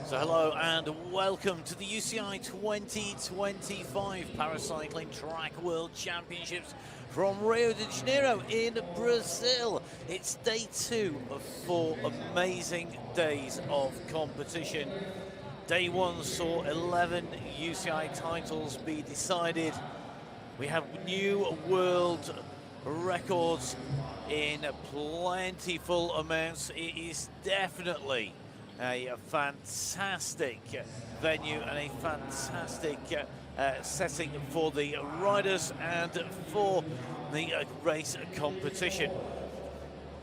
So hello and welcome to the UCI 2025 Paracycling Track World Championships from Rio de Janeiro in Brazil. It's day 2 of 4 amazing days of competition. Day 1 saw 11 UCI titles be decided. We have new world records in plentiful amounts. It is definitely a fantastic venue and a fantastic setting for the riders and for the race competition.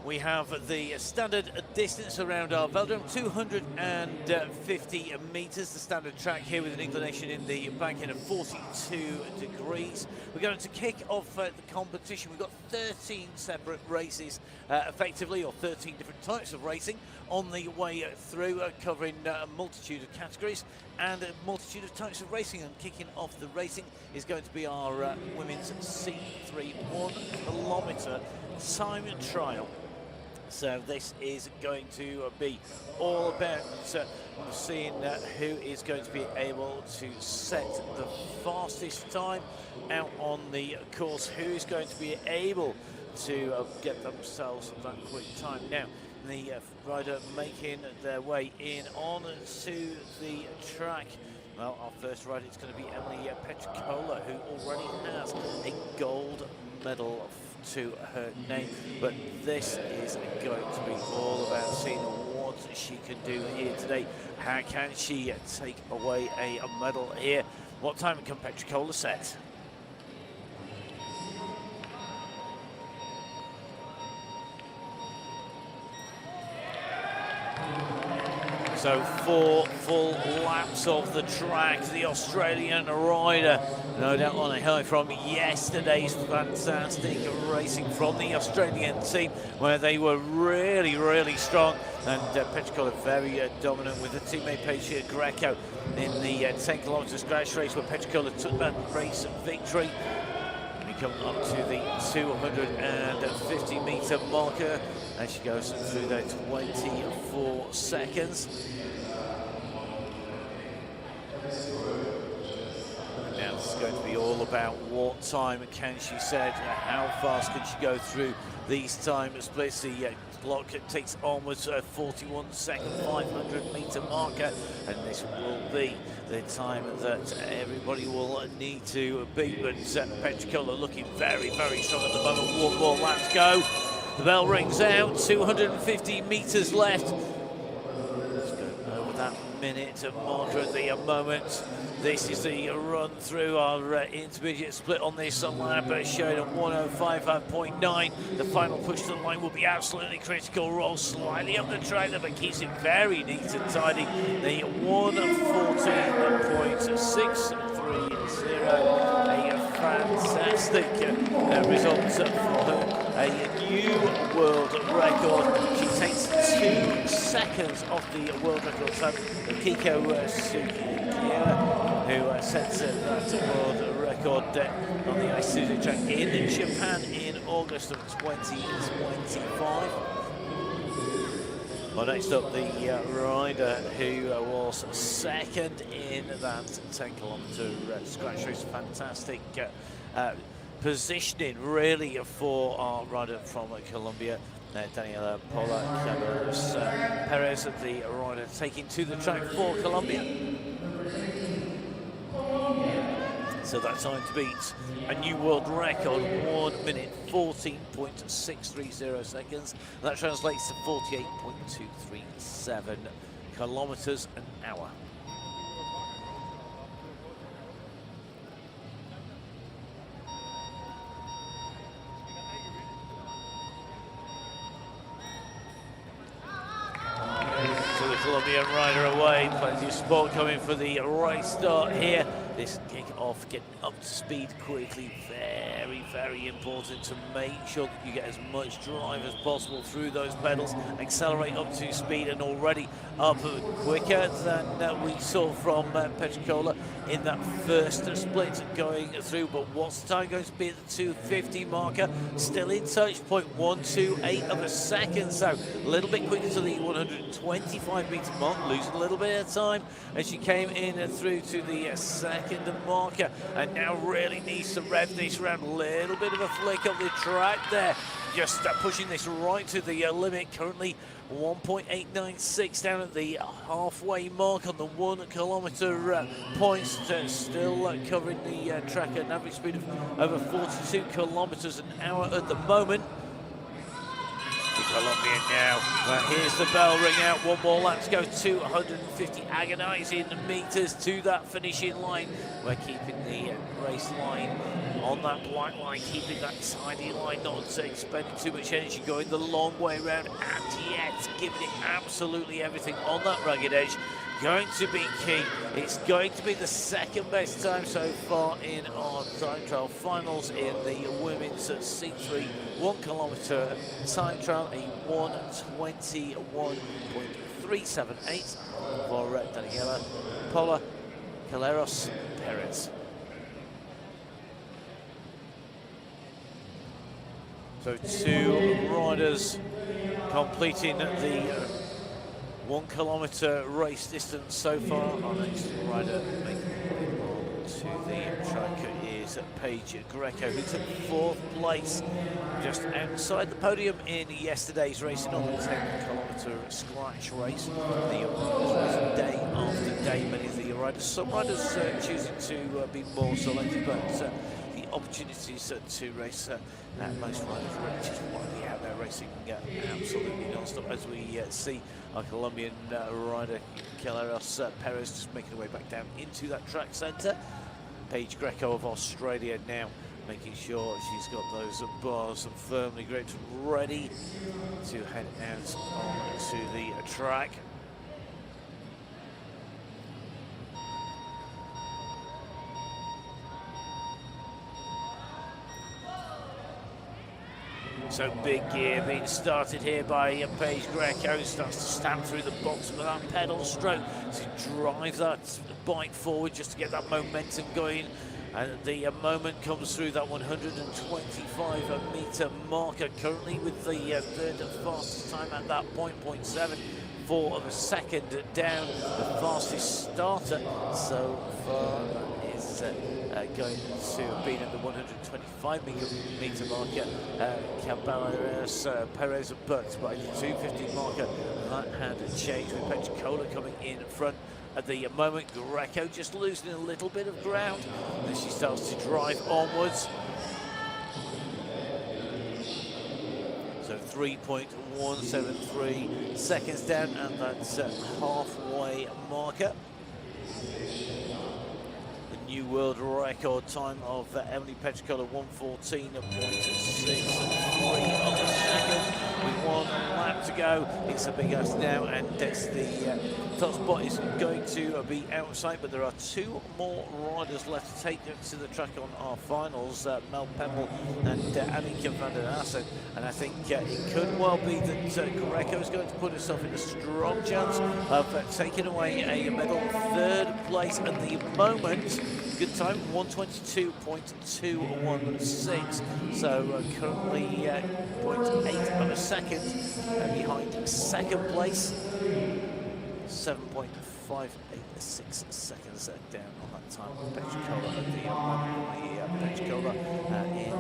We have the standard distance around our velodrome, 250 metres, the standard track here with an inclination in the banking of 42 degrees. We're going to kick off the competition. We've got 13 separate races, effectively, or 13 different types of racing on the way through, covering a multitude of categories and a multitude of types of racing. And kicking off the racing is going to be our women's C3 1 kilometre time trial. So this is going to be all about seeing who is going to be able to set the fastest time out on the course, who is going to be able to get themselves that quick time. Now, the rider making their way in onto the track. Well, our first rider is going to be Emily Petricola, who already has a gold medal to her name, but this is going to be all about seeing what she can do here today. How can she take away a medal here? What time can Petricola set? So 4 full laps of the track. The Australian rider, no doubt on a high from yesterday's fantastic racing from the Australian team, where they were really strong. And Petricola very dominant with the teammate Paige Greco in the 10 kilometre scratch race, where Petricola took that race victory. We come up to the 250 metre marker, and she goes through there 24 seconds. And now this is going to be all about what time can she set, how fast can she go through these time splits. The clock takes onwards 41 second 500 metre marker, and this will be the time that everybody will need to beat. But Petricola looking very strong at the moment. 1 more lap to go. The bell rings out, 250 metres left. Let's go over that minute marker at the moment. This is the run through our intermediate split on this lap, showing a 105.9. The final push to the line will be absolutely critical. Rolls slightly up the track, but keeps it very neat and tidy. The 114.630. A fantastic result for her. A new world record. She takes 2 seconds off the world record. So Kiko Suzukiya, who sets that world record on the Isuzu track in Japan in August of 2025. Well, next up, the rider who was second in that 10 kilometre scratch race. Fantastic positioning, really, for our rider from Colombia, Daniela Perez, the rider taking to the track for Colombia. So that time to beat a new world record, 1 minute 14.630 seconds. That translates to 48.237 kilometres an hour. So the Colombian rider away, plenty of support coming for the race start here. This kick off, getting up to speed quickly, very important to make sure that you get as much drive as possible through those pedals, accelerate up to speed, and already up quicker than we saw from Petricola in that first split going through. But what's the time going to be at the 250 marker? Still in touch, 0.128 of a second, so a little bit quicker to the 125 metre mark, losing a little bit of time as she came in and through to the second marker, and now really needs to rev this round. A little bit of a flick up the track there, just pushing this right to the limit. Currently 1.896 down at the halfway mark on the 1 kilometre points, still covering the track at an average speed of over 42 kilometres an hour at the moment. Colombian now. Here's the bell ring out. One more lap to go. 250 agonising meters to that finishing line. We're keeping the race line on that black line, keeping that tidy line, not expending too much energy, going the long way around, and yet giving it absolutely everything on that rugged edge. Going to be key. It's going to be the second best time so far in our time trial finals in the women's C3 1 kilometre time trial, a 1:21.378 for Daniela Paula Calleros Perez. So two riders completing the 1 kilometre race distance so far. Our next rider making the way to the track is Paige Greco, who took 4th place just outside the podium in yesterday's racing on the 10 kilometre scratch race. The riders race day after day. Many of the riders, some riders choosing to be more selective, but the opportunities to race most riders just want to be out there racing absolutely non-stop, as we see our Colombian rider Calleros Perez just making her way back down into that track centre. Paige Greco of Australia now making sure she's got those bars firmly gripped, ready to head out onto the track. So big gear being started here by Paige Greco. Starts to stamp through the bottom of that pedal stroke to drive that bike forward just to get that momentum going. And the moment comes through that 125 metre marker, currently with the third fastest time at that point, 0.74 of a second down. The fastest starter so far is going to have been at the 125 metre marker, Caballeros Perez, but by the 250 marker that had changed with Petricola coming in front. At the moment, Greco just losing a little bit of ground as she starts to drive onwards. So 3.173 seconds down, and that's halfway marker. The new world record time of Emily Petricola, 1:14.63 of a second. With 1 lap to go, it's a big ask now, and it's the top spot is going to be outside, but there are 2 more riders left to take to the track on our finals, Mel Pebble and Annika Vander, and I think it could well be that Greco is going to put herself in a strong chance of taking away a medal. 3rd place at the moment. Good time, 1:22.216. So currently 0.8 of a second behind 2nd place. 7.586 seconds down on that time of Petricola at the Petricola in the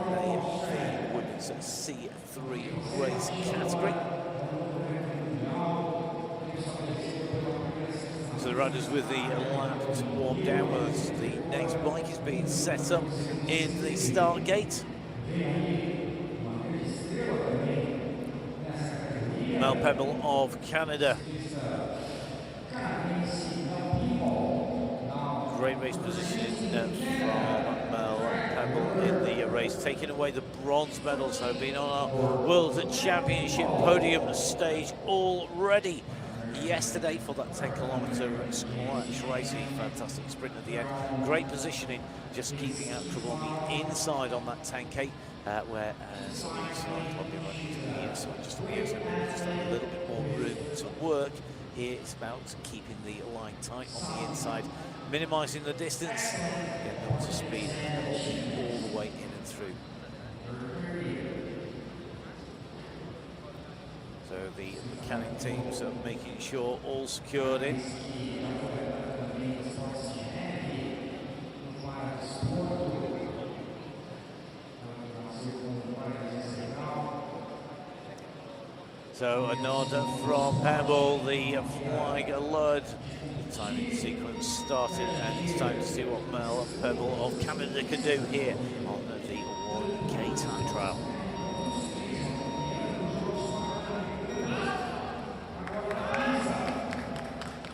women's C3 race category. So the riders with the lap to warm down as the next bike is being set up in the start gate. Mel Pebble of Canada. Great race position from Mel Pebble in the race, taking away the bronze medal, so being on our World Championship podium stage already. yesterday for that 10-kilometre squash racing. Fantastic sprint at the end. Great positioning, just keeping out trouble on the inside on that 10K, where some of these probably running to the inside, just on the outside, just a little bit more room to work. Here it's about keeping the line tight on the inside, minimising the distance, getting up to speed all the way in and through. So the mechanic teams are making sure all secured in. So a nod from Pebble, the flag lowered, the timing sequence started, and it's time to see what Mel Pebble of Canada can do here on the 1K time trial.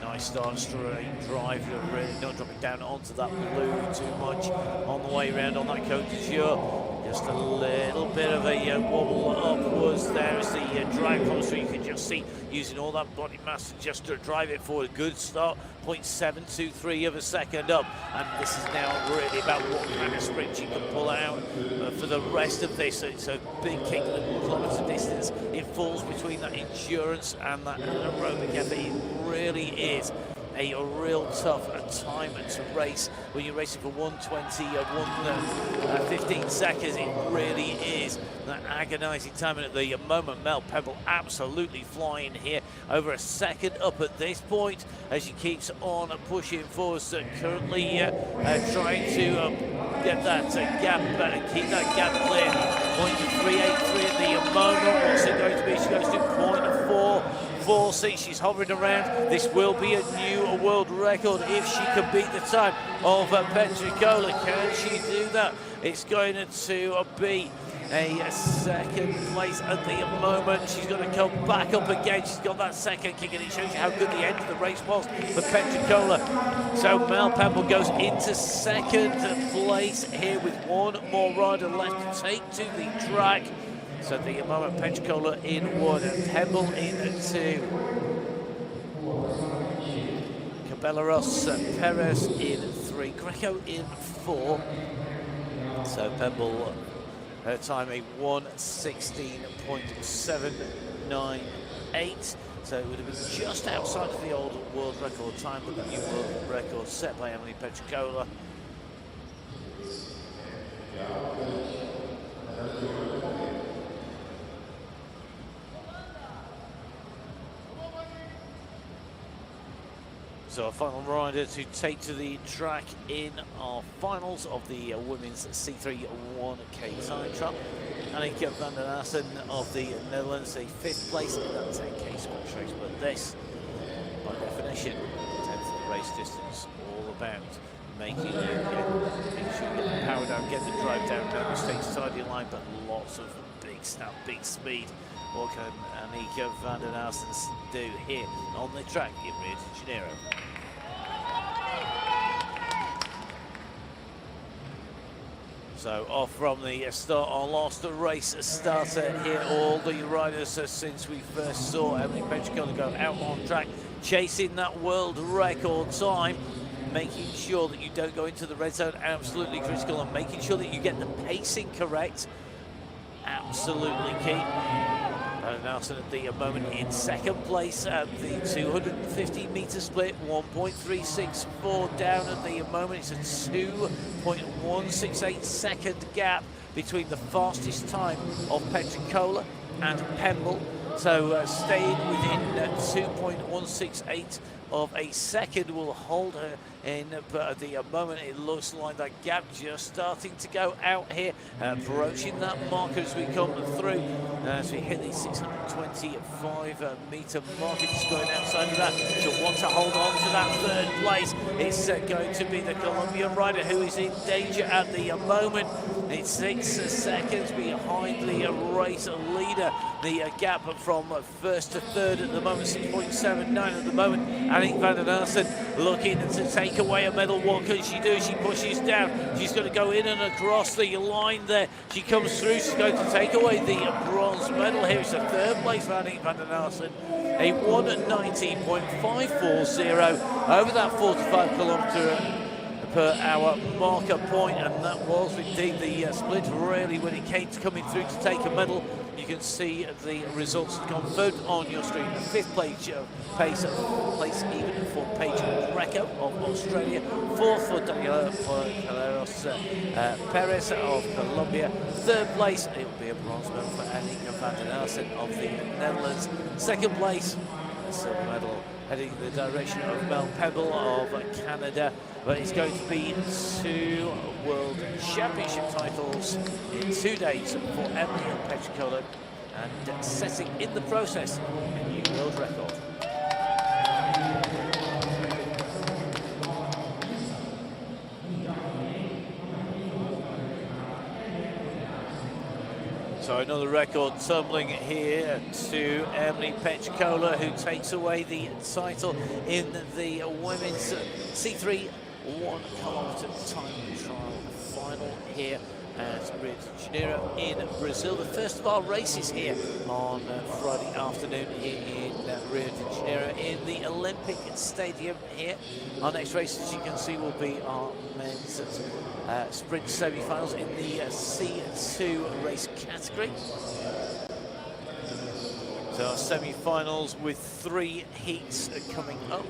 Nice start, straight drive, really not dropping down onto that blue too much on the way around on that Côte d'Azur. Just a little bit of a wobble upwards there as the drive comes through. You can just see using all that body mass just to drive it forward. Good start, 0.723 of a second up, and this is now really about what kind of sprint you can pull out for the rest of this. It's a big kick at the kilometre distance. It falls between that endurance and that anaerobic effort. It really is a real tough time to race when you're racing for 1:20 or 1:15 seconds. It really is that agonising time, and at the moment Mel Pebble absolutely flying here, over a second up at this point as she keeps on pushing forward. So currently trying to get that gap and keep that gap clear. 0.383 at the moment. What's it going to be? She goes to 0.446. She's hovering around. This will be a new world record if she can beat the time of Petricola. Can she do that? It's going to be a second place at the moment. She's going to come back up again. She's got that second kick, and it shows you how good the end of the race was for Petricola. So Mel Pebble goes into second place here with one more rider left to take to the track. So at the moment, Petricola in one and Pebble in two. Belarus, Perez in three, Greco in four. So Pebble, her time a 1:16.798. So it would have been just outside of the old world record time, but the new world record set by Emily Petricola. So our final rider to take to the track in our finals of the women's C3 1K time trial. Annika Vander of the Netherlands, a 5th place in that 10K squash race. But this, by definition, 10th of the race distance, all about making sure you get the power down, get the drive down, no mistakes, tidy line, but lots of big snap, big speed. What can Annika Vander do here on the track in Rio de Janeiro? So off from the start, our last race starter here. All the riders since we first saw Emily Petricola go out on track, chasing that world record time, making sure that you don't go into the red zone, absolutely critical, and making sure that you get the pacing correct, absolutely key. Nelson at the moment in second place at the 250-metre split, 1.364 down at the moment. It's a 2.168 second gap between the fastest time of Petricola and Pebble. So staying within 2.168 of a second will hold her in, but at the moment it looks like that gap just starting to go out here, approaching that marker as we come through, as we hit the 625-metre mark. It's going outside of that. She'll want to hold on to that third place. It's going to be the Colombian rider who is in danger at the moment. It's 6 seconds behind the race leader. The gap from first to third at the moment, 6.79 at the moment. Annick van der Narsen looking to take away a medal. What can she do? She pushes down. She's going to go in and across the line there. She comes through. She's going to take away the bronze medal. Here is the third place for Annick van der Narsen. A 1:19.540 over that 45 kilometre per hour marker point, and that was indeed the split really when it came to coming through to take a medal. You can see the results confirmed on your screen. Fifth place even for Paige Greco of Australia. Fourth for Daniela Perez of Colombia. Third place, it will be a bronze medal for Annick van der Narsen of the Netherlands. Second place, a silver medal heading in the direction of Pebble of Canada. But it's going to be 2 World Championship titles in 2 days for Emily Petricola, and setting in the process a new world record. So another record tumbling here to Emily Petricola, who takes away the title in the women's C3 1 kilometre time trial final here at Rio de Janeiro in Brazil. The first of our races here on Friday afternoon here in Rio de Janeiro in the Olympic Stadium here. Our next race, as you can see, will be our men's sprint semi-finals in the C2 race category. So our semi-finals with 3 heats coming up.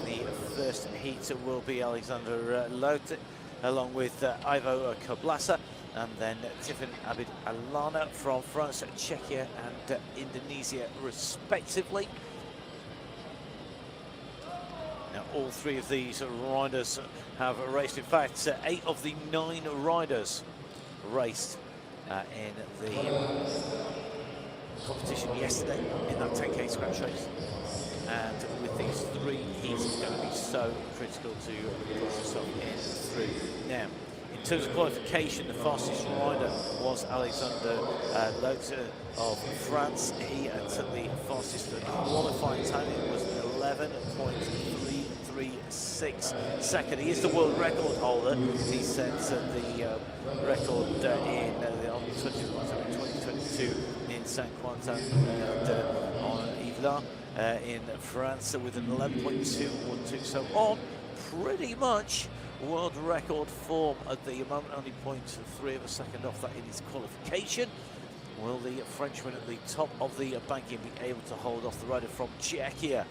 The first heat will be Alexander Lotte along with Ivo Koblasa, and then Tiffin Abid Alana from France, Czechia and Indonesia respectively. Now all 3 of these riders have raced. In fact, 8 of the 9 riders raced in the competition yesterday in that 10k scratch race. And with these 3 heats, it's going to be so critical to push yourself in through. Now, in terms of qualification, the fastest rider was Alexander Lotte of France. He took the fastest qualifying time. It was 11.336 second. He is the world record holder. He set the record in on 2022 in Saint-Quentin on Yvelines. In France with an 11.212, so on pretty much world record form at the moment, only 0.3 of a second off that in his qualification. Will the Frenchman at the top of the banking be able to hold off the rider from Czechia,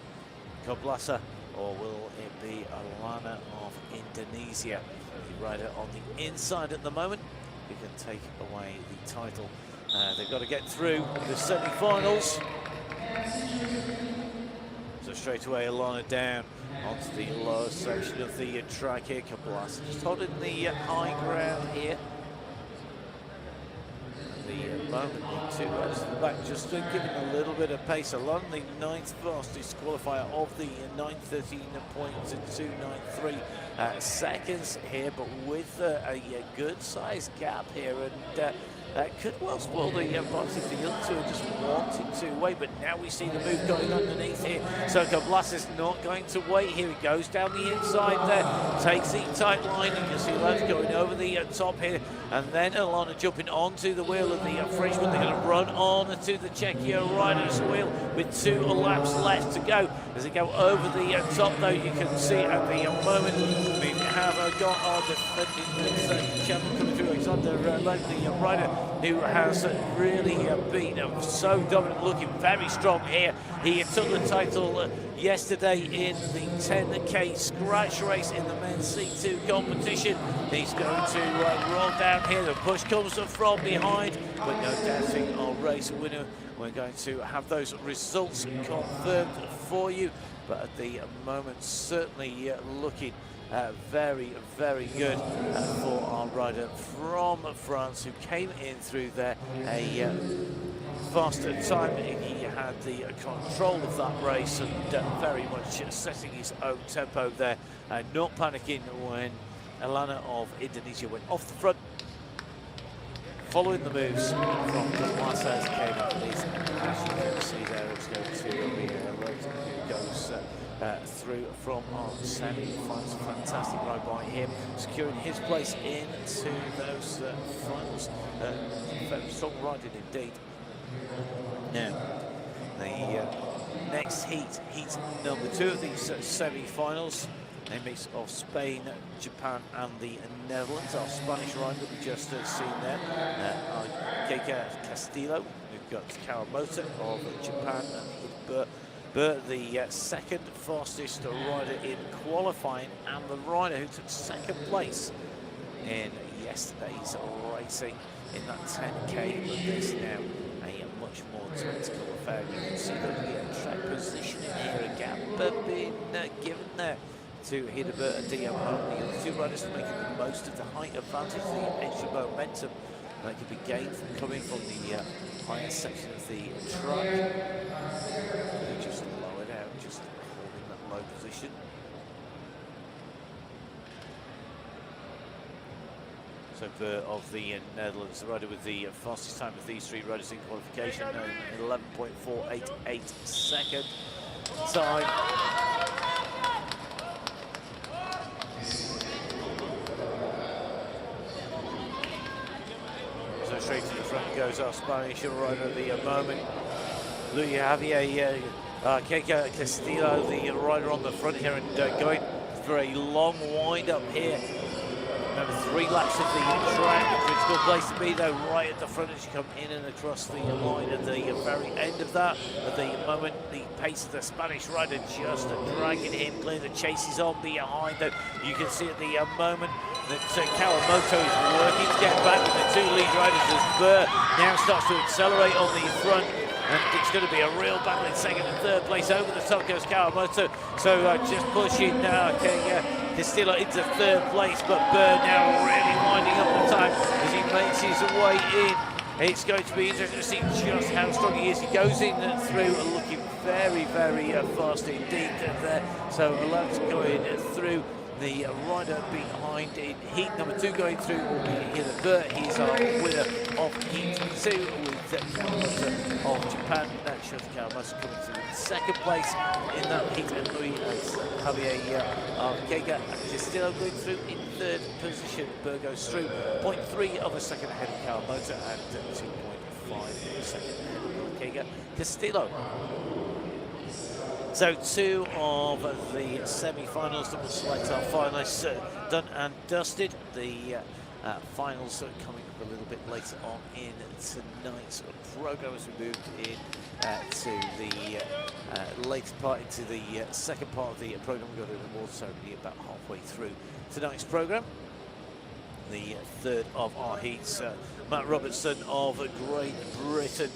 Koblasa, or will it be Alana of Indonesia, the rider on the inside at the moment, who can take away the title? They've got to get through the semi-finals. So straight away, Alana down onto the lower section of the track here. Koblasa just holding the high ground here. The moment in 2 rows to the back, just giving a little bit of pace. Alana, the 9th fastest qualifier of the 9:13.293 seconds here, but with a good sized gap here, and could well spoil the box if the other 2 are just wanting to wait. But now we see the move going underneath here. So Koblasa is not going to wait. Here he goes down the inside there, takes the tight line, and you can see Lotte going over the top here, and then Alana jumping onto the wheel of the Frenchman. They're going to run on to the Czechia rider's wheel with 2 laps left to go. As they go over the top, though, you can see at the moment we have got our defending champion coming through, Alexander Lotte, the rider who has really been so dominant, looking very strong here. He took the title yesterday in the 10k scratch race in the men's C2 competition. He's going to roll down here. The push comes from behind, but no doubting our race winner. We're going to have those results confirmed for you, but at the moment certainly looking very, very good for our rider from France, who came in through there a faster time. He had the control of that race and very much setting his own tempo there, not panicking when Alana of Indonesia went off the front. following the moves from Perez as he came up. As you can see there, it's going to be Logan who goes through from our semi-finals. Fantastic ride by him, securing his place into those finals. Very strong riding indeed. Now, the next heat number 2 of these semi-finals, a mix of Spain, Japan and the Netherlands. Our Spanish rider we just seen there, Greco Castillo. We've got Kawamoto of Japan and Burr, the second fastest rider in qualifying, and the rider who took second place in yesterday's racing in that 10k. But there's now a much more tactical affair. You can see that the track position in here, a gap being given there to Hidebert and Dio. The other two riders are making the most of the height advantage, the extra momentum that could be gained from coming from the higher section of the track. They just low it out, just holding that low position. So Burr of the Netherlands, the rider with the fastest time of these 3 riders in qualification, 11.488 second time. So straight to the front goes our Spanish rider at the moment, Luis Javier Greco Castillo, the rider on the front here, and going for a long wind up here. Remember, 3 laps of the track, a critical place to be though, right at the front as you come in and across the line at the very end of that. At the moment, the pace of the Spanish rider just dragging him clear. The chase is on behind though. You can see at the moment that Kawamoto is working to get back with the 2 lead riders as Burr now starts to accelerate on the front. And it's going to be a real battle in second and third place. Over the top goes Kawamoto. So just pushing now Castillo into third place, but Burr now really winding up the time as he makes his way in. It's going to be interesting to see just how strong he is. He goes in through, looking very, very fast indeed there. So a lot going through. The rider behind in heat number 2 going through will be Hidebert. He's our winner of heat 2 with Kawamoto of Japan. That shows Kawamoto coming through in second place in that heat, and Luis Javier Greco Castillo going through in third position. Burr goes through 0.3 of a second ahead of Kawamoto and 2.5 of a second ahead of Greco Castillo. So 2 of the semi-finals that will select our finalists done and dusted. The finals are coming up a little bit later on in tonight's programme as we move in to the later part, into the second part of the programme. We've got a reward ceremony about halfway through tonight's programme. The third of our heats, Matt Robertson of Great Britain,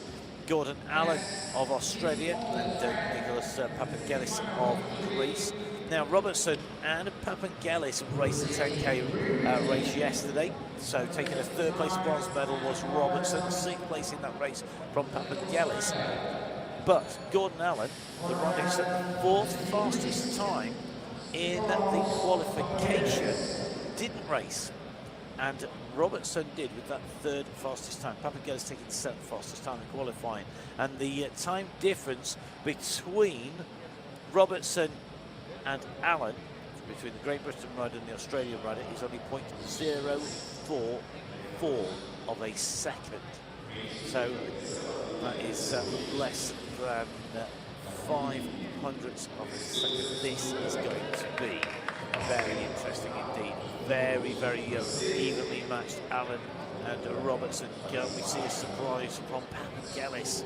Gordon Allen of Australia, and Nicholas Papangelis of Greece. Now, Robertson and Papangelis raced the 10k race yesterday, so taking a third place bronze medal was Robertson, 6th place in that race from Papangelis. But Gordon Allen, the rider who set the 4th fastest time in the qualification, didn't race. And Robertson did with that 3rd fastest time. Papangelis taking the 7th fastest time in qualifying. And the time difference between Robertson and Allen, between the Great Britain rider and the Australian rider, is only 0.044 of a second. So that is less than 5/100ths of a second. This is going to be very interesting indeed. Very, very evenly matched, Allen and Robertson. Can we see a surprise from Papangelis?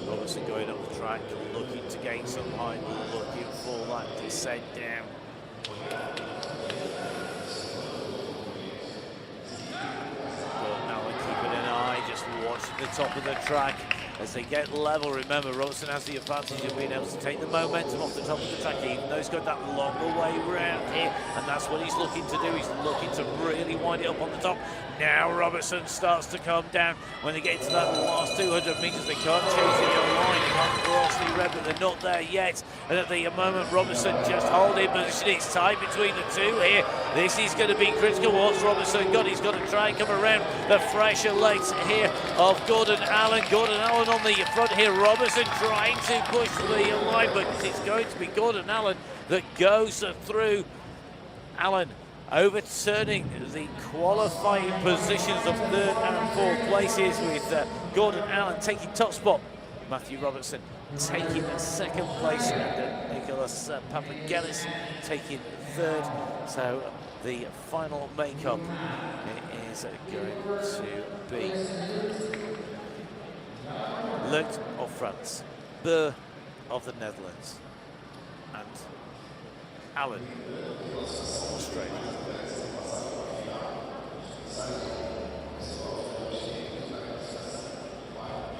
Robertson going up the track, looking to gain some height, looking for that descent down. But Allen keeping an eye, just watching the top of the track. as they get level. Remember, Robertson has the advantage of being able to take the momentum off the top of the track, even though he's got that longer way round here, and that's what he's looking to do. He's looking to really wind it up on the top. Now Robertson starts to come down. When they get into that last 200 metres, they can't chase the line, they can't cross the red, but they're not there yet. And at the moment, Robertson just holding position. It's tight between the two here. This is going to be critical. What's Robertson got? He's got to try and come around the fresher legs here of Gordon Allen. Gordon Allen on the front here. Robertson trying to push the line, but it's going to be Gordon Allen that goes through. Allen overturning the qualifying positions of third and fourth places, with Gordon Allen taking top spot, Matthew Robertson taking second place, and Nicholas Papagelis taking third. So the final makeup is going to be Lut of France, Burr of the Netherlands, and Allen of Australia.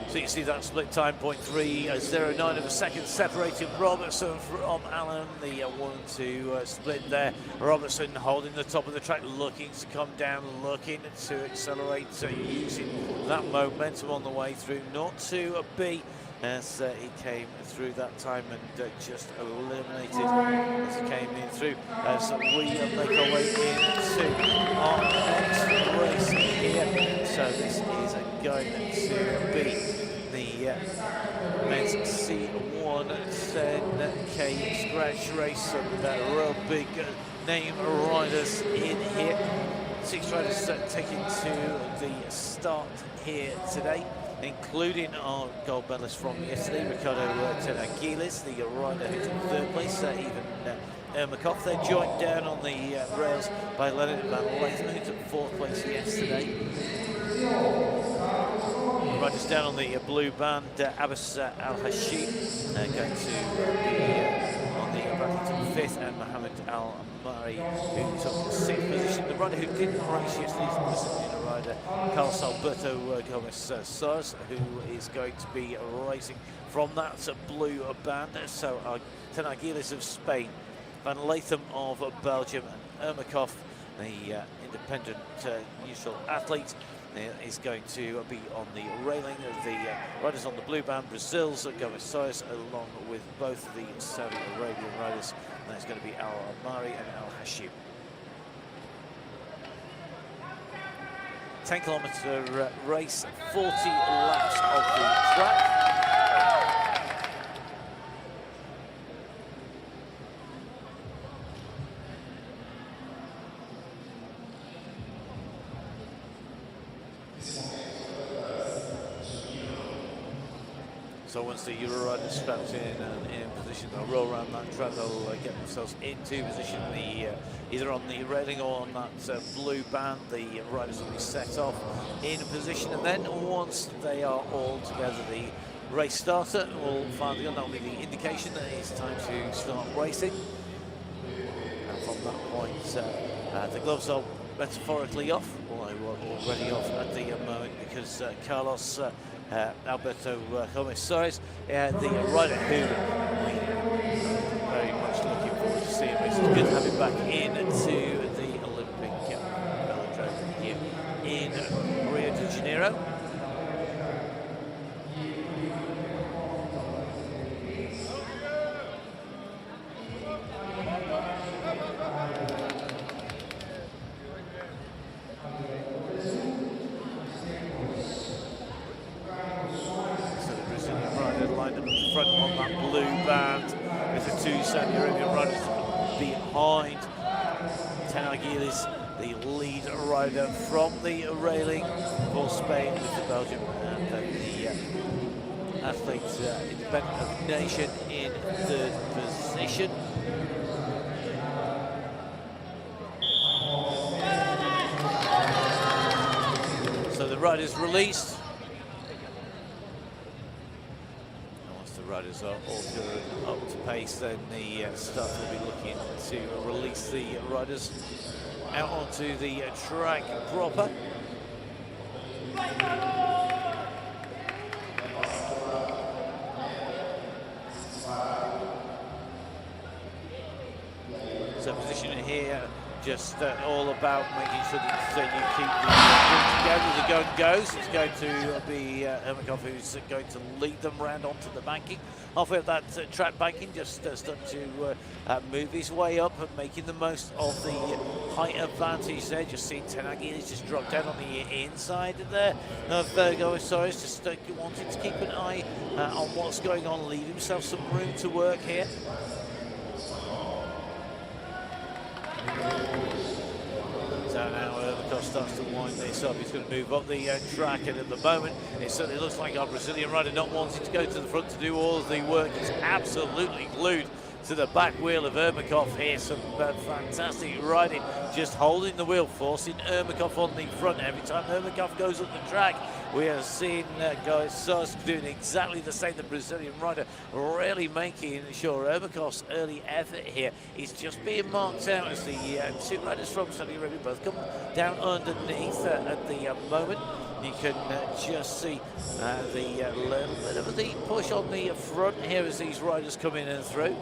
So you see that split time, 0.309 of a second, separating Robertson from Allen. The 1-2 split there. Robertson holding the top of the track, looking to come down, looking to accelerate, using that momentum on the way through, not to be as he came through that time and just eliminated as he came in through. So we make our way into our next race here. So this is going to be the men's C1 10K scratch race. Some real big name riders in here. 6 riders taking to the start here today, including our gold medalist from yesterday, Ricardo Tenagilis, the rider who's in third place, even Ermakov. They're joined down on the rails by Leonard Van Leithen, who took fourth place yesterday. Riders down on the blue band, Abbas Al-Hashim, going to be on the bracket took fifth, and Mohammed Al-Amari, who took sixth position. The rider who didn't race yesterday was a rider, Carlos Alberto Gomez Soares, who is going to be racing from that blue band. So Tenagilis of Spain, Van Leithen of Belgium, and Ermakov, the independent neutral athlete, is going to be on the railing. The riders on the blue band, Brazil's Gomez Soares, along with both of the Saudi Arabian riders. And that's going to be Al-Amari and Al-Hashim. 10-kilometre race, 40 laps of the track. So once the Euro riders strapped in and in position, they'll roll around that track, they'll get themselves into position, either on the railing or on that blue band. The riders will be set off in position, and then once they are all together, the race starter will fire the gun. That will be the indication that it's time to start racing. And from that point, the gloves are metaphorically off, although we're already off at the moment, because Carlos Alberto Gomez Soares, the rider who we're very much looking forward to seeing. It's good to have him back into the Olympic velodrome here in Rio de Janeiro. On that blue band with the two Saudi Arabian riders behind. Tenagilis, the lead rider from the railing for Spain, with the Belgium and the athlete independent of nation in third position. So the riders released. Riders are all good up to pace, then the staff will be looking to release the riders out onto the track proper. just all about making sure that you keep the gun together. The gun goes. It's going to be Ermakov who's going to lead them round onto the banking. Halfway up that track banking, just starting to move his way up and making the most of the height advantage there. Just seeing Tenagi is just dropped down on the inside there of Goisoris, just wanting to keep an eye on what's going on, leave himself some room to work here. So now Ermakov starts to wind this up. He's going to move up the track, and at the moment it certainly looks like our Brazilian rider not wanting to go to the front to do all of the work. He's absolutely glued to the back wheel of Ermakov here. Some fantastic riding, just holding the wheel, forcing Ermakov on the front. Every time Ermakov goes up the track, we are seeing Goisoris doing exactly the same. The Brazilian rider really making sure Ermakov's early effort here is just being marked out as the two riders from Saudi Arabia both come down underneath at the moment. You can just see the little bit of the push on the front here as these riders come in and through.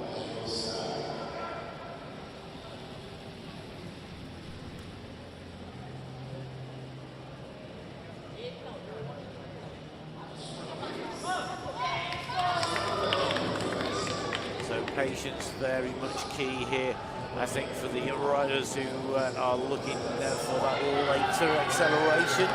Patience very much key here, I think, for the riders who are looking for that later acceleration.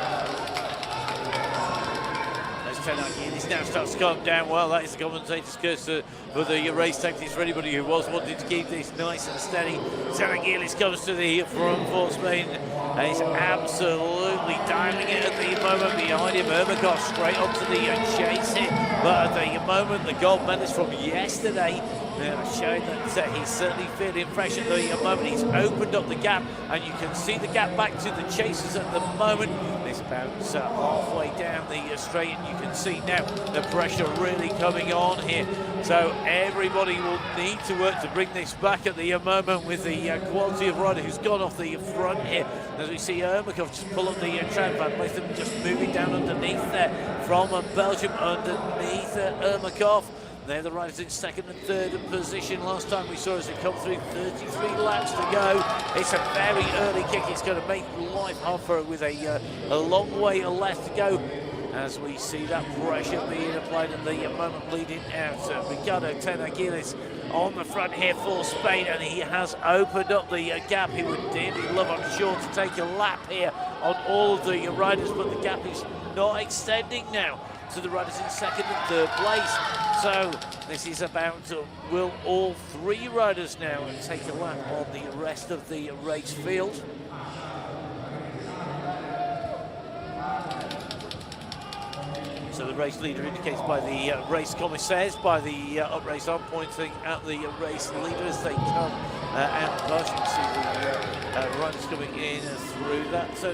As Tenagi now starts to calm down. Well, that is the commentator's curse for the race tactics for anybody who was wanting to keep this nice and steady. Tenagi comes to the front for Spain and he's absolutely dialing it at the moment. Behind him, Ermakov straight onto the chase here. But at the moment, the gold medalist from yesterday showing that he's certainly feeling fresh at the moment. He's opened up the gap, and you can see the gap back to the chasers at the moment. It's about halfway down the straight, and you can see now the pressure really coming on here. So everybody will need to work to bring this back at the moment with the quality of rider who's gone off the front here. As we see Ermakov just pull up the track, Van Latham just moving down underneath there from Belgium underneath Ermakov. They're the riders in second and third position. Last time we saw as they come through, 33 laps to go. It's a very early kick. It's going to make life hard for her with a long way left to go. As we see that pressure being applied at the moment leading out. Ricardo Tenagi on the front here for Spain, and he has opened up the gap. He would dearly love, I'm sure, to take a lap here on all of the riders, but the gap is not extending now to the riders in second and third place. So this is about will all three riders now take a lap on the rest of the race field. So the race leader indicates by the race commissaires, by the up-race arm pointing at the race leader as they come out. You can see the riders coming in through that. So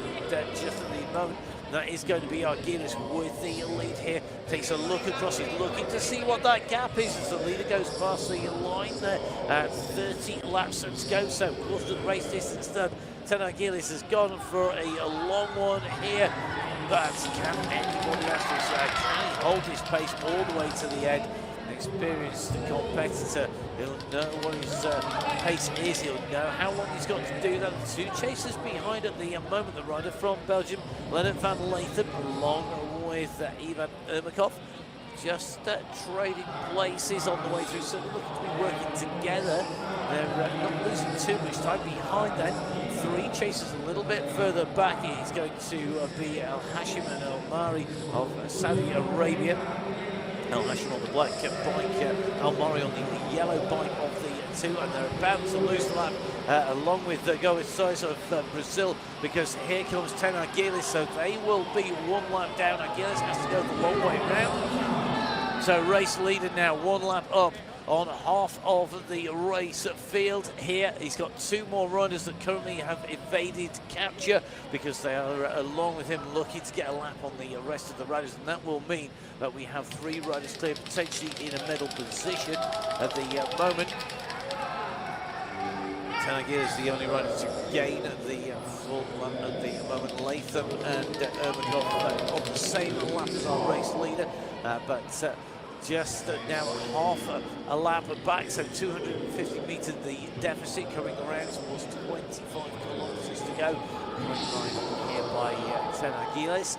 just at the moment, that is going to be Arguilis with the lead here. Takes a look across, he's looking to see what that gap is as the leader goes past the line there. 30 laps to go, so quarter of the race distance done. Arguilis has gone for a long one here, but can anybody else can he hold his pace all the way to the end? An experienced competitor, he'll know what his pace is, he'll know how long he's got to do that. The two chasers behind at the moment, the rider from Belgium, Leonard van Latham, along with Ivan Ermakov, just trading places on the way through, so looking to be working together. They're not losing too much time behind that. Three chasers a little bit further back. It's going to be Al Hashim and Al Mari of Saudi Arabia. Al Hashim on the black bike, Al Mari on the yellow bike of the two, and they're about to lose the lap along with Goisoris of Brazil, because here comes Arguilis, so they will be one lap down. Arguilis has to go the long way round. So race leader now one lap up on half of the race field here. He's got two more riders that currently have evaded capture because they are along with him looking to get a lap on the rest of the riders, and that will mean that we have three riders clear, potentially in a medal position at the moment. Tenagi is the only rider to gain the full lap at the moment. Latham and Ermakov on the same lap as our race leader, but just now half a lap back, so 250 metres the deficit, coming around towards 25 kilometres to go. Right here by Ten Aguiles.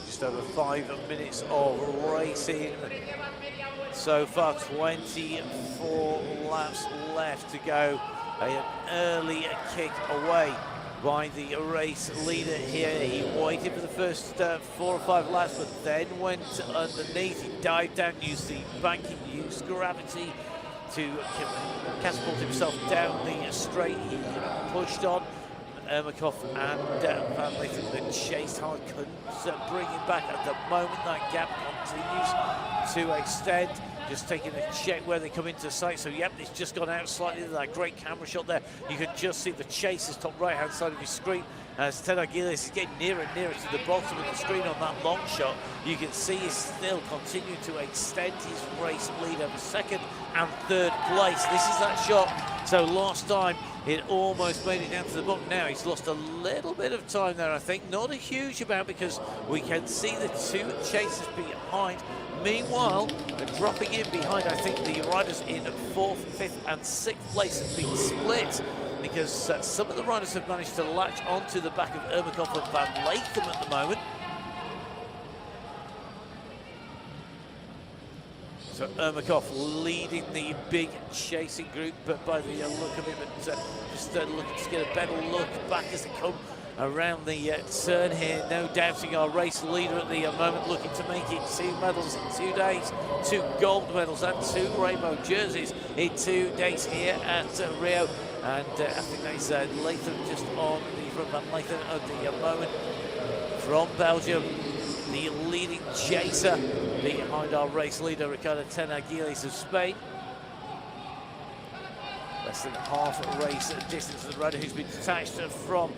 Just over 5 minutes of racing. So far, 24 laps left to go. An early kick away by the race leader here. He waited for the first 4 or 5 laps, but then went underneath. He dived down, used the banking, used gravity to catapult himself down the straight. He pushed on. Ermakov and Van Lathan chased hard, couldn't bring him back at the moment. That gap continues to extend. Just taking a check where they come into sight. So, yep, it's just gone out slightly. That great camera shot there. You can just see the chaser's top right-hand side of his screen. As Ten Aguiles is getting nearer and nearer to the bottom of the screen on that long shot, you can see he's still continuing to extend his race lead over second and third place. This is that shot. So last time it almost made it down to the bottom. Now he's lost a little bit of time there, I think. Not a huge amount, because we can see the two chasers behind. Meanwhile, dropping in behind, I think the riders in 4th, 5th and 6th place have been split, because some of the riders have managed to latch onto the back of Ermakov and Van Lathan at the moment. So Ermakov leading the big chasing group, but by the look of it, just looking to get a better look back as they come around the turn here. No doubting our race leader at the moment, looking to make it 2 medals in 2 days, 2 gold medals and 2 rainbow jerseys in 2 days here at Rio. And I think that's Lathan just on the front. Van Lathan at the moment from Belgium, the leading chaser behind our race leader Ricardo Ten Aguiles of Spain. Less than half a race distance of the rider who's been detached from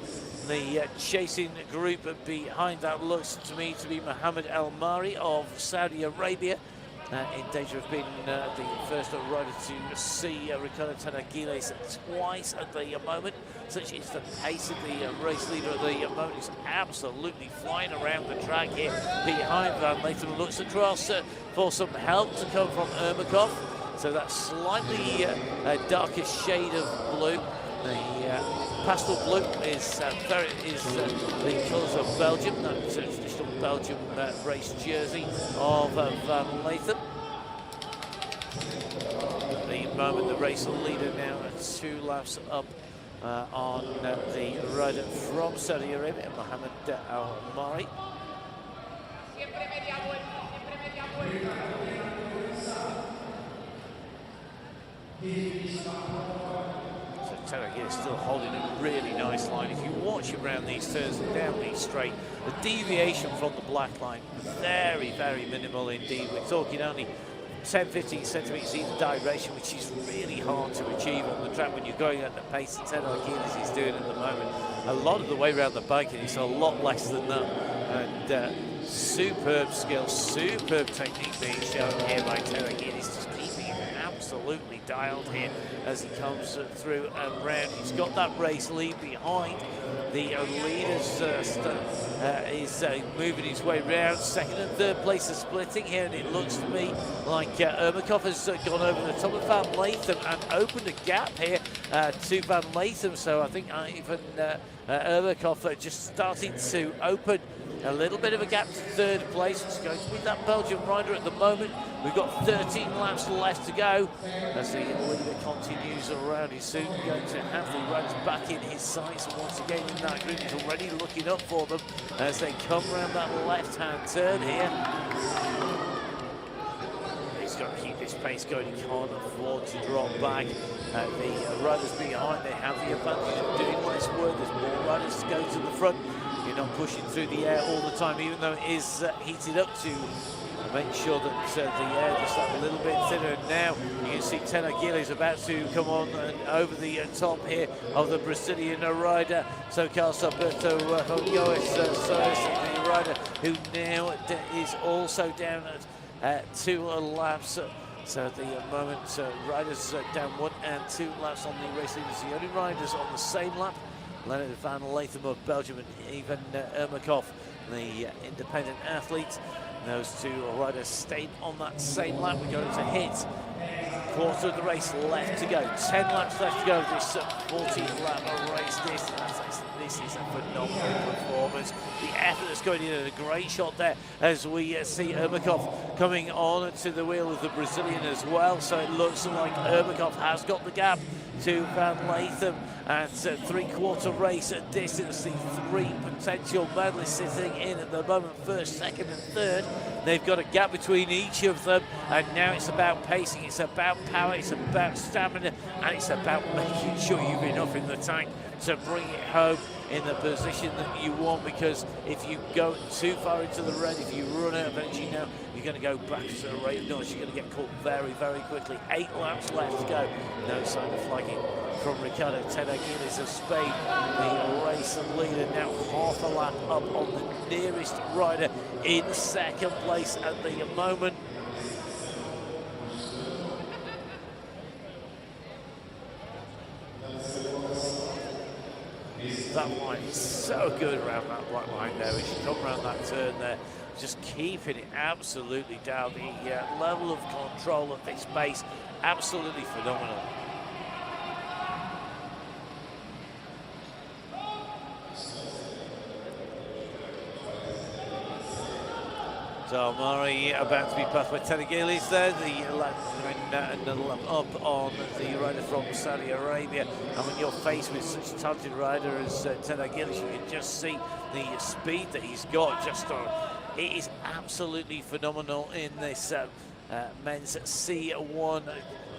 the chasing group behind. That looks to me to be Mohammed El Mari of Saudi Arabia, in danger of being the first rider to see Ricardo Ten Aguiles twice at the moment. Such is the pace of the race leader at the moment. He's absolutely flying around the track here behind Van Lathan. Looks across for some help to come from Ermakov. So that slightly darker shade of blue. The pastel blue is the colours of Belgium. That's a traditional Belgium race jersey of Van Lathan. At the moment, the race leader now at 2 laps up on the rider from Saudi Arabia, Mohammed El Mari. So Ten Aguiles still holding a really nice line. If you watch around these turns and down these straight, the deviation from the black line, very, very minimal indeed. We're talking only 10-15 centimetres either direction, which is really hard to achieve on the track when you're going at the pace that Ten Aguiles is doing at the moment. A lot of the way around the bike, and it's a lot less than that. And superb skill, superb technique being shown here by Ten Aguiles, just keeping it absolutely dialed here as he comes through and round. He's got that race lead behind. The leaders is moving his way round. Second and third place are splitting here, and it looks to me like Ermakov has gone over the top of Van Lathan and opened a gap here to Van Lathan. So I think even Ermakov just starting to open a little bit of a gap to third place. It's going to be that Belgian rider at the moment. We've got 13 laps left to go as the leader continues around. He's soon going to have the riders back in his sights, and once again in that group, he's already looking up for them as they come around that left-hand turn here. He's got to keep his pace going. He can't afford to drop back. The riders behind, they have the advantage of doing less work. There's more riders to go to the front. You're not pushing through the air all the time, even though it is heated up to make sure that the air just a little bit thinner. And now you can see Ten Aguiles about to come on and over the top here of the Brazilian rider. So Carlos Alberto Hongoes, the rider who now is also down at 2 laps So at the moment, riders down 1 and 2 laps on the race leaders. The only riders on the same lap, Leonard van Latham of Belgium and Ivan Ermakov, the independent athlete. Those two riders stayed on that same lap. We're going to hit quarter of the race left to go. 10 laps left to go. This 14-lap race distance. This is a phenomenal performance. The effort that's going in, and a great shot there as we see Ermakov coming on to the wheel of the Brazilian as well. So it looks like Ermakov has got the gap to Van Latham at three-quarter race distance. The three potential medalists sitting in at the moment, first, second and third. They've got a gap between each of them, and now it's about pacing, it's about power, it's about stamina, and it's about making sure you've enough in the tank to bring it home in the position that you want, because if you go too far into the red, if you run out of energy now, you're going to go back to the rate of noise. You're going to get caught very, very quickly. 8 laps left to go. No sign of flagging from Ricardo Tenagilis of Spain, the race leader, now half a lap up on the nearest rider in second place at the moment. That line is so good around that black line there. As you come around that turn there, just keeping it absolutely down. The level of control at this pace, absolutely phenomenal. So Murray about to be passed by Tenagilis there, the lap up on the rider from Saudi Arabia. And when you're faced with such a talented rider as Tenagilis, you can just see the speed that he's got. It is absolutely phenomenal in this men's C1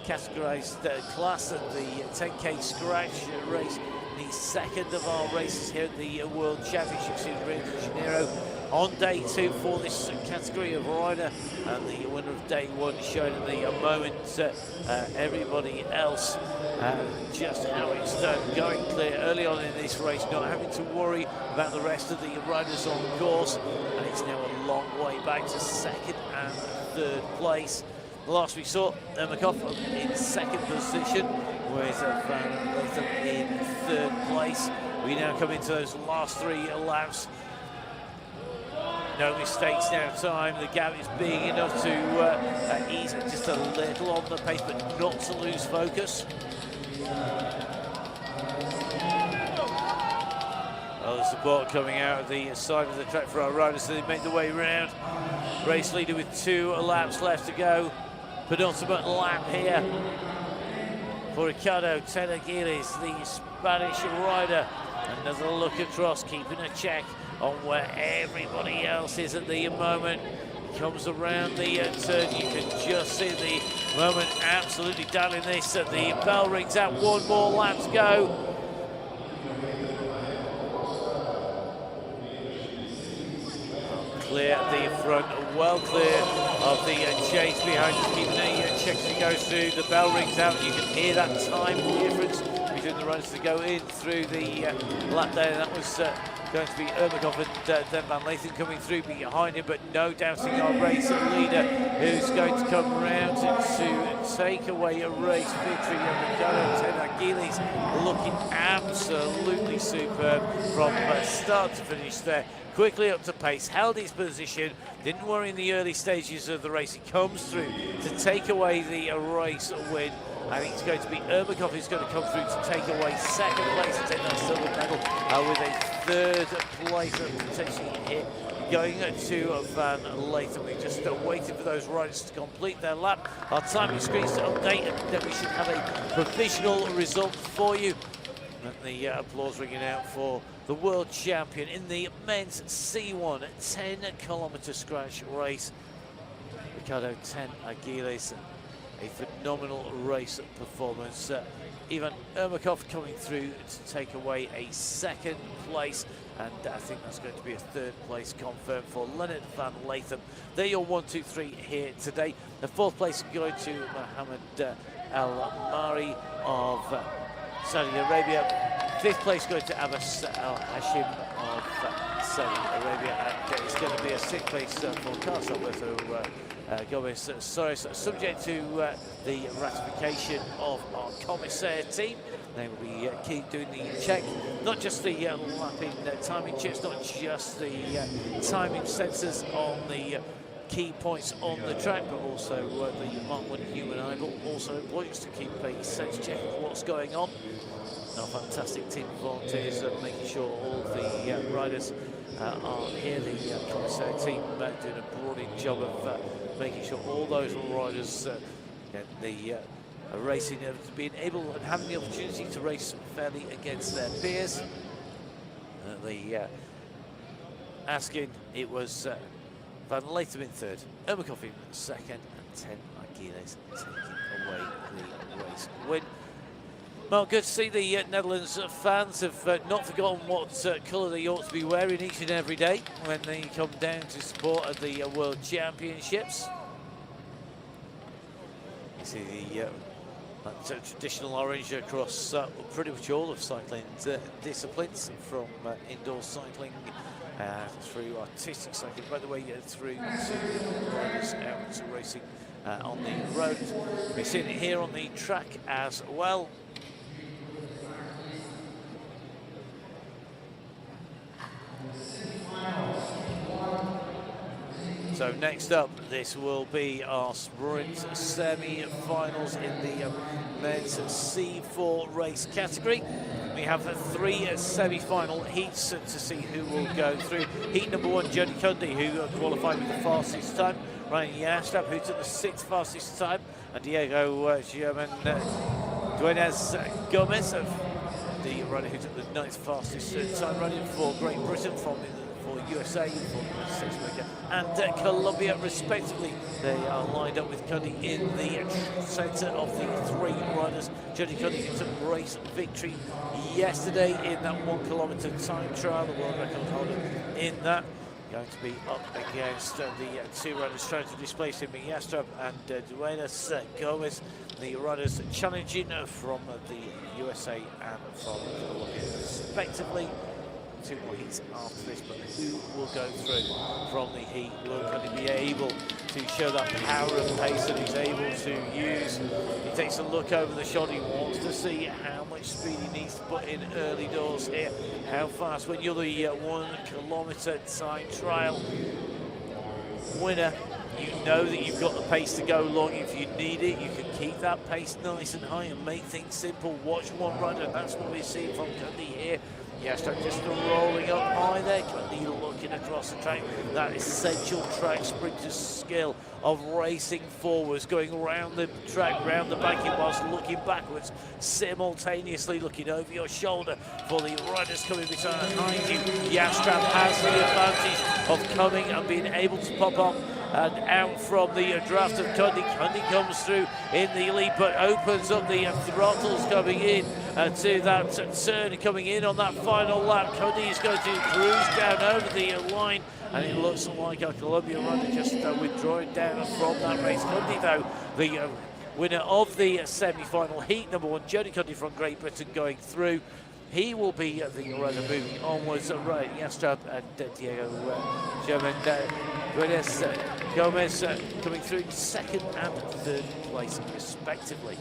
categorized class at the 10K scratch race. The second of our races here at the World Championships in Rio de Janeiro. On day 2 for this category of rider, and the winner of day 1 showing at the moment everybody else just how it's done, going clear early on in this race, not having to worry about the rest of the riders on course, and it's now a long way back to second and third place. The last we saw, Ermakov in second position, with Van Latham in third place. We now come into those last 3 laps. No mistakes now time. The gap is big enough to ease it just a little on the pace, but not to lose focus. Oh, the support coming out of the side of the track for our riders, so they make the way round. Race leader with 2 laps left to go. Penultimate lap here for Ricardo Tenagilis, the Spanish rider. Another look across, keeping a check on where everybody else is at the moment. Comes around the turn, you can just see the moment absolutely dialing this. The bell rings out, 1 more lap to go. Clear at the front, well clear of the chase behind, just keeping a check as he goes through. The bell rings out, you can hear that time difference between the runners to go in through the lap there. That was going to be Ermakov and then Van Latham coming through behind him, but no doubting our race leader who's going to come around to take away a race victory. Ricardo Tenagilis looking absolutely superb from start to finish there. Quickly up to pace, held his position, didn't worry in the early stages of the race. He comes through to take away the race win. I think it's going to be Ermakov who's going to come through to take away second place and take that silver medal with a third place potentially hit going to Van Latham. We're just waiting for those riders to complete their lap. Our timing screens to update, and then we should have a provisional result for you. And the applause ringing out for the world champion in the men's C1 10-kilometer scratch race, Ricardo Tenagilis. A phenomenal race performance. Ivan Ermakov coming through to take away a second place, and I think that's going to be a third place confirmed for Leonard van Latham. They're your 1, 2, 3 here today. The fourth place going to Mohammed Al Mari of Saudi Arabia. Fifth place going to Abbas Hashim of Saudi Arabia, and it's going to be a sixth place for Carlos Alberto Gomez Soares, subject to the ratification of our commissaire team. They will be keep doing the check, not just the lapping timing checks, not just the timing sensors on the key points on the track, but also the Mark 1 human eye, but also employees to keep a sense check of what's going on. Our fantastic team of volunteers making sure all the riders are here. The commissaire team doing a brilliant job of making sure all those riders get the racing, being able and having the opportunity to race fairly against their peers. Asking, it was Van Latham in third, Ermakov in second, and 10 Aguiles taking away the race win. Well, good to see the Netherlands fans have not forgotten what colour they ought to be wearing each and every day when they come down to support at the World Championships. You see that traditional orange across pretty much all of cycling disciplines, from indoor cycling through artistic cycling, by the way, through to riders out to racing on the road. We're seeing it here on the track as well. So next up, this will be our sprint semi-finals in the men's C4 race category. We have 3 semi-final heats to see who will go through. Heat number 1, Jody Cundy, who qualified with the fastest time. Ryan Yastrab, who took the 6th fastest time. And Diego German Duenas Gomez, the rider who took the 9th fastest time running for Great Britain for USA, for Sexmaker and Colombia respectively. They are lined up with Cundy in the centre of the 3 riders. Jody Cundy, who took race victory yesterday in that 1 kilometre time trial, the world record holder in that. Going to be up against the 2 riders trying to displace him, Yastrab and Duenas Gomez, the riders challenging from the USA and from Colombia respectively. 2 more heats after this, but who will go through from the heat? Will Cundy be able to show that power and pace that he's able to use? He takes a look over the shot. He wants to see how much speed he needs to put in early doors here. How fast, when you're the 1 kilometre time trial winner, you know that you've got the pace to go long. If you need it, you can keep that pace nice and high and make things simple. Watch one rider, and that's what we're seeing from Cundy here. Yes, just rolling up high there. Cundy looking across the track. That essential track sprinter's skill of racing forwards, going around the track, round the banking whilst looking backwards, simultaneously looking over your shoulder for the riders coming behind you. Yastrab has the advantage of coming and being able to pop up and out from the draft of Cundy. Cundy comes through in the lead, but opens up the throttles coming in to that turn coming in on that final lap. Cundy is going to cruise down over the line, and it looks like a Colombia rider just withdrawing down from that race. Cundy, though, the winner of the semi-final heat number 1, Jody Cundy from Great Britain going through. He will be the rider moving onwards. Right, Yastrab and Diego German Duenas Gomez coming through in 2nd and 3rd place respectively.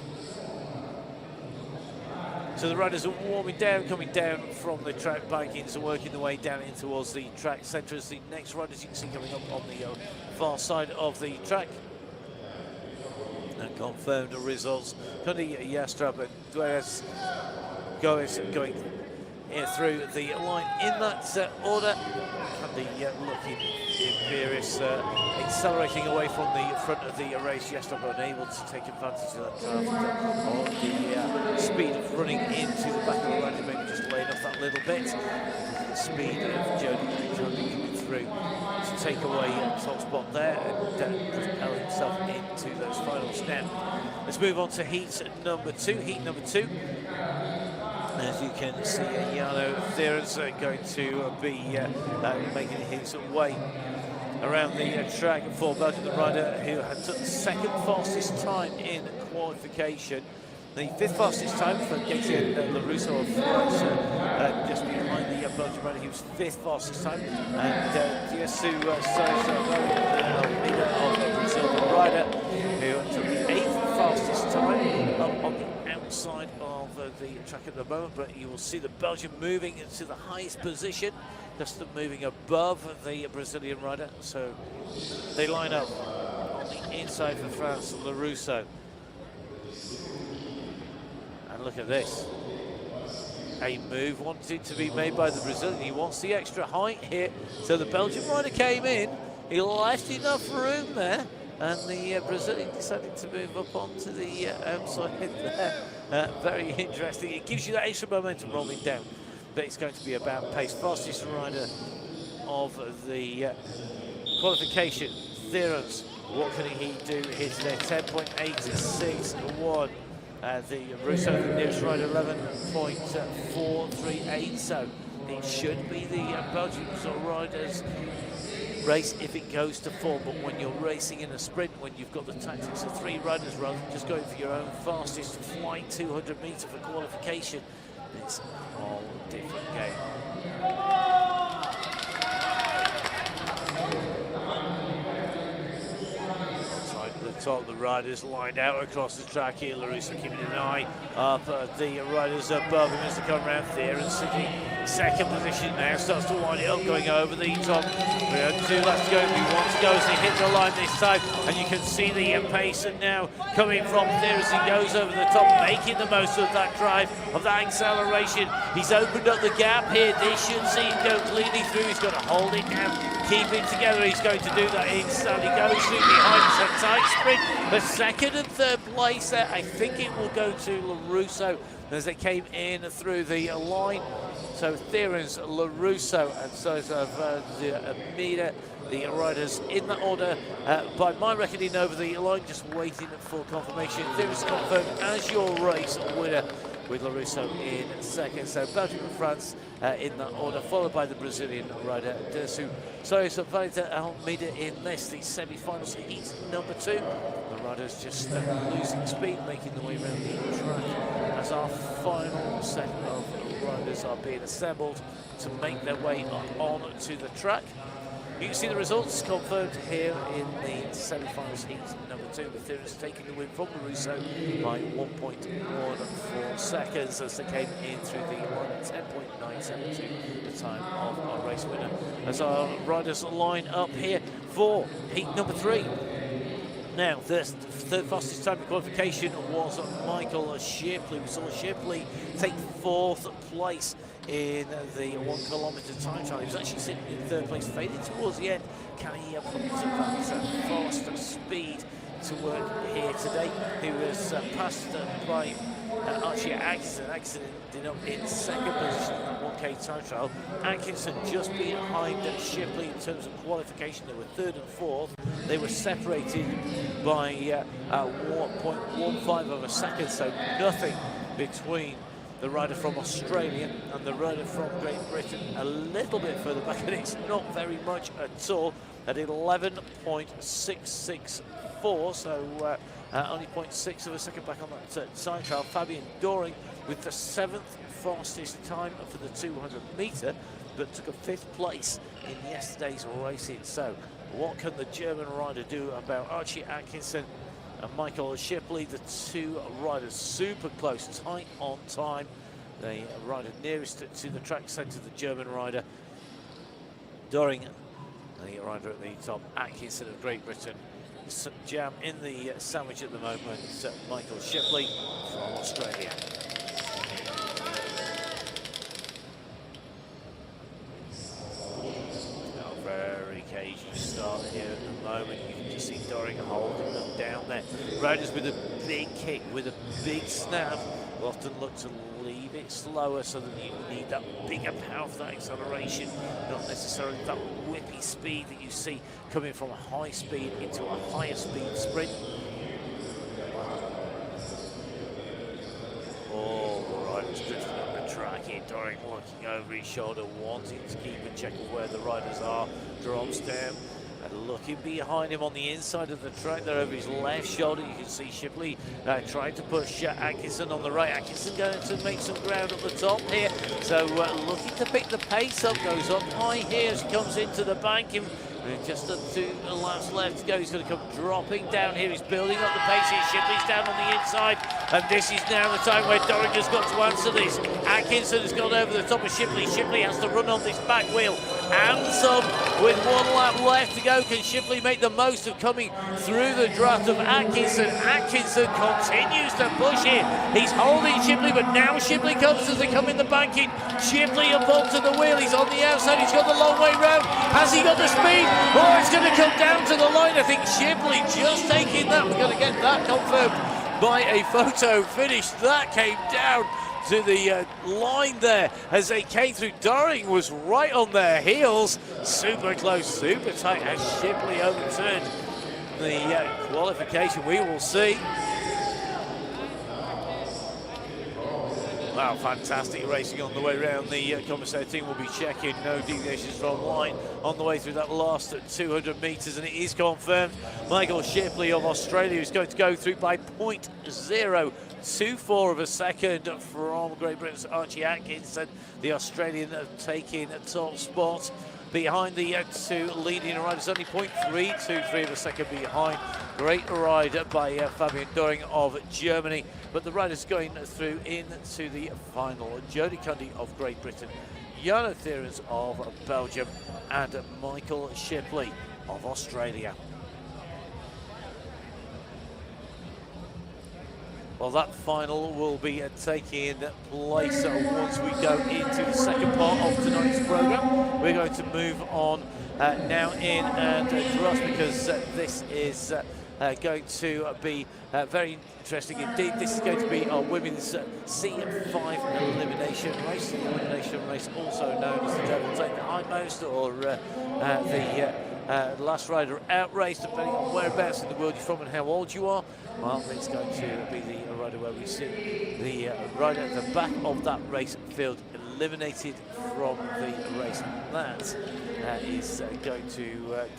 So the riders are warming down, coming down from the track bankings and working their way down in towards the track centre as the next riders you can see coming up on the far side of the track. And confirmed results. Cundy, Yastrab and Duenas Gomez going through the line in that order. Cundy looking imperious, accelerating away from the front of the race. Yastrab unable to take advantage of that draft or the speed of running into the back of the rider, maybe just laying off that little bit. The speed of Jody coming through to take away top spot there and propel himself into those finals. Now, let's move on to heat number 2. Heat number 2. As you can see, Yano Theron's going to be making his way around the track for Belgium, the rider who had took the 2nd fastest time in qualification. The fifth fastest time for Gaëtan LaRusso of France, just behind the Belgian rider. He was fifth fastest time. And Jesu Sousa, the leader of the Brazilian rider, who took the eighth fastest time up on the outside of the track at the moment. But you will see the Belgian moving into the highest position, just moving above the Brazilian rider. So they line up on the inside for France, LaRusso. And look at this. A move wanted to be made by the Brazilian. He wants the extra height here. So the Belgian rider came in. He left enough room there. And the Brazilian decided to move up onto the outside there. Very interesting. It gives you that extra momentum rolling down. But it's going to be about pace. Fastest rider of the qualification, Perez. What can he do here today? 10.861. The Russo, the nearest rider, 11.438. So it should be the Belgian riders' race if it goes to 4. But when you're racing in a sprint, when you've got the tactics of 3 riders rather than just going for your own fastest flight 200 metre for qualification, it's a whole different game. Top, the riders lined out across the track here. LaRusso keeping an eye up at the riders above him as they come around there, and sitting second position now, starts to wind it up, going over the top. 2 laps to go, he wants to go as they hit the line this time, and you can see the pace and now coming from there as he goes over the top, making the most of that drive, of that acceleration. He's opened up the gap here. This should see him go cleanly through. He's got to hold it down, keep it together. He's going to do that instantly. Goes through behind. It's a tight sprint. The second and third place there, I think it will go to LaRusso as they came in through the line. So Perez, LaRusso, and so Amida, the riders in that order. By my reckoning over the line, just waiting for confirmation. Perez confirmed as your race winner, with LaRusso in second. So Belgium and France in that order, followed by the Brazilian rider Jesu Sousa, Vander Almeida in this, the semi-finals heat number 2. The riders just losing speed, making their way around the track as our final set of riders are being assembled to make their way up onto the track. You can see the results confirmed here in the semi-finals heat number 2, with Perez taking the win from LaRusso by 1.14 seconds as they came in through the line at 10.972, the time of our race winner. As our riders line up here for heat number 3. Now, the third fastest time of qualification was Michael Shipley. We saw Shipley take 4th place in the 1 kilometre time trial. He was actually sitting in 3rd place, fading towards the end. Can he put that faster speed to work here today? He was passed by Archie Atkinson. Atkinson ended up in 2nd position in that 1K time trial. Atkinson just behind Shipley in terms of qualification. They were 3rd and 4th. They were separated by 1.15 of a second, so nothing between the rider from Australia and the rider from Great Britain. A little bit further back, and it's not very much at all, at 11.664, so only 0.6 of a second back on that time trial. Fabian Doring with the 7th fastest time for the 200 metre, but took a 5th place in yesterday's racing. So what can the German rider do about Archie Atkinson and Michael Shipley? The 2 riders super close, tight on time. The rider nearest to the track centre, the German rider Doring, the rider at the top, Atkinson of Great Britain. Some jam in the sandwich at the moment, Michael Shipley from Australia. Very cagey start here at the moment. You can just see Doring holding them down there. Riders with a big kick, with a big snap, will often look to leave it slower so that you need that bigger power for that acceleration, not necessarily that whippy speed that you see coming from a high speed into a higher speed sprint. Oh, the rider's drifting up the track here. Doring looking over his shoulder, wanting to keep a check of where the riders are, drops down And looking behind him on the inside of the track there over his left shoulder, you can see Shipley trying to push Atkinson on the right. Atkinson going to make some ground at the top here. So looking to pick the pace up, goes up high here as he comes into the bank. Just the 2 laps left to go. He's going to come dropping down here. He's building up the pace here. Shipley's down on the inside. And this is now the time where Dorringer's got to answer this. Atkinson has gone over the top of Shipley. Shipley has to run on this back wheel. And some with 1 lap left to go. Can Shipley make the most of coming through the draft of Atkinson? Atkinson continues to push here. He's holding Shipley, but now Shipley comes as they come in the banking. Shipley above to the wheel. He's on the outside. He's got the long way round. Has he got the speed? Oh, it's going to come down to the line. I think Shipley just taking that. We're going to get that confirmed by a photo finish. That came down to the line there as they came through. Dorring was right on their heels. Super close, super tight as Shipley overturned the qualification. We will see. Wow, fantastic racing on the way round. The commentator team will be checking no deviations from line on the way through that last 200 metres, and it is confirmed. Michael Shipley of Australia is going to go through by 0.024 of a second from Great Britain's Archie Atkinson. The Australian taking top spot behind the 2 leading riders, only 0.323 of a second behind. Great ride by Fabian Doring of Germany. But the riders going through into the final. Jody Cundy of Great Britain, Jarno Thierens of Belgium, and Michael Shipley of Australia. Well, that final will be taking place once we go into the second part of tonight's programme. We're going to move on now in and across because this is going to be very interesting indeed. This is going to be our women's C5 elimination race. The elimination race, also known as the Devil Take the Hindmost, or the last rider out race, depending on whereabouts in the world you're from and how old you are. Well, it's going to be the rider where we see the rider at the back of that race field eliminated from the race. That is going to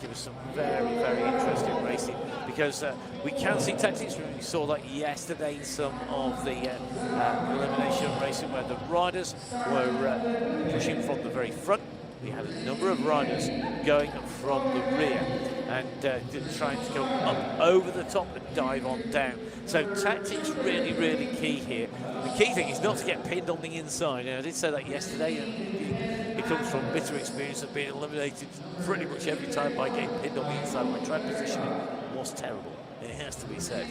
give us some very, very interesting racing, because we can see tactics. We saw that yesterday in some of the elimination racing where the riders were pushing from the very front. We had a number of riders going from the rear and trying to go up over the top and dive on down. So tactics really, really key here. The key thing is not to get pinned on the inside. And I did say that yesterday, and it comes from bitter experience of being eliminated pretty much every time by getting pinned on the inside. My track positioning was terrible. It has to be said.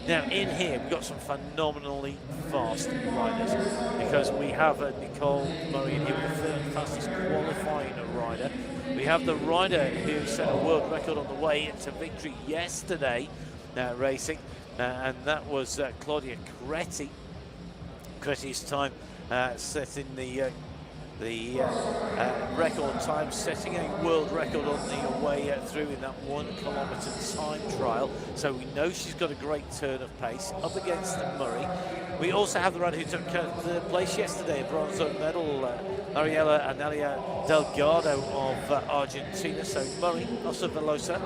Now in here we've got some phenomenally fast riders, because we have Nicole Murray in here with the third fastest qualifying rider. We have the rider who set a world record on the way to victory yesterday racing, and that was Claudia Creti. Creti's time setting the record time, setting a world record on the way through in that 1 kilometre time trial. So we know she's got a great turn of pace up against Murray. We also have the rider who took the place yesterday, a bronze medal, Ariela Analia Delgado of Argentina. So Murray, Osa Velosa,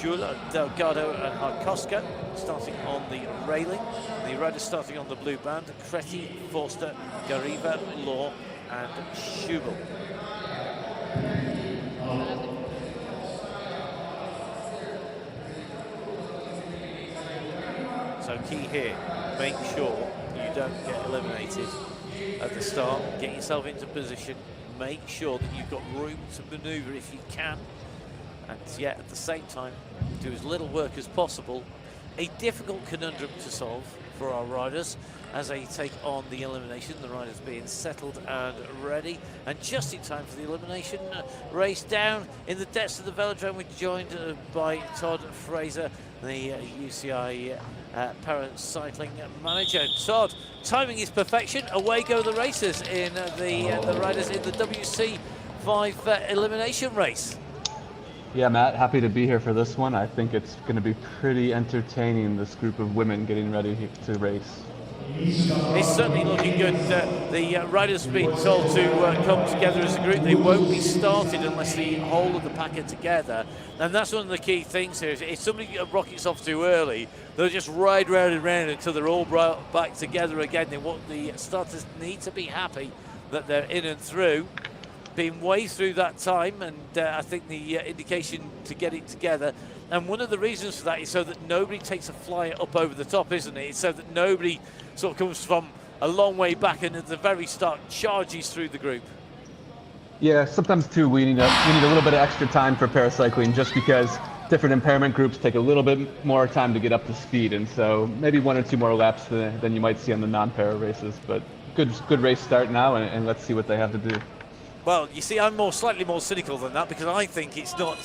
Jules, Delgado and Harkoska starting on the railing. The riders starting on the blue band: Creti, Forster, Gariva, Law and Schubel. So key here, make sure you don't get eliminated at the start. Get yourself into position. Make sure that you've got room to manoeuvre if you can, and yet at the same time do as little work as possible. A difficult conundrum to solve for our riders as they take on the elimination. The riders being settled and ready, and just in time for the elimination race down in the depths of the velodrome. We're joined by Todd Fraser, the UCI paracycling manager. Todd, timing is perfection. Away go the racers in the riders in the WC5 elimination race. Yeah, Matt, happy to be here for this one. I think it's going to be pretty entertaining, this group of women getting ready to race. It's certainly looking good. The riders have been told to come together as a group. They won't be started unless the whole of the pack are together. And that's one of the key things here. If somebody rockets off too early, they'll just ride round and round until they're all brought back together again. The starters need to be happy that they're in and through. Been way through that time, and I think the indication to get it together. And one of the reasons for that is so that nobody takes a flyer up over the top, isn't it? It's so that nobody sort of comes from a long way back and at the very start charges through the group. Yeah, sometimes too we need a little bit of extra time for paracycling, just because different impairment groups take a little bit more time to get up to speed, and so maybe 1 or 2 more laps than you might see on the non-para races. But good race start now, and let's see what they have to do. Well, you see, I'm slightly more cynical than that, because I think it's not.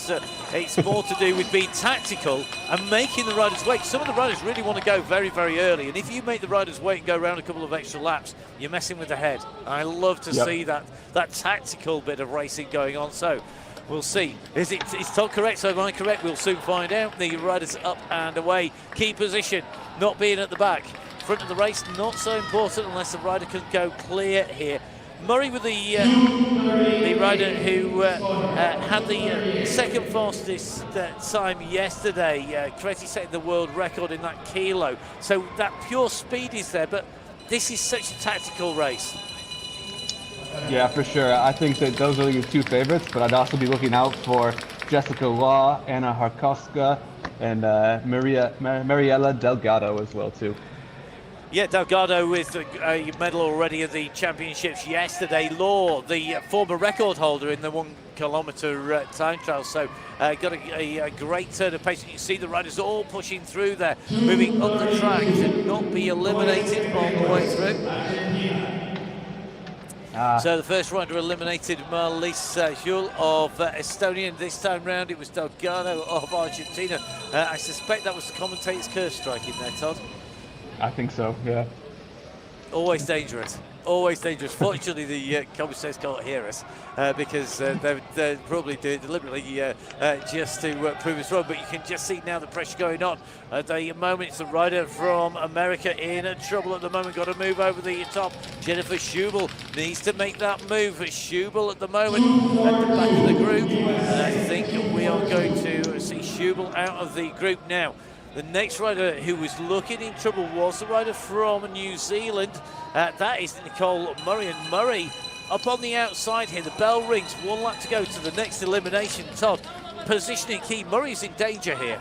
It's more to do with being tactical and making the riders wait. Some of the riders really want to go very, very early, and if you make the riders wait and go around a couple of extra laps, you're messing with the head. I love to see that tactical bit of racing going on. So we'll see. Is Todd correct? So am I correct? We'll soon find out. The riders up and away. Key position, not being at the back. Front of the race, not so important unless the rider can go clear here. Murray with the rider who had the second fastest time yesterday, correctly setting the world record in that kilo. So that pure speed is there, but this is such a tactical race. Yeah, for sure. I think that those are your 2 favorites, but I'd also be looking out for Jessica Law, Anna Harkowska, and Mariela Delgado as well too. Yeah, Delgado with a medal already at the championships yesterday. Law, the former record holder in the 1 kilometre time trial. So got a great turn of pace. You can see the riders all pushing through there, moving up the track to not be eliminated on the way through. So the first rider eliminated, Marlies Jules of Estonia, and this time round it was Delgado of Argentina. I suspect that was the commentator's curse striking there, Todd. I think so, yeah. Always dangerous. Always dangerous. Fortunately, the commentators can't hear us because they're probably doing it deliberately just to prove us wrong. But you can just see now the pressure going on. At the moment, it's the rider from America in trouble at the moment. Got to move over the top. Jennifer Schubel needs to make that move. Schubel at the moment at the back of the group. And I think we are going to see Schubel out of the group now. The next rider who was looking in trouble was the rider from New Zealand. That is Nicole Murray. And Murray up on the outside here. The bell rings. 1 lap to go to the next elimination. Todd, positioning key. Murray's in danger here.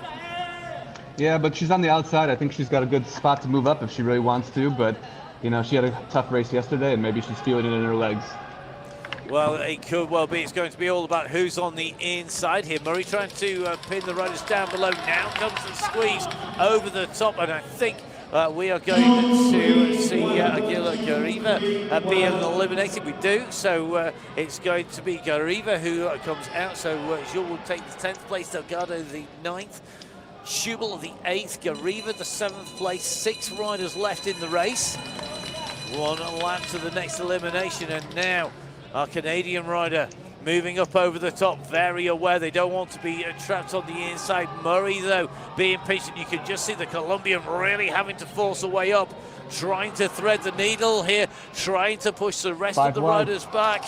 Yeah, but she's on the outside. I think she's got a good spot to move up if she really wants to. But, you know, she had a tough race yesterday, and maybe she's feeling it in her legs. Well, it could well be. It's going to be all about who's on the inside here. Murray trying to pin the riders down below. Now comes the squeeze over the top, and I think we are going to see Aguila Garriva be eliminated. We do, so it's going to be Garriva who comes out. So Jules will take the 10th place, Delgado the 9th, Schubel the 8th, Garriva the 7th place. 6 riders left in the race. 1 lap to the next elimination, and now our Canadian rider moving up over the top, very aware they don't want to be trapped on the inside. Murray, though, being patient. You can just see the Colombian really having to force a way up, trying to thread the needle here, trying to push the rest of the riders back.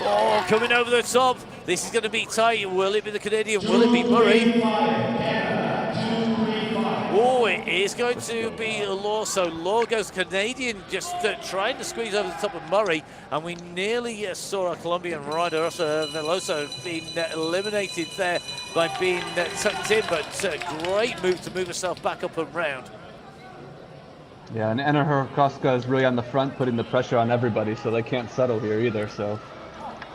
Oh, coming over the top. This is going to be tight. Will it be the Canadian? Will it be Murray? Oh, it is going to be Law. So Law goes Canadian, just trying to squeeze over the top of Murray. And we nearly saw our Colombian rider, Veloso, being eliminated there by being tucked in. But great move to move herself back up and round. Yeah, and Anna Harkowska is really on the front, putting the pressure on everybody, so they can't settle here either. So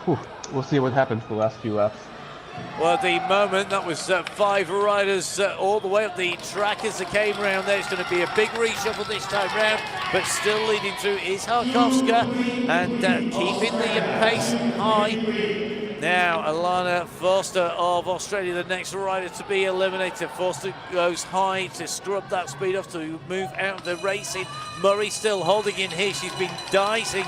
we'll see what happens the last few laps. Well, at the moment, that was 5 riders all the way up the track as they came round there. It's going to be a big reshuffle this time round, but still leading through is Harkowska and keeping the pace high. Now, Alana Foster of Australia, the next rider to be eliminated. Foster goes high to scrub that speed off to move out of the racing. Murray still holding in here. She's been dicing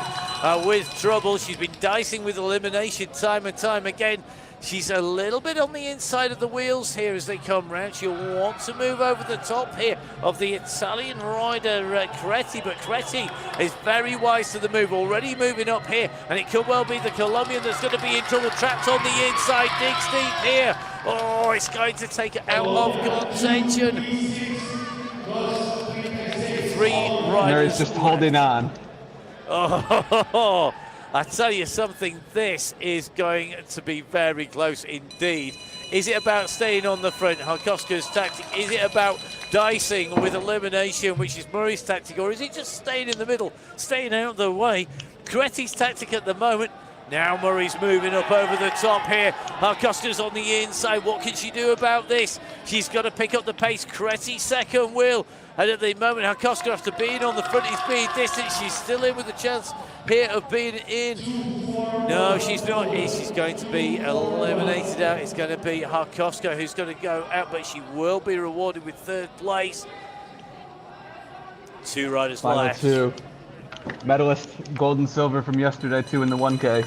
with trouble. She's been dicing with elimination time and time again. She's a little bit on the inside of the wheels here as they come round. She'll want to move over the top here of the Italian rider Creti, but Creti is very wise to the move, already moving up here, and it could well be the Colombian that's going to be in trouble, trapped on the inside, digs deep here. Oh, it's going to take it out of contention. 3 riders. Mary's just holding on. Oh, I tell you something, this is going to be very close indeed. Is it about staying on the front, Harkowska's tactic? Is it about dicing with elimination, which is Murray's tactic? Or is it just staying in the middle, staying out of the way? Creti's tactic at the moment. Now Murray's moving up over the top here. Harkowska's on the inside. What can she do about this? She's got to pick up the pace. Creti second wheel. And at the moment, Harkowska, after being on the front, is being distant. She's still in with a chance here of being in. No, she's not. She's going to be eliminated out. It's going to be Harkowska who's going to go out, but she will be rewarded with 3rd place. 2 riders Final left. 2. Medalist, gold and silver from yesterday, 2 in the 1K.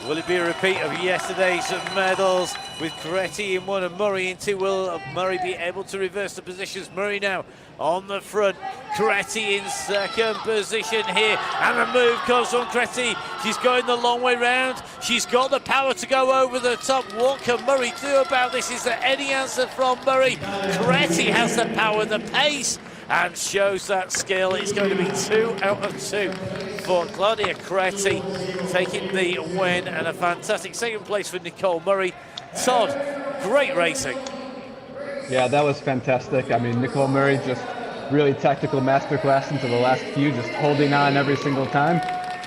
Will it be a repeat of yesterday's medals with Creti in 1 and Murray in 2? Will Murray be able to reverse the positions? Murray now on the front. Creti in 2nd position here. And the move comes from Creti. She's going the long way round. She's got the power to go over the top. What can Murray do about this? Is there any answer from Murray? Creti has the power, the pace, and shows that skill. It's going to be 2 out of 2 for Claudia Creti, taking the win, and a fantastic 2nd place for Nicole Murray. Todd, great racing. Yeah, that was fantastic. I mean, Nicole Murray just really tactical masterclass into the last few, just holding on every single time.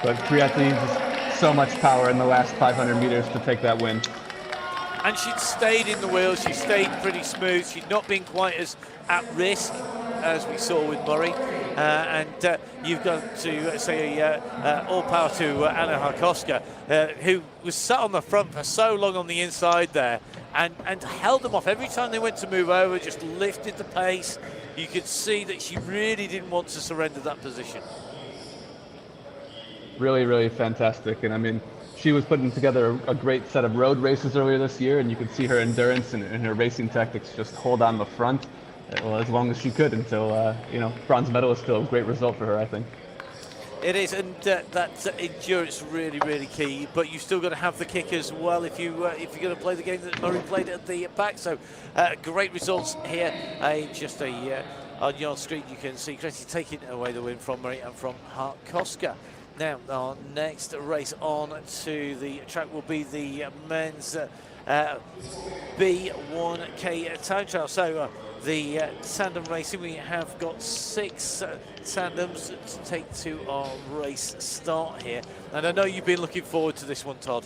But Creti, just so much power in the last 500 meters to take that win. And she'd stayed in the wheels, she stayed pretty smooth, she'd not been quite as at risk as we saw with Murray, and you've got to say all power to Anna Harkowska, who was sat on the front for so long on the inside there, and held them off every time they went to move over, just lifted the pace. You could see that she really didn't want to surrender that position. Really, really fantastic. And I mean, she was putting together a great set of road races earlier this year, and you could see her endurance and her racing tactics just hold on the front, well, as long as she could until, bronze medal is still a great result for her, I think. It is, and that endurance really, really key. But you've still got to have the kick as well if you're going to play the game that Murray played at the back. So great results here. On your screen you can see Creti taking away the win from Murray and from Harkowska. Now our next race on to the track will be the men's B1K time trial. So the tandem racing, we have got 6 tandems to take to our race start here, and I know you've been looking forward to this one, Todd.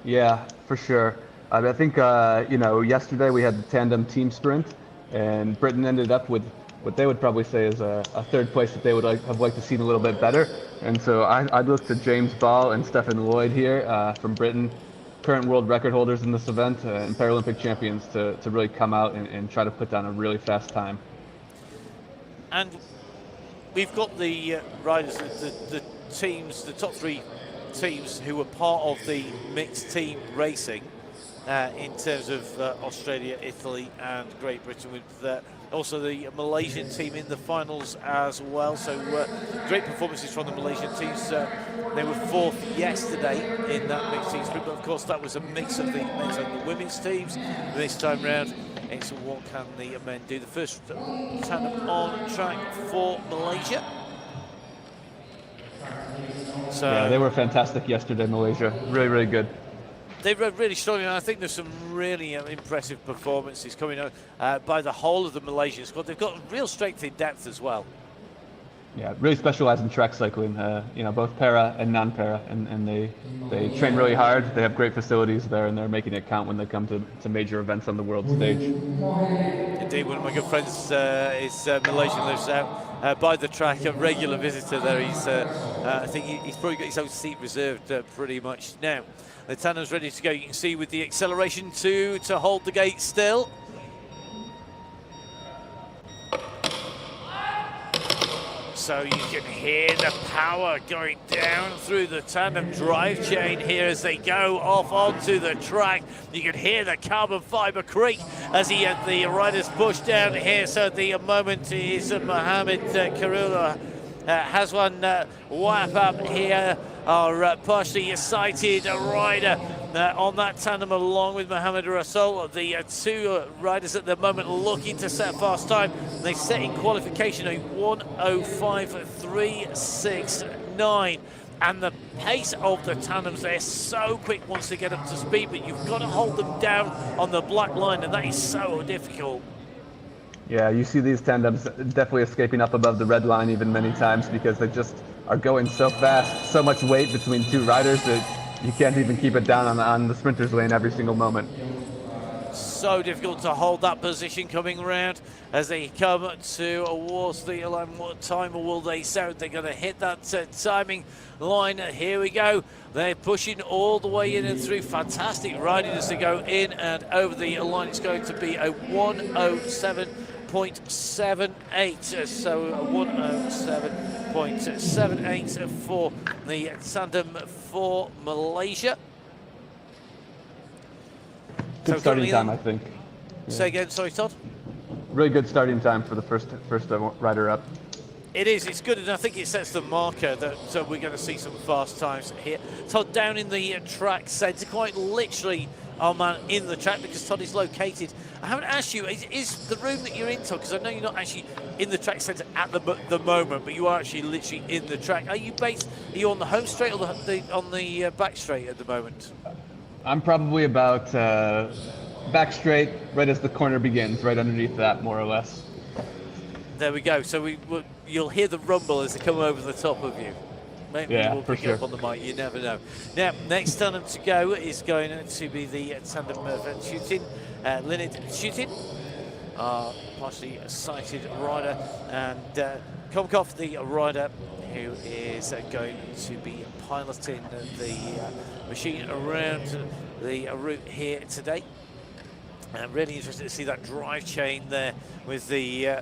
Yeah, for sure. I think yesterday we had the tandem team sprint, and Britain ended up with what they would probably say is a 3rd place that they would have liked to see a little bit better. And so I'd look to James Ball and Stefan Lloyd here from Britain, current world record holders in this event and Paralympic champions, to really come out and try to put down a really fast time. And we've got the riders, the teams, the top 3 teams who were part of the mixed team racing in terms of Australia, Italy and Great Britain, with also the Malaysian team in the finals as well. So great performances from the Malaysian teams. They were 4th yesterday in that mixed team sprint, but of course that was a mix of the men's and the women's teams. This time round, it's what can the men do. The first tandem on track for Malaysia. So yeah, they were fantastic yesterday, Malaysia. Really, really good. They rode really strong, and I think there's some really impressive performances coming out by the whole of the Malaysian squad. They've got real strength in depth as well. Yeah, really specialize in track cycling, both para and non-para, and they train really hard. They have great facilities there, and they're making it count when they come to major events on the world stage. Indeed, one of my good friends is Malaysian, lives out by the track, a regular visitor there. I think he's probably got his own seat reserved pretty much now. The tandem's ready to go. You can see with the acceleration to hold the gate still. So you can hear the power going down through the tandem drive chain here as they go off onto the track. You can hear the carbon fiber creak as the riders push down here. So at the moment is Mohamed Karula has one wrap up here. Our partially sighted rider on that tandem along with Mohamed Rasool. The two riders at the moment looking to set a fast time. They set in qualification a 1:05.369. And the pace of the tandems, they're so quick once they get up to speed, but you've got to hold them down on the black line, and that is so difficult. Yeah, you see these tandems definitely escaping up above the red line even many times because they just are going so fast, so much weight between two riders that you can't even keep it down on the sprinter's lane every single moment. So difficult to hold that position coming around as they come towards the line. What time will they sound? They're going to hit that timing line. Here we go. They're pushing all the way in and through. Fantastic riding as they go in and over the line. It's going to be a 1:07.78. So a 1:07.78 for the tandem for Malaysia. Good starting time, I think. Say again, sorry, Todd? Really good starting time for the first rider up. It is, it's good, and I think it sets the marker that we're going to see some fast times here. Todd down in the track centre, quite literally our man in the track because Todd is located. I haven't asked you, is the room that you're in, Todd, because I know you're not actually in the track centre at the moment, but you are actually literally in the track. Are you on the home straight or on the back straight at the moment? I'm probably about back straight, right as the corner begins, right underneath that, more or less. There we go. So you'll hear the rumble as they come over the top of you. Maybe we'll pick it up on the mic, you never know. Now, next tandem to go is going to be the tandem of shooting. Linnet shooting, partially sighted rider, and Komkov, the rider who is going to be piloting the machine around the route here today. I'm really interested to see that drive chain there with the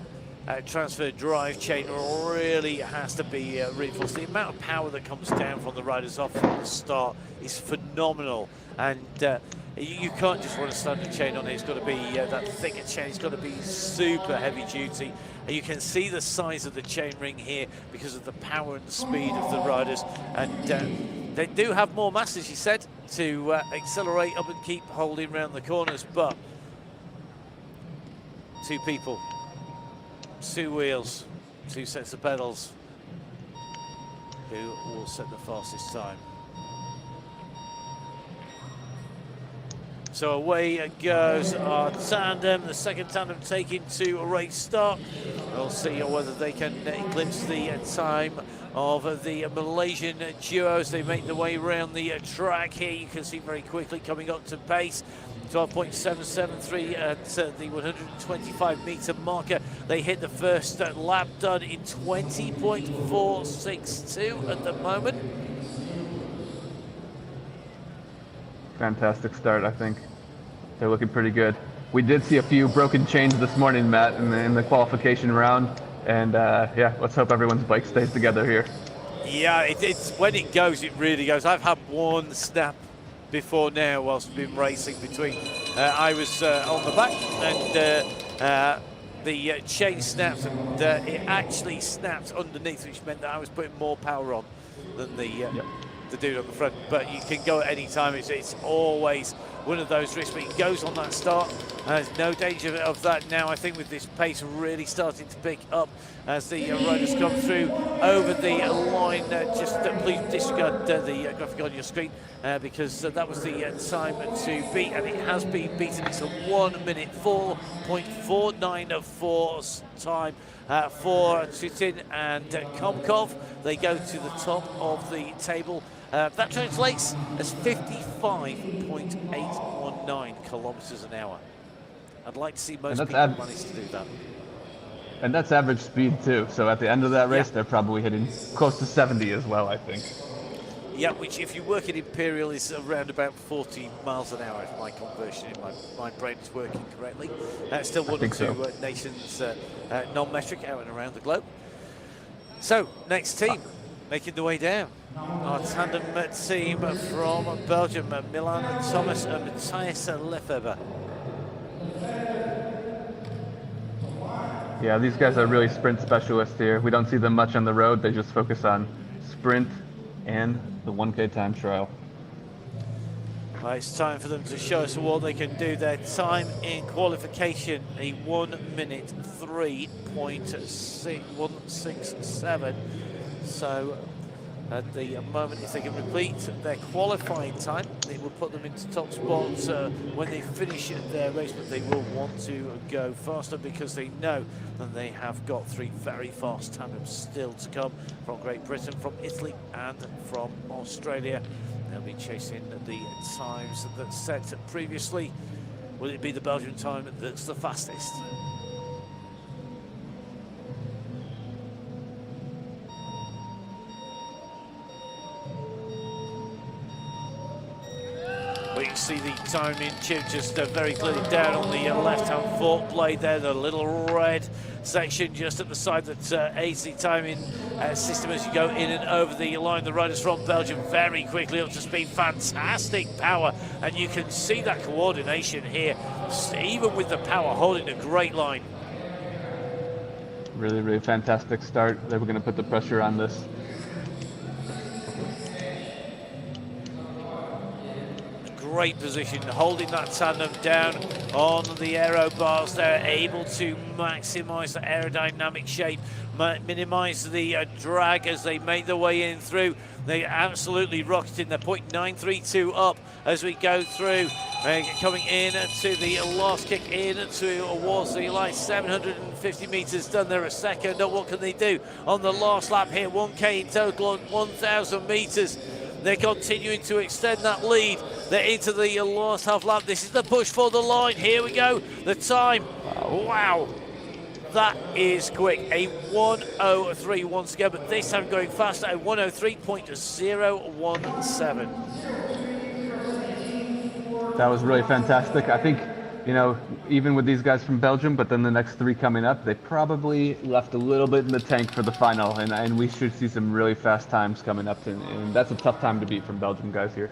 transfer drive chain really has to be reinforced. The amount of power that comes down from the riders off from the start is phenomenal, and you can't just run a standard chain on it. It's got to be that thicker chain. It's got to be super heavy duty. And you can see the size of the chain ring here because of the power and the speed of the riders, and they do have more mass, as you said, to accelerate up and keep holding around the corners, but two people, two wheels, two sets of pedals. Who will set the fastest time? So away goes our tandem, the second tandem taking to a race start. We'll see whether they can eclipse the time of the Malaysian duos. They make their way around the track here. You can see very quickly coming up to pace. 12.773 at the 125-meter marker. They hit the first lap done in 20.462 at the moment. Fantastic start, I think. They're looking pretty good. We did see a few broken chains this morning, Matt, in the qualification round. And yeah, let's hope everyone's bike stays together here. Yeah, it's when it goes, it really goes. I've had one snap before now whilst we've been racing between. I was on the back and the chain snapped, and it actually snapped underneath, which meant that I was putting more power on than the dude on the front. But you can go at any time. It's always one of those risks, but it goes on that start. There's no danger of that now. I think with this pace really starting to pick up as the riders come through over the line. Please disregard the graphic on your screen because that was the time to beat, and it has been beaten. It's a 1:04.494 time for Tutin and Komkov. They go to the top of the table. That translates as 55.819 kilometers an hour. I'd like to see most people manage to do that. And that's average speed too. So at the end of that race, they're probably hitting close to 70 as well, I think. Yeah, which if you work in Imperial is around about 40 miles an hour if my conversion in my brain is working correctly. Still one or two nations non-metric out and around the globe. So, next team making the way down. Our tandem team from Belgium, Milan Thomas and Matthias Lefebvre. Yeah, these guys are really sprint specialists here. We don't see them much on the road. They just focus on sprint and the 1K time trial. Well, it's time for them to show us what they can do. Their time in qualification, a 1 minute 3.167. So at the moment, if they can repeat their qualifying time, it will put them into top spots when they finish their race, but they will want to go faster because they know that they have got 3 very fast tandems still to come from Great Britain, from Italy and from Australia. They'll be chasing the times that set previously. Will it be the Belgian time that's the fastest? We can see the timing chip just very clearly down on the left-hand fork blade there, the little red section just at the side that aids the timing system as you go in and over the line. The riders from Belgium very quickly up to speed, fantastic power, and you can see that coordination here, even with the power, holding a great line. Really, really fantastic start. They were going to put the pressure on this. Great position, holding that tandem down on the aero bars. They're able to maximize the aerodynamic shape, minimize the drag as they make their way in through. They absolutely rocketing. They're 0.932 up as we go through. Coming in to the last kick in towards the line, 750 meters done there a second. What can they do on the last lap here? 1K in total on 1,000 meters. They're continuing to extend that lead. They're into the last half lap. This is the push for the line. Here we go. The time. Wow. That is quick. A 1:03 once again, but this time going faster. A 1:03.017. That was really fantastic. I think, you know, even with these guys from Belgium, but then the next 3 coming up, they probably left a little bit in the tank for the final, and we should see some really fast times coming up, and that's a tough time to beat from Belgium guys here.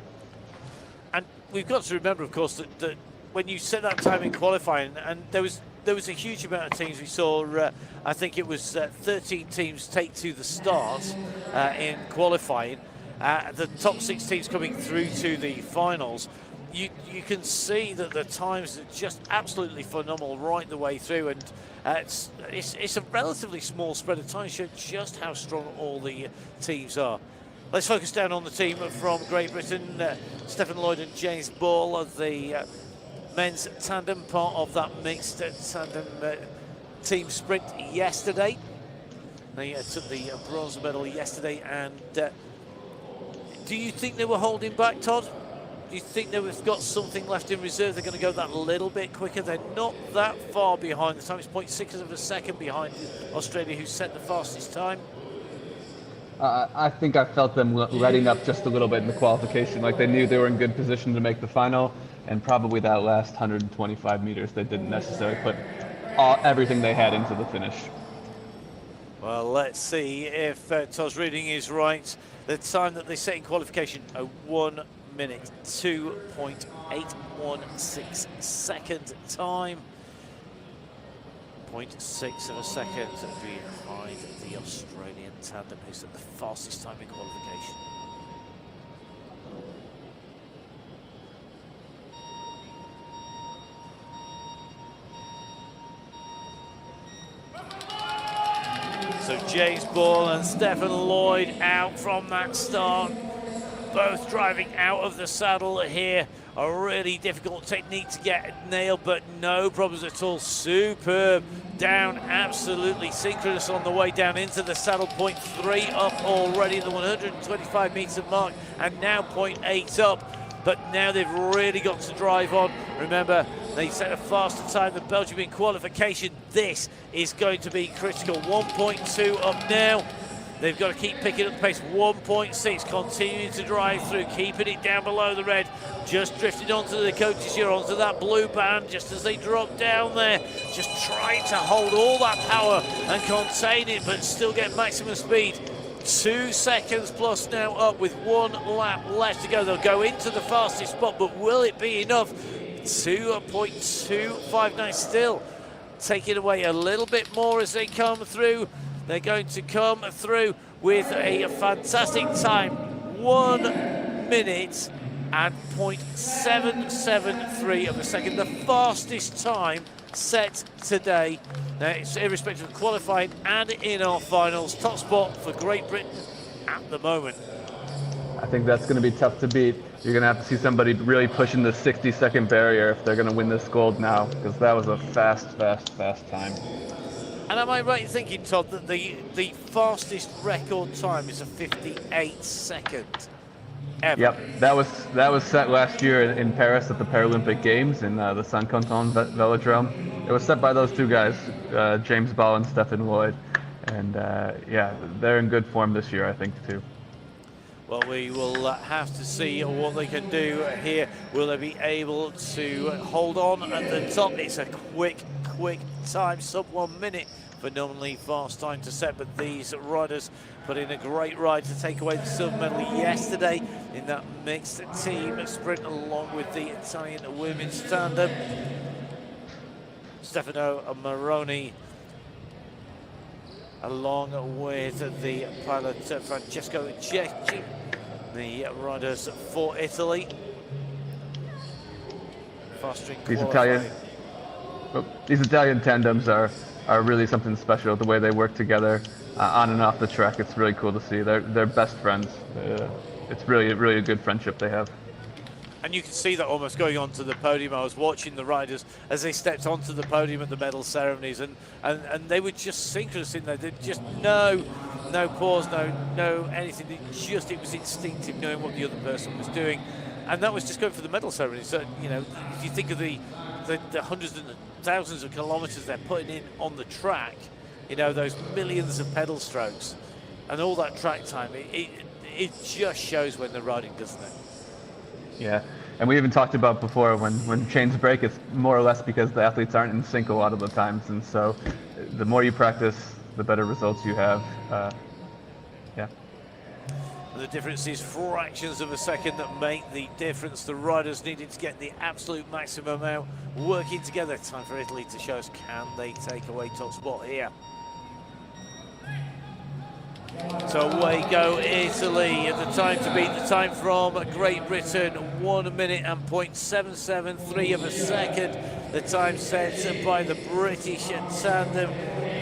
And we've got to remember, of course, that when you set that time in qualifying, and there was a huge amount of teams. We saw, I think it was 13 teams take to the start in qualifying. The top 6 teams coming through to the finals. You can see that the times are just absolutely phenomenal right the way through, and it's a relatively small spread of time, showing just how strong all the teams are. Let's focus down on the team from Great Britain. Stephen Lloyd and James Ball of the men's tandem, part of that mixed tandem team sprint yesterday. They took the bronze medal yesterday, and do you think they were holding back, Todd? Do you think they've got something left in reserve? They're going to go that little bit quicker. They're not that far behind. The time is 0.6 of a second behind Australia, who set the fastest time. I think I felt them letting up just a little bit in the qualification. Like, they knew they were in good position to make the final, and probably that last 125 meters they didn't necessarily put everything they had into the finish. Well, let's see if Todd's reading is right. The time that they set in qualification, a 1 minute 2.816 second time. 0.6 of a second behind the Australian tandem, who's at the fastest time in qualification. So James Ball and Stephen Lloyd out from that start, both driving out of the saddle here. A really difficult technique to get nailed, but no problems at all. Superb down, absolutely synchronous on the way down into the saddle. 0.3 up already, the 125 meter mark, and now 0.8 up. But now they've really got to drive on. Remember, they set a faster time than Belgium in qualification. This is going to be critical. 1.2 up now. They've got to keep picking up the pace. 1.6, continuing to drive through, keeping it down below the red. Just drifted onto the coaches here, onto that blue band, just as they drop down there. Just trying to hold all that power and contain it, but still get maximum speed. 2 seconds plus now up with 1 lap left to go. They'll go into the fastest spot, but will it be enough? 2.259 still. Take it away a little bit more as they come through. They're going to come through with a fantastic time. 1 minute and 0.773 of a second. The fastest time set today. Now, it's irrespective of qualifying and in our finals. Top spot for Great Britain at the moment. I think that's going to be tough to beat. You're going to have to see somebody really pushing the 60-second barrier if they're going to win this gold now, because that was a fast time. And am I right in thinking, Todd, that the fastest record time is a 58 second ever? Yep, that was set last year in Paris at the Paralympic Games in the Saint-Quentin Velodrome. It was set by those two guys, James Ball and Stephen Lloyd. And yeah, they're in good form this year, I think, too. Well, we will have to see what they can do here. Will they be able to hold on at the top? It's a quick time, sub 1 minute. Phenomenally fast time to set, but these riders put in a great ride to take away the silver medal yesterday in that mixed team sprint along with the Italian women's tandem. Stefano Maroni along with the pilot Francesco Cecchi, the riders for Italy. Fast These Italian tandems are really something special. The way they work together on and off the track, it's really cool to see. They're best friends. It's really a good friendship they have. And you can see that almost going onto the podium. I was watching the riders as they stepped onto the podium at the medal ceremonies, and they were just synchronous in there. They just no pause, no anything. It was instinctive, knowing what the other person was doing, and that was just going for the medal ceremony. So you know, if you think of the hundreds and thousands of kilometres they're putting in on the track, you know, those millions of pedal strokes, and all that track time, it just shows when they're riding, doesn't it? Yeah, and we even talked about before when chains break, it's more or less because the athletes aren't in sync a lot of the times, and so the more you practice, the better results you have. Yeah. The difference is fractions of a second that make the difference. The riders needed to get the absolute maximum out, working together. Time for Italy to show us, can they take away top spot here? So away go Italy, and the time to beat the time from Great Britain, 1 minute and 0.773 of a second. The time set by the British tandem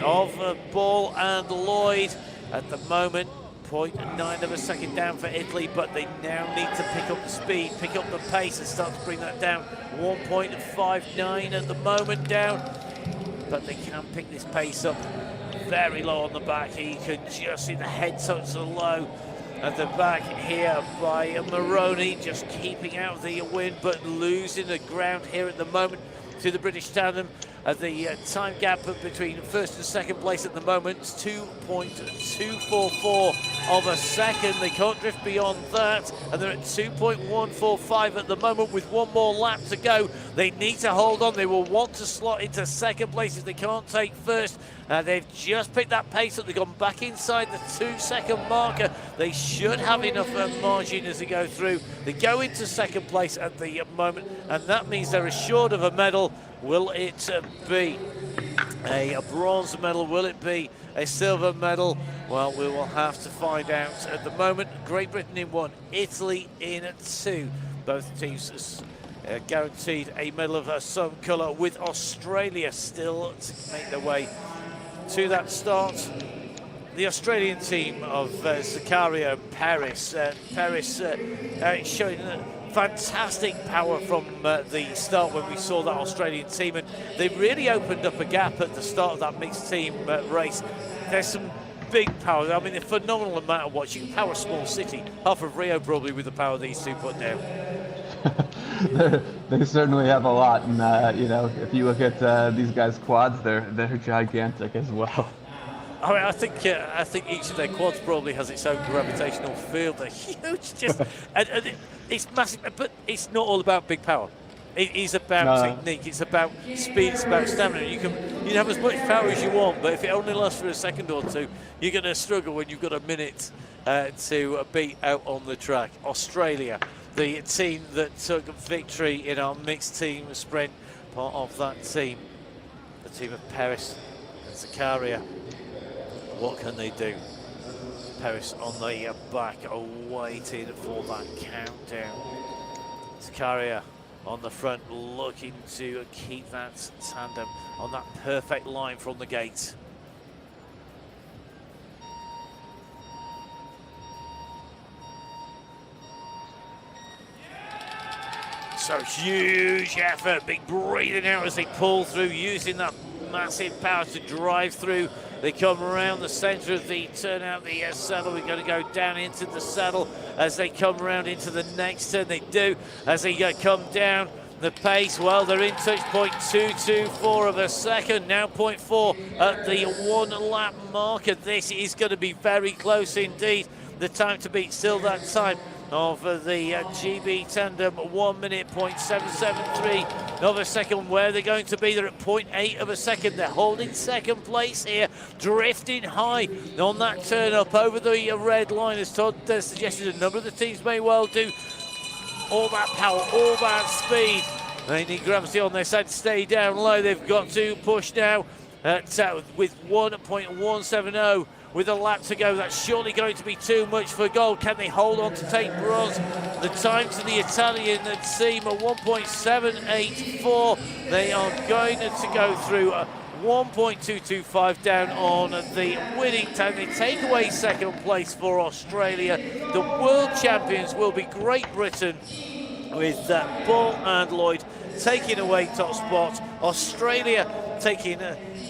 of Ball and Lloyd. At the moment, 0.9 of a second down for Italy, but they now need to pick up the speed, pick up the pace and start to bring that down. 1.59 at the moment down, but they can pick this pace up. Very low on the back here, you can just see the head touch the low at the back here by Maroni, just keeping out of the wind but losing the ground here at the moment to the British tandem. The time gap between first and second place at the moment is 2.244 of a second. They can't drift beyond that, and they're at 2.145 at the moment with 1 more lap to go. They need to hold on. They will want to slot into second place if they can't take first. They've just picked that pace up. They've gone back inside the 2 second marker. They should have enough margin as they go through. They go into second place at the moment, and that means they're assured of a medal. Will it be a bronze medal? Will it be a silver medal? Well, we will have to find out. At the moment, Great Britain in 1, Italy in 2. Both teams guaranteed a medal of some colour, with Australia still to make their way to that start. The Australian team of Zakaria and Perez. Perez showing fantastic power from the start when we saw that Australian team, and they really opened up a gap at the start of that mixed team race. There's some big power. I mean, a phenomenal amount of watching. Power small city. Half of Rio probably with the power these two put down. They certainly have a lot, and you know, if you look at these guys' quads, they're gigantic as well. I mean, I think each of their quads probably has its own gravitational field. They're huge, just and it's massive, but it's not all about big power. It is about technique. It's about speed. It's about stamina. You can have as much power as you want, but if it only lasts for a second or two, you're going to struggle when you've got a minute to beat out on the track. Australia, the team that took victory in our mixed team sprint, part of that team, the team of Perez and Zakaria. What can they do? Perez on the back, waiting for that countdown. Zakaria on the front, looking to keep that tandem on that perfect line from the gate. So huge effort, big breathing out as they pull through, using that massive power to drive through. They come around the centre of the turnout, the saddle. We're going to go down into the saddle as they come around into the next turn. They do as they come down the pace. Well, they're in touch, 0.224 of a second. Now 0.4 at the 1 lap marker. This is going to be very close indeed. The time to beat still that time of the GB tandem, 1 minute, 0.773 of a second. Where they're going to be, they're at 0.8 of a second. They're holding second place here, drifting high on that turn up over the red line, as Todd suggested. A number of the teams may well do. All that power, all that speed. They need gravity on their side to stay down low. They've got to push now with 1.170 with a lap to go. That's surely going to be too much for gold. Can they hold on to take bronze? The time to the Italian team are 1.784. They are going to go through 1.225 down on the winning time. They take away second place for Australia. The world champions will be Great Britain, with Bull and Lloyd taking away top spot. Australia taking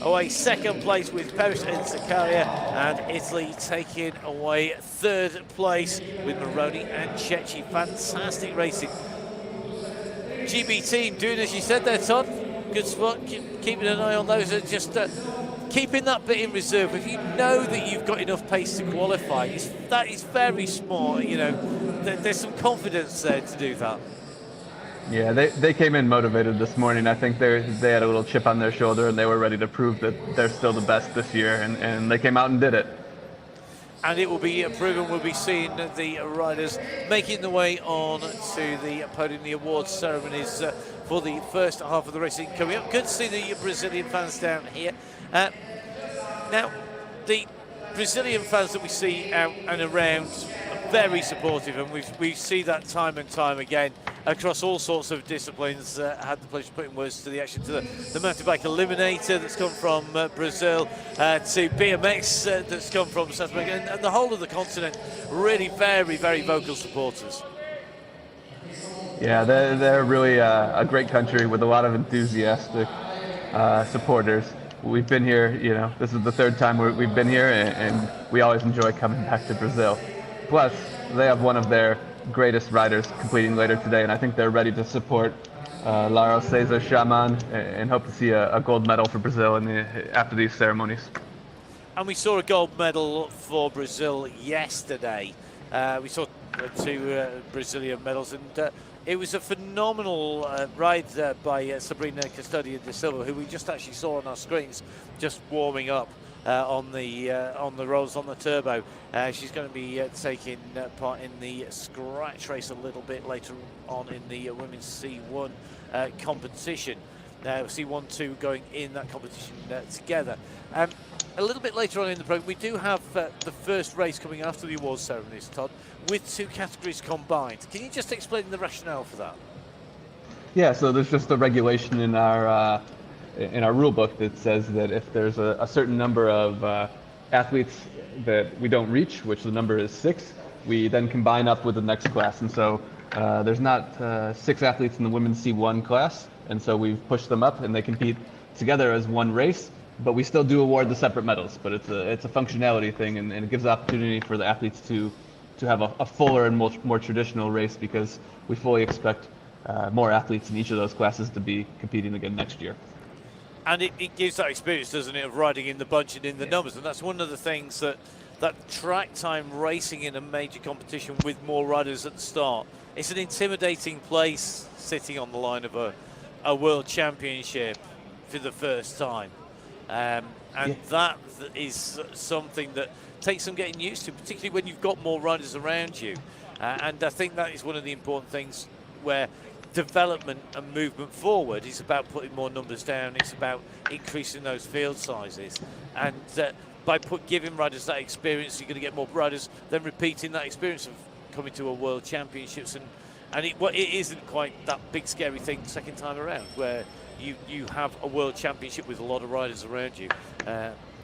away second place with Perez and Zakaria, and Italy taking away third place with Moroni and Cecchi. Fantastic racing. GB team doing as you said there, Todd. Good spot, keeping an eye on those, and just keeping that bit in reserve. If you know that you've got enough pace to qualify, that is very smart. You know, there's some confidence there to do that. Yeah, they came in motivated this morning. I think they had a little chip on their shoulder, and they were ready to prove that they're still the best this year, and they came out and did it. And it will be proven. We'll be seeing the riders making the way on to the podium, the awards ceremonies for the first half of the racing coming up. Good to see the Brazilian fans down here. Now, the Brazilian fans that we see out and around are very supportive, and we see that time and time again across all sorts of disciplines. Had the pleasure of putting words to the action to the mountain bike eliminator that's come from Brazil, to BMX that's come from South America, and the whole of the continent. Really very, very vocal supporters. Yeah, they're really a great country with a lot of enthusiastic supporters. We've been here, you know, this is the third time we've been here, and we always enjoy coming back to Brazil. Plus, they have one of their greatest riders completing later today, and I think they're ready to support Lauro Cesar Shaman and hope to see a gold medal for Brazil after these ceremonies. And we saw a gold medal for Brazil yesterday. We saw two Brazilian medals, and it was a phenomenal ride by Sabrina Custodia de Silva, who we just actually saw on our screens, just warming up on the rolls on the turbo. She's going to be taking part in the scratch race a little bit later on in the women's C1 competition. C1-2 going in that competition together. A little bit later on in the program, we do have the first race coming after the awards ceremonies, Todd, with two categories combined. Can you just explain the rationale for that? Yeah, so there's just a regulation in our rule book that says that if there's a certain number of athletes that we don't reach, which the number is 6, we then combine up with the next class. And so there's not 6 athletes in the women's C1 class, and so we've pushed them up, and they compete together as one race. But we still do award the separate medals, but it's a functionality thing, and it gives the opportunity for the athletes to have a fuller and more traditional race, because we fully expect more athletes in each of those classes to be competing again next year. And it gives that experience, doesn't it, of riding in the bunch and in the numbers. And that's one of the things that track time racing in a major competition with more riders at the start. It's an intimidating place sitting on the line of a world championship for the first time. And that is something that takes some getting used to, particularly when you've got more riders around you. And I think that is one of the important things where development and movement forward is about putting more numbers down. It's about increasing those field sizes. And by giving riders that experience, you're going to get more riders then repeating that experience of coming to a world championships. And it isn't quite that big scary thing the second time around, where you have a world championship with a lot of riders around you.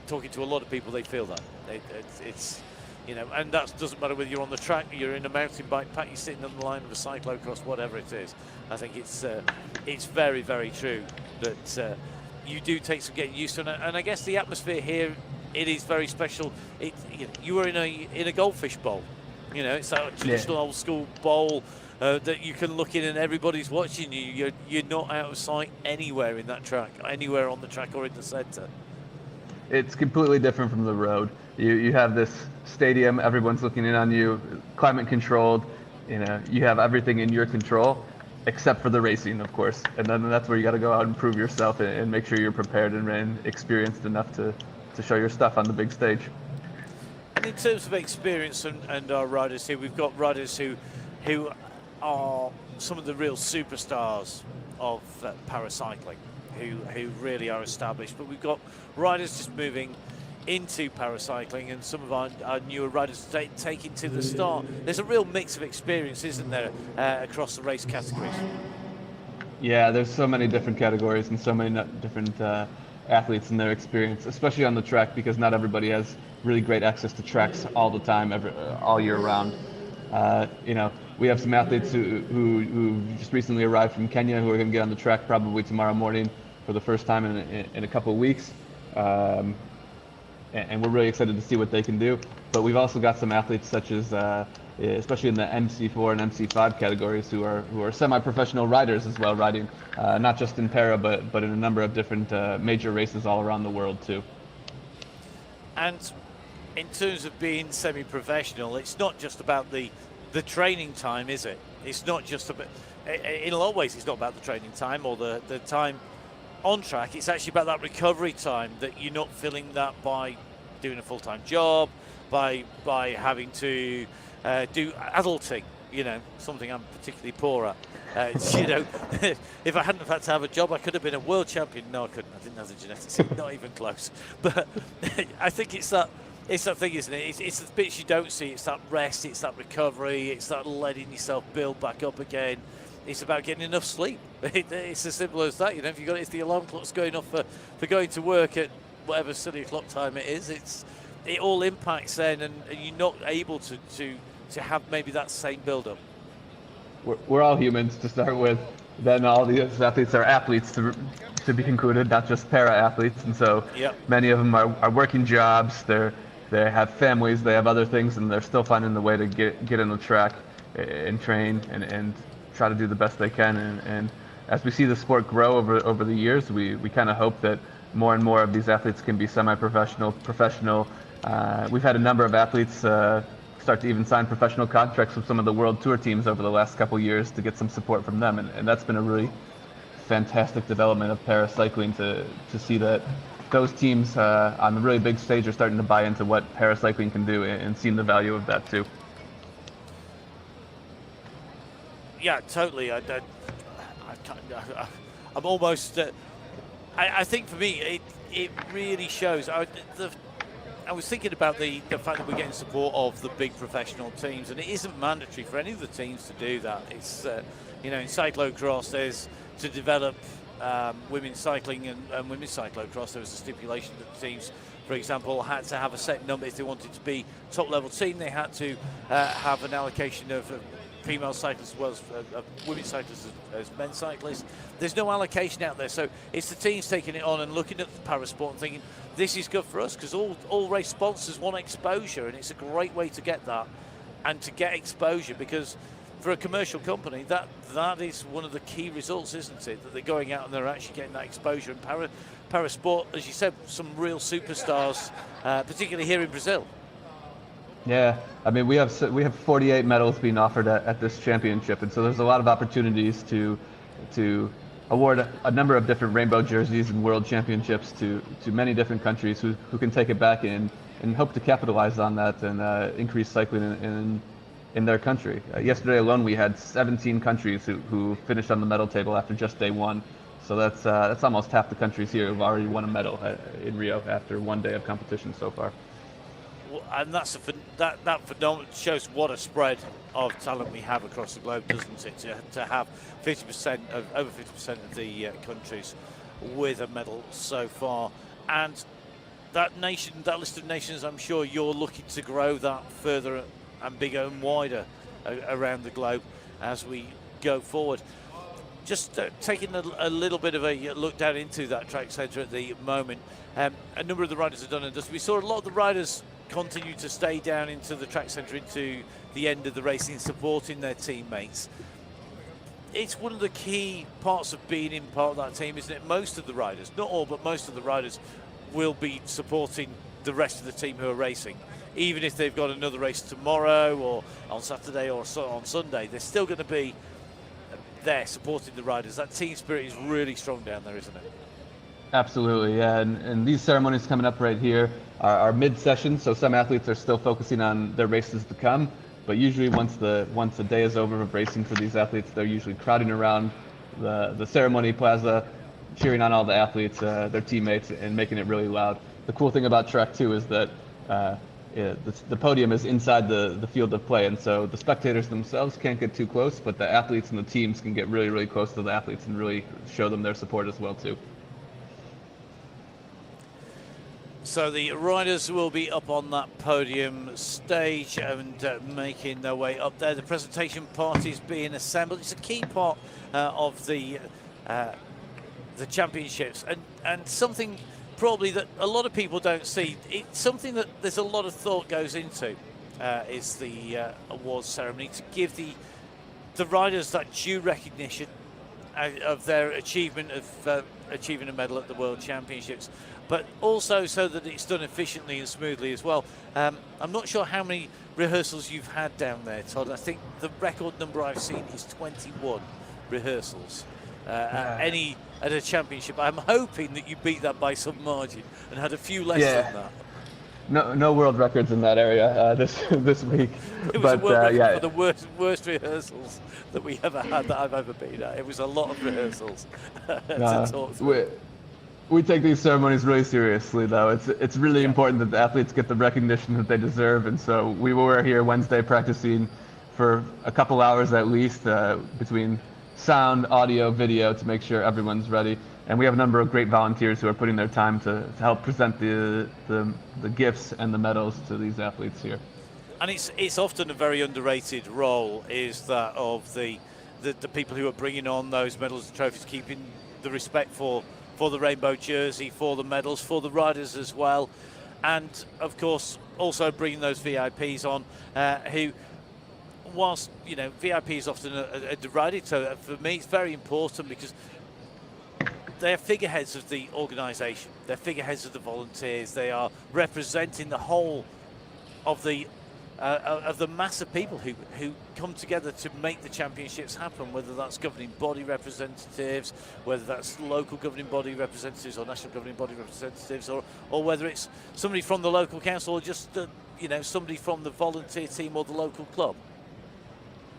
Talking to a lot of people, they feel that. It's and that doesn't matter whether you're on the track, you're in a mountain bike pack, you're sitting on the line of a cyclocross, whatever it is. I think it's very, very true that you do take some getting used to, and I guess the atmosphere here, it is very special. You were in a goldfish bowl. It's that traditional old school bowl that you can look in and everybody's watching you. You're not out of sight anywhere in that track, anywhere on the track or in the centre. It's completely different from the road. You have this stadium, everyone's looking in on you, climate controlled. You have everything in your control, except for the racing, of course. And then that's where you got to go out and prove yourself and make sure you're prepared and experienced enough to show your stuff on the big stage. And in terms of experience and our riders here, we've got riders who are some of the real superstars of paracycling, who really are established. But we've got riders just moving into paracycling, and some of our newer riders taking to the start. There's a real mix of experience, isn't there, across the race categories? Yeah, there's so many different categories and so many different athletes and their experience, especially on the track, because not everybody has really great access to tracks all the time, all year round. We have some athletes who just recently arrived from Kenya who are going to get on the track probably tomorrow morning for the first time in a couple of weeks. And we're really excited to see what they can do. But we've also got some athletes such as, especially in the MC4 and MC5 categories, who are semi-professional riders as well, riding not just in para, but in a number of different major races all around the world too. And in terms of being semi-professional, it's not just about the training time, is it? It's not just about, in a lot of ways, it's not about the training time or the time on track. It's actually about that recovery time, that you're not filling that by doing a full-time job, by having to do adulting, something I'm particularly poor at. If I hadn't have had to have a job, I could have been a world champion. No, I couldn't. I didn't have the genetics, not even close. But I think it's that thing, isn't it? It's the bits you don't see. It's that rest, it's that recovery, it's that letting yourself build back up again. It's about getting enough sleep. It's as simple as that. If you got if the alarm clock's going off for going to work at whatever silly o'clock time it is, it all impacts then, and you're not able to have maybe that same build-up. We're all humans to start with. Then all these athletes are athletes to be concluded, not just para-athletes. And so many of them are working jobs. They have families. They have other things, and they're still finding the way to get on the track and train and try to do the best they can. And as we see the sport grow over the years, we kind of hope that more and more of these athletes can be semi-professional, professional. We've had a number of athletes start to even sign professional contracts with some of the world tour teams over the last couple years to get some support from them. And that's been a really fantastic development of paracycling to see that those teams on the really big stage are starting to buy into what paracycling can do and seeing the value of that too. Yeah, totally. I'm almost. I think for me, it really shows. I was thinking about the fact that we're getting support of the big professional teams, and it isn't mandatory for any of the teams to do that. It's in cyclocross, there's to develop women's cycling and women's cyclocross. There was a stipulation that the teams, for example, had to have a set number if they wanted to be top level team. They had to have an allocation of female cyclists as well as women's cyclists as men's cyclists. There's no allocation out there, so it's the teams taking it on and looking at the parasport and thinking, this is good for us, because all race sponsors want exposure, and it's a great way to get that and to get exposure, because for a commercial company, that is one of the key results, isn't it? That they're going out and they're actually getting that exposure. And parasport, as you said, some real superstars, particularly here in Brazil. Yeah, I mean we have 48 medals being offered at this championship, and so there's a lot of opportunities to award a number of different rainbow jerseys and world championships to many different countries who can take it back and hope to capitalize on that and increase cycling in their country. Yesterday alone we had 17 countries who finished on the medal table after just day one. So that's almost half the countries here who've already won a medal in Rio after one day of competition so far. And that phenomenon shows what a spread of talent we have across the globe, doesn't it? To have 50% of over 50% of the countries with a medal so far, and that list of nations, I'm sure you're looking to grow that further and bigger and wider around the globe as we go forward. Just taking a little bit of a look down into that track centre at the moment, a number of the riders have done and dusted. We saw a lot of the riders continue to stay down into the track centre into the end of the racing, supporting their teammates. It's one of the key parts of being in part of that team, isn't it? Most of the riders, not all, but most of the riders will be supporting the rest of the team who are racing. Even if they've got another race tomorrow or on Saturday or on Sunday, they're still going to be there supporting the riders. That team spirit is really strong down there, isn't it? Absolutely, yeah. And these ceremonies coming up right here are mid-session, so some athletes are still focusing on their races to come. But usually, once the day is over of racing for these athletes, they're usually crowding around the ceremony plaza, cheering on all the athletes, their teammates, and making it really loud. The cool thing about track 2 is that the podium is inside the field of play, and so the spectators themselves can't get too close, but the athletes and the teams can get really, really close to the athletes and really show them their support as well too. So the riders will be up on that podium stage and making their way up there. The presentation parties being assembled. It's a key part of the championships, and something probably that a lot of people don't see. It's something that there's a lot of thought goes into is the awards ceremony, to give the riders that due recognition of their achievement of achieving a medal at the World Championships, but also so that it's done efficiently and smoothly as well. I'm not sure how many rehearsals you've had down there, Todd. I think the record number I've seen is 21 rehearsals at a championship. I'm hoping that you beat that by some margin and had a few less than that. No world records in that area this week. It was a world record for the worst rehearsals that we ever had that I've ever been at. It was a lot of rehearsals to talk through. We take these ceremonies really seriously, though. It's really important that the athletes get the recognition that they deserve, and so we were here Wednesday practicing for a couple hours at least, between sound, audio, video, to make sure everyone's ready. And we have a number of great volunteers who are putting their time to help present the gifts and the medals to these athletes here. And it's often a very underrated role, is that of the people who are bringing on those medals and trophies, keeping the respect for the rainbow jersey, for the medals, for the riders as well, and of course also bringing those VIPs on who, whilst VIP is often a derided, so for me it's very important because they're figureheads of the organisation, they're figureheads of the volunteers, they are representing the whole of the mass of people who come together to make the championships happen, whether that's governing body representatives, whether that's local governing body representatives or national governing body representatives, or whether it's somebody from the local council or just somebody from the volunteer team or the local club.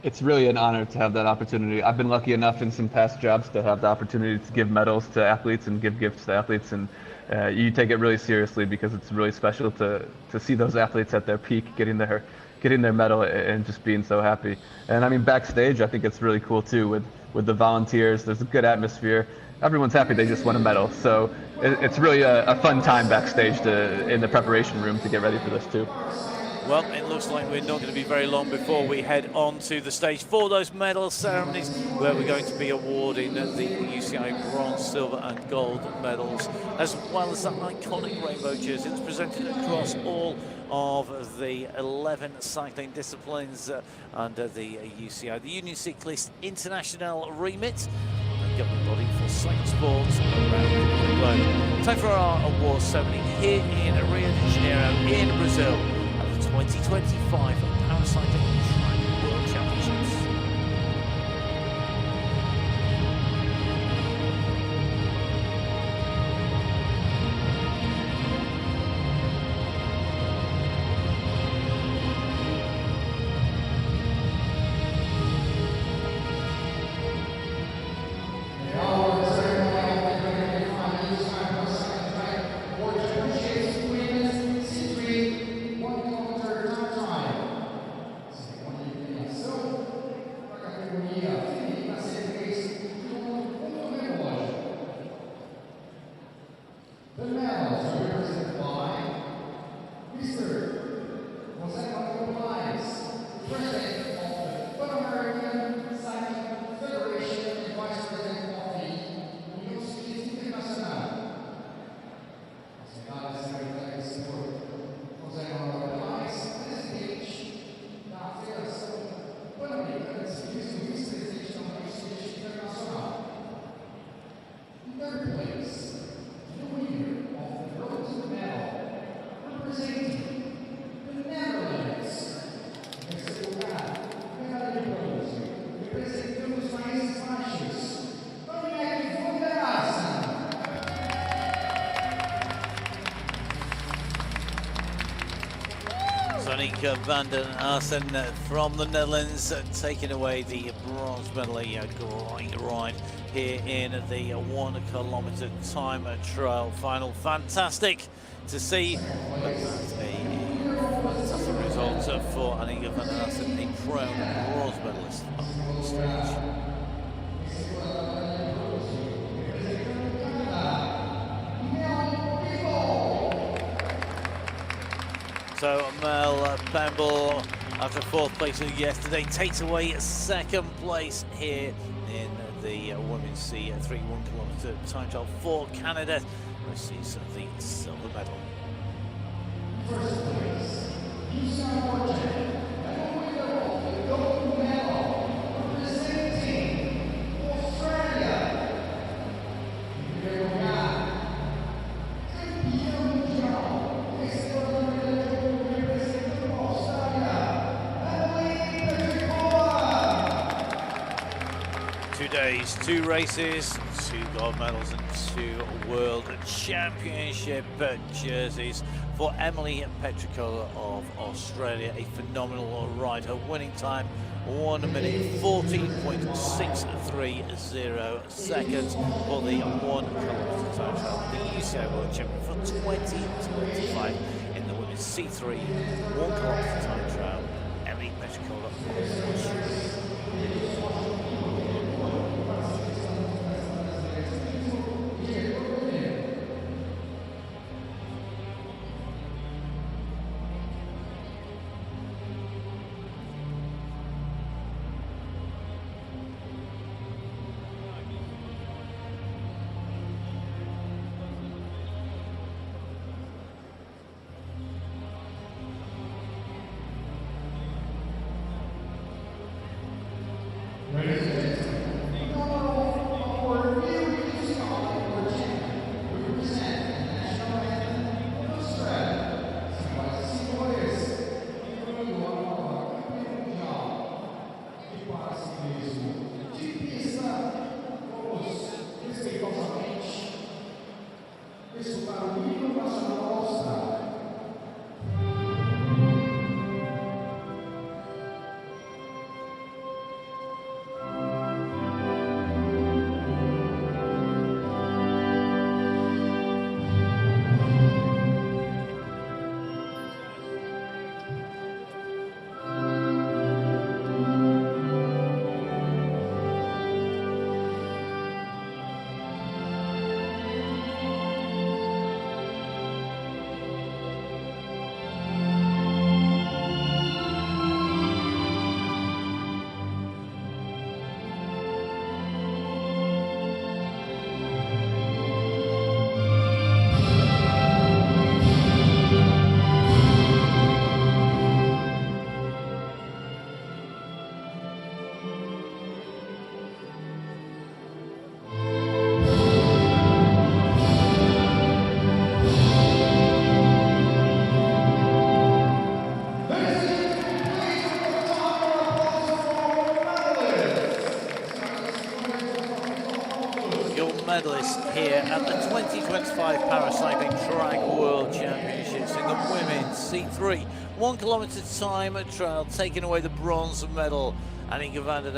It's really an honor to have that opportunity. I've been lucky enough in some past jobs to have the opportunity to give medals to athletes and give gifts to athletes, and you take it really seriously because it's really special to see those athletes at their peak, getting their medal and just being so happy. And I mean, backstage, I think it's really cool too with the volunteers. There's a good atmosphere. Everyone's happy they just won a medal. So it's really a fun time backstage in the preparation room to get ready for this too. Well, it looks like we're not going to be very long before we head on to the stage for those medal ceremonies, where we're going to be awarding the UCI bronze, silver and gold medals, as well as that iconic rainbow jersey that's presented across all of the 11 cycling disciplines under the UCI, the Union Cycliste International remit, the governing body for cycle sports around the world. globe. Time for our awards ceremony here in Rio de Janeiro in Brazil at the 2025 Paracycling Track World Championships. Vander from the Netherlands taking away the bronze medal. A great ride here in the 1 kilometer time trial final. Fantastic to see. A fantastic result for Vander, a proud bronze medalist on the stage. So Mel Pebble, after 4th place yesterday, takes away 2nd place here in the women's C3 1 kilometer time trial for Canada. Receives the silver medal. First place, UCI. Days, 2 races, 2 gold medals and 2 world championship jerseys for Emily Petricola of Australia. A phenomenal ride. Her winning time 1 minute 14.630 seconds for the 1 kilometer time trial. The UCI World Champion for 2025 in the women's C3 1 kilometer time trial. Emily Petricola of Australia. X5 Paracycling Track World Championships in the women's C3 1 kilometre time trial, taking away the bronze medal. Annika Vander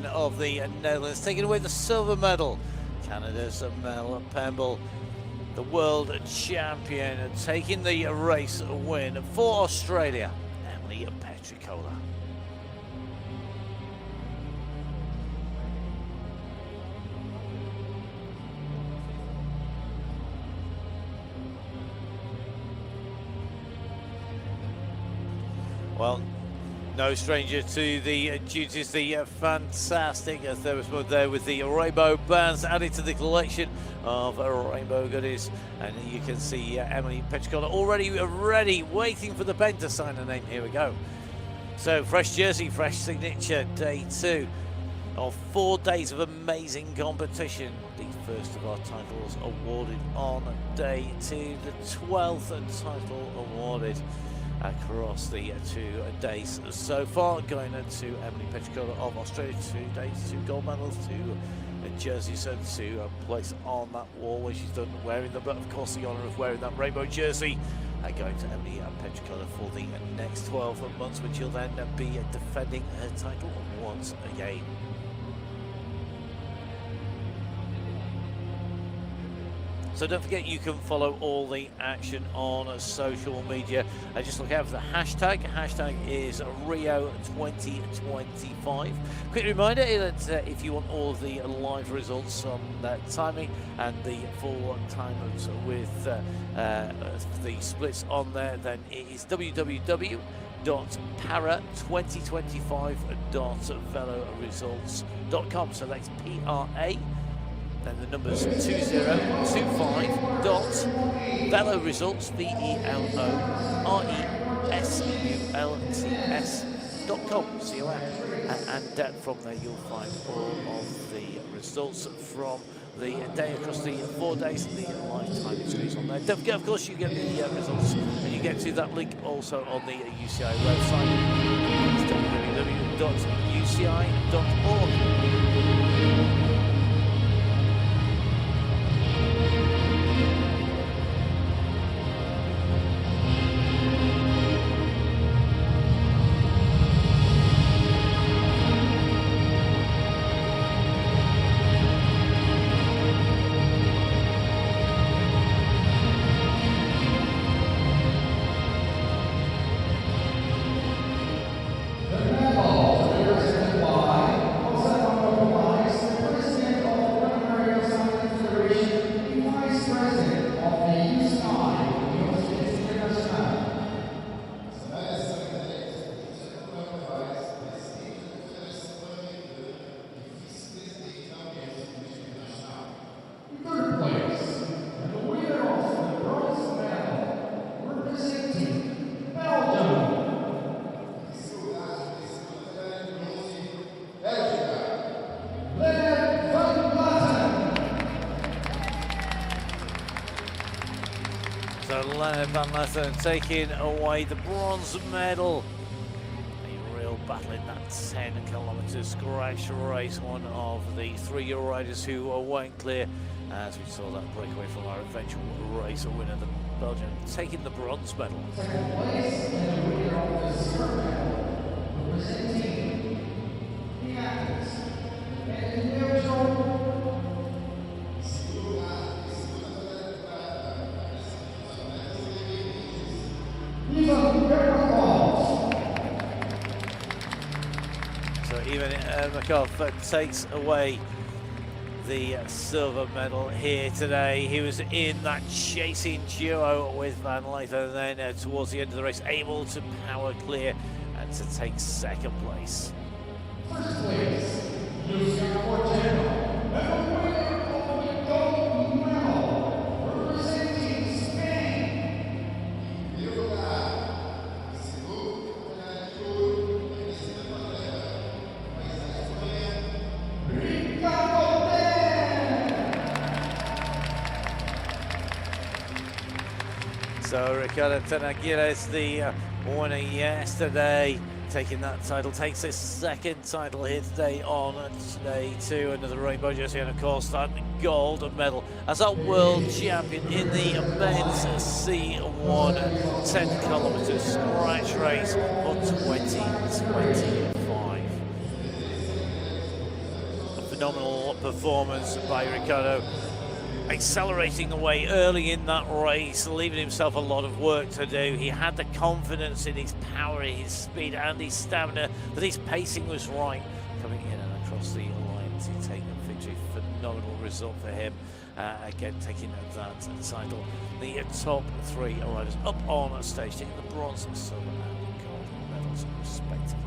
of the Netherlands taking away the silver medal. Canada's Mel Pebble, the world champion, taking the race win for Australia, Emily Petricola. Well, no stranger to the duties, the fantastic thermos mode there with the rainbow bands added to the collection of rainbow goodies. And you can see Emily Petricola already ready, waiting for the pen to sign her name. Here we go. So, fresh jersey, fresh signature, day 2 of 4 days of amazing competition. The first of our titles awarded on day 2, the 12th title awarded across the 2 days so far, going to Emily Petricola of Australia. 2 days, 2 gold medals, 2 jerseys to place on that wall where she's done wearing them, but of course the honour of wearing that rainbow jersey going to Emily Petricola for the next 12 months, when she'll then be defending her title once again. So don't forget, you can follow all the action on social media. Just look out for the hashtag. Hashtag is Rio 2025. Quick reminder that if you want all of the live results on that timing and the full timers with the splits on there, then it is www.para2025.veloresults.com. So that's PRA. Then the numbers 2025.veloresults, VELORESULTS.com, COM. And from there you'll find all of the results from the day across the 4 days and the lifetime experience on there. Don't forget, of course, you get the results, and you get to that link also on the UCI website. It's www.uci.org. Vander taking away the bronze medal. A real battle in that 10 kilometre scratch race. One of the 3 riders who went clear, as we saw that breakaway from our eventual race winner, the Belgian, taking the bronze medal. Second place, and the winner of the silver medal, representing the Athens, and the So even Makov takes away the silver medal here today. He was in that chasing duo with Van Leith, and then towards the end of the race able to power clear and to take second place. First place, UCI. So Ricardo Tenaguires, the winner yesterday, taking that title, takes his second title here today on day 2, another rainbow jersey, and of course that gold medal as our world champion in the men's C1 10 kilometre scratch race for 2025. A phenomenal performance by Ricardo, accelerating away early in that race, leaving himself a lot of work to do. He had the confidence in his power, his speed and his stamina, that his pacing was right. Coming in and across the lines, he's taken victory. Phenomenal result for him. Again, taking that title. The top 3 riders up on stage, taking the bronze, silver and gold medals respectively.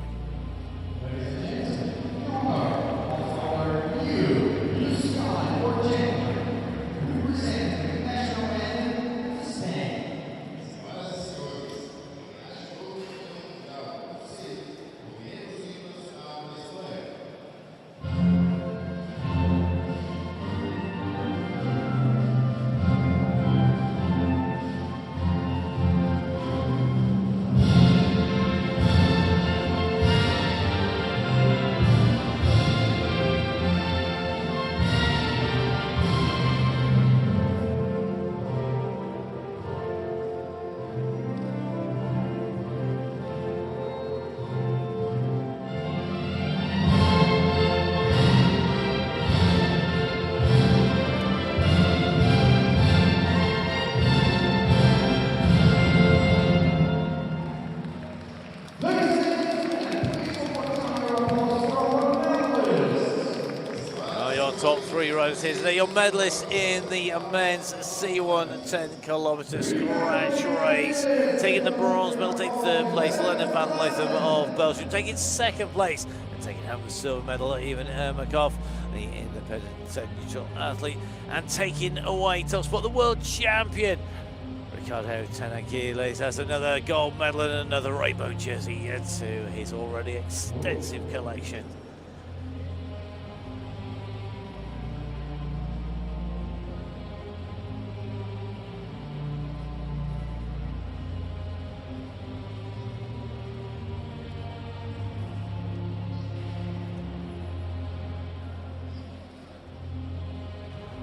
Top 3 riders here today. Your medalists in the men's C1 10 kilometre scratch race. Taking the bronze medal, taking 3rd place, Vander of Belgium. Taking 2nd place and taking home the silver medal, even Makov, the independent neutral athlete. And taking away top spot, the world champion, Ricardo Tanagiles, has another gold medal and another rainbow jersey to his already extensive collection.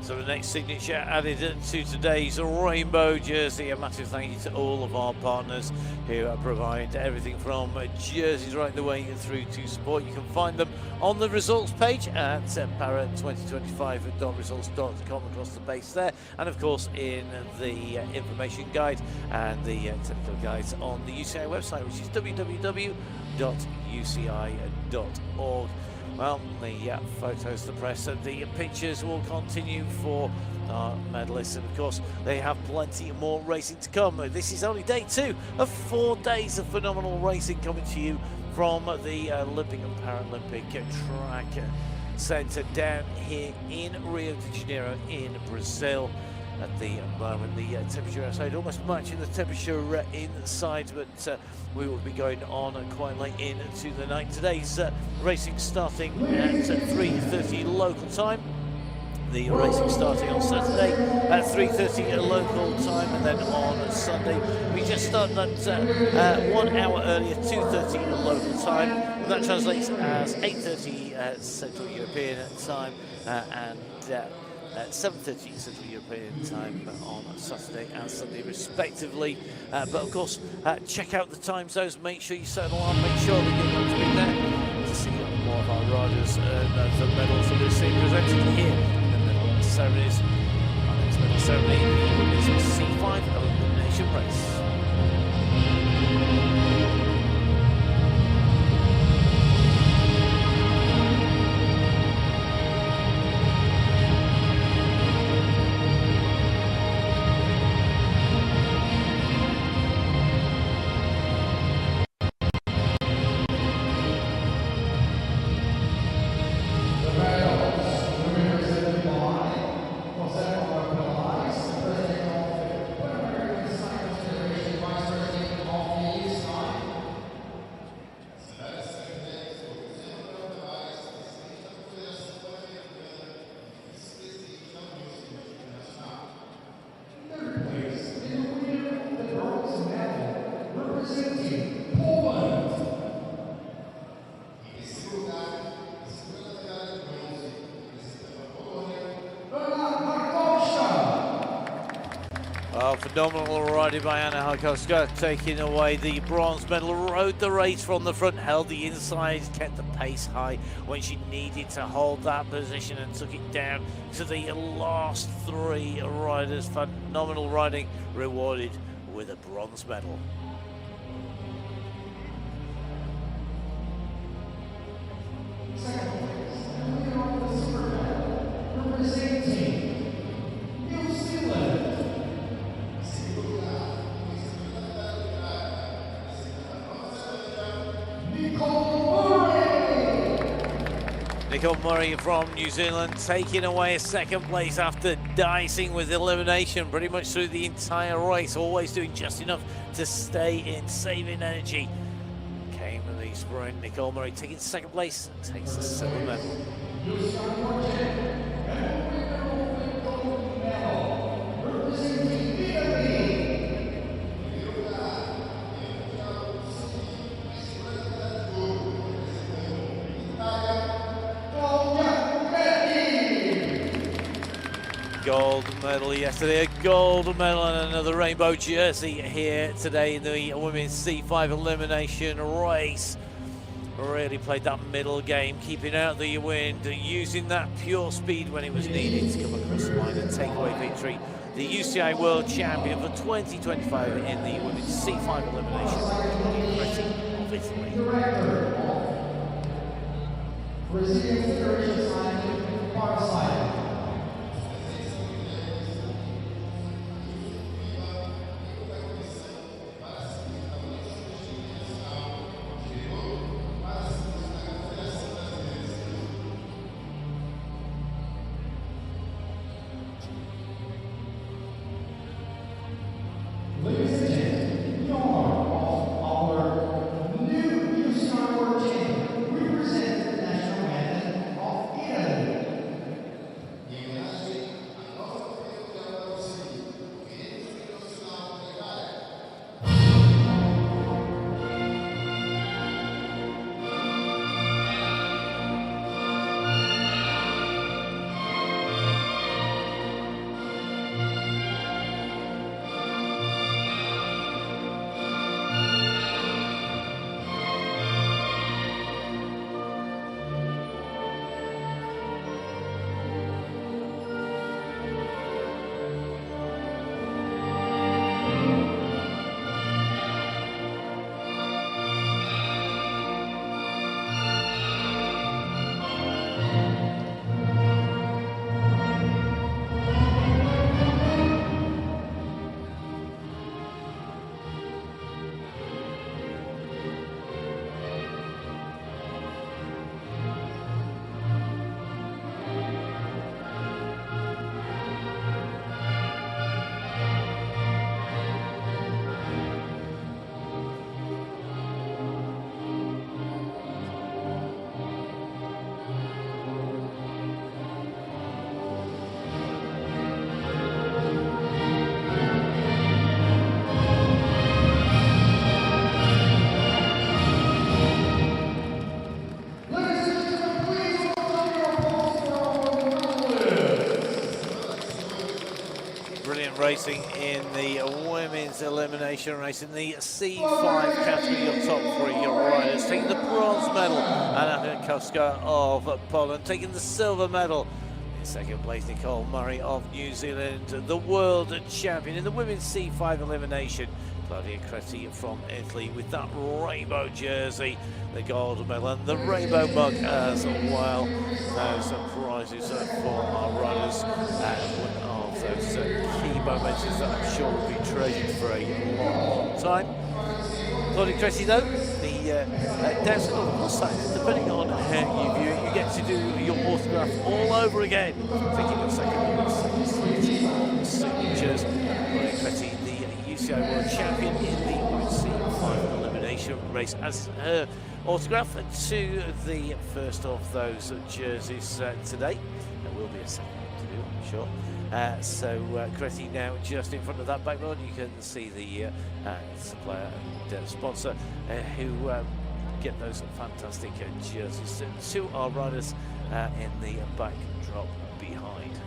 So the next signature added to today's rainbow jersey. A massive thank you to all of our partners who provide everything from jerseys right the way through to support. You can find them on the results page at para2025.results.com across the base there, and of course in the information guide and the technical guides on the UCI website, which is www.uci.org. Well, the photos, the press, and the pictures will continue for our medalists, and of course they have plenty more racing to come. This is only day 2 of 4 days of phenomenal racing coming to you from the Olympic and Paralympic Track Centre down here in Rio de Janeiro in Brazil. At the moment, the temperature outside almost matching the temperature inside, but we will be going on quite late into the night. Today's racing starting at 3:30 local time. The racing starting on Saturday at 3:30 local time, and then on Sunday we just started at 1 hour earlier, 2:30 local time, and that translates as 8:30 Central European time and at 7:30 Central European time on Saturday and Sunday respectively. But of course, check out the time zones, make sure you set an alarm, make sure that you're going to be there to see more of our riders and the medals that we're seeing presented here in the medal ceremonies. Our next medal ceremony is a C5 elimination race. Represented by José Pebble, Phenomenal riding by Anna Harkowska, taking away the bronze medal, rode the race from the front, held the inside, kept the pace high when she needed to hold that position and took it down to the last three riders. Phenomenal riding, rewarded with a bronze medal. Nicole Murray from New Zealand taking away a second place after dicing with elimination pretty much through the entire race, always doing just enough to stay in, saving energy. Came in the sprint, Nicole Murray taking second place, takes the silver medal. Gold medal yesterday, a gold medal and another rainbow jersey here today in the women's C5 elimination race. Really played that middle game, keeping out the wind, using that pure speed when it was needed to come across the line and take away victory. The UCI World Champion for 2025 in the women's C5 elimination, Greco of Italy. Brazilian Federation sign, bar sign. Ladies and gentlemen, the honor of our new UCI World Champion, represent the national anthem of Italy. Racing in the women's elimination race in the C5 category of top three riders, taking the bronze medal, Anna Harkowska of Poland, taking the silver medal. In second place, Nicole Murray of New Zealand, the world champion in the women's C5 elimination. Claudia Creti from Italy with that rainbow jersey, the gold medal and the rainbow mug as well. No surprises for our runners. Those key moments that I'm sure will be treasured for a long, long time. Claudia Creti, though, the downside on the plus side, depending on how you view it, you get to do your autograph all over again. Taking a second signatures. Claudia Creti, the UCI World Champion in the UCI elimination race, as her autograph to the first of those jerseys today. There will be a second one to do, I'm sure. Creti now just in front of that backboard. You can see the supplier and sponsor who get those fantastic jerseys to our riders in the backdrop behind.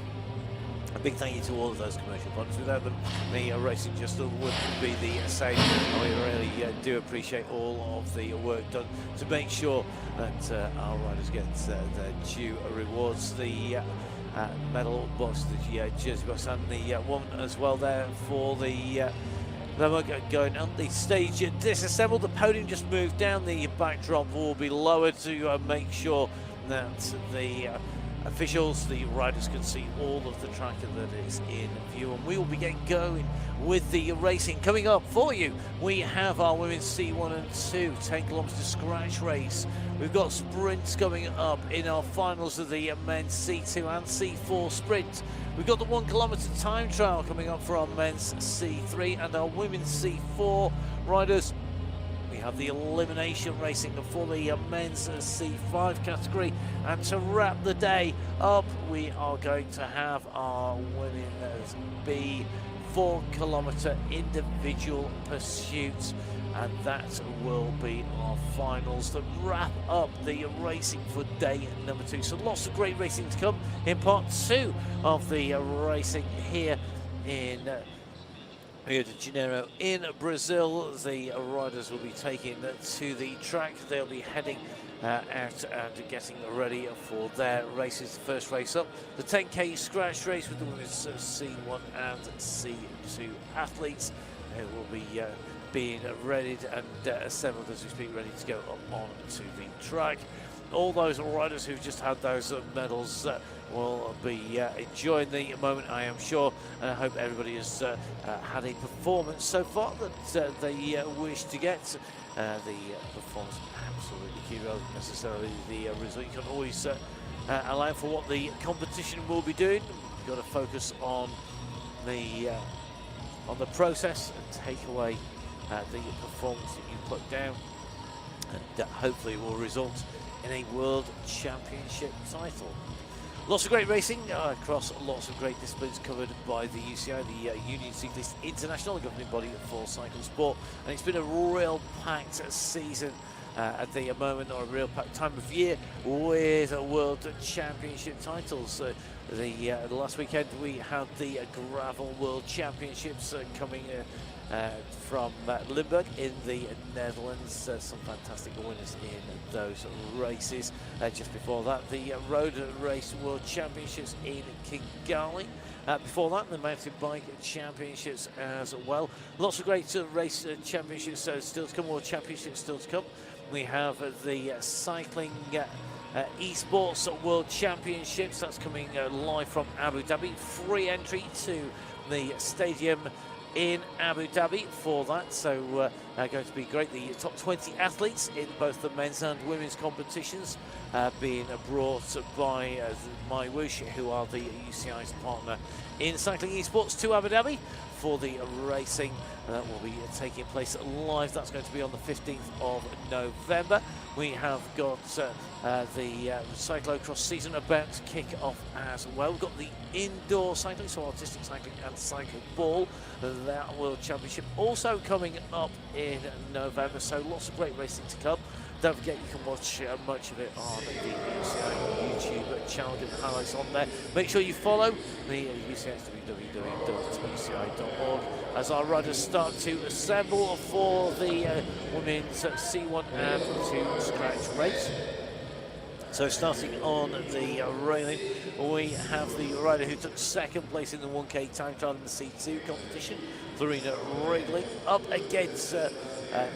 A big thank you to all of those commercial partners. Without them, the racing just wouldn't be the same. And we really do appreciate all of the work done to make sure that our riders get their due rewards. The medal box, the jersey box, and the one as well there for the going on the stage disassembled. The podium just moved down. The backdrop will be lowered to make sure that the officials, the riders, can see all of the track that is in view, and we will be getting going with the racing. Coming up for you, we have our women's C1 and 2 10 kilometre scratch race. We've got sprints coming up in our finals of the men's C2 and C4 sprint. We've got the 1 kilometre time trial coming up for our men's C3 and our women's C4 riders. We have the elimination racing for the men's C5 category, and to wrap the day up, we are going to have our women's B 4 kilometre individual pursuits, and that will be our finals that wrap up the racing for day number 2. So lots of great racing to come in part 2 of the racing here in Rio de Janeiro in Brazil. The riders will be taking to the track. They'll be heading out and getting ready for their races. The first race up, the 10k scratch race with the women's C1 and C2 athletes. It will be being readied and assembled as we speak, ready to go up onto the track. All those riders who've just had those medals will be enjoying the moment, I am sure, and I hope everybody has had a performance so far that they wish to get. The performance absolutely key, rather than necessarily the result. You can always allow for what the competition will be doing. You've got to focus on the process and take away the performance that you put down, and hopefully it will result in a World Championship title. Lots of great racing across lots of great disciplines covered by the UCI, the Union Cyclist International, the governing body for cycle sport, and it's been a real packed season at the moment, or a real packed time of year with World Championship titles. The last weekend we had the Gravel World Championships coming from Limburg in the Netherlands. Some fantastic winners in those races. Just before that, the Road Race World Championships in Kigali. Before that, the Mountain Bike Championships as well. Lots of great race championships still to come, World Championships still to come. We have the Cycling Esports World Championships. That's coming live from Abu Dhabi. Free entry to the stadium in Abu Dhabi for that, so going to be great. The top 20 athletes in both the men's and women's competitions being brought by MyWhoosh, who are the UCI's partner in cycling esports, to Abu Dhabi for the racing that will be taking place live. That's going to be on the 15th of November. We have got the cyclocross season about to kick off as well. We've got the indoor cycling, so artistic cycling and cycle ball, that World Championship also coming up in November. So lots of great racing to come. Don't forget you can watch much of it on the UCI YouTube channel, get the highlights on there. Make sure you follow the UCI, www.uci.org, as our riders start to assemble for the women's C1 and 2 scratch race. So starting on the railing, we have the rider who took second place in the 1k time trial in the C2 competition, Florina Wrigley, up against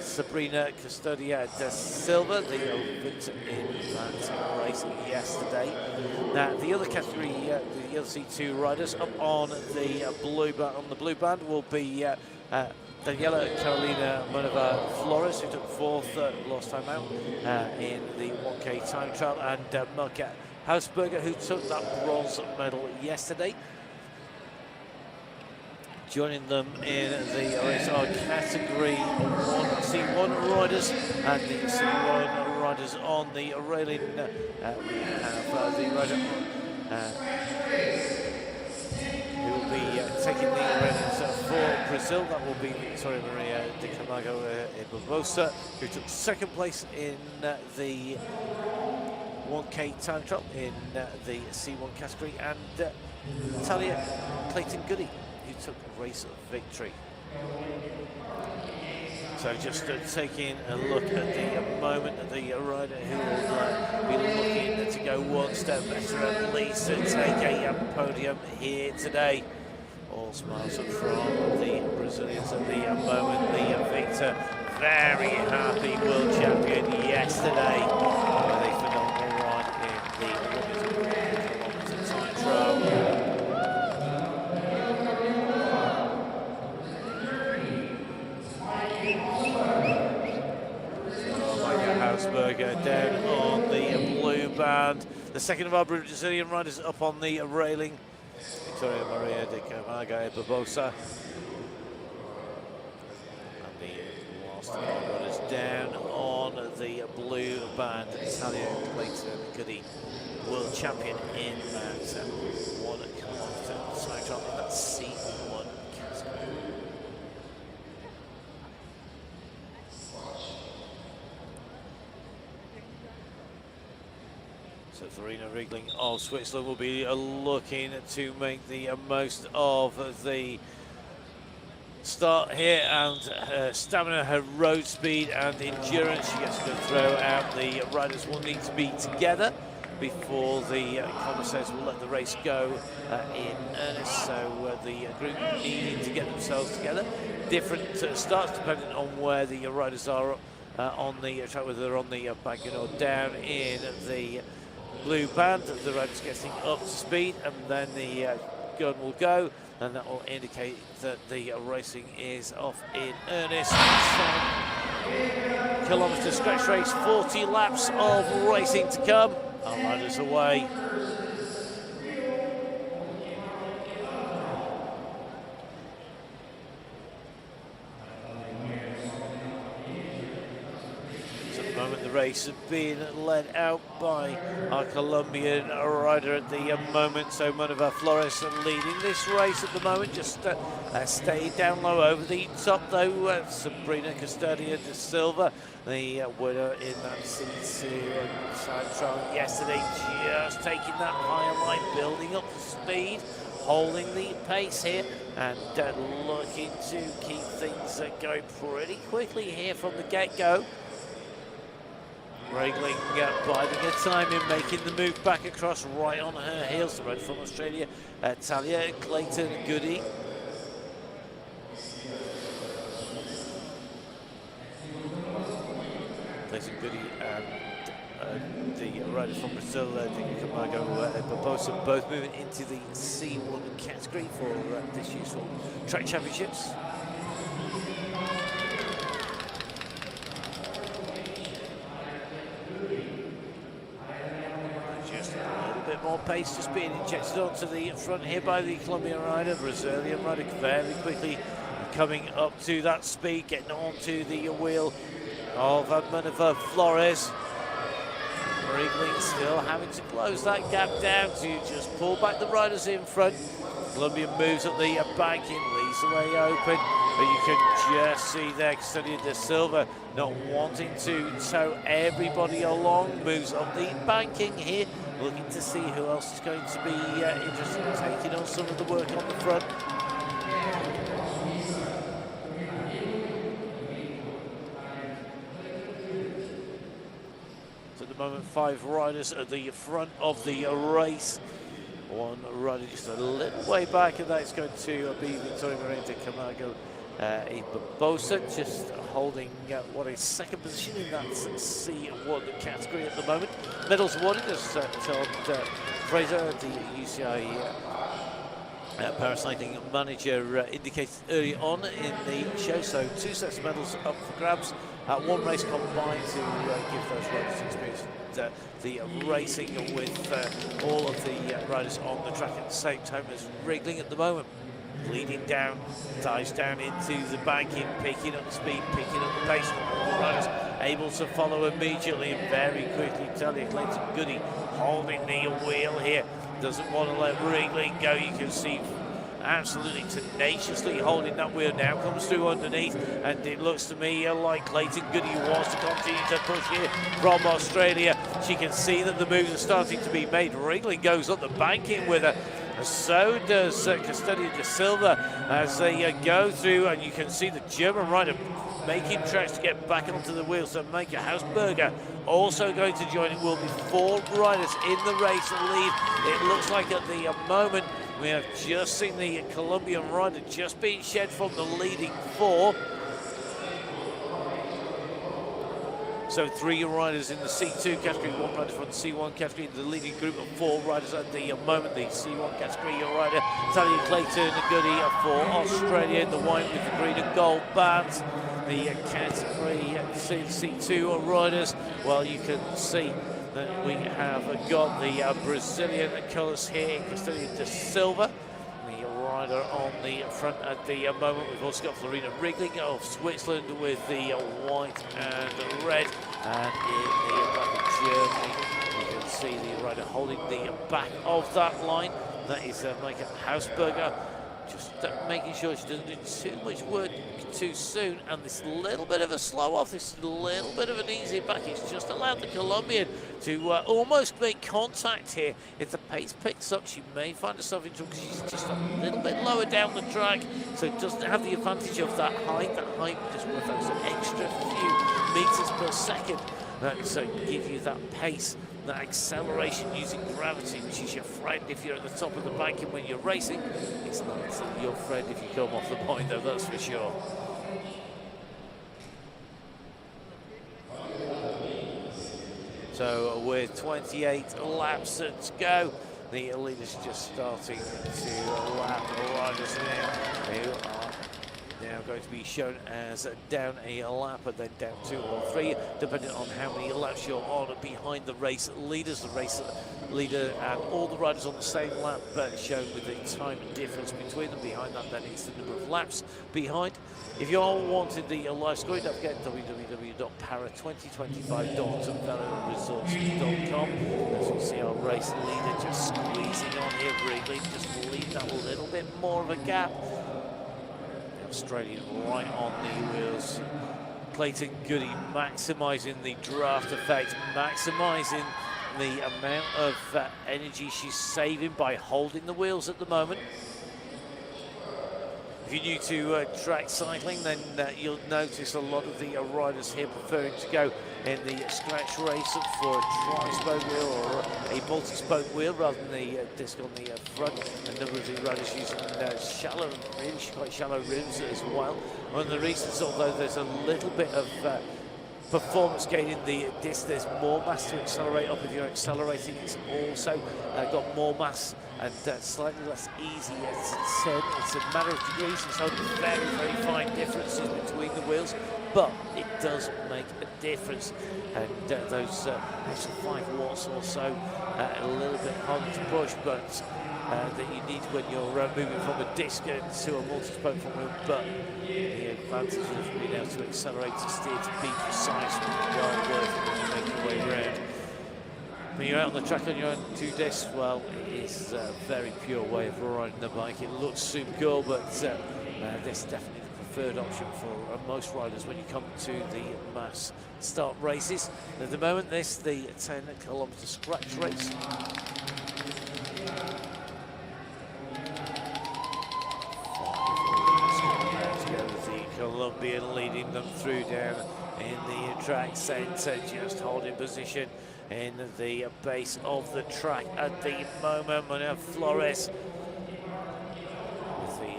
Sabrina Custodia da Silva, the victor in that race yesterday. Now the other category, the other C2 riders up on the blue band will be Daniela Carolina Monova Flores, who took fourth last time out in the 1k time trial, and Milka Hausberger, who took that bronze medal yesterday. Joining them in the race are category 1 C1 riders, and the C1 riders on the railing. We have the rider who will be taking the railings for Brazil. That will be Victoria Maria de Camargo Barbosa, who took second place in the 1k time trial in the C1 category, and Natalia Clayton-Goody, who took a race victory. So just taking a look at the moment of the rider who will be looking to go one step better, at least to take a podium here today. All smiles from the Brazilians at the moment. The Victor, very happy world champion yesterday with a phenomenal run in the 1 kilometre time trial. Down on the blue band. The second of our Brazilian riders up on the railing. Victoria Maria de Camargo e Barbosa. And the last of our riders down on the blue band. Natalia Clayton-Goody, world champion in that 1 kilometre time trial in that C1 category. So Verena Riegling of Switzerland will be looking to make the most of the start here, and her stamina, her road speed and endurance. She gets to throw out. The riders will need to be together before the commissaires will let the race go in earnest. So the group needing to get themselves together. Different starts depending on where the riders are on the track, whether they're on the banking or down in the blue band. The riders getting up to speed, and then the gun will go, and that will indicate that the racing is off in earnest. 7 kilometre stretch race, 40 laps of racing to come. Our riders away. The race has been led out by our Colombian rider at the moment. So Manuva Flores leading this race at the moment, just stayed down low over the top though. Sabrina Custodia de Silva, the winner in that C2 time trial yesterday, just taking that higher line, building up the speed, holding the pace here, and looking to keep things going pretty quickly here from the get-go. Riegling biding her time in making the move back across, right on her heels. The red from Australia, Natalia Clayton-Goody. Clayton-Goody and the rider from Brazil, Camargo Barbosa, both moving into the C1 category for this year's track championships. More pace just being injected onto the front here by the Colombian rider. Brazilian rider very quickly coming up to that speed, getting onto the wheel of Manuva Flores. Riegling still having to close that gap down to just pull back the riders in front. Colombian moves up the banking, leaves the way open, but you can just see there Custodia de Silva not wanting to tow everybody along, moves up the banking here, looking to see who else is going to be interested in taking on some of the work on the front. So at the moment, 5 riders at the front of the race. One rider just a little way back, and that's going to be Victoria Maria de Camargo e Barbosa, just holding what a second position in that C1 category at the moment. Medals awarded, as told Fraser, the UCI paracycling manager, indicated early on in the show. So 2 sets of medals up for grabs. 1 race combined to give those riders experience the racing with all of the riders on the track at the same time as Riegling at the moment. Leading down, dives down into the banking, picking up the speed, picking up the pace. All the riders able to follow immediately and very quickly. Natalia Clayton-Goody holding the wheel here, doesn't want to let Riegling go. You can see absolutely tenaciously holding that wheel now, comes through underneath, and it looks to me like Clayton-Goody wants to continue to push here from Australia. She can see that the moves are starting to be made. Riegling goes up the banking with her, So does Custodio de Silva as they go through, and you can see the German rider making tracks to get back onto the wheels. So Micah Hausberger also going to join. It will be 4 riders in the race lead. It looks like at the moment we have just seen the Colombian rider just being shed from the leading 4. So 3 riders in the C2 category, 1 rider from the C1 category, the leading group of 4 riders at the moment. The C1 category rider, Talia Clayton Goody for Australia, the white with the green and gold bands. The category C2 riders, well, you can see that we have got the Brazilian colours here, Custodio de Silva, the rider on the front at the moment. We've also got Florina Wriggling of Switzerland with the white and red, and in the back of Germany you can see the rider holding the back of that line. That is Micah Hausberger, just making sure she doesn't do too much work too soon, and this little bit of a slow off, this little bit of an easy back, it's just allowed the Colombian to almost make contact here. If the pace picks up, she may find herself in trouble because she's just a little bit lower down the track, so it doesn't have the advantage of that height. That height just with those extra few meters per second that give you that pace, that acceleration using gravity, which is your friend if you're at the top of the bank, and when you're racing, it's not your friend if you come off the point, though, that's for sure. So with 28 laps to go, the leaders just starting to lap the riders now, who are now going to be shown as down a lap and then down 2 or 3, depending on how many laps you're on behind the race leaders. The race leader and all the riders on the same lap, shown with the time difference between them. Behind that, then it's the number of laps behind. If you all wanted the live scoring, don't forget www.para2025.velororesorts.com. As we see our race leader just squeezing on here, Wrigley, just leave that little bit more of a gap. Australian right on the wheels. Clayton Goody maximising the draft effect, maximising the amount of energy she's saving by holding the wheels at the moment. If you're new to track cycling, then you'll notice a lot of the riders here preferring to go in the scratch race for a tri-spoke wheel or a multi-spoke wheel rather than the disc on the front. A number of the riders using shallow rims, quite shallow rims as well. One of the reasons, although there's a little bit of performance gain in the disc, there's more mass to accelerate up. If you're accelerating, it's also got more mass and slightly less easy. It's a matter of degrees. It's only very, very fine differences between the wheels, but it does make a difference. And those extra 5 watts or so, a little bit harder to push, but that you need when you're moving from a disc to a multi-spoke wheel. But the advantage of being able to accelerate, to steer, to be precise, well worth it when you make your way around. When you're out on the track on your own 2 discs, well, it is a very pure way of riding the bike. It looks super cool, but this is definitely the preferred option for most riders when you come to the mass start races. At the moment, this is the 10-kilometre scratch race. Colombian leading them through down in the track centre, just holding position in the base of the track at the moment. Manuel Flores with the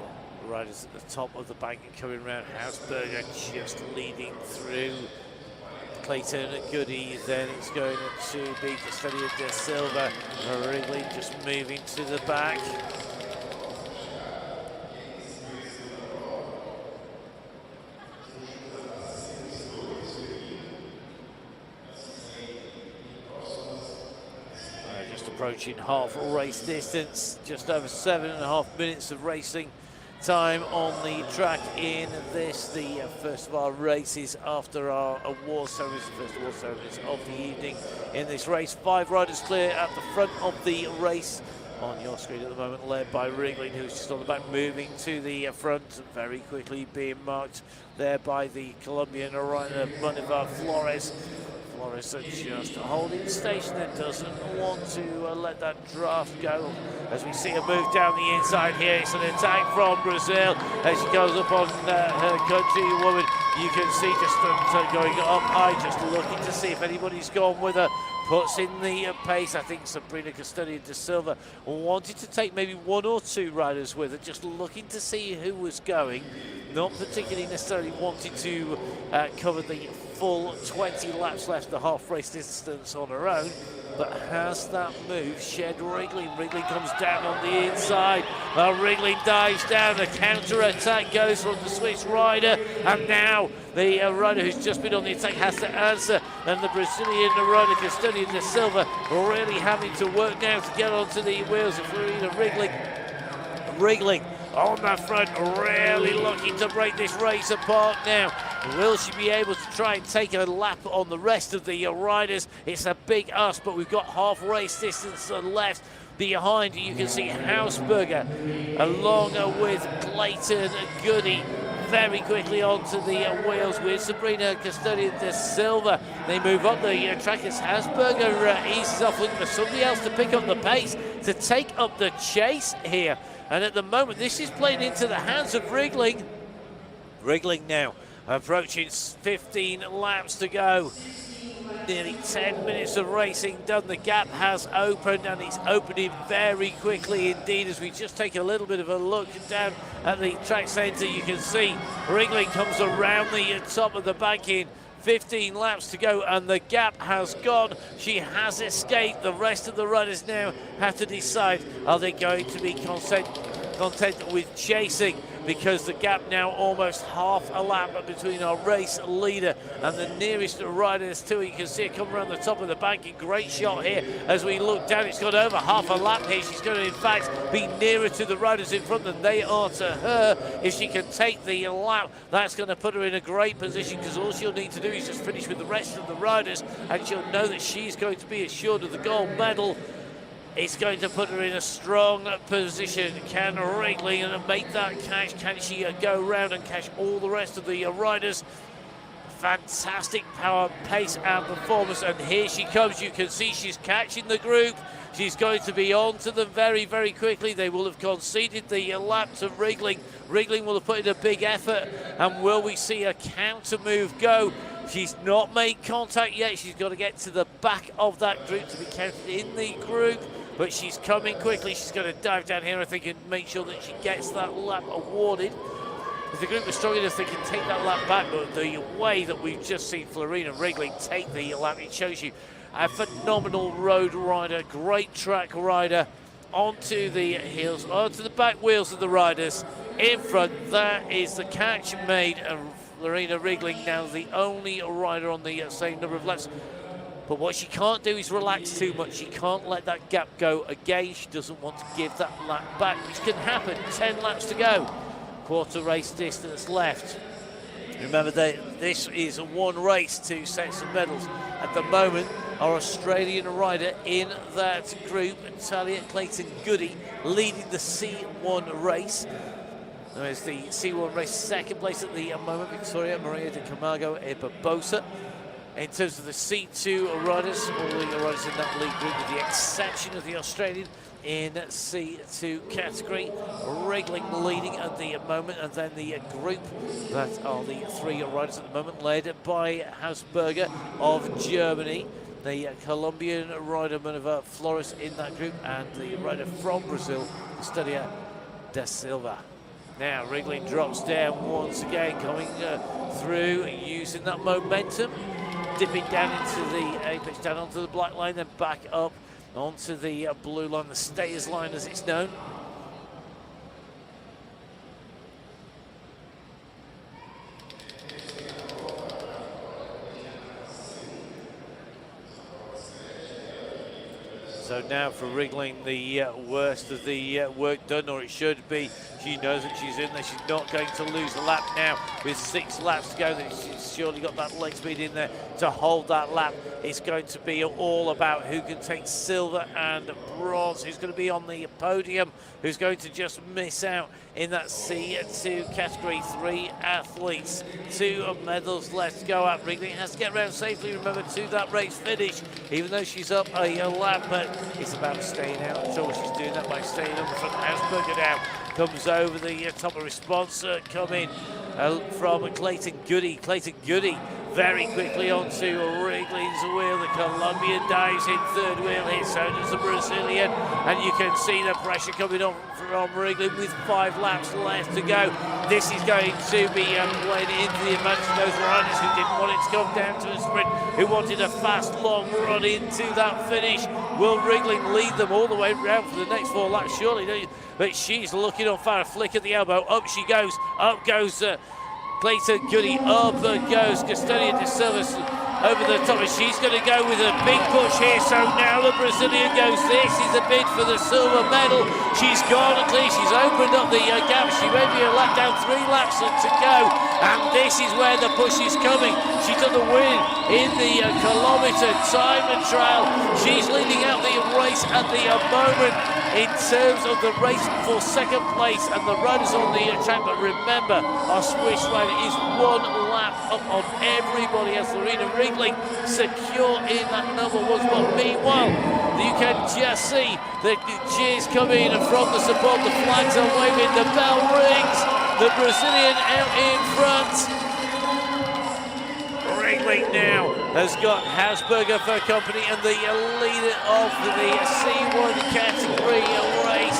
riders at the top of the bank and coming around. Hausberger just leading through. Clayton Goody, then it's going to be Custodio de Silva. Wrigley just moving to the back. Approaching half race distance, just over 7.5 minutes of racing time on the track in this, the first of our races after our award ceremonies, the first award ceremonies of the evening in this race. 5 riders clear at the front of the race on your screen at the moment, led by Wrigley, who's just on the back, moving to the front, very quickly being marked there by the Colombian rider Manuel Flores. Flores just holding station and doesn't want to let that draft go. As we see her move down the inside here, it's an attack from Brazil as she goes up on her countrywoman. You can see just going up high, just looking to see if anybody's gone with her. Puts in the pace. I think Sabrina Custodian de Silva wanted to take maybe one or two riders with her, just looking to see who was going. Not particularly necessarily wanting to cover the full 20 laps left, the half race distance on her own, but has that move shed Wriggling. Wriggling comes down on the inside. Wriggling dives down. A counter attack goes from the Swiss rider, and now the rider who's just been on the attack has to answer, and the Brazilian rider Custodian de Silva really having to work now to get onto the wheels of Florina Wriggling. Wriggling on the front, really looking to break this race apart now. Will she be able to try and take a lap on the rest of the riders? It's a big ask, but we've got half race distance left. Behind you can see Hausberger along with Clayton Goody very quickly onto the wheels with Sabrina Custodian de Silva. They move up the track as Hausberger eases off, looking for somebody else to pick up the pace, to take up the chase here. And at the moment, this is playing into the hands of Wriggling. Wriggling now approaching 15 laps to go. Nearly 10 minutes of racing done. The gap has opened, and it's opening very quickly indeed. As we just take a little bit of a look down at the track centre, you can see Wriggling comes around the top of the banking. 15 laps to go, and the gap has gone. She has escaped. The rest of the riders now have to decide, are they going to be content with chasing, because the gap now almost half a lap between our race leader and the nearest riders to it. You can see her come around the top of the banking. Great shot here as we look down. It's got over half a lap here. She's going to in fact be nearer to the riders in front than they are to her. If she can take the lap, that's going to put her in a great position, because all she'll need to do is just finish with the rest of the riders, and she'll know that she's going to be assured of the gold medal. It's going to put her in a strong position. Can Wriggling make that catch? Can she go round and catch all the rest of the riders? Fantastic power, pace and performance, and here she comes. You can see she's catching the group. She's going to be on to them very, very quickly. They will have conceded the lap to Wriggling. Wriggling will have put in a big effort, and will we see a counter move go? She's not made contact yet. She's got to get to the back of that group to be counted in the group, but she's coming quickly. She's going to dive down here, I think, and make sure that she gets that lap awarded. If the group is strong enough, they can take that lap back, but the way that we've just seen Florina Wriggling take the lap, it shows you a phenomenal road rider, great track rider, onto the heels, onto the back wheels of the riders in front. That is the catch made, and Florina Wriggling now the only rider on the same number of laps. But what she can't do is relax too much. She can't let that gap go again. She doesn't want to give that lap back, which can happen. 10 laps to go. Quarter race distance left. Remember that this is one race, 2 sets of medals. At the moment, our Australian rider in that group, Talia Clayton Goody, leading the C1 race. There's the C1 race, second place at the moment, Victoria Maria de Camargo e Barbosa. In terms of the C2 riders, all the riders in that lead group, with the exception of the Australian in C2 category. Wriggling leading at the moment, and then the group that are the 3 riders at the moment, led by Hausberger of Germany, the Colombian rider Minerva Flores in that group, and the rider from Brazil, Custodian de Silva. Now Wriggling drops down once again, coming through, using that momentum, dipping down into the apex, down onto the black line, then back up onto the blue line, the stayers line as it's known. So now for Wriggling, the worst of the work done, or it should be. She knows that she's in there. She's not going to lose a lap now. With 6 laps to go, she's surely got that leg speed in there to hold that lap. It's going to be all about who can take silver and bronze, who's going to be on the podium, who's going to just miss out in that C2 category. 3 athletes, 2 medals left to go at. Wrigley has to get around safely, remember, to that race finish, even though she's up a lap, but it's about staying out. I'm sure she's doing that by staying on the front. Hausberger now comes over the top of response, coming from Clayton Goody. Clayton Goody very quickly onto Wrigley's wheel. The Colombian dives in 3rd wheel here, so does the Brazilian, and you can see the pressure coming on from Wrigley with 5 laps left to go. This is going to be played into the advantage of those riders who didn't want it to come down to a sprint, who wanted a fast, long run into that finish. Will Wrigley lead them all the way around for the next 4 laps? Surely, but she's looking on fire. A flick at the elbow. Up she goes. Up goes Clayton Goody. Up goes Castalia de Silva over the top. She's going to go with a big push here. So now the Brazilian goes. This is a bid for the silver medal. She's gone clear. She's opened up the gap. She may be a lap down. 3 laps to go. And this is where the push is coming. She took the win in the kilometre time and trial. She's leading out the race at the moment in terms of the race for 2nd place, and the riders on the track. But remember, our Swiss rider is 1 lap up on everybody else. Lorena Wrigley secure in that number 1 spot. Meanwhile, you can just see the cheers coming from the support. The flags are waving, the bell rings, the Brazilian out in front. Wrigley now has got Hausberger for company, and the leader of the C1 category race,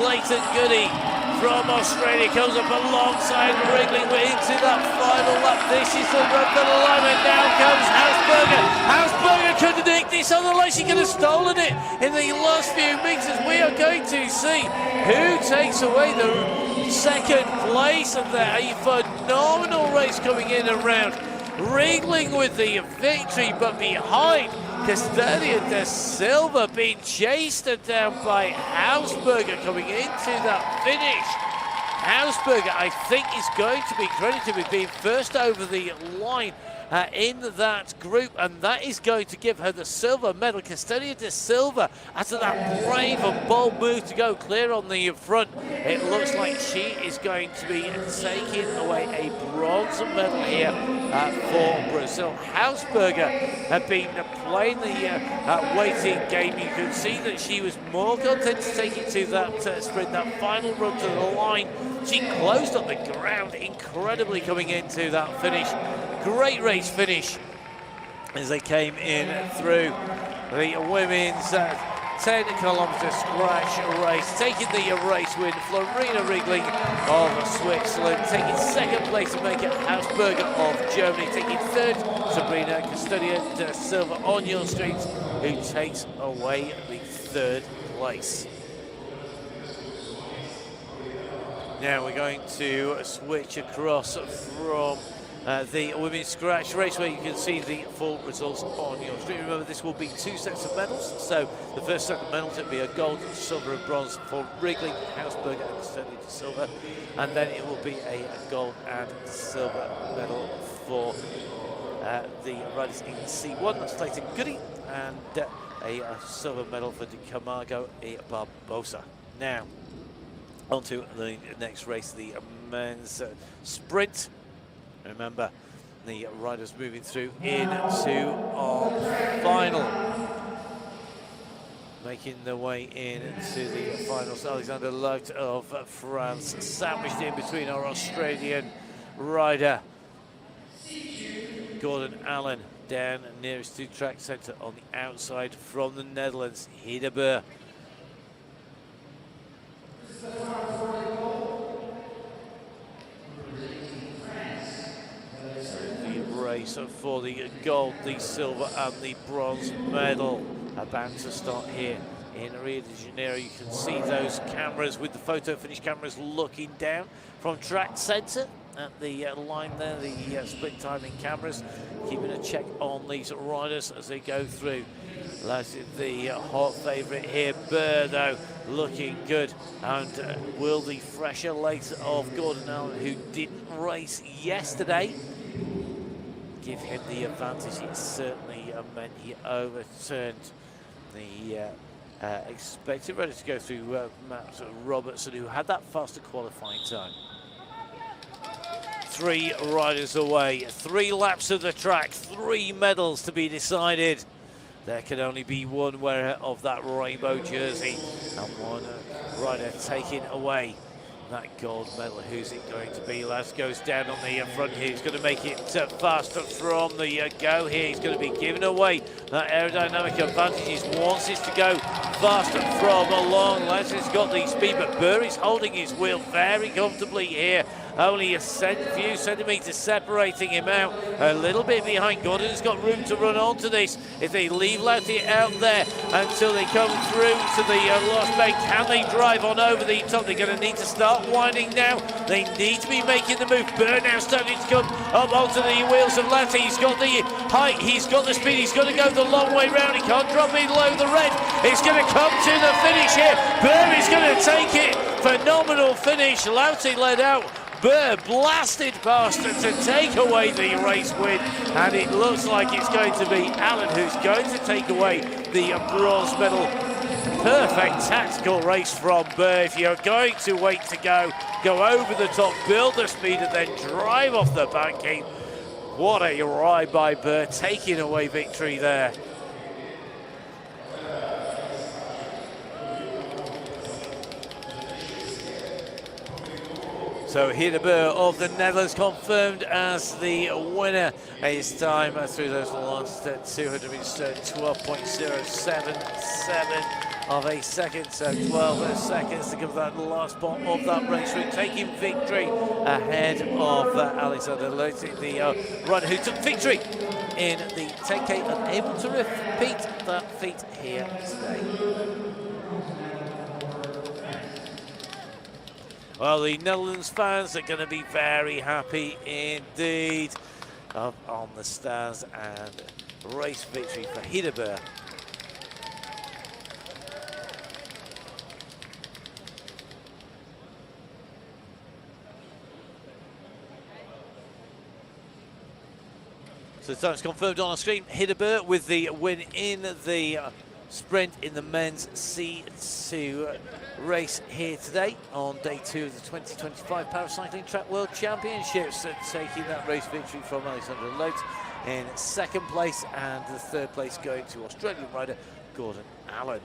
Clayton Goody from Australia, comes up alongside Wrigley. We're into that final lap. This is the run for the line, and now comes Hausberger. Hausberger could nick this, otherwise she could have stolen it in the last few meters. We are going to see who takes away the 2nd place of that. A phenomenal race coming in around. Wrigley with the victory, but behind Castalia de Silva being chased down by Hausberger coming into that finish. Hausberger, I think, is going to be credited with being first over the line in that group, and that is going to give her the silver medal. Castalia de Silva, after that brave and bold move to go clear on the front, it looks like she is going to be taking away a bronze medal here for Brazil. Hausberger had been playing the waiting game. You could see that she was more content to take it to that sprint, that final run to the line. She closed up the ground incredibly coming into that finish. Great race finish as they came in through the women's 10-kilometre scratch race, taking the race win. Florina Wrigley of Switzerland taking 2nd place to make it. Hausberger of Germany taking 3rd. Sabrina Castalia de Silva on your streets, who takes away the 3rd place. Now we're going to switch across from the women's scratch race, where you can see the full results on your screen. Remember, this will be 2 sets of medals. So the first set of medals will be a gold, silver and bronze for Wrigley, Hausberger and Castalia de Silva, and then it will be a gold and silver medal for the riders in C1. That's Clayton Goody, and a silver medal for Camargo e Barbosa. Now on to the next race, the men's sprint. Remember, the riders moving through into our final. Making their way into the finals. Alexander Lote of France, sandwiched in between our Australian rider, Gordon Allen, down nearest to track centre on the outside from the Netherlands, Hidebeur. Race for the gold, the silver and the bronze medal about to start here in Rio de Janeiro. You can see those cameras with the photo finish cameras looking down from track centre at the line there, the split timing cameras, keeping a check on these riders as they go through. That's the hot favourite here, Burr, though, looking good. And will the fresher legs of Gordon Allen, who didn't race yesterday, give him the advantage? It certainly meant he overturned the expected. Ready to go through Matt Robertson, who had that faster qualifying time. 3 riders away, 3 laps of the track, 3 medals to be decided. There can only be one wearer of that rainbow jersey, and one rider taking away that gold medal. Who's it going to be? Lads goes down on the front here. He's going to make it faster from the go here. He's going to be giving away that aerodynamic advantage. He wants this to go faster from along. Lads has got the speed, but Burr is holding his wheel very comfortably here. Only a few centimetres separating him out. A little bit behind. Gordon's got room to run onto this. If they leave Loughty out there until they come through to the last bay, can they drive on over the top? They're going to need to start winding now. They need to be making the move. Burr now starting to come up onto the wheels of Loughty. He's got the height, he's got the speed, he's got to go the long way round. He can't drop in below the red. It's going to come to the finish here. Burr is going to take it. Phenomenal finish. Loughty led out. Burr blasted past to take away the race win, and it looks like it's going to be Allen who's going to take away the bronze medal. Perfect tactical race from Burr. If you're going to wait to go over the top, build the speed, and then drive off the banking. What a ride by Burr, taking away victory there. So Burr of the Netherlands confirmed as the winner. His time through those last 200 meters, 12.077 of a second. So 12 seconds to give that last spot of that race. We're taking victory ahead of Alexander Loughty, the rider who took victory in the 10K, unable to repeat that feat here today. Well, the Netherlands fans are going to be very happy indeed up on the stands, and race victory for Burr. So the time's confirmed on our screen. Burr with the win in the sprint in the men's C2 race here today on day 2 of the 2025 Paracycling Track World Championships, taking that race victory from Alexander Loughty in second place, and the third place going to Australian rider Gordon Allen.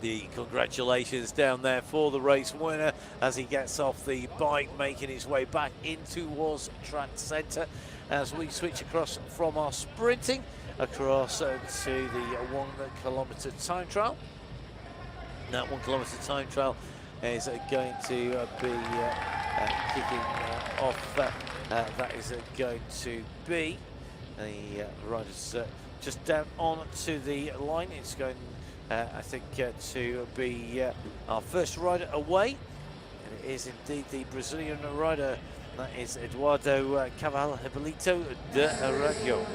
The congratulations down there for the race winner as he gets off the bike, making his way back in towards track centre as we switch across from our sprinting across to the 1 kilometre time trial. That 1 kilometre time trial is going to be kicking off. That is going to be the riders just down on to the line. It's going, I think, to be our first rider away. And it is indeed the Brazilian rider. That is Eduardo Cavalo Hipólito de Araújo.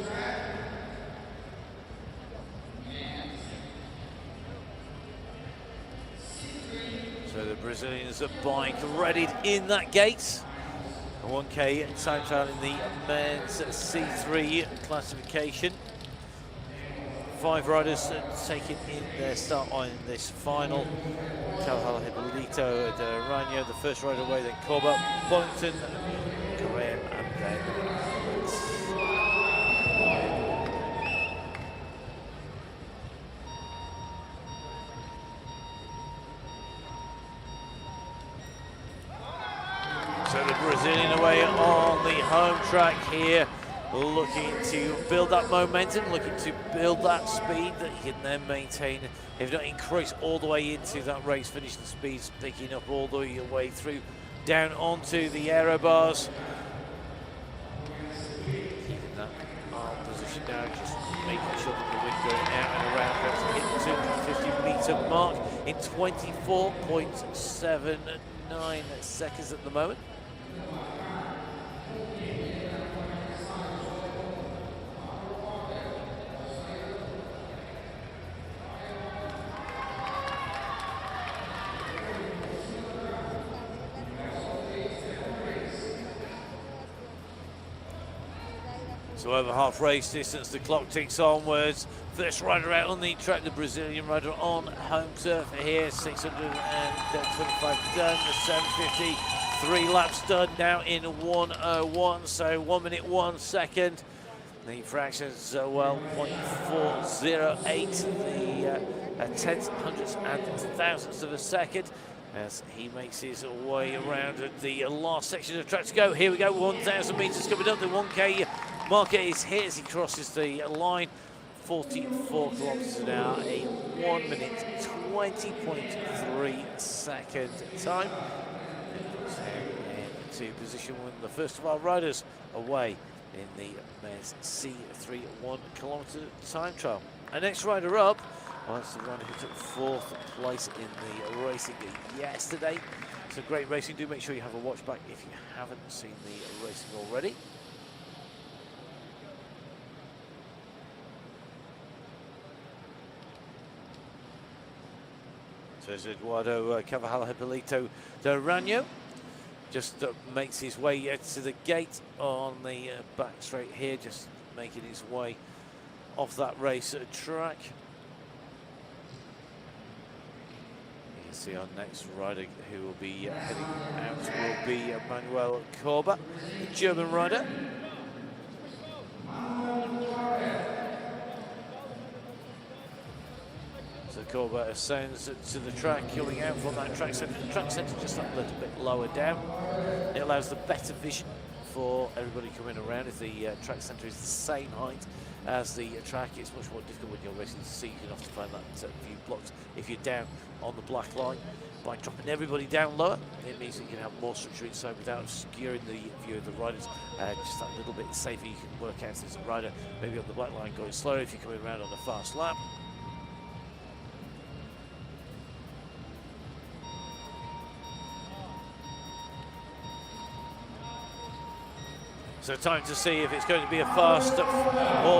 So the Brazilians are bike readied in that gate. A 1K time trial in the men's C3 classification. 5 riders taking in their start on this final. Cavalo Hipólito de Araújo, the first rider away, then Corba, Bonington, Graham, and then so the Brazilian away on the home track here, looking to build that momentum, looking to build that speed that he can then maintain, if not increase all the way into that race finish. The speed's picking up all the way through down onto the aero bars. Keeping that arm position down, just making sure that the wind going out and around, perhaps hit the 250 metre mark in 24.79 9 seconds at the moment. So over half race distance, the clock ticks onwards. First rider out on the track, the Brazilian rider on home turf here, 625 done, the 750, 3 laps done now in 1:01, so 1 minute 1 second. The fractions, well, 0.408, the tenths, hundredths and thousandths of a second, as he makes his way around at the last section of track to go. Here we go, 1,000 metres coming up, the 1K marker is here as he crosses the line. 44 kilometres an hour, a 1 minute 20.3 second time. It puts him into position with the first of our riders away in the men's C3 1 kilometre time trial. Our next rider up, well, that's the rider who took 4th place in the racing yesterday. Some great racing. Do make sure you have a watch back if you haven't seen the racing already. So it's Eduardo Carvalho Hipólito Duranho. Just makes his way to the gate on the back straight here, just making his way off that race track. You can see our next rider who will be heading out will be Manuel Korber, the German rider. So Korber ascends to the track, coming out from that track centre. The track centre just a little bit lower down. It allows the better vision for everybody coming around. If the track centre is the same height as the track, it's much more difficult when you're racing to see. You can often find that view blocked if you're down on the black line. By dropping everybody down lower, it means that you can have more structure inside without obscuring the view of the riders. Just that little bit safer. You can work out as a rider, maybe on the black line going slower if you're coming around on a fast lap. So time to see if it's going to be a fast 4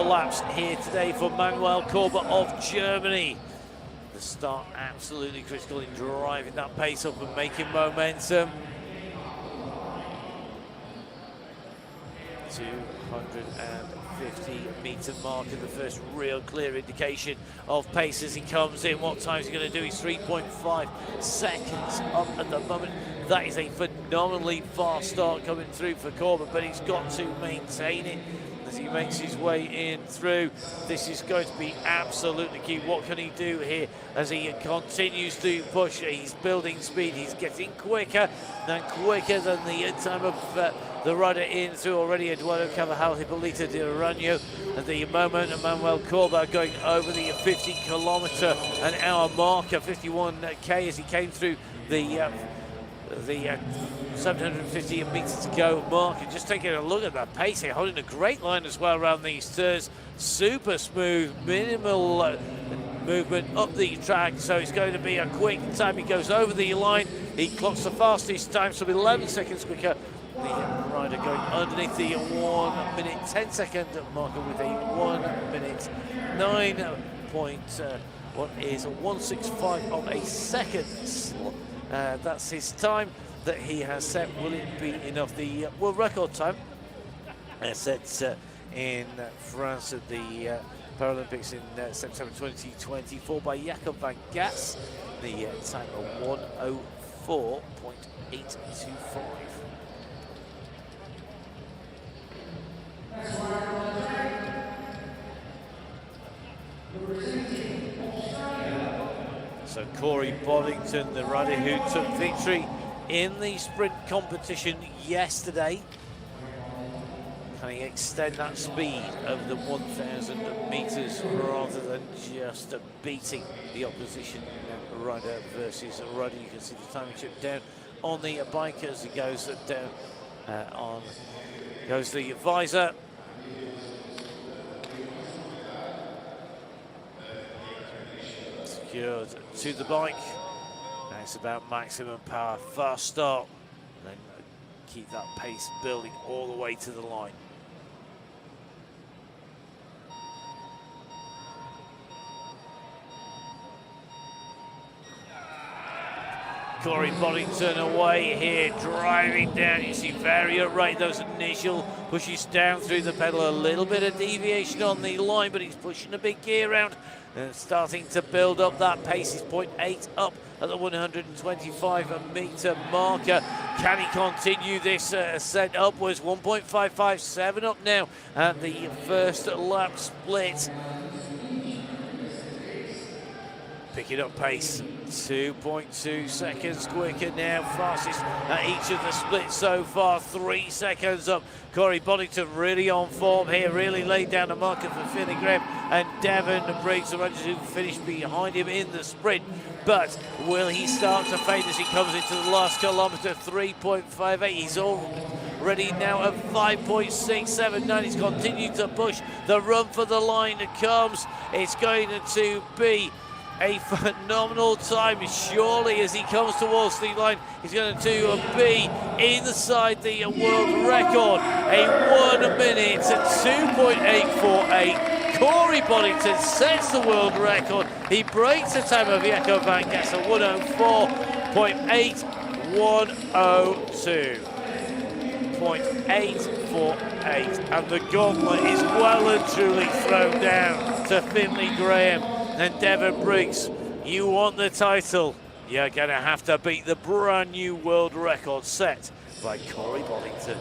laps here today for Manuel Korber of Germany. The start absolutely critical in driving that pace up and making momentum. 250 metre mark of the first real clear indication of pace as he comes in. What time is he going to do? He's 3.5 seconds up at the moment. That is a phenomenally fast start coming through for Korber, but he's got to maintain it as he makes his way in through. This is going to be absolutely key. What can he do here as he continues to push? He's building speed. He's getting quicker than the time of the rider in through already, Eduardo Carvalho Hipólito Duranho. At the moment, Manuel Korber going over the 50 kilometre an hour marker, 51k as he came through the 750 metres to go mark. And just taking a look at that pace here, holding a great line as well around these turns. Super smooth, minimal movement up the track, so it's going to be a quick time. He goes over the line, he clocks the fastest time, so 11 seconds quicker. The rider going underneath the 1 minute 10 second marker with a 1 minute 165 of a second. That's his time that he has set. Will it be enough? The world record time set in France at the Paralympics in September 2024 by Jacob van Gas. The time of 1:04.825. So Corey Boddington, the rider who took victory in the sprint competition yesterday, can he extend that speed over the 1,000 metres rather than just beating the opposition rider versus a rider? You can see the timing chip down on the bike as he goes down goes the visor. Secured to the bike Now it's about maximum power, fast start, and then keep that pace building all the way to the line. Corey Boddington away here, driving down. You see very upright, those initial pushes down through the pedal. A little bit of deviation on the line, but he's pushing a big gear around and starting to build up that pace. He's 0.8 up at the 125-metre marker. Can he continue this ascent upwards? 1.557 up now at the first lap split. Picking up pace, 2.2 seconds quicker now, fastest at each of the splits so far, 3 seconds up. Corey Boddington really on form here, really laid down the marker for Finley Graham and Devon Briggs, the runners who finished behind him in the sprint. But will he start to fade as he comes into the last kilometre? 3.58, he's already now at 5.679. He's continued to push. The run for the line comes. It's going to be a phenomenal time, surely, as he comes towards the line. He's going to be inside the world record. A 1 minute, 2.848. Corey Boddington sets the world record. He breaks the time of Jaco van Gessel, 104.812. 0.848. And the gauntlet is well and truly thrown down to Finley Graham and Devon Briggs. You want the title, you're going to have to beat the brand new world record set by Corey Boddington.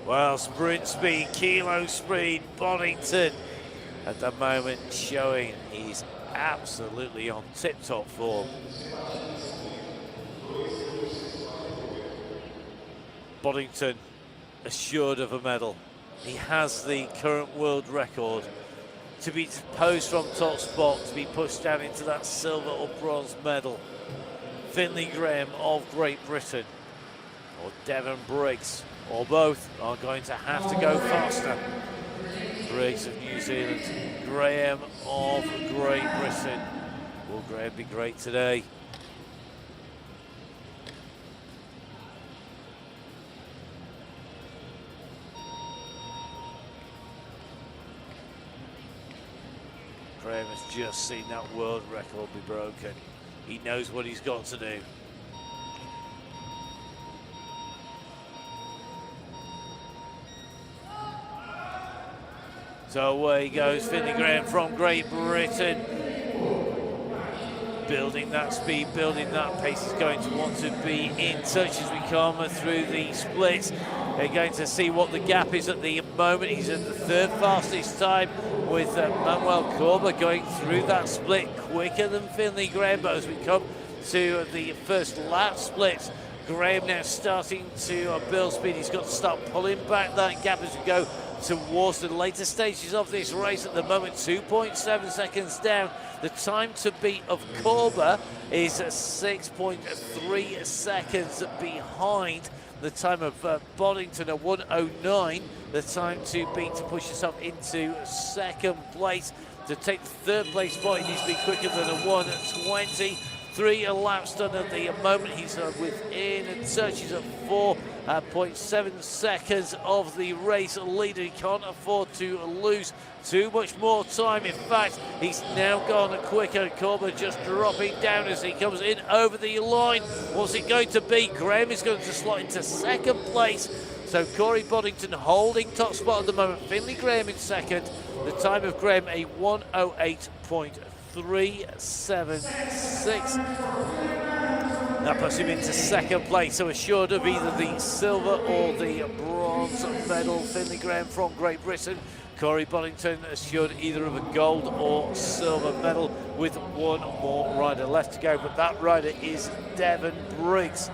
Well, sprint speed, kilo speed, Boddington at the moment showing he's absolutely on tip-top form. Boddington assured of a medal. He has the current world record. To be posed from top spot, to be pushed down into that silver or bronze medal. Finley Graham of Great Britain or Devon Briggs, or both, are going to have to go faster. Briggs of New Zealand, Graham of Great Britain. Will Graham be great today? Graham has just seen that world record be broken. He knows what he's got to do. So away goes Finley Graham from Great Britain. Building that speed, building that pace. He's going to want to be in touch as we come through the splits. They're going to see what the gap is at the moment. He's at the third fastest time, with Manuel Corba going through that split quicker than Finley Graham. But as we come to the first lap split, Graham now starting to build speed. He's got to start pulling back that gap as we go towards the later stages of this race. At the moment, 2.7 seconds down. The time to beat of Corba is 6.3 seconds behind the time of Boddington at 1:09. The time to beat to push yourself into second place. To take the third place spot, he needs to be quicker than a 1:20. 3 laps done at the moment. He's within touches of 4.7 seconds of the race leader. He can't afford to lose too much more time. In fact, he's now gone quicker. Corba just dropping down as he comes in over the line. What's it going to be? Graham is going to slot into second place. So Corey Boddington holding top spot at the moment. Finley Graham in second. The time of Graham, a 1:08.376. That puts him into second place, so assured of either the silver or the bronze medal. Finley Graham from Great Britain. Corey Boddington assured either of a gold or silver medal, with one more rider left to go, but that rider is Devon Briggs.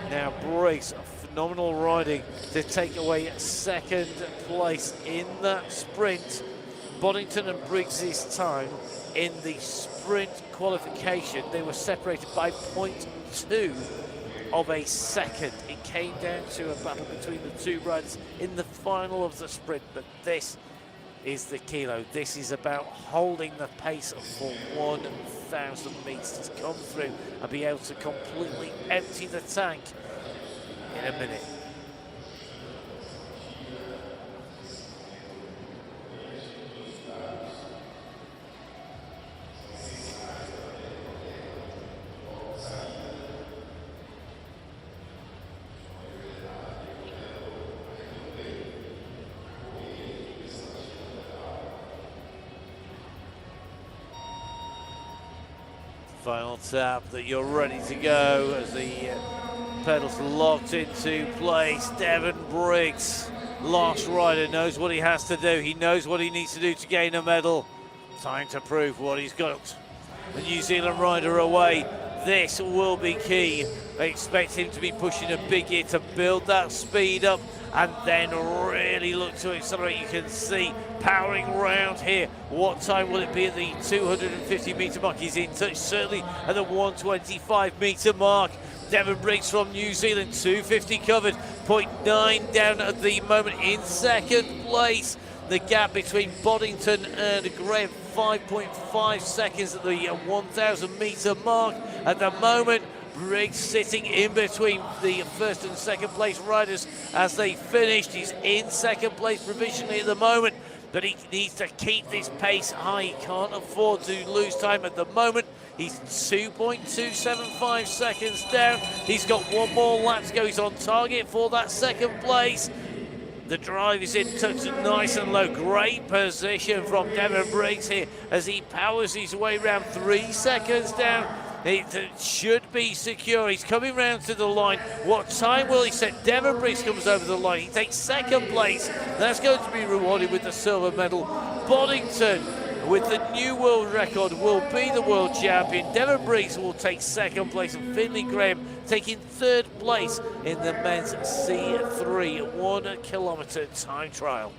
Now Briggs, phenomenal riding to take away second place in that sprint. Boddington and Briggs' time in the sprint qualification, they were separated by 0.2 of a second. It came down to a battle between the two riders in the final of the sprint, but this is the kilo. This is about holding the pace for 1,000 metres to come through and be able to completely empty the tank in a minute. Final tap that you're ready to go as the pedals locked into place. Devon Briggs, last rider, knows what he has to do. He knows what he needs to do to gain a medal. Time to prove what he's got. The New Zealand rider away. This will be key. They expect him to be pushing a big gear to build that speed up and then really look to accelerate. You can see powering round here. What time will it be at the 250 metre mark? He's in touch certainly at the 125 metre mark. Devon Briggs from New Zealand, 250 covered, 0.9 down at the moment in second place. The gap between Boddington and Graham, 5.5 seconds at the 1,000 metre mark. At the moment, Briggs sitting in between the first and second place riders as they finished. He's in second place provisionally at the moment, but he needs to keep this pace high. He can't afford to lose time at the moment. He's 2.275 seconds down. He's got one more lap to go. He's on target for that second place. The drive is in touch, nice and low. Great position from Devon Briggs here as he powers his way around, 3 seconds down. It should be secure. He's coming round to the line. What time will he set? Devon Briggs comes over the line. He takes second place. That's going to be rewarded with the silver medal. Boddington, with the new world record, will be the world champion. Devon Briggs will take second place, and Finley Graham taking third place in the men's C3 1 kilometre time trial.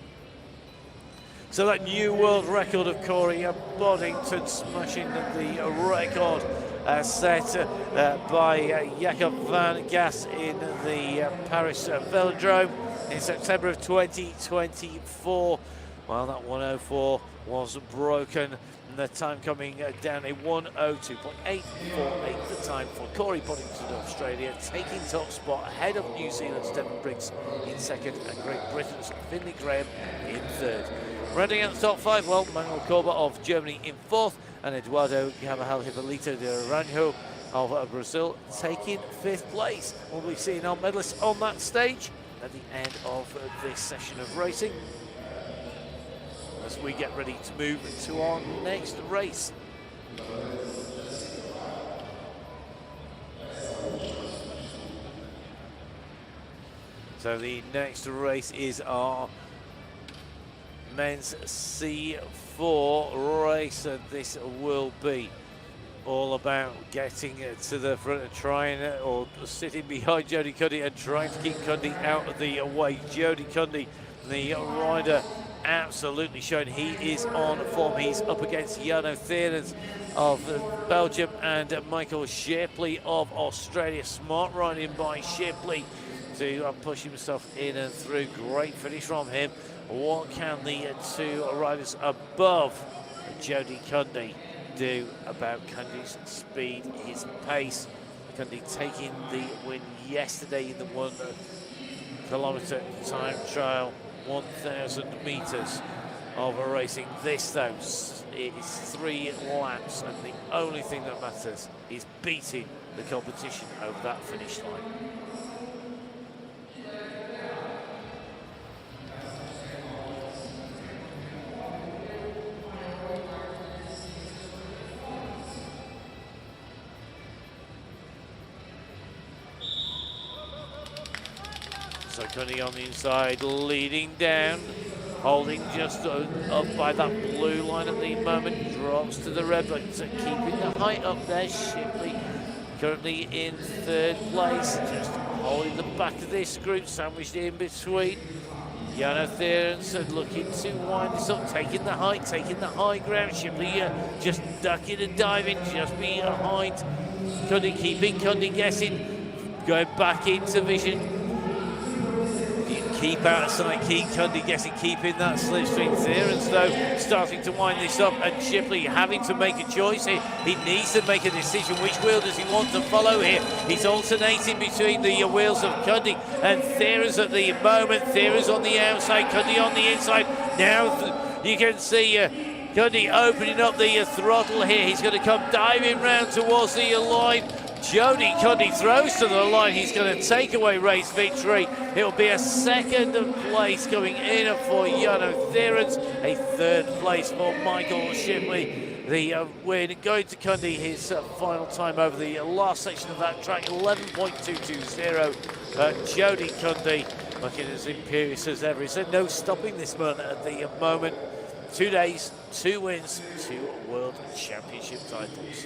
So that new world record of Corey Boddington smashing the record set by Jacob van Gas in the Paris Velodrome in September of 2024. Well, that 104 was broken, and the time coming down a 102.848, the time for Corey Boddington of Australia, taking top spot ahead of New Zealand's Devon Briggs in second and Great Britain's Finley Graham in third. Rounding out the top five, well, Manuel Corba of Germany in fourth, and Eduardo Gabriel Hipólito de Aranjo of Brazil taking fifth place. We'll be seeing our medalists on that stage at the end of this session of racing, as we get ready to move to our next race. So the next race is our men's C4 race, and this will be all about getting to the front and trying or sitting behind Jody Cundy and trying to keep Cundy out of the way. Jody Cundy, the rider, absolutely shown he is on form. He's up against Jarno Therens of Belgium and Michael Shipley of Australia. Smart riding by Shipley to push himself in and through. Great finish from him. What can the two riders above Jody Cundy do about Cundy's speed, his pace? Cundy taking the win yesterday in the 1 kilometre time trial, 1,000 metres of racing. This, though, it is 3 laps, and the only thing that matters is beating the competition over that finish line. So Cundy on the inside, leading down, holding just up by that blue line at the moment, drops to the red, but keeping the height up there. Shipley currently in third place, just holding the back of this group, sandwiched in between. Jarno Therens looking to wind this up, taking the high ground. Shipley just ducking and diving just behind Cundy, keeping Cundy guessing, going back into vision. keep out of sight. Cundy keeping that slipstream. Theron's though starting to wind this up, and Shipley having to make a choice here. He needs to make a decision. Which wheel does he want to follow here? He's alternating between the wheels of Cundy and Theron's at the moment. Theron's on the outside, Cundy on the inside. Now you can see Cundy opening up the throttle here. He's going to come diving round towards the line. Jody Cundy throws to the line. He's going to take away race victory. It'll be a second place going in for Jano Theorens, a third place for Michael Shipley. The win going to Cundy, his final time over the last section of that track, 11.220. Jody Cundy looking as imperious as ever. He said no stopping this man at the moment. 2 days, 2 wins, 2 World Championship titles.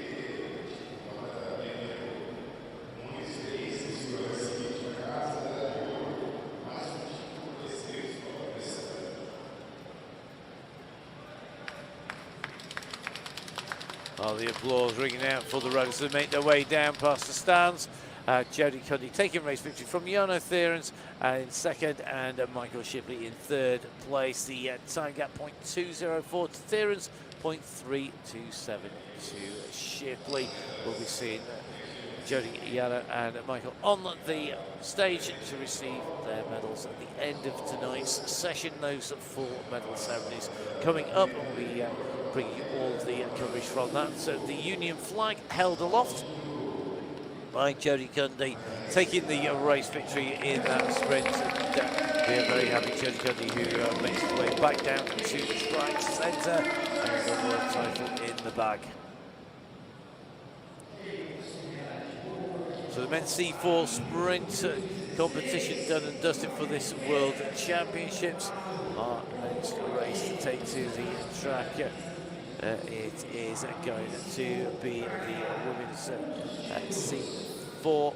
Oh, the applause ringing out for the riders that make their way down past the stands. Jody Cundy taking race victory from Jano Theorens in second, and Michael Shipley in third place. The time gap 0.204 to Theorens, 0.327 to Shipley. We'll be seeing Jody, Jano and Michael on the stage to receive their medals at the end of tonight's session. Those 4 medal ceremonies coming up, and we'll be bringing you all of the coverage from that. So the Union flag held aloft by Jody Cundy, taking the race victory in that sprint. And we are very happy Jody Cundy, who makes his way back down to the track centre, and the world title in the bag. So the men's C4 sprint competition done and dusted for this World Championships. Our next race to take to the track. It is going to be the women's C4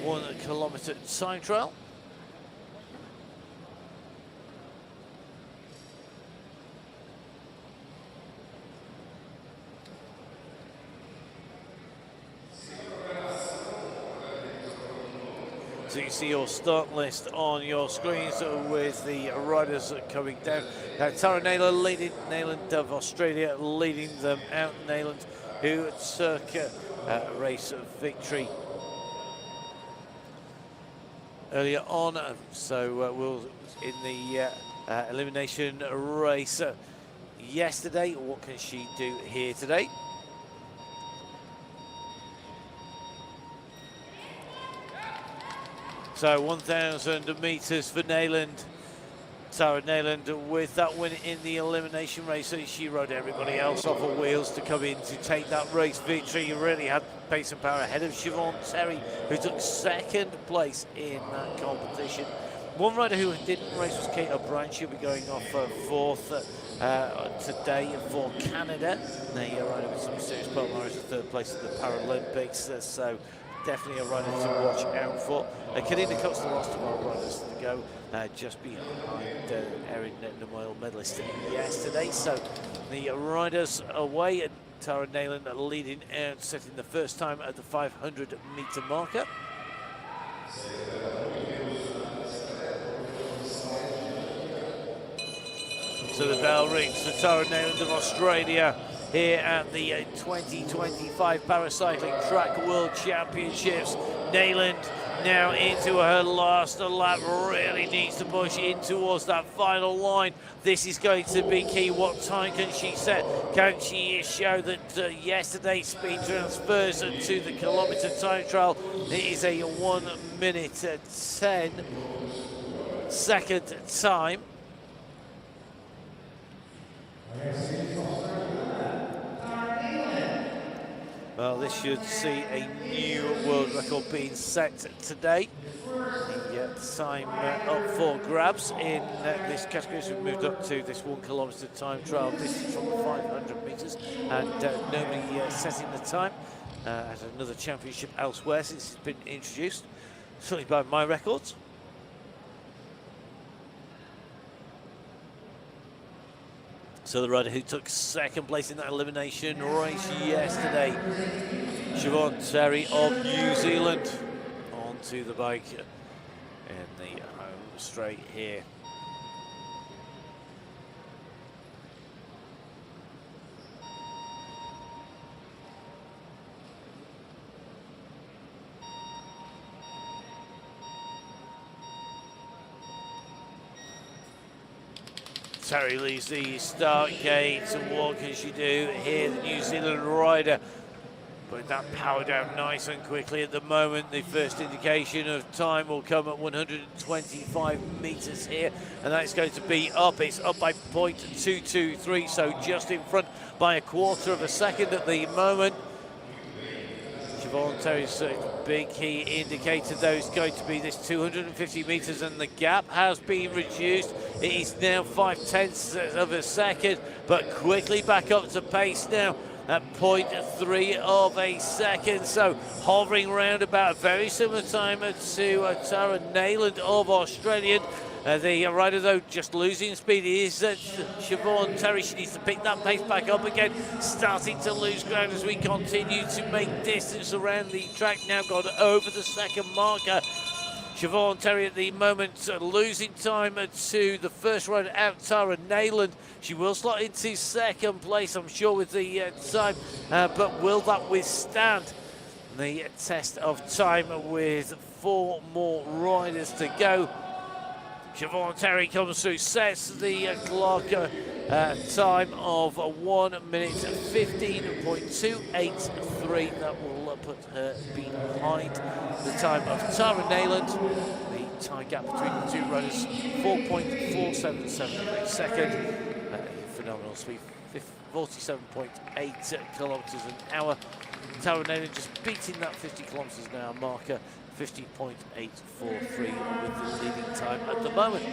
1 kilometre time trial. So you see your start list on your screens with the riders coming down. Now Tara Nayland leading, Nayland of Australia leading them out. Nayland, who took a race victory earlier on. So we'll in the elimination race yesterday. What can she do here today? So 1,000 metres for Nayland. Tara Nayland with that win in the elimination race. So she rode everybody else off her wheels to come in to take that race victory. Really had pace and power ahead of Siobhan Terry, who took second place in that competition. One rider who didn't race was Kate O'Brien. She'll be going off fourth today for Canada. They rider with some serious problems, third place at the Paralympics. So definitely a rider to watch out for. Kalina Cox, the last of our riders to go, just behind Erin Noel medalist yesterday. So the riders away, and Tara Nayland leading out, setting the first time at the 500 metre marker. So the bell rings for Tara Nayland of Australia here at the 2025 Paracycling Track World Championships. Nayland now into her last lap, really needs to push in towards that final line. This is going to be key. What time can she set? Can she show that yesterday's speed transfers to the kilometre time trial? It is a 1 minute 10 second time. Well, this should see a new world record being set today. The time up for grabs in this category. So we've moved up to this 1 kilometre time trial distance from the 500 metres, and nobody setting the time at another championship elsewhere since it's been introduced, certainly by my records. So the rider who took second place in that elimination race yesterday, Siobhan Terry of New Zealand, onto the bike in the home straight here. Terry leaves the start gate to walk as you do here, the New Zealand rider. Putting that power down nice and quickly at the moment. The first indication of time will come at 125 metres here, and that's going to be up. It's up by 0.223, so just in front by a quarter of a second at the moment. Siobhan Terry's big key indicator, though, is going to be this 250 metres, and the gap has been reduced. It is now 0.5 of a second, but quickly back up to pace now at 0.3 of a second. So hovering around about a very similar time to Tara Nayland of Australian. The rider, though, just losing speed is Siobhan Terry. She needs to pick that pace back up again, starting to lose ground as we continue to make distance around the track. Now got over the second marker. Siobhan Terry at the moment losing time to the first rider out, Tara Nayland. She will slot into second place, I'm sure, with the time, but will that withstand the test of time with 4 more riders to go? Siobhan Terry comes through, sets the clock time of 1 minute 15.283. That will put her behind the time of Tara Nayland. The time gap between the two runners, 4.477 per second. Phenomenal speed, 47.8 kilometres an hour. Tara Nayland just beating that 50 kilometres an hour marker, 50.843 with the leading time at the moment.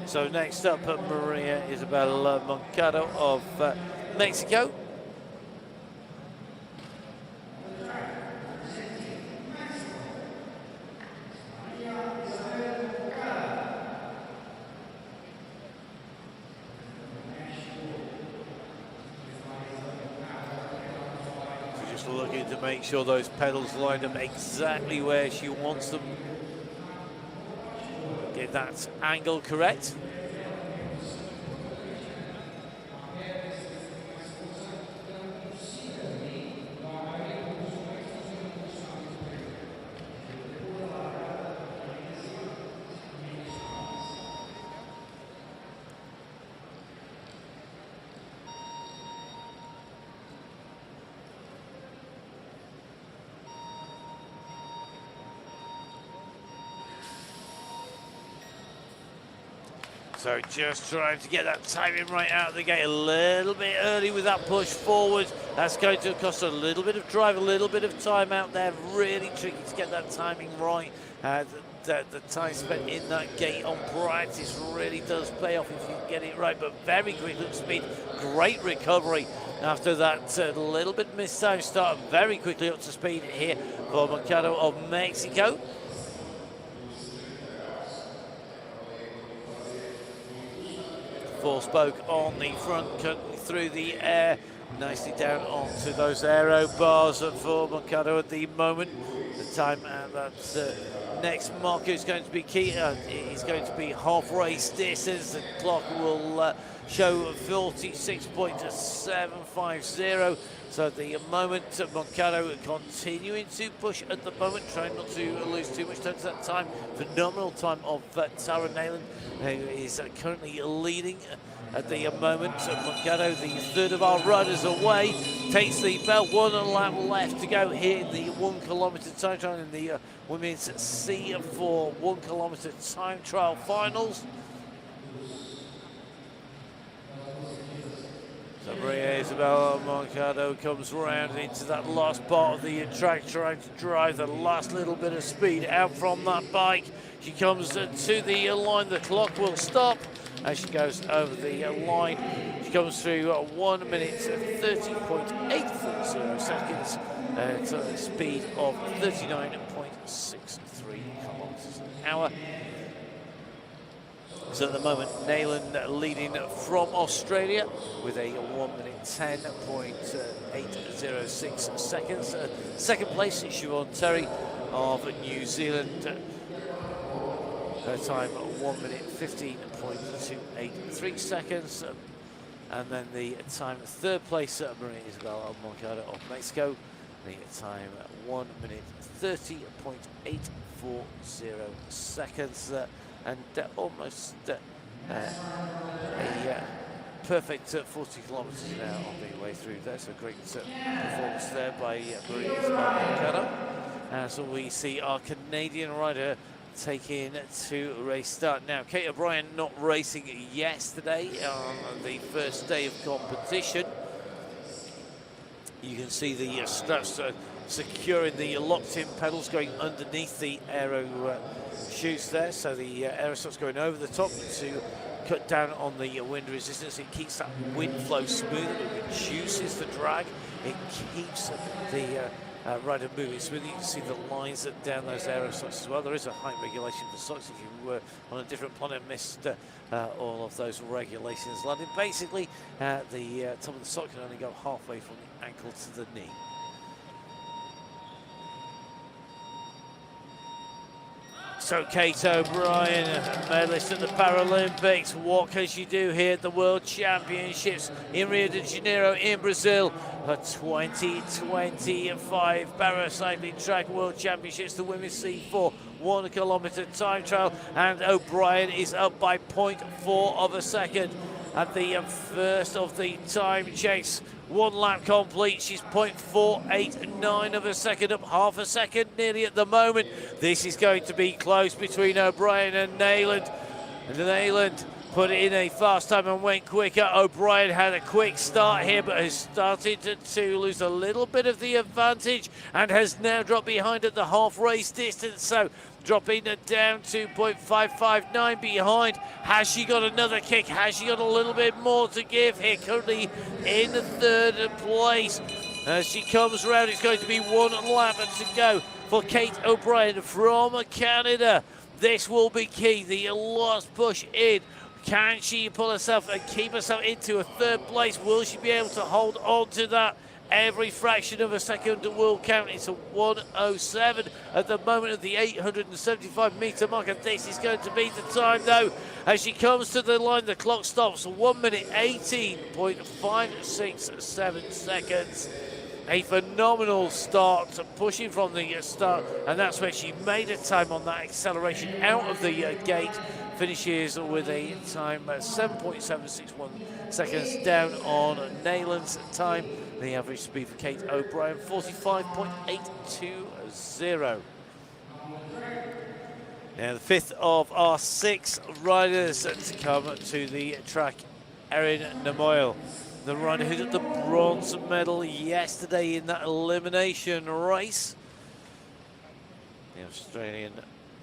So next up, Maria Isabel Moncado of Mexico. Looking to make sure those pedals lined up exactly where she wants them. Get that angle correct. So just trying to get that timing right out of the gate a little bit early with that push forward. That's going to cost a little bit of drive, a little bit of time out there. Really tricky to get that timing right. The time spent in that gate on practice really does pay off if you can get it right, but very quick at speed. Great recovery after that little bit missed time start. Very quickly up to speed here for Moncado of Mexico. Four-spoke on the front, cutting through the air, nicely down onto those aero bars for Moncado at the moment. The time at that next marker is going to be key. It's going to be half race distance. The clock will show 46.750. So at the moment, Moncado continuing to push at the moment, trying not to lose too much time to that time. Phenomenal time of Tara Nayland, who is currently leading at the moment. Moncado, the third of our riders away, takes the bell. 1 lap left to go here in the 1 kilometre time trial in the women's C4 1 kilometre time trial finals. So Maria Isabel Moncado comes round into that last part of the track, trying to drive the last little bit of speed out from that bike. She comes to the line. The clock will stop as she goes over the line. She comes through 1 minute 30.840 seconds at a speed of 39.63 kilometres an hour. So at the moment, Nayland leading from Australia with a 1 minute 10.806 seconds. Second place is Siobhan Terry of New Zealand. Her time 1 minute 15.283 seconds. And then the time third place, Maria Isabel Moncada of Mexico. The time 1 minute 30.840 seconds. And almost a perfect 40 kilometres now on the way through there. So great performance there by Maria Isabel Moncada. So we see our Canadian rider taking to race start. Now, Kate O'Brien not racing yesterday on the first day of competition. You can see the straps securing the locked-in pedals going underneath the aero chutes there. So the aero straps going over the top to cut down on the wind resistance. It keeps that wind flow smooth. It reduces the drag. It keeps the rider moving smoothly. You can see the lines that down those aero socks as well. There is a height regulation for socks. If you were on a different planet, missed all of those regulations landing. Basically, the top of the sock can only go halfway from the ankle to the knee. So Kate O'Brien, medalist at the Paralympics. What can she do here at the World Championships in Rio de Janeiro in Brazil? Her 2025 Paracycling Track World Championships, the Women's C4 1 kilometre time trial, and O'Brien is up by 0.4 of a second at the first of the time checks. 1 lap complete, she's 0.489 of a second, up half a second nearly at the moment. This is going to be close between O'Brien and Nayland. And Nayland put it in a fast time and went quicker. O'Brien had a quick start here, but has started to lose a little bit of the advantage and has now dropped behind at the half race distance. So dropping down to 0.559 behind. Has she got another kick? Has she got a little bit more to give here? Currently in the third place. As she comes around, it's going to be 1 lap to go for Kate O'Brien from Canada. This will be key, the last push in. Can she pull herself and keep herself into a third place? Will she be able to hold on to that? Every fraction of a second will count. It's a 1:07 at the moment of the 875-metre mark, and this is going to be the time, though. As she comes to the line, the clock stops. 1 minute 18.567 seconds. A phenomenal start, pushing from the start, and that's where she made a time on that acceleration out of the gate. Finishes with a time 7.761 seconds down on Nayland's time. The average speed for Kate O'Brien, 45.820. Now the fifth of our 6 riders to come to the track, Erin Namoyle, the rider who got the bronze medal yesterday in that elimination race. The Australian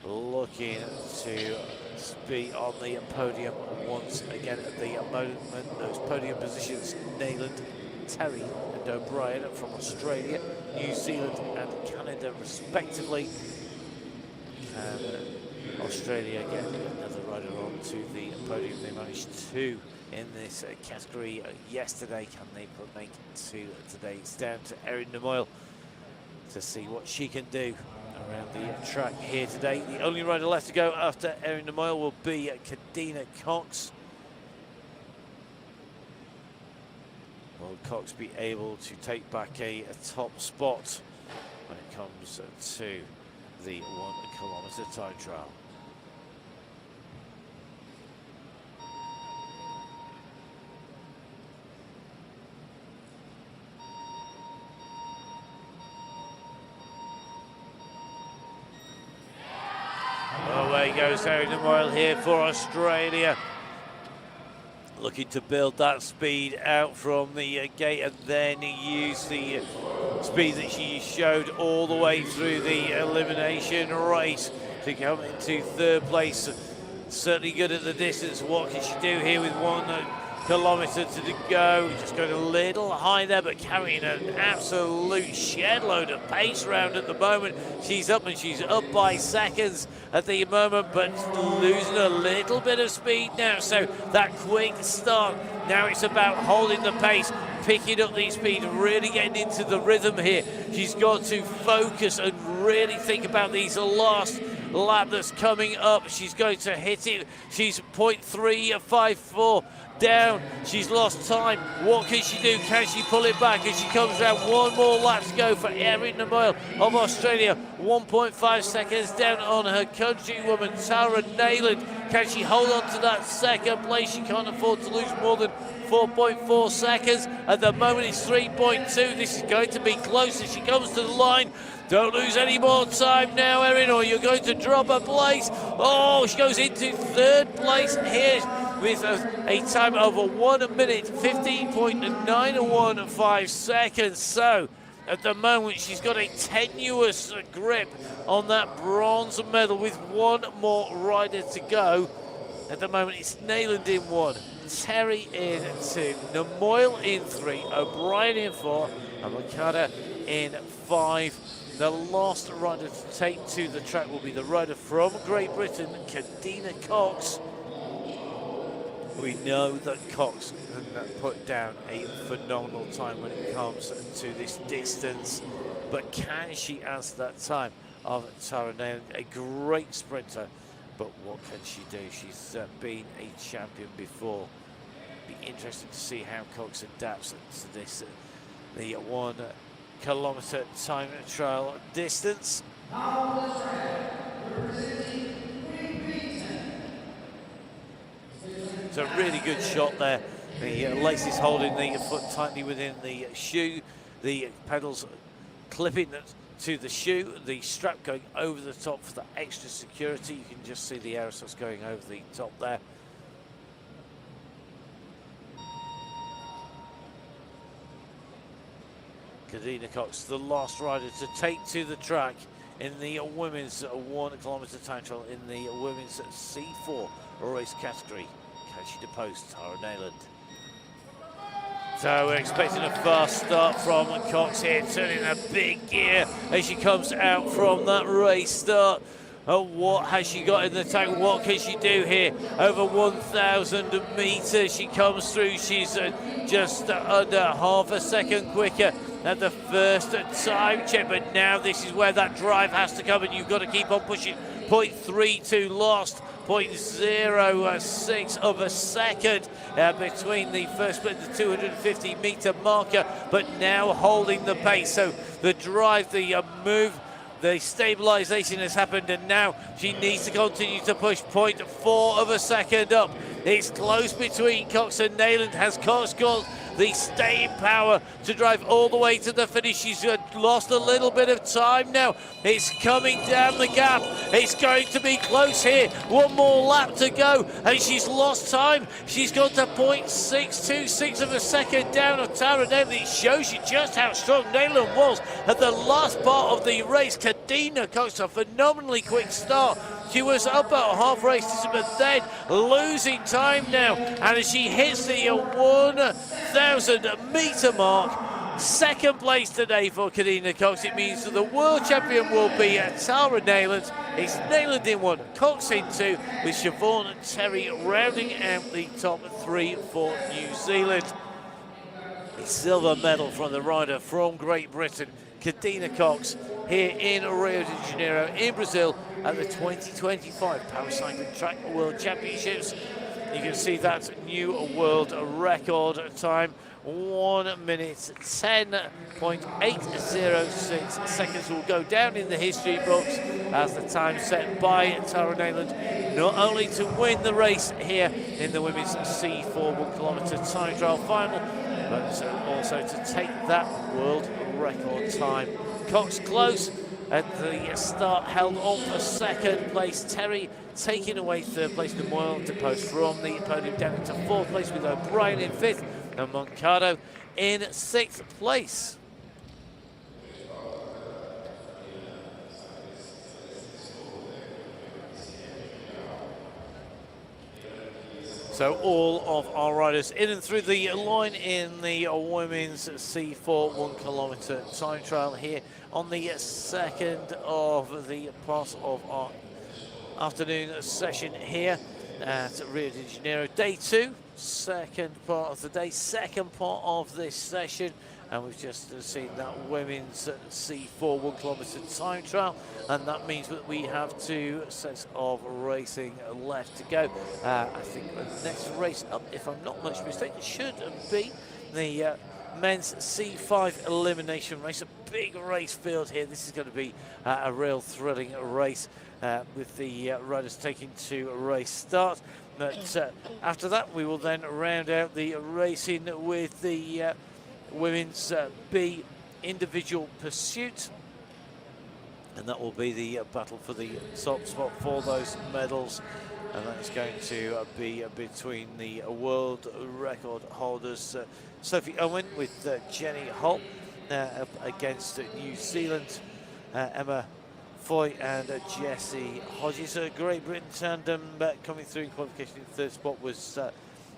looking to be on the podium once again at the moment. Those podium positions, Nayland, Terry and O'Brien from Australia, New Zealand and Canada respectively. And Australia get another rider on to the podium. They managed 2 in this category yesterday. Can they make 2 today? It's down to Erin Namoyle to see what she can do around the track here today. The only rider left to go after Erin Namoyle will be Kadina Cox. Will Cox be able to take back a top spot when it comes to the 1 kilometre time trial? Away goes Erin Namoyle here for Australia. Looking to build that speed out from the gate and then use the speed that she showed all the way through the elimination race to come into third place. Certainly good at the distance. What can she do here with 1 kilometre to go. Just going a little high there, but carrying an absolute shed load of pace round at the moment. She's up, and she's up by seconds at the moment, but losing a little bit of speed now. So that quick start, now it's about holding the pace, picking up the speed, really getting into the rhythm here. She's got to focus and really think about these last lap that's coming up. She's going to hit it. She's 0.354 down. She's lost time. What can she do? Can she pull it back as she comes around? One more lap to go for Erin Namoyle of Australia. 1.5 seconds down on her countrywoman Tara Nayland. Can she hold on to that second place? She can't afford to lose more than 4.4 seconds. At the moment it's 3.2. This is going to be close as she comes to the line. Don't lose any more time now, Erin, or you're going to drop a place. Oh, she goes into third place here with a time of 1 minute, 15.915 seconds. So, at the moment, she's got a tenuous grip on that bronze medal with one more rider to go. At the moment, it's Nayland in 1, Terry in 2, Namoyle in 3, O'Brien in 4, and Makata in 5. The last rider to take to the track will be the rider from Great Britain, Kadina Cox. We know that Cox can put down a phenomenal time when it comes to this distance, but can she answer that time of Tara Nayland? A great sprinter, but what can she do? She's been a champion before. Be interesting to see how Cox adapts to this. The 1 kilometre time trial distance. It's a really good shot there. The laces holding the foot tightly within the shoe. The pedals clipping to the shoe. The strap going over the top for the extra security. You can just see the aerosols going over the top there. Kadina Cox, the last rider to take to the track in the women's 1 kilometre time trial in the women's C4 race category. Can she depose Tara Nayland? So we're expecting a fast start from Cox here, turning a big gear as she comes out from that race start. What has she got in the tank? What can she do here? Over 1,000 metres she comes through. She's just under half a second quicker at the first time check, but now this is where that drive has to come, and you've got to keep on pushing. 0.32 lost, 0.06 of a second between the first split and the 250 metre marker, but now holding the pace. So the drive, the move, the stabilisation has happened, and now she needs to continue to push. 0.4 of a second up. It's close between Cox and Nayland. Has Cox got the staying power to drive all the way to the finish? She's lost a little bit of time now. It's coming down the gap. It's going to be close here. One more lap to go, and she's lost time. She's gone to 0.626 of a second down of Tara Nayland. It shows you just how strong Nayland was at the last part of the race. Kadina Cox, a phenomenally quick start. She was up at half race, but then losing time now. And as she hits the 1,000 metre mark, second place today for Kadina Cox. It means that the world champion will be Tara Nayland. It's Nayland in 1, Cox in 2, with Siobhan and Terry rounding out the top 3 for New Zealand. A silver medal from the rider from Great Britain, Kadina Cox, here in Rio de Janeiro in Brazil at the 2025 Paracycling Track World Championships. You can see that new world record time, 1 minute 10.806 seconds, will go down in the history books as the time set by Tara Nayland, not only to win the race here in the women's C4 1 kilometre time trial final, but also to take that world record time. Cox close at the start, held on for second place. Terry taking away third place. Namoyle to post from the podium down into fourth place, with O'Brien in fifth and Moncado in sixth place. So So all of our riders in and through the line in the women's C4 1 kilometre time trial here on the second of the part of our afternoon session here at Rio de Janeiro. Day 2, second part of the day, second part of this session. And we've just seen that women's C4 1 kilometre time trial, and that means that we have 2 sets of racing left to go. I think the next race up, if I'm not much mistaken, should be the men's C5 elimination race. A big race field here. This is going to be a real thrilling race with the riders taking to a race start. But after that, we will then round out the racing with the women's B individual pursuit, and that will be the battle for the top spot for those medals, and that is going to be between the world record holders Sophie Owen with Jenny Holt up against New Zealand Emma Foy and Jessie Hodges. Great Britain tandem coming through in qualification in third spot was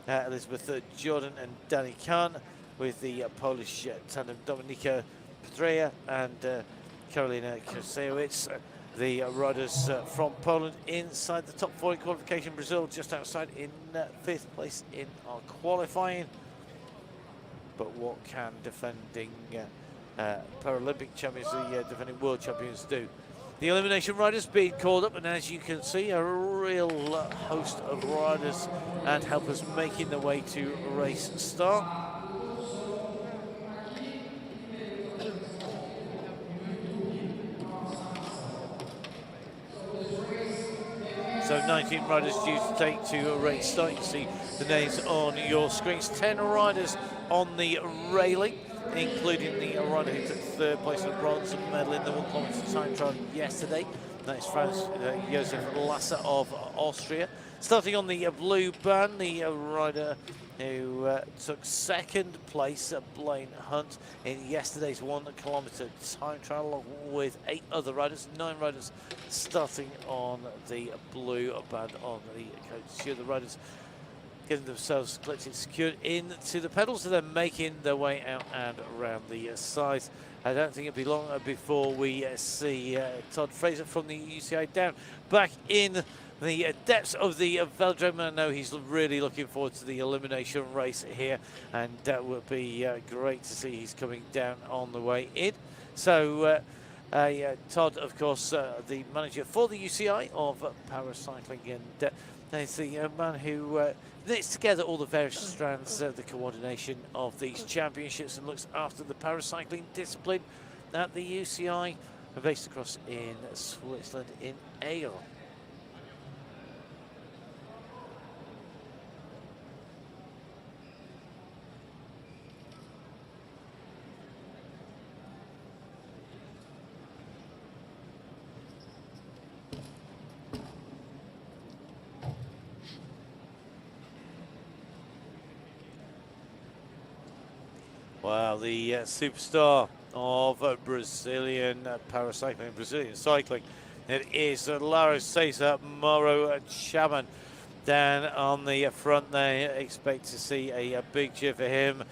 Elizabeth Jordan and Danny Kahn, with the Polish tandem Dominika Pedreja and Karolina Krasiewicz. The riders from Poland inside the top 4 in qualification. Brazil just outside in 5th place in our qualifying. But what can defending Paralympic champions, the defending world champions, do? The elimination riders being called up, and as you can see, a real host of riders and helpers making their way to race start. So 19 riders due to take to a race start. You can see the names on your screens. 10 riders on the railing, including the rider who took third place with a bronze medal in the 1 kilometre time trial yesterday. That is Franz Josef Lasser of Austria. Starting on the blue band, the rider who took second place, Blaine Hunt, in yesterday's 1 kilometre time trial, along with 8 other riders, 9 riders starting on the blue band on the coach. The riders getting themselves collected, secured into the pedals, and then making their way out and around the sides. I don't think it'll be long before we see Todd Fraser from the UCI down back in the depths of the velodrome. I know he's really looking forward to the elimination race here, and that will be great to see he's coming down on the way in. So Todd, of course, the manager for the UCI of paracycling, and he's the man who knits together all the various strands, the coordination of these championships, and looks after the paracycling discipline at the UCI, based across in Switzerland in Aigle. Wow, the superstar of Brazilian paracycling, Brazilian cycling. It is Lauro Cesar Moro Chaman down on the front there. Expect to see a big cheer for him.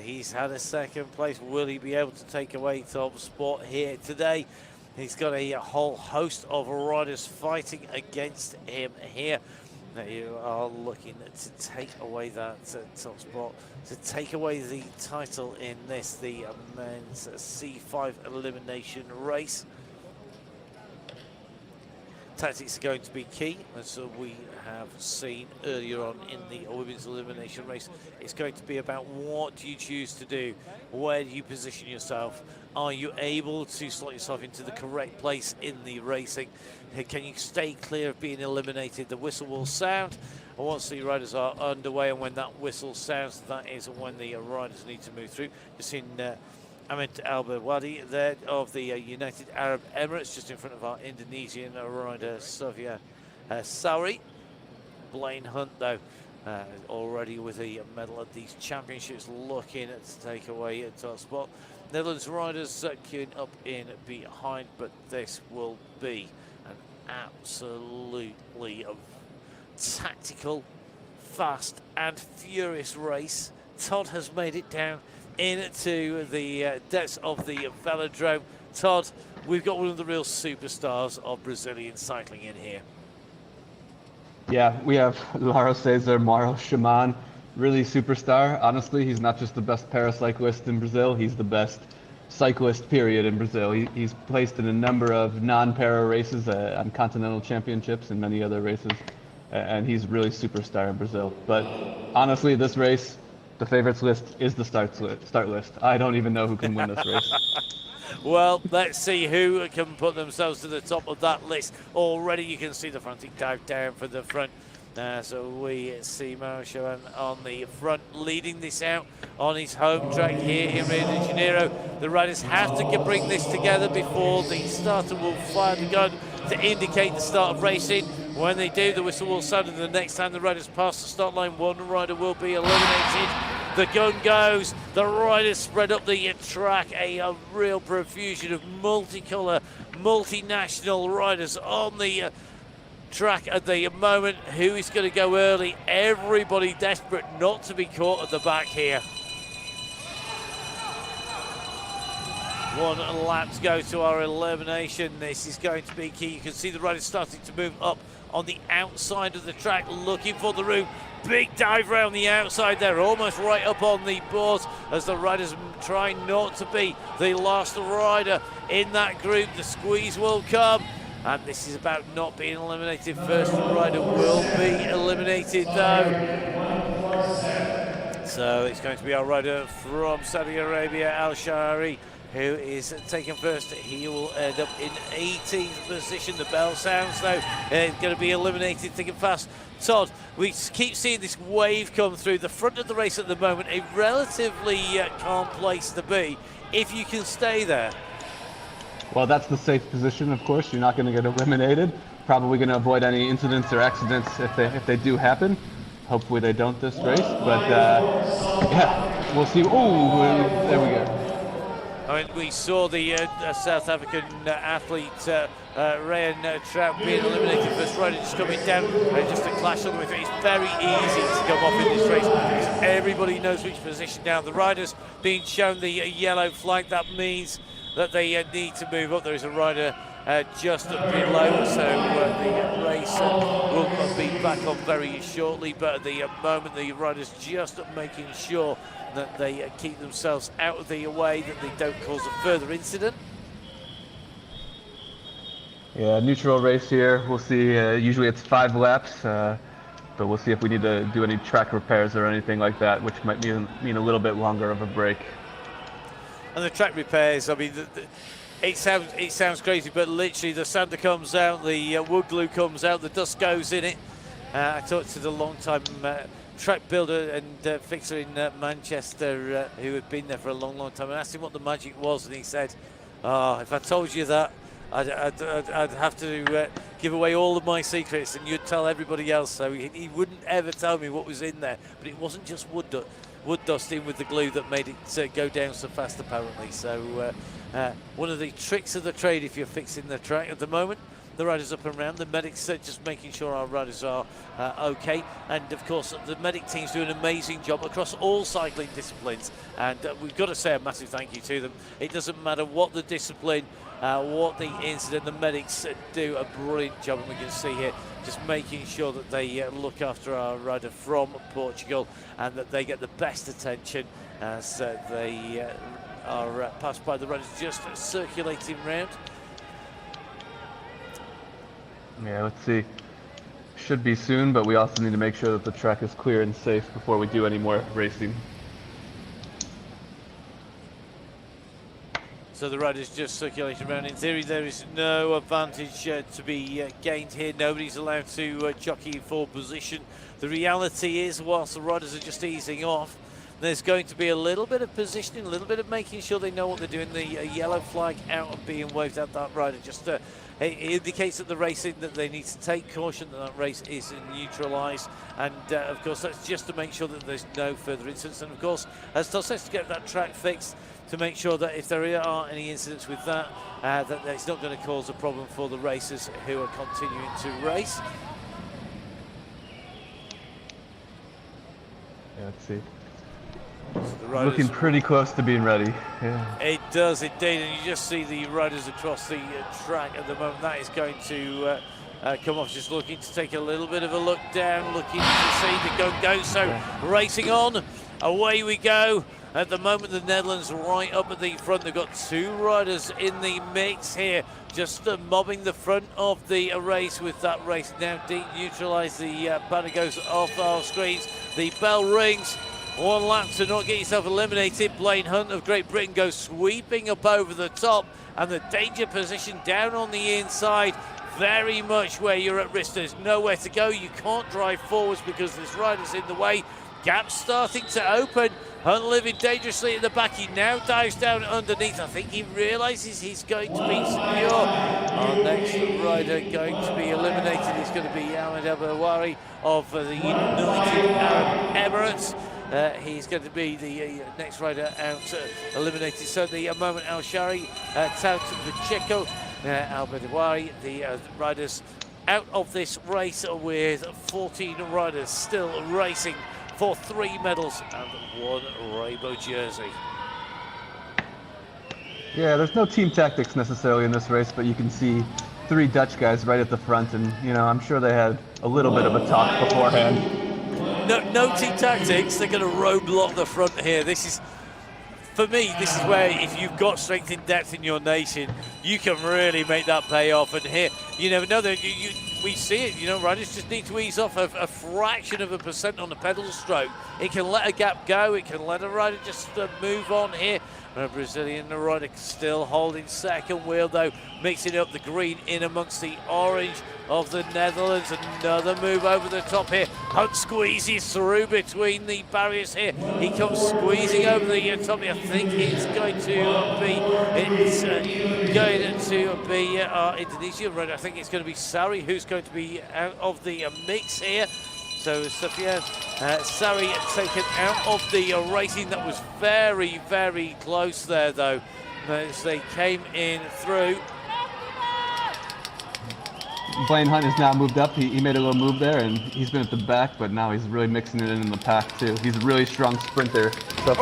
He's had a second place. Will he be able to take away top spot here today? He's got a whole host of riders fighting against him here. Now you are looking to take away that top spot, to take away the title in this, the men's C5 elimination race. Tactics are going to be key, as we have seen earlier on in the women's elimination race. It's going to be about what do you choose to do, where do you position yourself, are you able to slot yourself into the correct place in the racing, can you stay clear of being eliminated. The whistle will sound, and once the riders are underway, and when that whistle sounds, that is when the riders need to move through. You've seen Amit Al-Bawadi there of the United Arab Emirates, just in front of our Indonesian rider Sofia Sauri. Blaine Hunt, though, already with a medal at these championships, looking to take away a top spot. Netherlands riders queuing up in behind, but this will be an absolutely tactical, fast and furious race. Todd has made it down into the depths of the velodrome. Todd, we've got one of the real superstars of Brazilian cycling in here. Yeah, we have Lauro Cesar Mauro Shaman, really superstar. Honestly, he's not just the best paracyclist in Brazil, he's the best cyclist, period, in Brazil. He's placed in a number of non-para races on continental championships and many other races, and he's really superstar in Brazil. But honestly, this race, the favorites list is the start list. I don't even know who can win this race. Well, let's see who can put themselves to the top of that list. Already you can see the frantic dive down for the front. So we see Mauro Shaman on the front, leading this out on his home track here in Rio de Janeiro. The riders have to bring this together before the starter will fire the gun to indicate the start of racing. When they do, the whistle will sound, and the next time the riders pass the start line, one rider will be eliminated. The gun goes, the riders spread up the track, a real profusion of multicolour, multinational riders on the track at the moment. Who is going to go early? Everybody desperate not to be caught at the back here. One lap to go to our elimination. This is going to be key. You can see the riders starting to move up on the outside of the track, looking for the room. Big dive round the outside there, almost right up on the boards as the riders try not to be the last rider in that group. The squeeze will come, and this is about not being eliminated. First rider will be eliminated though. So it's going to be our rider from Saudi Arabia, Al Shari, who is taken first. He will end up in 18th position. The bell sounds though. Going to be eliminated thick and fast. Todd, we keep seeing this wave come through the front of the race at the moment. A relatively calm place to be if you can stay there. Well, that's the safe position, of course. You're not going to get eliminated. Probably going to avoid any incidents or accidents if they do happen. Hopefully they don't this race. But yeah, we'll see. Oh, there we go. I mean, we saw the South African athlete Ryan Trout being eliminated. First rider just coming down, just a clash on the way. It's very easy to come off in this race because everybody knows which position now. The riders being shown the yellow flag, that means that they need to move up. There is a rider just below, so the race will be back on very shortly. But at the moment, the riders just making sure that they keep themselves out of the way, that they don't cause a further incident. Yeah, neutral race here. We'll see. Usually it's 5 laps, but we'll see if we need to do any track repairs or anything like that, which might mean a little bit longer of a break. And the track repairs, I mean, it sounds crazy, but literally the sander comes out, the wood glue comes out, the dust goes in it. I talked to the long-time track builder and fixer in Manchester who had been there for a long time, and asked him what the magic was, and he said, "Oh, if I told you that, I'd have to give away all of my secrets, and you'd tell everybody else." So he wouldn't ever tell me what was in there, but it wasn't just wood dust in with the glue that made it go down so fast, apparently. So one of the tricks of the trade if you're fixing the track at the moment. The riders up and around, the medics just making sure our riders are okay, and of course the medic teams do an amazing job across all cycling disciplines, and we've got to say a massive thank you to them. It doesn't matter what the discipline, what the incident, the medics do a brilliant job, and we can see here just making sure that they look after our rider from Portugal and that they get the best attention as they are passed by the riders just circulating round. Yeah, let's see. Should be soon, but we also need to make sure that the track is clear and safe before we do any more racing. So the riders just circulating around. In theory, there is no advantage to be gained here. Nobody's allowed to jockey for position. The reality is, whilst the riders are just easing off, there's going to be a little bit of positioning, a little bit of making sure they know what they're doing. The yellow flag out of being waved at that rider just it indicates that the racing that they need to take caution, that race is neutralised, and of course that's just to make sure that there's no further incidents. And of course, as Todd says, to get that track fixed, to make sure that if there are any incidents with that, that it's not going to cause a problem for the racers who are continuing to race. Let's see. So looking pretty close to being ready. Yeah. It does indeed, and you just see the riders across the track at the moment. That is going to come off. Just looking to take a little bit of a look down, looking to see the go. So racing on, away we go. At the moment, the Netherlands right up at the front. They've got 2 riders in the mix here, just mobbing the front of the race. With that race now deep neutralised, the banner goes off our screens. The bell rings. 1 lap to not get yourself eliminated. Blaine Hunt of Great Britain goes sweeping up over the top, and the danger position down on the inside, very much where you're at risk. There's nowhere to go. You can't drive forwards because there's riders in the way. Gaps starting to open. Hunt living dangerously at the back. He now dives down underneath. I think he realises he's going to be secure. Our next rider going to be eliminated is going to be Ahmed Abouari of the United Arab Emirates. He's going to be the next rider out eliminated. So the moment Al-Shari, Tout Pacheco, Al-Badawari, the riders out of this race with 14 riders still racing for 3 medals and 1 rainbow jersey. Yeah, there's no team tactics necessarily in this race, but you can see 3 Dutch guys right at the front, and you know, I'm sure they had a little bit of a talk beforehand. No team tactics. They're going to roadblock the front here. This is, for me, this is where if you've got strength in depth in your nation, you can really make that pay off. And here, you never know that we see it. You know, riders just need to ease off a fraction of a percent on the pedal stroke. It can let a gap go. It can let a rider just move on here. A Brazilian rider still holding second wheel, though, mixing up the green in amongst the orange of the Netherlands. Another move over the top here. Hunt squeezes through between the barriers here. He comes squeezing over the top. I think it's going to be our Indonesian rider. I think it's going to be Sari who's going to be out of the mix here. So Sufyan Sari taken out of the racing. That was very, very close there, though, as they came in through. Blaine Hunt has now moved up. He made a little move there, and he's been at the back, but now he's really mixing it in the pack, too. He's a really strong sprinter. So,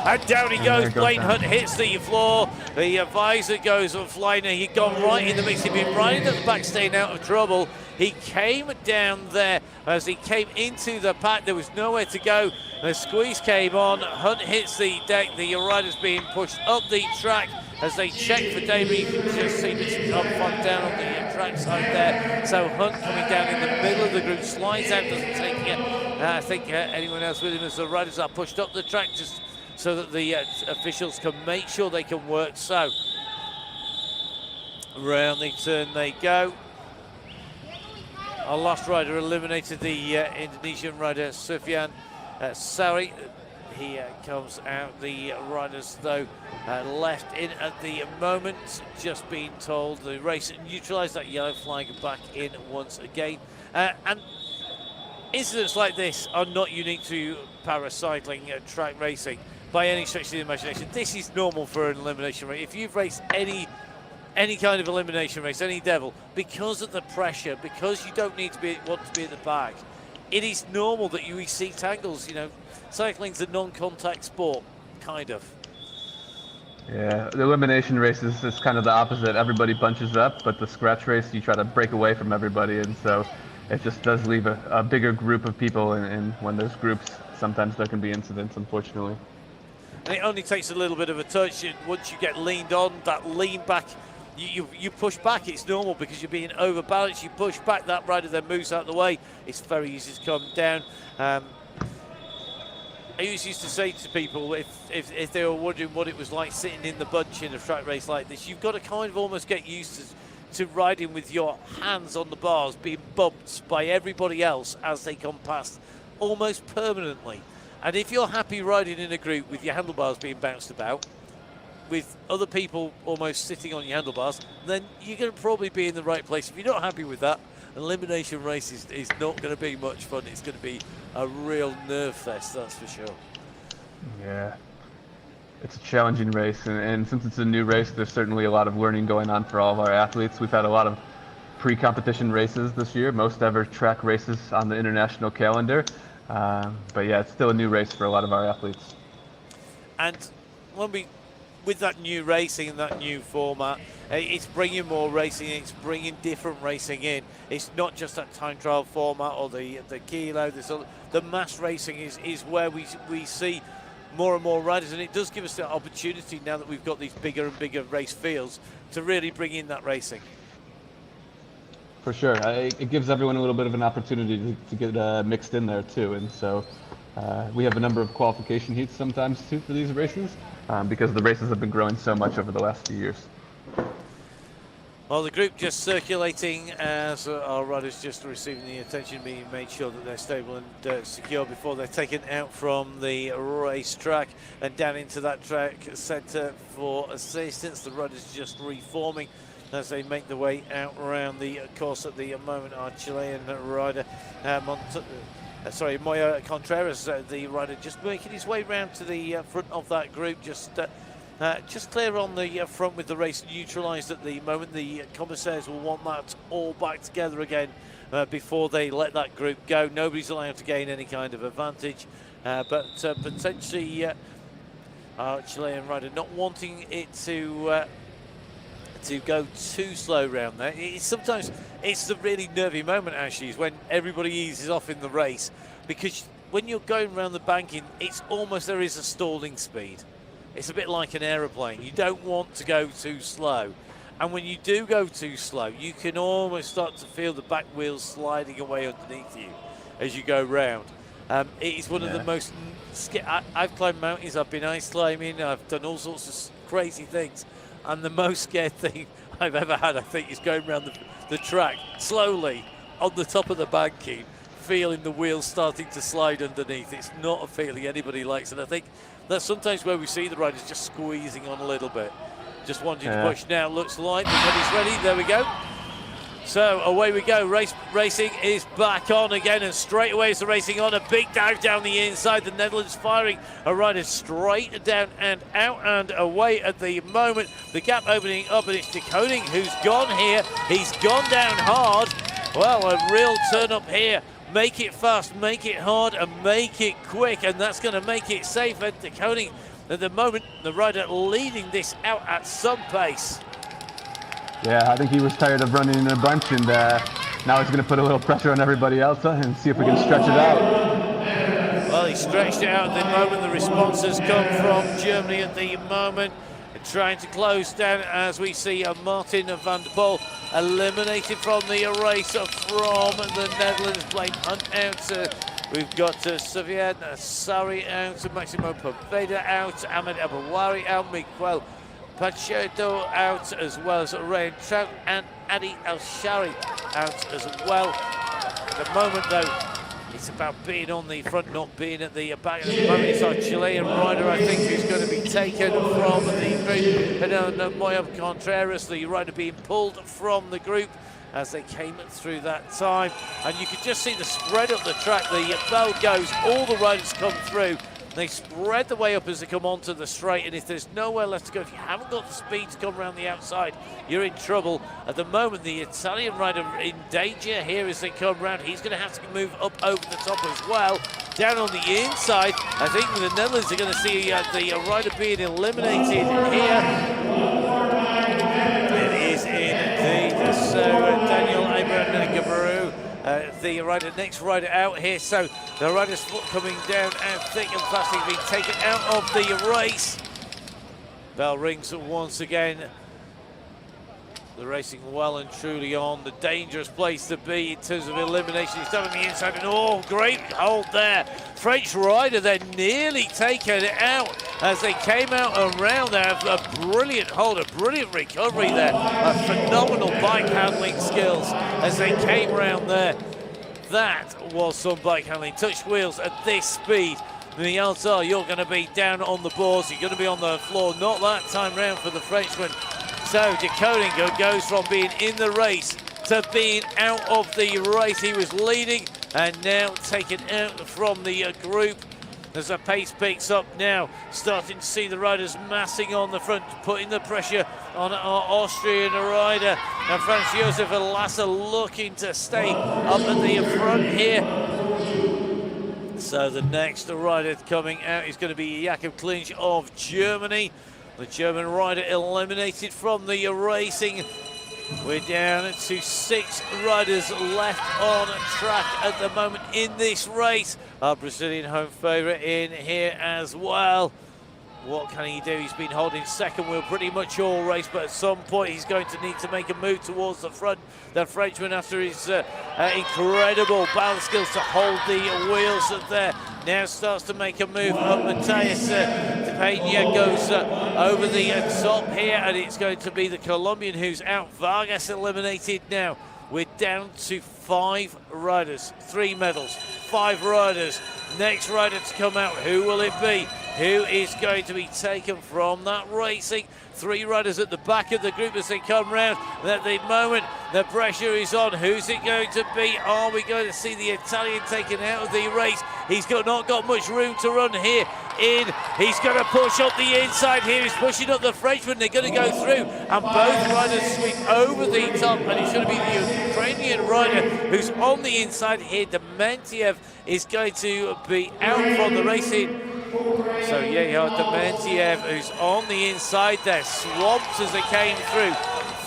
and down he goes. Blaine Hunt hits the floor. The visor goes flying. He got right in the mix. He'd been right at the back, staying out of trouble. He came down there as he came into the pack. There was nowhere to go. The squeeze came on. Hunt hits the deck. The riders being pushed up the track as they check for debris. You can just see this fun down on the track side there. So Hunt coming down in the middle of the group, slides out, doesn't take it. I think anyone else with him as the riders are pushed up the track just so that the officials can make sure they can work. So round the turn they go. Our last rider eliminated the Indonesian rider Sufyan Sari. He comes out. The riders, though, left in at the moment. Just being told the race neutralised. That yellow flag back in once again. And incidents like this are not unique to paracycling track racing by any stretch of the imagination. This is normal for an elimination race. If you've raced any kind of elimination race, any devil, because of the pressure, because you don't need to want to be at the back, it is normal that you see tangles. You know, cycling's a non-contact sport, kind of. Yeah, the elimination race is kind of the opposite. Everybody bunches up, but the scratch race, you try to break away from everybody, and so it just does leave a bigger group of people, and when there's groups, sometimes there can be incidents, unfortunately. And it only takes a little bit of a touch. Once you get leaned on, that lean back, you push back. It's normal because you're being overbalanced. You push back, that rider then moves out of the way. It's very easy to come down. I always used to say to people, if they were wondering what it was like sitting in the bunch in a track race like this, you've got to kind of almost get used to riding with your hands on the bars, being bumped by everybody else as they come past almost permanently. And if you're happy riding in a group with your handlebars being bounced about, with other people almost sitting on your handlebars, then you're going to probably be in the right place. If you're not happy with that, an elimination race is not going to be much fun. It's going to be a real nerve fest, that's for sure. Yeah, it's a challenging race, and since it's a new race, there's certainly a lot of learning going on for all of our athletes. We've had a lot of pre-competition races this year, most ever track races on the international calendar. But yeah, it's still a new race for a lot of our athletes. And with that new racing and that new format, it's bringing more racing, it's bringing different racing in. It's not just that time trial format or the kilo. The mass racing is where we see more and more riders, and it does give us the opportunity now that we've got these bigger and bigger race fields to really bring in that racing. For sure, it gives everyone a little bit of an opportunity to get mixed in there too, and so we have a number of qualification heats sometimes too for these races, because the races have been growing so much over the last few years. Well, the group just circulating as our riders just receiving the attention, being made sure that they're stable and secure before they're taken out from the racetrack and down into that track centre for assistance. The riders just reforming as they make their way out around the course at the moment. Our Chilean rider, Moya Contreras, the rider just making his way round to the front of that group, just clear on the front with the race neutralised at the moment. The commissaires will want that all back together again before they let that group go. Nobody's allowed to gain any kind of advantage, but potentially our Chilean rider not wanting it to go too slow round there. Sometimes it's the really nervy moment, actually, is when everybody eases off in the race, because when you're going around the banking, it's almost there is a stalling speed. It's a bit like an aeroplane. You don't want to go too slow. And when you do go too slow, you can almost start to feel the back wheels sliding away underneath you as you go round. It is one of the most... I've climbed mountains, I've been ice climbing, I've done all sorts of crazy things. And the most scared thing I've ever had, I think, is going around the track slowly on the top of the banking, feeling the wheels starting to slide underneath. It's not a feeling anybody likes, and I think that's sometimes where we see the riders just squeezing on a little bit, just wanting to push. Now looks like everybody's ready. There we go. So away we go. Racing is back on again, and straight away is the racing on. A big dive down the inside. The Netherlands firing a rider straight down and out and away at the moment. The gap opening up, and it's De Koning who's gone here. He's gone down hard. Well, a real turn up here. Make it fast, make it hard, and make it quick, and that's going to make it safe. And De Koning, at the moment, the rider leading this out at some pace. Yeah, I think he was tired of running in a bunch, and now he's going to put a little pressure on everybody else and see if we can stretch it out. Well, he stretched it out at the moment. The response has come from Germany at the moment, trying to close down as we see Martin Vander eliminated from the race from the Netherlands. Blake Hunt out. We've got Savian Sari out, Maximo Poveda out, Ahmed Abouari out, Miguel Pacheco out, as well as Ryan Trout and Adi El-Shari out as well. At the moment, though, it's about being on the front, not being at the back. At the moment, it's our Chilean rider, I think, who's going to be taken from the group. And Moya Contreras, the rider, being pulled from the group as they came through that time. And you can just see the spread up the track. The bell goes, all the riders come through. They spread the way up as they come onto the straight, and if there's nowhere left to go, if you haven't got the speed to come around the outside, you're in trouble. At the moment, the Italian rider in danger here as they come round. He's going to have to move up over the top as well. Down on the inside, I think the Netherlands are going to see the rider being eliminated here. It is indeed. So Daniel Abraham Gabaru, the next rider out here. So the rider's foot coming down and thick and fast. He's been taken out of the race. Bell rings once again. The racing well and truly on. The dangerous place to be in terms of elimination. He's down on the inside, and oh, great hold there. French rider then nearly taken out as they came out around there. A brilliant hold, a brilliant recovery there. A phenomenal bike handling skills as they came around there. That was some bike handling. Touch wheels at this speed. The odds are you're going to be down on the boards. You're going to be on the floor. Not that time round for the Frenchman. So De Koning goes from being in the race to being out of the race. He was leading and now taken out from the group as the pace picks up now. Starting to see the riders massing on the front, putting the pressure on our Austrian rider. And Franz Josef Lasser looking to stay up at the front here. So the next rider coming out is going to be Jakob Klinch of Germany. The German rider eliminated from the racing. We're down to 6 riders left on track at the moment in this race. Our Brazilian home favourite in here as well. What can he do? He's been holding second wheel pretty much all race, but at some point he's going to need to make a move towards the front. The Frenchman, after his incredible balance skills to hold the wheels there, now starts to make a move up. Matthias Pena goes over the top here, and it's going to be the Colombian who's out. Vargas eliminated now. We're down to 5 riders, 3 medals, 5 riders. Next rider to come out, who will it be? Who is going to be taken from that racing? 3 riders at the back of the group as they come round. At the moment, the pressure is on. Who's it going to be? Are we going to see the Italian taken out of the race? He's not got much room to run here. He's going to push up the inside here. He's pushing up the Frenchman. They're going to go through, and both riders sweep over the top, and it's going to be the Ukrainian rider who's on the inside here. Dementiev is going to be out from the racing. So Yehar Dementiev, who's on the inside there, swamped as they came through.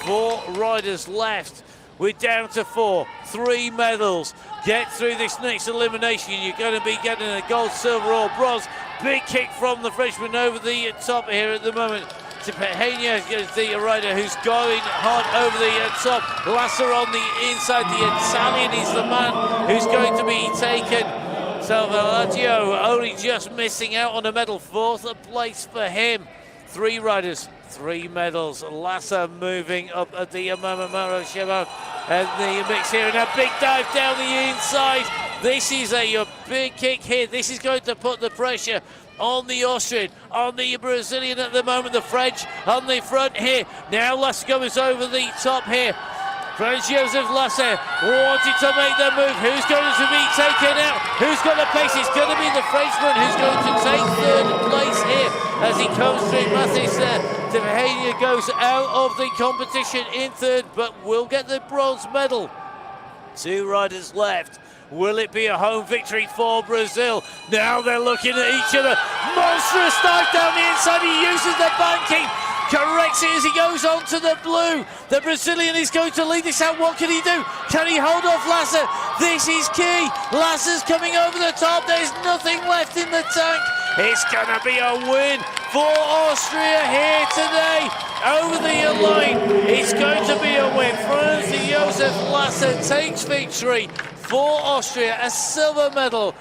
4 riders left. We're down to 4, 3 medals. Get through this next elimination. You're going to be getting a gold, silver or bronze. Big kick from the Frenchman over the top here at the moment. Pena is the rider who's going hard over the top. Lasser on the inside. The Italian is the man who's going to be taken. Salvaggio only just missing out on a medal. 4th place for him. 3 riders, 3 medals. Lasser moving up at the Mamamaro Shimon and the mix here, and a big dive down the inside. This is a big kick here. This is going to put the pressure on the Austrian, on the Brazilian at the moment. The French on the front here. Now Lasser goes over the top here. Franz-Josef Lasser wanted to make the move. Who's going to be taken out? Who's got the pace? It's going to be the Frenchman who's going to take 3rd place here as he comes through. Mathis Tevahania goes out of the competition in 3rd, but will get the bronze medal. 2 riders left. Will it be a home victory for Brazil? Now they're looking at each other. Monstrous dive down the inside. He uses the banking. Corrects it as he goes on to the blue. The Brazilian is going to lead this out. What can he do? Can he hold off Lasser? This is key. Lasser's coming over the top. There's nothing left in the tank. It's going to be a win for Austria here today. Over the line, it's going to be a win. Franz Josef Lasser takes victory for Austria. A silver medal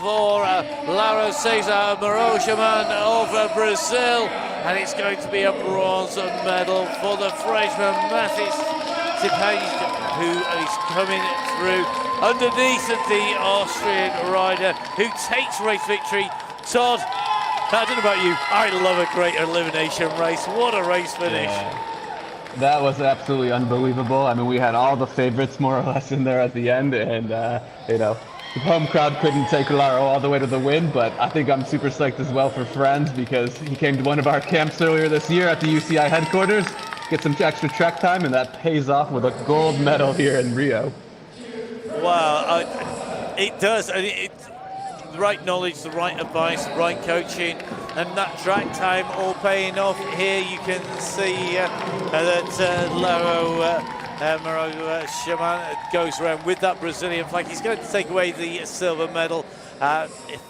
for Lauro Cesar Maroshaman of Brazil. And it's going to be a bronze medal for the Frenchman Mathis Tepage, who is coming through underneath the Austrian rider, who takes race victory. Todd, I don't know about you, I love a great elimination race. What a race finish. Yeah, that was absolutely unbelievable. I mean, we had all the favorites more or less in there at the end, and you know, the home crowd couldn't take Laro all the way to the win, but I think I'm super psyched as well for Franz because he came to one of our camps earlier this year at the UCI headquarters, get some extra track time, and that pays off with a gold medal here in Rio. Wow, it does. I mean, the right knowledge, the right advice, the right coaching, and that track time all paying off. Here you can see that Laro Maro Shaman goes around with that Brazilian flag. He's going to take away the silver medal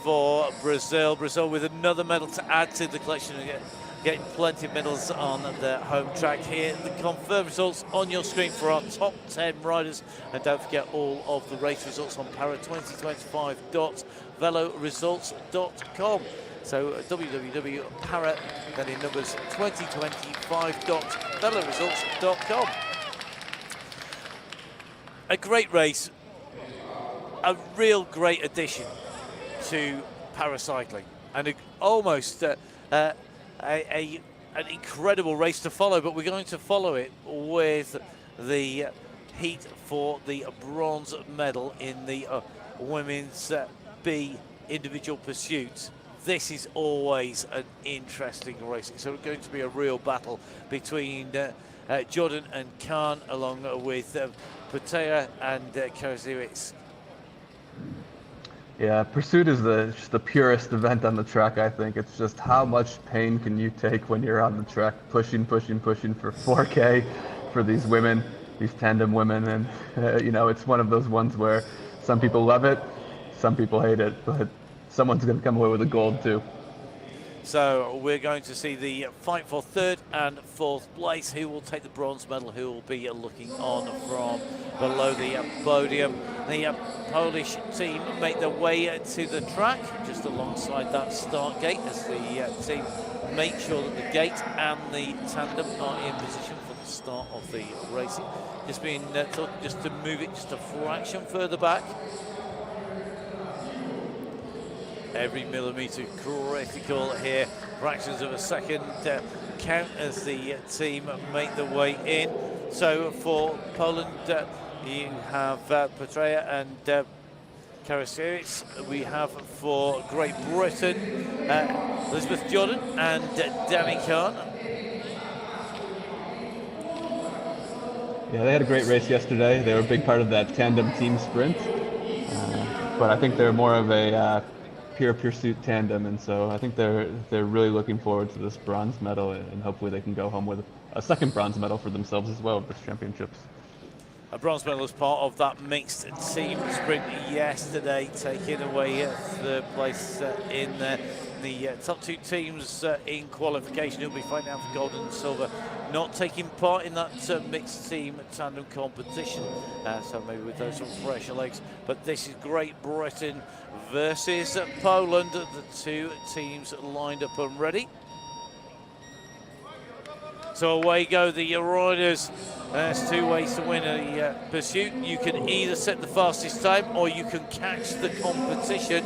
for Brazil. Brazil with another medal to add to the collection. Getting plenty of medals on the home track here. The confirmed results on your screen for our top 10 riders. And don't forget all of the race results on para2025.veloresults.com. So www.para, then in numbers 2025.veloresults.com. A great race, a real great addition to paracycling, and almost an incredible race to follow, but we're going to follow it with the heat for the bronze medal in the women's B individual pursuits. This is always an interesting race. It's going to be a real battle between Jordan and Khan, along with Patera and Karaziewicz. Yeah, pursuit is just the purest event on the track, I think. It's just how much pain can you take when you're on the track, pushing for 4K for these women, these tandem women. And, it's one of those ones where some people love it, some people hate it, but someone's going to come away with the gold too. So we're going to see the fight for third and fourth place. Who will take the bronze medal? Who will be looking on from below the podium? The Polish team make their way to the track just alongside that start gate as the team make sure that the gate and the tandem are in position for the start of the racing. Just being told just to move it just a fraction further back. Every millimetre critical here. Fractions of a second count as the team make their way in. So for Poland, you have Petraya and Karasiewicz. We have for Great Britain, Elizabeth Jordan and Danny Khan. Yeah, they had a great race yesterday. They were a big part of that tandem team sprint. But I think they're more of a pure pursuit tandem, and so I think they're really looking forward to this bronze medal, and hopefully they can go home with a second bronze medal for themselves as well at this championships. A bronze medal as part of that mixed team sprint yesterday, taking away third place in there. The top two teams in qualification who will be fighting out for gold and silver, not taking part in that mixed team tandem competition. So maybe with those sort of fresher legs. But this is Great Britain versus Poland. The two teams lined up and ready. So away go the riders. There's two ways to win a pursuit. You can either set the fastest time or you can catch the competition.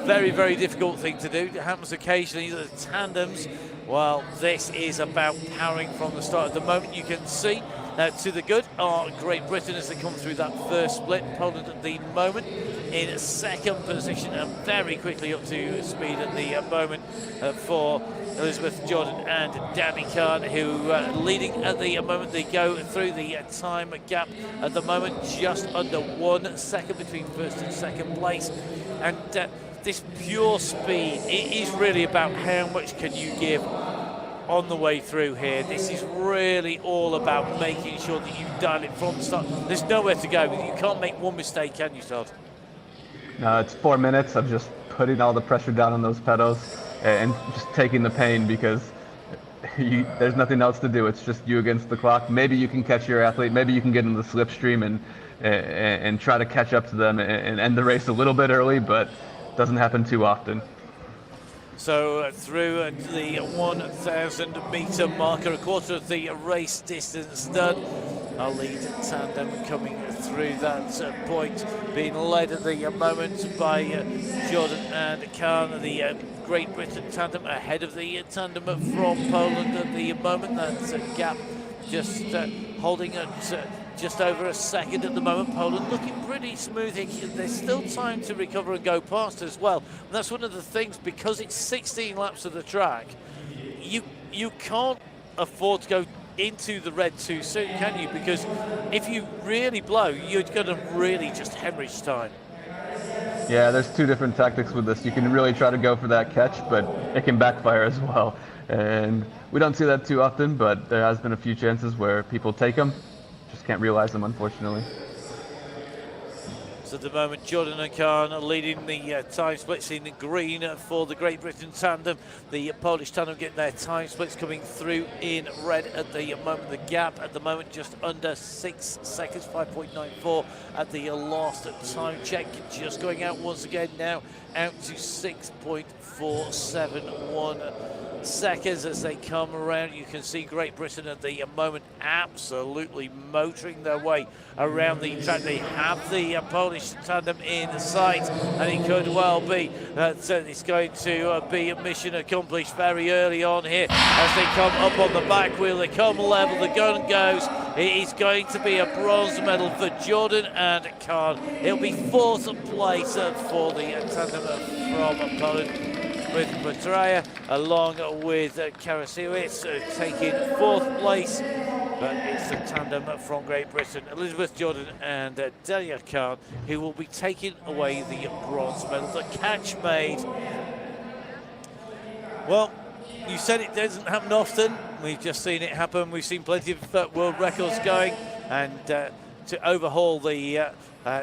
Very, very difficult thing to do. It happens occasionally. The tandems, well, this is about powering from the start. At the moment, you can see to the good are Great Britain as they come through that first split. Poland at the moment in second position and very quickly up to speed at the moment for Elizabeth Jordan and Danny Khan, who leading at the moment. They go through the time gap at the moment, just under 1 second between first and second place. And this pure speed, it is really about how much can you give on the way through here. This is really all about making sure that you dial it from the start. There's nowhere to go. You can't make one mistake, can you, Todd? No, it's 4 minutes of just putting all the pressure down on those pedals and just taking the pain, because there's nothing else to do. It's just you against the clock. Maybe you can catch your athlete. Maybe you can get in the slipstream and try to catch up to them and end the race a little bit early, but it doesn't happen too often. So through the 1,000 metre marker, a quarter of the race distance done. Our lead tandem coming through that point, being led at the moment by Jordan and Khan. The Great Britain tandem ahead of the tandem from Poland at the moment. That gap just holding at just over a second at the moment. Poland looking pretty smooth. There's still time to recover and go past as well. And that's one of the things, because it's 16 laps of the track, you can't afford to go into the red too soon, can you? Because if you really blow, you're going to really just hemorrhage time. Yeah, there's two different tactics with this. You can really try to go for that catch, but it can backfire as well. And we don't see that too often, but there has been a few chances where people take them, just can't realize them, unfortunately. So at the moment, Jordan and Khan are leading the time splits in green for the Great Britain tandem. The Polish tandem get their time splits coming through in red at the moment. The gap at the moment just under 6 seconds, 5.94 at the last time check. Just going out once again now, out to 6.471 seconds as they come around. You can see Great Britain at the moment absolutely motoring their way around the track. They have the Polish tandem in sight, and it could well be that it's going to be a mission accomplished very early on here as they come up on the back wheel. They come level, the gun goes. It is going to be a bronze medal for Jordan and Khan. It'll be fourth place for the tandem from Poland. with Petraya, along with Karasiewicz, taking 4th place. But it's the tandem from Great Britain, Elizabeth Jordan and Delia Khan, who will be taking away the bronze medal. The catch made. Well, you said it doesn't happen often. We've just seen it happen. We've seen plenty of world records going, and to overhaul the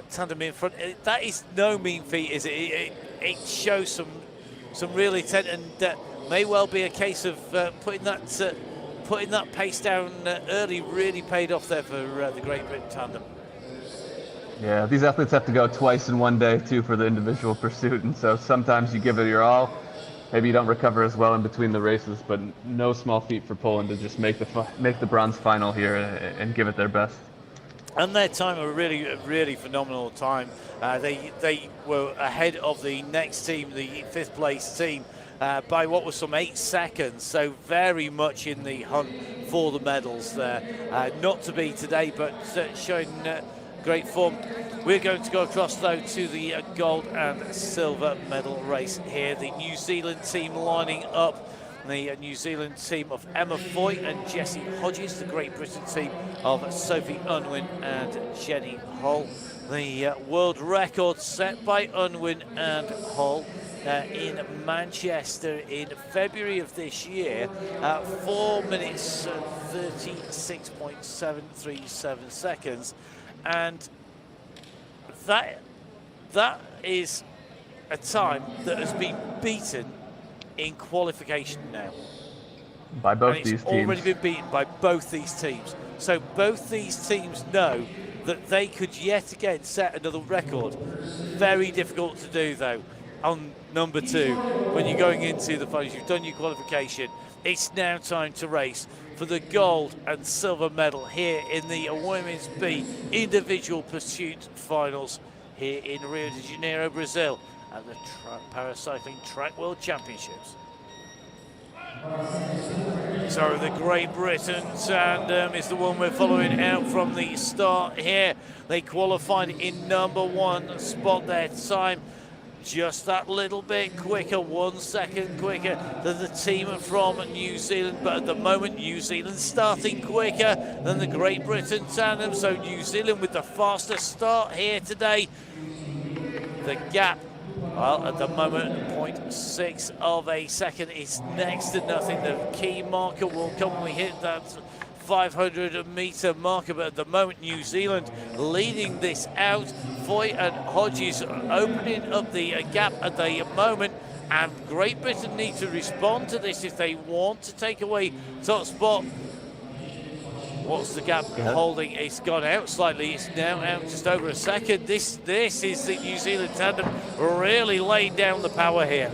tandem in front, that is no mean feat, is it? It shows some real intent, and may well be a case of putting that pace down early really paid off there for the Great Britain tandem. Yeah, these athletes have to go twice in one day too for the individual pursuit, and so sometimes you give it your all. Maybe you don't recover as well in between the races, but no small feat for Poland to just make the bronze final here and give it their best. And their time a really phenomenal time. They were ahead of the next team, the 5th place team, by what was some 8 seconds. So very much in the hunt for the medals there. Not to be today, but showing great form. We're going to go across, though, to the gold and silver medal race here. The New Zealand team lining up. The New Zealand team of Emma Foy and Jessie Hodges. The Great Britain team of Sophie Unwin and Jenny Hull. The world record set by Unwin and Hull in Manchester in February of this year at 4 minutes 36.737 seconds. And that is a time that has been beaten in qualification now. By both these teams. It's already been beaten by both these teams. So both these teams know that they could yet again set another record. Very difficult to do, though, on number 2 when you're going into the finals. You've done your qualification. It's now time to race for the gold and silver medal here in the Women's B individual pursuit finals here in Rio de Janeiro, Brazil, at the Paracycling Track World Championships. So the Great Britain tandem is the one we're following out from the start here. They qualified in number 1 spot. Their time just that little bit quicker, 1 second quicker than the team from New Zealand, but at the moment New Zealand starting quicker than the Great Britain tandem, so New Zealand with the fastest start here today. The gap, well, at the moment 0.6 of a second is next to nothing. The key marker will come when we hit that 500-meter marker, but at the moment New Zealand leading this out. Foy and Hodges opening up the gap at the moment, and Great Britain need to respond to this if they want to take away top spot. What's the gap holding? It's gone out slightly. It's now out just over a second. This is the New Zealand tandem really laying down the power here.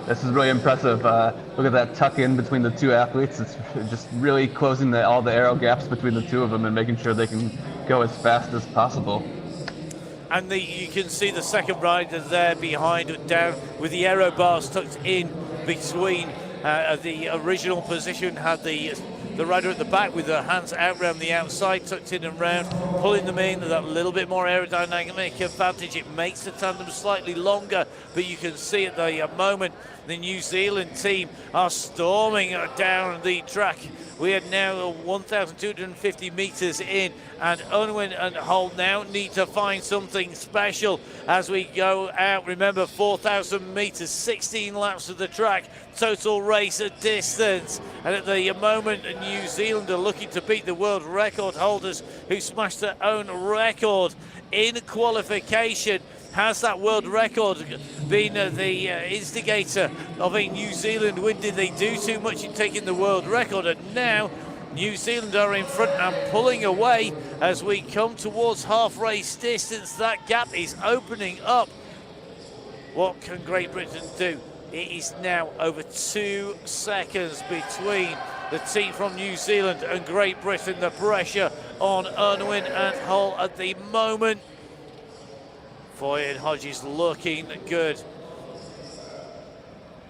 This is really impressive. Look at that tuck in between the two athletes. It's just really closing all the aero gaps between the two of them and making sure they can go as fast as possible. And you can see the second rider there behind, down with the aero bars tucked in between the original position. Had the rider at the back with their hands out around the outside, tucked in and round, pulling them in. That little bit more aerodynamic advantage. It makes the tandem slightly longer, but you can see at the moment the New Zealand team are storming down the track. We are now 1,250 meters in, and Unwin and Hull now need to find something special as we go out. Remember, 4,000 meters, 16 laps of the track, total race distance. And at the moment, New Zealand are looking to beat the world record holders who smashed their own record in qualification. Has that world record been the instigator of a New Zealand win? Did they do too much in taking the world record? And now New Zealand are in front and pulling away as we come towards half race distance. That gap is opening up. What can Great Britain do? It is now over 2 seconds between the team from New Zealand and Great Britain. The pressure on Unwin and Hull at the moment. Foy and Hodges looking good.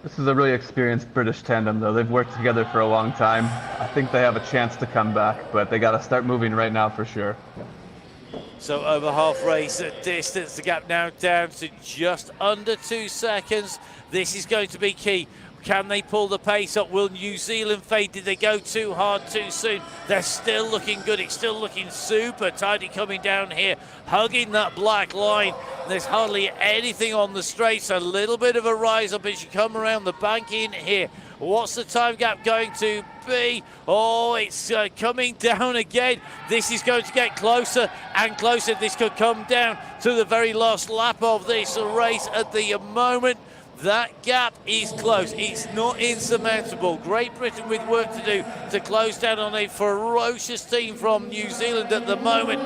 This is a really experienced British tandem, though. They've worked together for a long time. I think they have a chance to come back, but they got to start moving right now for sure. So over half race distance, the gap now down to just under 2 seconds. This is going to be key. Can they pull the pace up? Will New Zealand fade? Did they go too hard too soon? They're still looking good. It's still looking super tidy coming down here, hugging that black line. There's hardly anything on the straights. A little bit of a rise up as you come around the bank in here. What's the time gap going to be? Oh, it's coming down again. This is going to get closer and closer. This could come down to the very last lap of this race at the moment. That gap is close. It's not insurmountable. Great Britain with work to do to close down on a ferocious team from New Zealand at the moment.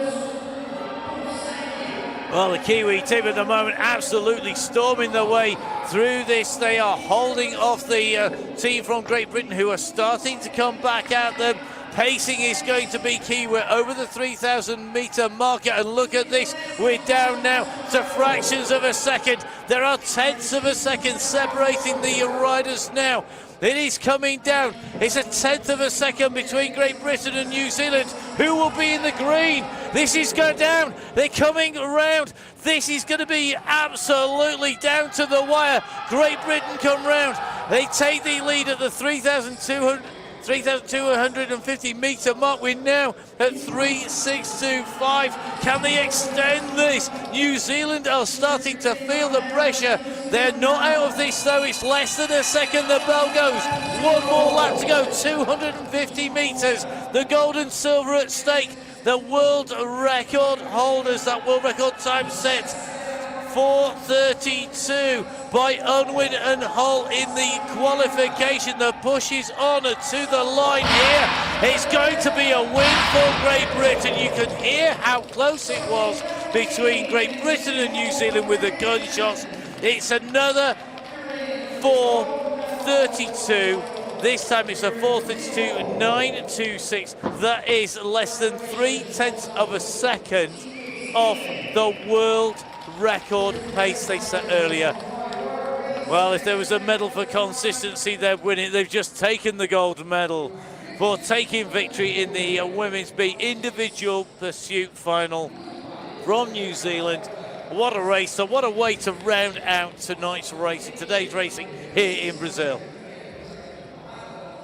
Well, the Kiwi team at the moment absolutely storming their way through this. They are holding off the team from Great Britain, who are starting to come back at them. Pacing is going to be key. We're over the 3,000 metre marker, and look at this. We're down now to fractions of a second. There are tenths of a second separating the riders now. It is coming down. It's a tenth of a second between Great Britain and New Zealand. Who will be in the green? This is going down. They're coming around. This is going to be absolutely down to the wire. Great Britain come round. They take the lead at the 3,250 metre mark. We're now at 3,625. Can they extend this? New Zealand are starting to feel the pressure. They're not out of this though. It's less than a second. The bell goes. One more lap to go. 250 metres. The gold and silver at stake. The world record holders. That world record time set 4:32 by Unwin and Hull in the qualification. The push is on to the line here. It's going to be a win for Great Britain. You can hear how close it was between Great Britain and New Zealand with the gunshots. It's another 4:32. This time it's a 4:32.926. That is less than 3/10 of a second off the world record pace they set earlier. Well, if there was a medal for consistency, they'd win it. They've just taken the gold medal for taking victory in the women's B individual pursuit final from New Zealand. What a race. So what a way to round out tonight's racing, today's racing here in Brazil.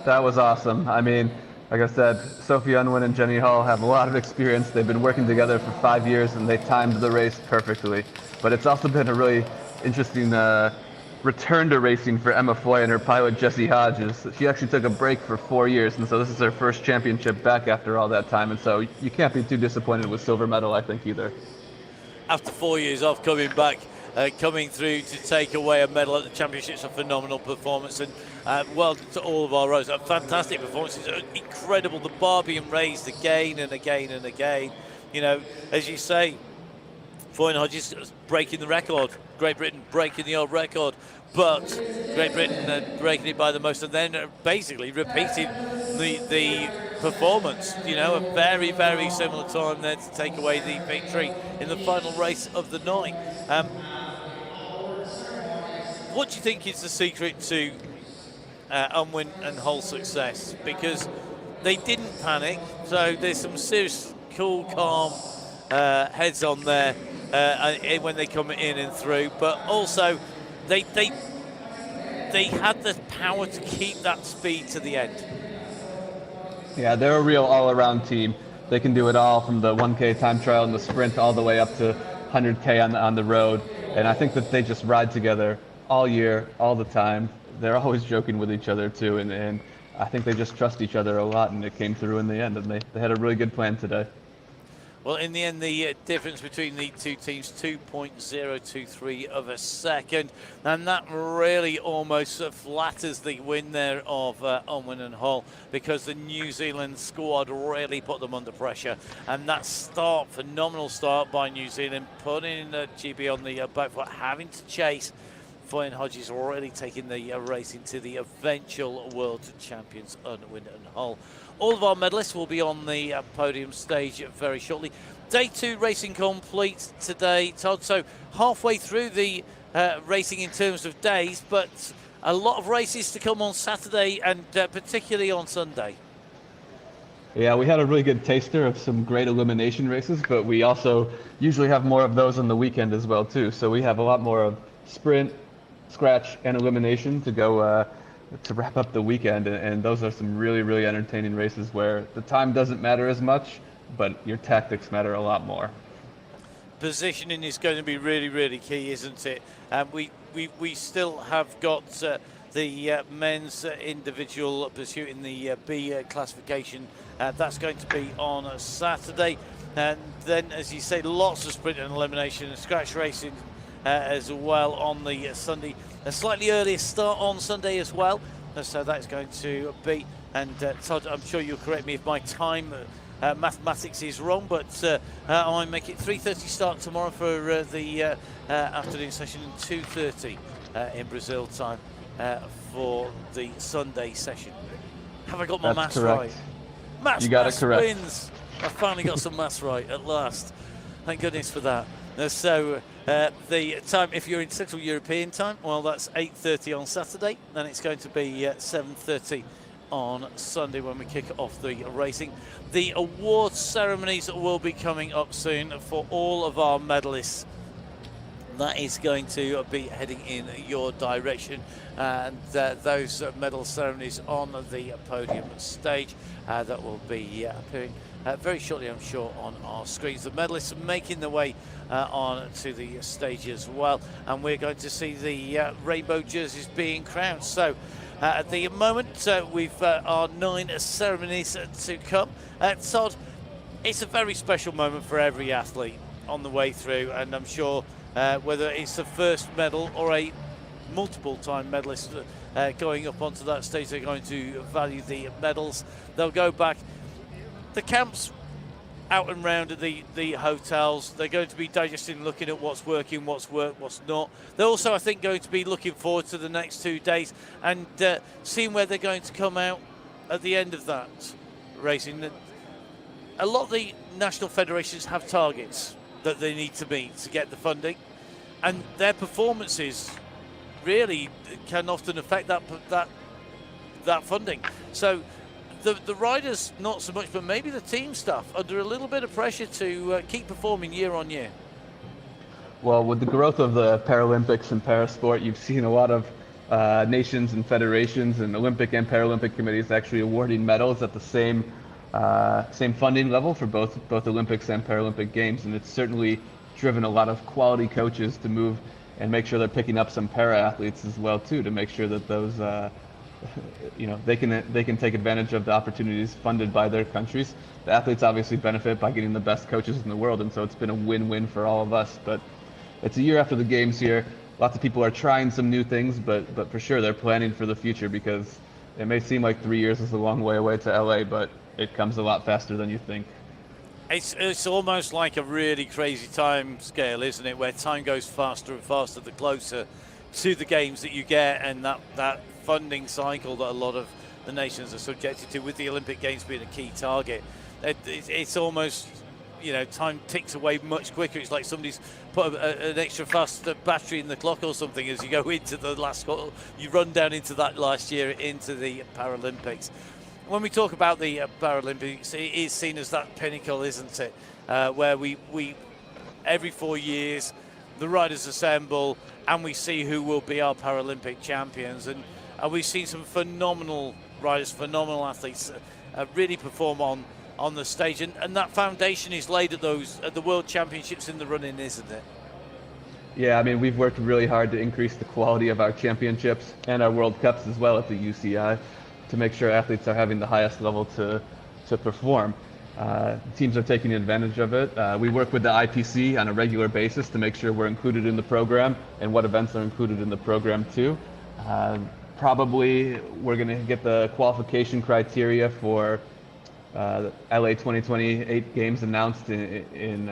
That was awesome. I mean, like I said, Sophie Unwin and Jenny Hull have a lot of experience. They've been working together for 5 years, and they timed the race perfectly. But it's also been a really interesting return to racing for Emma Foy and her pilot, Jessie Hodges. She actually took a break for 4 years, and so this is her first championship back after all that time. And so you can't be too disappointed with silver medal, I think, either. After 4 years off, coming back, coming through to take away a medal at the championships, a phenomenal performance, and well to all of our riders, a fantastic performance. It's incredible. The bar being raised again and again and again. You know, as you say, Foy and Hodges breaking the record, Great Britain breaking the old record, but Great Britain breaking it by the most, and then basically repeating the performance. You know, a very, very similar time there to take away the victory in the final race of the night. What do you think is the secret to Unwin and Hull's success? Because they didn't panic, so there's some serious, cool, calm heads on there when they come in and through, but also they had the power to keep that speed to the end. Yeah, they're a real all-around team. They can do it all, from the 1K time trial and the sprint all the way up to 100K on the road. And I think that they just ride together all year, all the time. They're always joking with each other too, and I think they just trust each other a lot, and it came through in the end, and they had a really good plan today. Well, in the end, the difference between the two teams, 2.023 of a second, and that really almost flatters the win there of Unwin and Hull, because the New Zealand squad really put them under pressure, and that start, phenomenal start by New Zealand, putting GB on the back foot, having to chase. Foy and Hodges already taking the race into the eventual world champions, Unwin and Hull. All of our medalists will be on the podium stage very shortly. Day 2 racing complete today, Todd. So halfway through the racing in terms of days, but a lot of races to come on Saturday and particularly on Sunday. Yeah, we had a really good taster of some great elimination races, but we also usually have more of those on the weekend as well too. So we have a lot more of sprint, scratch, and elimination to go to wrap up the weekend, and those are some really, really entertaining races where the time doesn't matter as much, but your tactics matter a lot more. Positioning is going to be really, really key, isn't it? We still have got the men's individual pursuit in the B classification. That's going to be on a Saturday. And then, as you say, lots of sprint and elimination and scratch racing as well on the Sunday. A slightly earlier start on Sunday as well. So that's going to be, and Todd, I'm sure you'll correct me if my time mathematics is wrong, but I make it 3:30 start tomorrow for the afternoon session and 2:30 in Brazil time for the Sunday session. Have I got my maths right? You got it correct. Wins. I finally got some maths right at last. Thank goodness for that. So the time, if you're in Central European time, well, that's 8:30 on Saturday. Then it's going to be 7:30 on Sunday when we kick off the racing. The awards ceremonies will be coming up soon for all of our medalists. That is going to be heading in your direction, and those medal ceremonies on the podium stage that will be appearing very shortly, I'm sure, on our screens. The medalists are making their way on to the stage as well, and we're going to see the rainbow jerseys being crowned. So at the moment, we've our 9 ceremonies to come. Todd, it's a very special moment for every athlete on the way through, and I'm sure whether it's the first medal or a multiple-time medalist going up onto that stage, they're going to value the medals. They'll go back. The camps out and round at the hotels, they're going to be digesting, looking at what's working, what's worked, what's not. They're also, I think, going to be looking forward to the next 2 days and seeing where they're going to come out at the end of that racing. A lot of the national federations have targets that they need to meet to get the funding, and their performances really can often affect that funding. So the riders not so much, but maybe the team staff under a little bit of pressure to keep performing year on year. Well, with the growth of the Paralympics and parasport, you've seen a lot of nations and federations and Olympic and Paralympic committees actually awarding medals at the same funding level for both Olympics and Paralympic Games, and it's certainly driven a lot of quality coaches to move and make sure they're picking up some para athletes as well too, to make sure that those they can take advantage of the opportunities funded by their countries. The athletes obviously benefit by getting the best coaches in the world, and so it's been a win-win for all of us. But it's a year after the games here. Lots of people are trying some new things, but for sure they're planning for the future, because it may seem like 3 years is a long way away to LA, but it comes a lot faster than you think. It's almost like a really crazy time scale, isn't it, where time goes faster and faster the closer to the games that you get, and that funding cycle that a lot of the nations are subjected to, with the Olympic Games being a key target. It's almost, time ticks away much quicker. It's like somebody's put an extra fast battery in the clock or something as you go into the last, you run down into that last year into the Paralympics. When we talk about the Paralympics, it is seen as that pinnacle, isn't it? Where we every 4 years the riders assemble and we see who will be our Paralympic champions, and we've seen some phenomenal riders, phenomenal athletes really perform on the stage, and that foundation is laid at the World Championships in the running, isn't it? Yeah, I mean, we've worked really hard to increase the quality of our championships and our World Cups as well at the UCI, to make sure athletes are having the highest level to perform. Teams are taking advantage of it. We work with the IPC on a regular basis to make sure we're included in the program and what events are included in the program too. Probably we're going to get the qualification criteria for the LA 2028 games announced in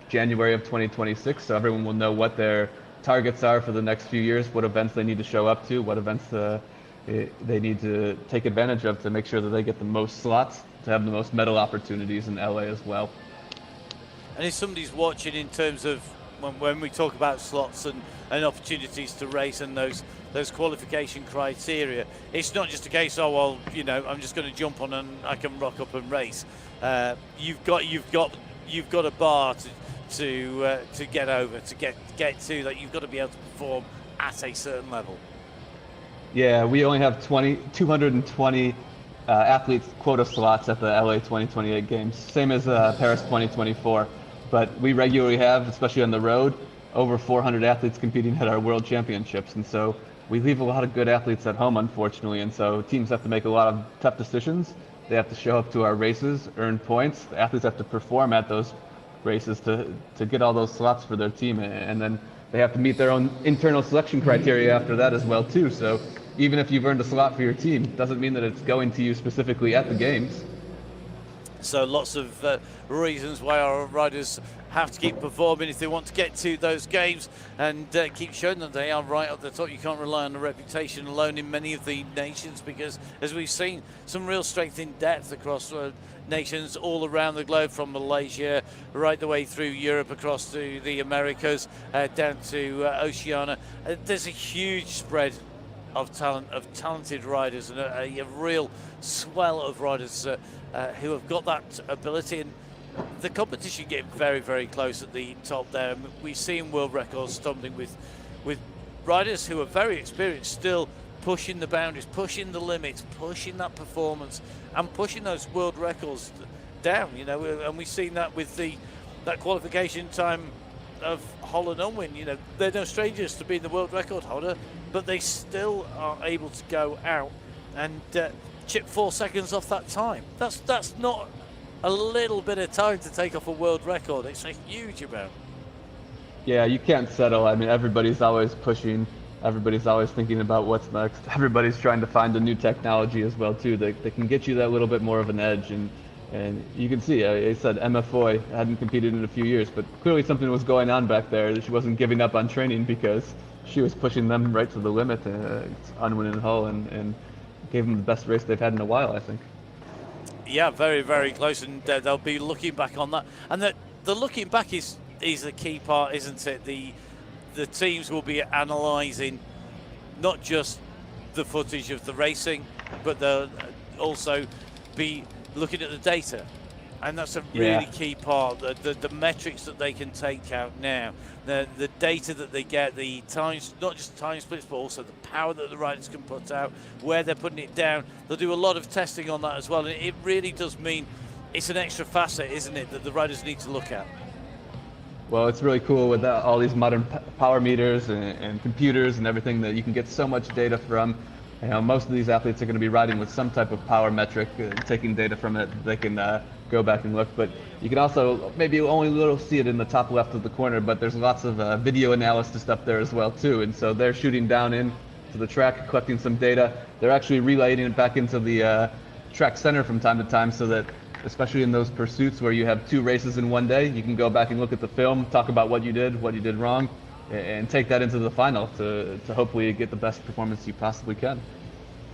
January of 2026, so everyone will know what their targets are for the next few years, what events they need to show up to, what events they need to take advantage of to make sure that they get the most slots to have the most medal opportunities in LA as well. And if somebody's watching in terms of when we talk about slots and opportunities to race and those qualification criteria, it's not just a case, oh well, you know, I'm just going to jump on and I can rock up and race. You've got a bar to get over, to get to that. You've got to be able to perform at a certain level. Yeah, we only have 220 athletes quota slots at the LA 2028 games, same as Paris 2024. But we regularly have, especially on the road, over 400 athletes competing at our world championships. And so we leave a lot of good athletes at home, unfortunately. And so teams have to make a lot of tough decisions. They have to show up to our races, earn points. The athletes have to perform at those races to get all those slots for their team. And then they have to meet their own internal selection criteria after that as well, too. So even if you've earned a slot for your team, doesn't mean that it's going to you specifically at the games. So lots of reasons why our riders have to keep performing if they want to get to those games and keep showing that they are right up the top. You can't rely on the reputation alone in many of the nations, because as we've seen, some real strength in depth across nations all around the globe, from Malaysia right the way through Europe, across to the Americas, down to Oceania. There's a huge spread of talented riders, and a real swell of riders who have got that ability. And the competition getting very, very close at the top there. We've seen world records stumbling with riders who are very experienced, still pushing the boundaries, pushing the limits, pushing that performance, and pushing those world records down. You know, and we've seen that with that qualification time of Holland Unwin. You know, they're no strangers to being the world record holder, but they still are able to go out and chip 4 seconds off that time. That's not a little bit of time to take off a world record. It's a huge amount. Yeah, you can't settle. I mean, everybody's always pushing. Everybody's always thinking about what's next. Everybody's trying to find a new technology as well, too. They can get you that little bit more of an edge. And you can see, I said Emma Foy hadn't competed in a few years, but clearly something was going on back there. She wasn't giving up on training because she was pushing them right to the limit. Unwin and Hull, and gave them the best race they've had in a while, I think. Yeah, very, very close, and they'll be looking back on that. And the looking back is the key part, isn't it? The teams will be analysing not just the footage of the racing, but they'll also be looking at the data. And that's a really key part, the metrics that they can take out now, the data that they get, the times, not just time splits, but also the power that the riders can put out, where they're putting it down. They'll do a lot of testing on that as well. And it really does mean it's an extra facet, isn't it, that the riders need to look at. Well, it's really cool with all these modern power meters and computers and everything that you can get so much data from. You know, most of these athletes are going to be riding with some type of power metric, taking data from it. They can go back and look, but you can also maybe only see it in the top left of the corner, but there's lots of video analysis up there as well too. And so they're shooting down into the track, collecting some data. They're actually relaying it back into the track center from time to time, so that especially in those pursuits where you have 2 races in one day, you can go back and look at the film, talk about what you did wrong, and take that into the final to hopefully get the best performance you possibly can.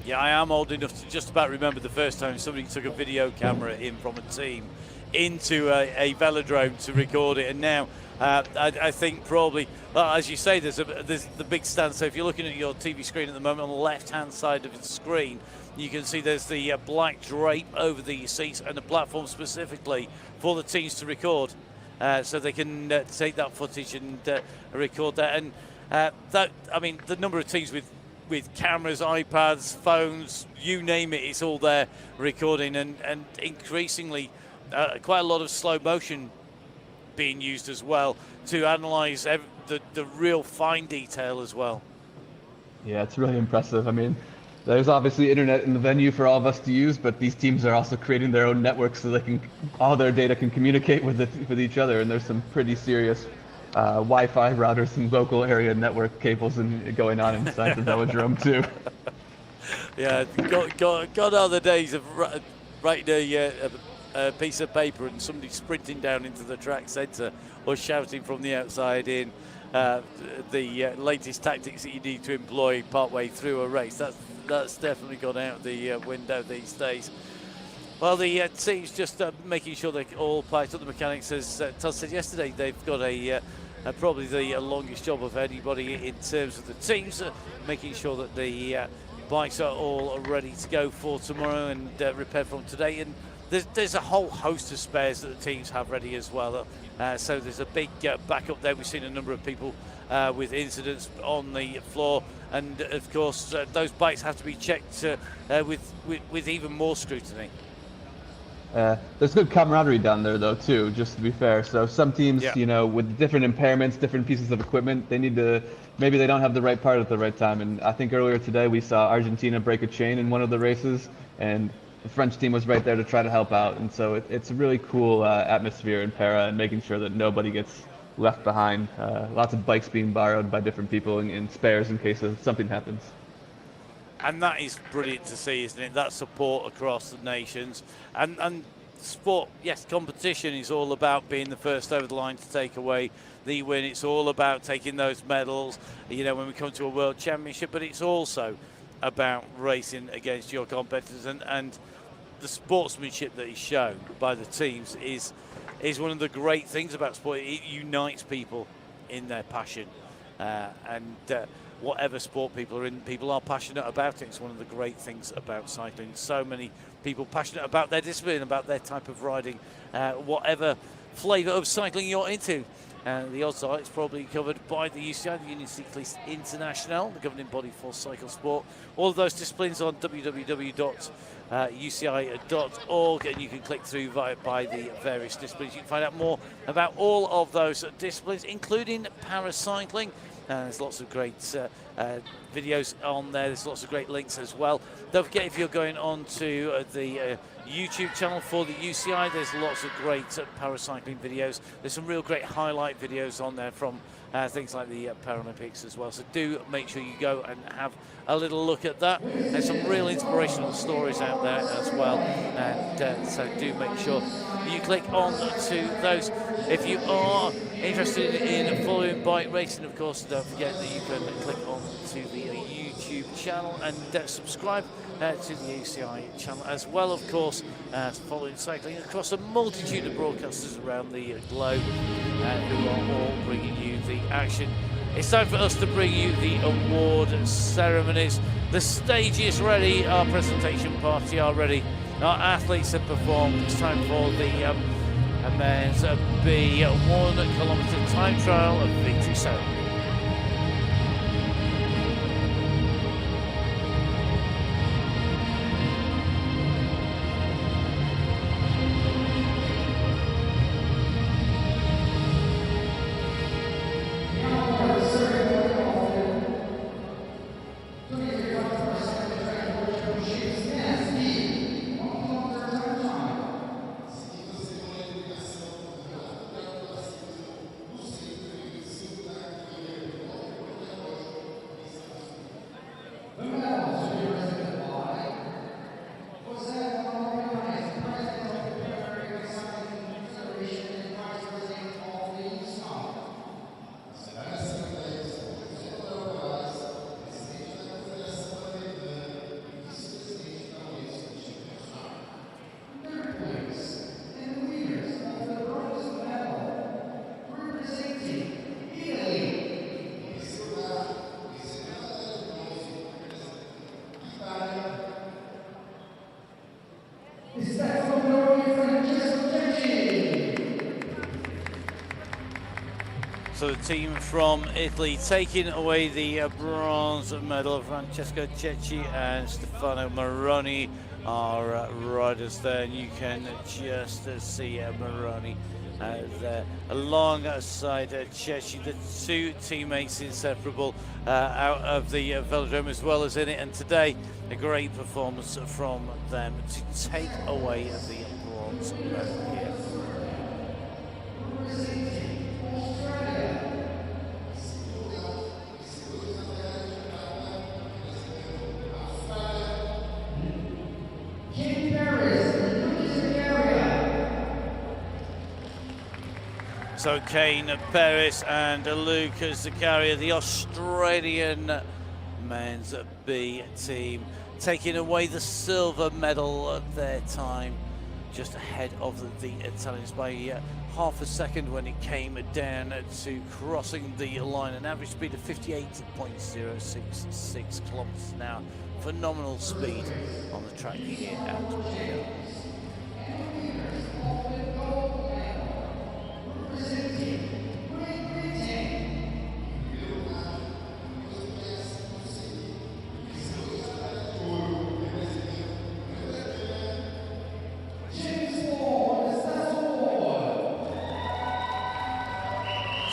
Yeah, I am old enough to just about remember the first time somebody took a video camera in from a team into a velodrome to record it. And now I think probably, well, as you say, there's the big stand. So if you're looking at your TV screen at the moment, on the left-hand side of the screen, you can see there's the black drape over the seats and the platform specifically for the teams to record. So they can take that footage and record that. And I mean, the number of teams with cameras, iPads, phones, you name it, it's all there recording, and increasingly quite a lot of slow motion being used as well to analyse the real fine detail as well. Yeah, it's really impressive. I mean, there's obviously internet in the venue for all of us to use, but these teams are also creating their own networks so all their data can communicate with each other, and there's some pretty serious Wi-Fi routers and local area network cables going on inside the velodrome too. Yeah, gone are the days of writing a piece of paper and somebody sprinting down into the track centre or shouting from the outside in the latest tactics that you need to employ partway through a race. That's definitely gone out the window these days. Well, the team's just making sure they're all piped up. The mechanics, as Todd said yesterday, they've got a probably the longest job of anybody in terms of the teams, making sure that the bikes are all ready to go for tomorrow and repaired from today. And there's a whole host of spares that the teams have ready as well. So there's a big backup there. We've seen a number of people with incidents on the floor, and of course those bikes have to be checked with even more scrutiny. There's good camaraderie down there, though, too, just to be fair. So some teams, Yeah. you know, with different impairments, different pieces of equipment, they need to, maybe they don't have the right part at the right time. And I think earlier today we saw Argentina break a chain in one of the races, and the French team was right there to try to help out. And so it's a really cool atmosphere in Para, and making sure that nobody gets left behind. Lots of bikes being borrowed by different people in spares in case something happens. And that is brilliant to see, isn't it? That support across the nations. And sport, yes, competition is all about being the first over the line to take away the win. It's all about taking those medals, you know, when we come to a world championship, but it's also about racing against your competitors. And the sportsmanship that is shown by the teams is one of the great things about sport. It unites people in their passion. Whatever sport people are in, people are passionate about it. It's one of the great things about cycling. So many people passionate about their discipline, about their type of riding, whatever flavour of cycling you're into. The odds are it's probably covered by the UCI, the Union Cycliste Internationale, the governing body for cycle sport. All of those disciplines on www.uci.org, and you can click through by the various disciplines. You can find out more about all of those disciplines, including paracycling. There's lots of great videos on there. There's lots of great links as well. Don't forget, if you're going on to the YouTube channel for the UCI, there's lots of great paracycling videos. There's some real great highlight videos on there from things like the Paralympics as well. So do make sure you go and have a little look at that. There's some real inspirational stories out there as well. And so do make sure you click on to those. If you are interested in following bike racing, of course, don't forget that you can click on to the YouTube channel and subscribe to the UCI channel, as well, of course, following cycling across a multitude of broadcasters around the globe who are all bringing you the action. It's time for us to bring you the award ceremonies. The stage is ready, our presentation party are ready, our athletes have performed. It's time for the men's B 1 kilometre time trial of victory ceremony. So the team from Italy taking away the bronze medal. Francesco Cecchi and Stefano Moroni are riders there, and you can just see Moroni there alongside Cecchi, the two teammates inseparable out of the velodrome as well as in it. And today, a great performance from them to take away the bronze medal here. So Kane, Perez and Luca Zaccaria, the Australian men's B team, taking away the silver medal at their time just ahead of the Italians by half a second when it came down to crossing the line. An average speed of 58.066 kilometers an hour. Phenomenal speed on the track here at Janeiro.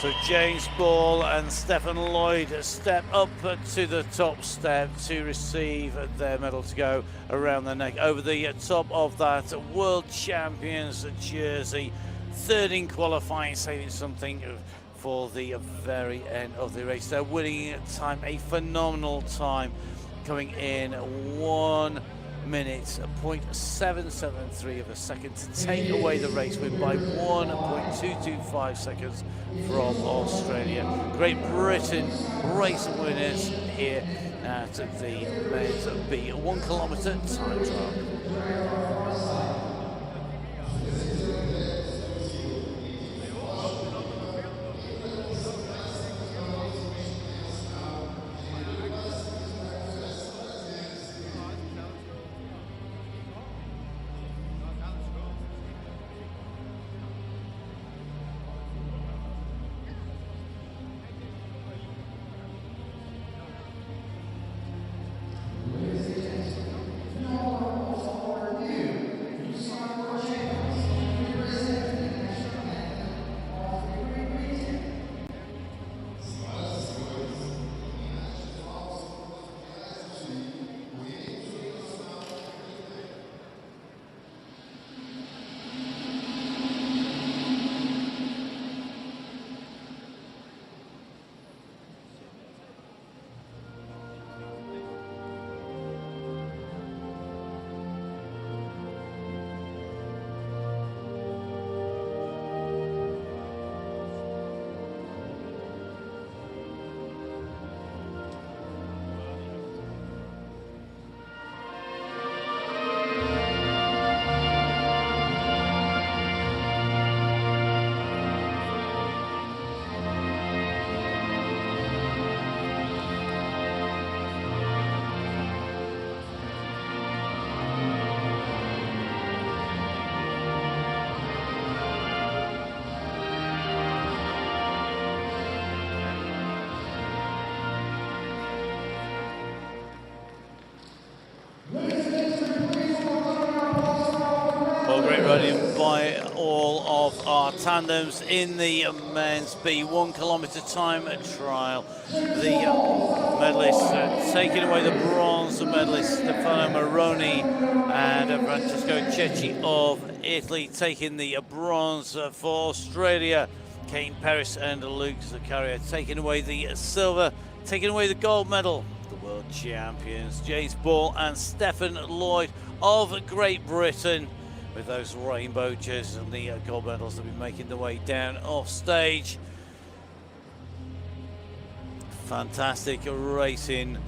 So James Ball and Stephen Lloyd step up to the top step to receive their medal to go around their neck. Over the top of that World Champions jersey, third in qualifying, saving something for the very end of the race. They're winning time, a phenomenal time, coming in 1 minute, 0.773 of a second to take away the race win by 1.225 seconds from Australia. Great Britain race winners here at the men's B 1 kilometre time trial. Well, great riding by all of our tandems in the men's B 1 kilometre time trial. The medalists taking away the bronze medalists, Stefano Moroni and Francesco Cecchi of Italy, taking the bronze for Australia. Kane Perez and Luke Zaccaria taking away the silver, taking away the gold medal. The world champions, James Ball and Stephen Lloyd of Great Britain, with those rainbow jerseys and the gold medals that will be making their way down off stage. Fantastic racing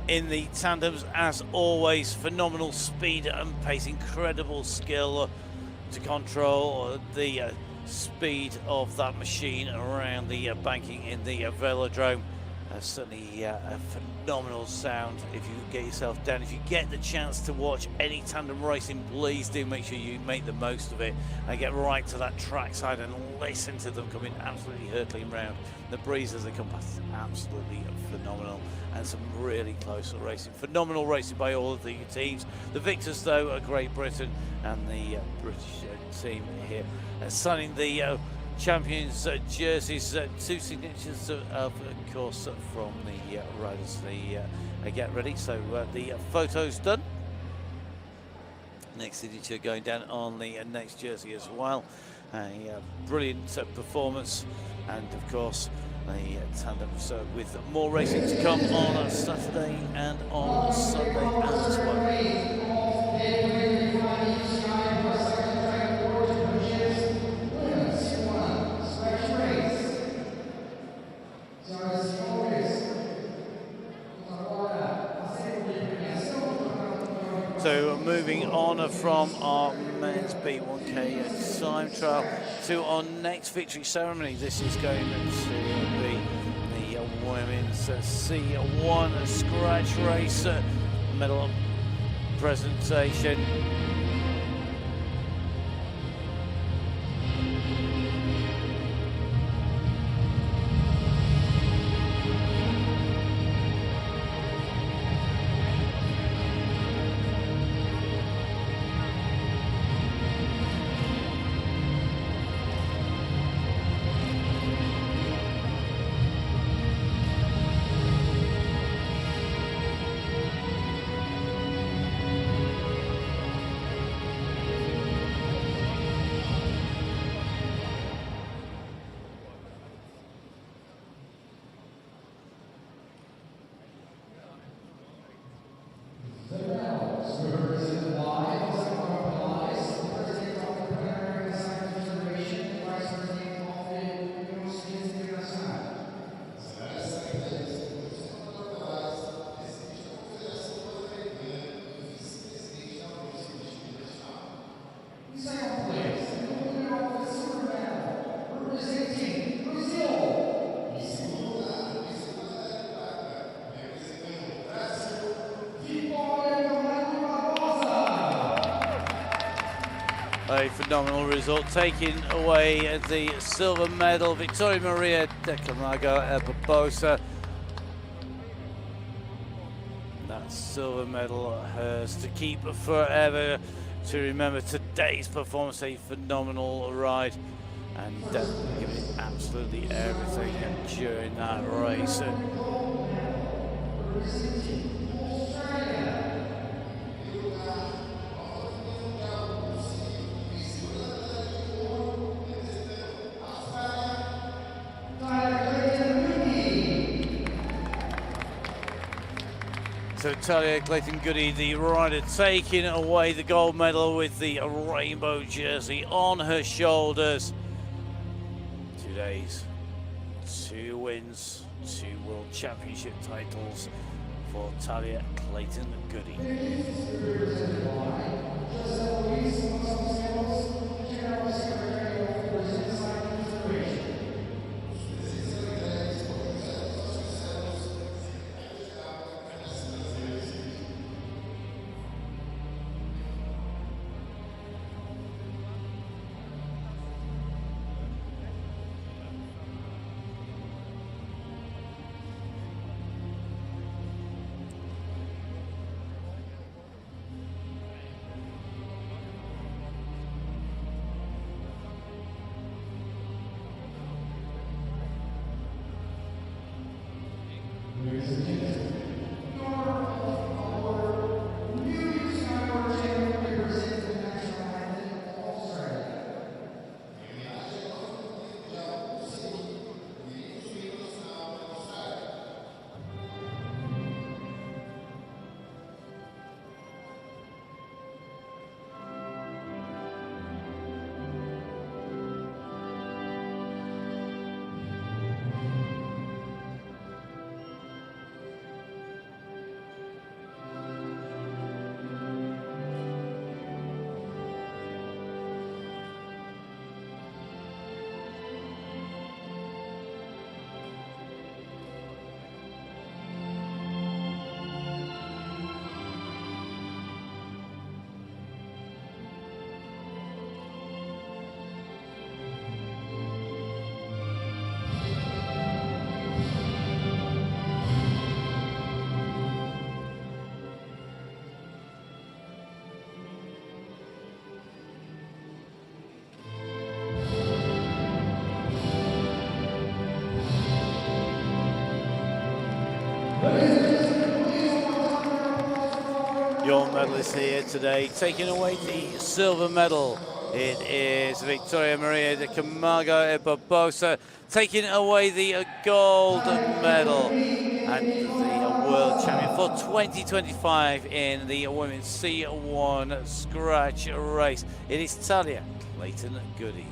in the tandems as always. Phenomenal speed and pace, incredible skill to control the speed of that machine around the banking in the velodrome. Certainly a phenomenal sound if you get yourself down. If you get the chance to watch any tandem racing, please do make sure you make the most of it and get right to that trackside and listen to them coming absolutely hurtling round. The breeze as they come past is absolutely phenomenal, and some really close racing. Phenomenal racing by all of the teams. The victors though are Great Britain and the British team here signing the champions jerseys. Two signatures of course from the riders. They get ready, so the photo's done. Next signature going down on the next jersey as well. A brilliant performance, and of course the tandems with more racing to come on Saturday and on Sunday as well. So moving on from our men's B1K time trial to our next victory ceremony. This is going to be the women's C1 scratch race medal presentation. A phenomenal result, taking away the silver medal, Victoria Maria de Camargo Barbosa. That silver medal hers to keep forever, to remember today's performance, a phenomenal ride, and giving it absolutely everything during that race. So Talia Clayton-Goody, the rider, taking away the gold medal with the rainbow jersey on her shoulders. 2 days, 2 wins, 2 World Championship titles for Talia Clayton-Goody. Your medalist here today, taking away the silver medal. It is Victoria Maria de Camargo Barbosa, taking away the gold medal and the world champion for 2025 in the women's C1 scratch race. It is Talia Clayton-Goody.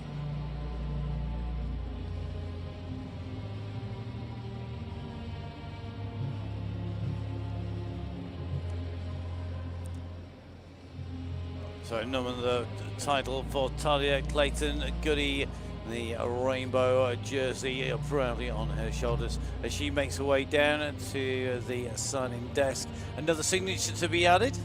So number the title for Talia Clayton Goody, the rainbow jersey proudly on her shoulders as she makes her way down to the signing desk. Another signature to be added.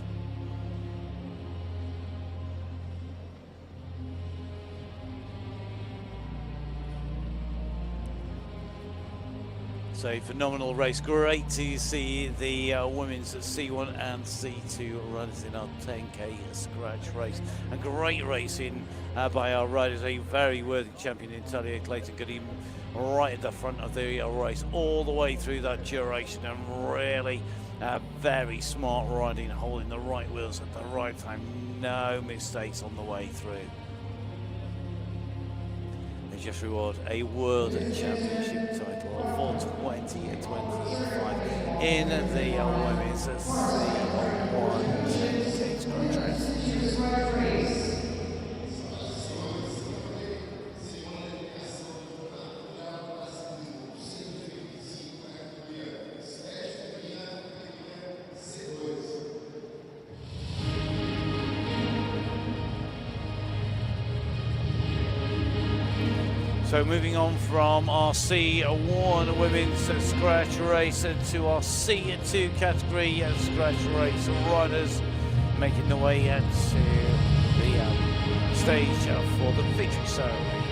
So a phenomenal race. Great to see the women's C1 and C2 runners in our 10K scratch race. And great racing by our riders. A very worthy champion in Talia Clayton Goody, right at the front of the race all the way through that duration, and really very smart riding, holding the right wheels at the right time. No mistakes on the way through. They just reward a World Championship title for 2025 in the women's C1 10K scratch race. So moving on from our C1 women's scratch race to our C2 category scratch race riders, making their way to the stage for the victory ceremony.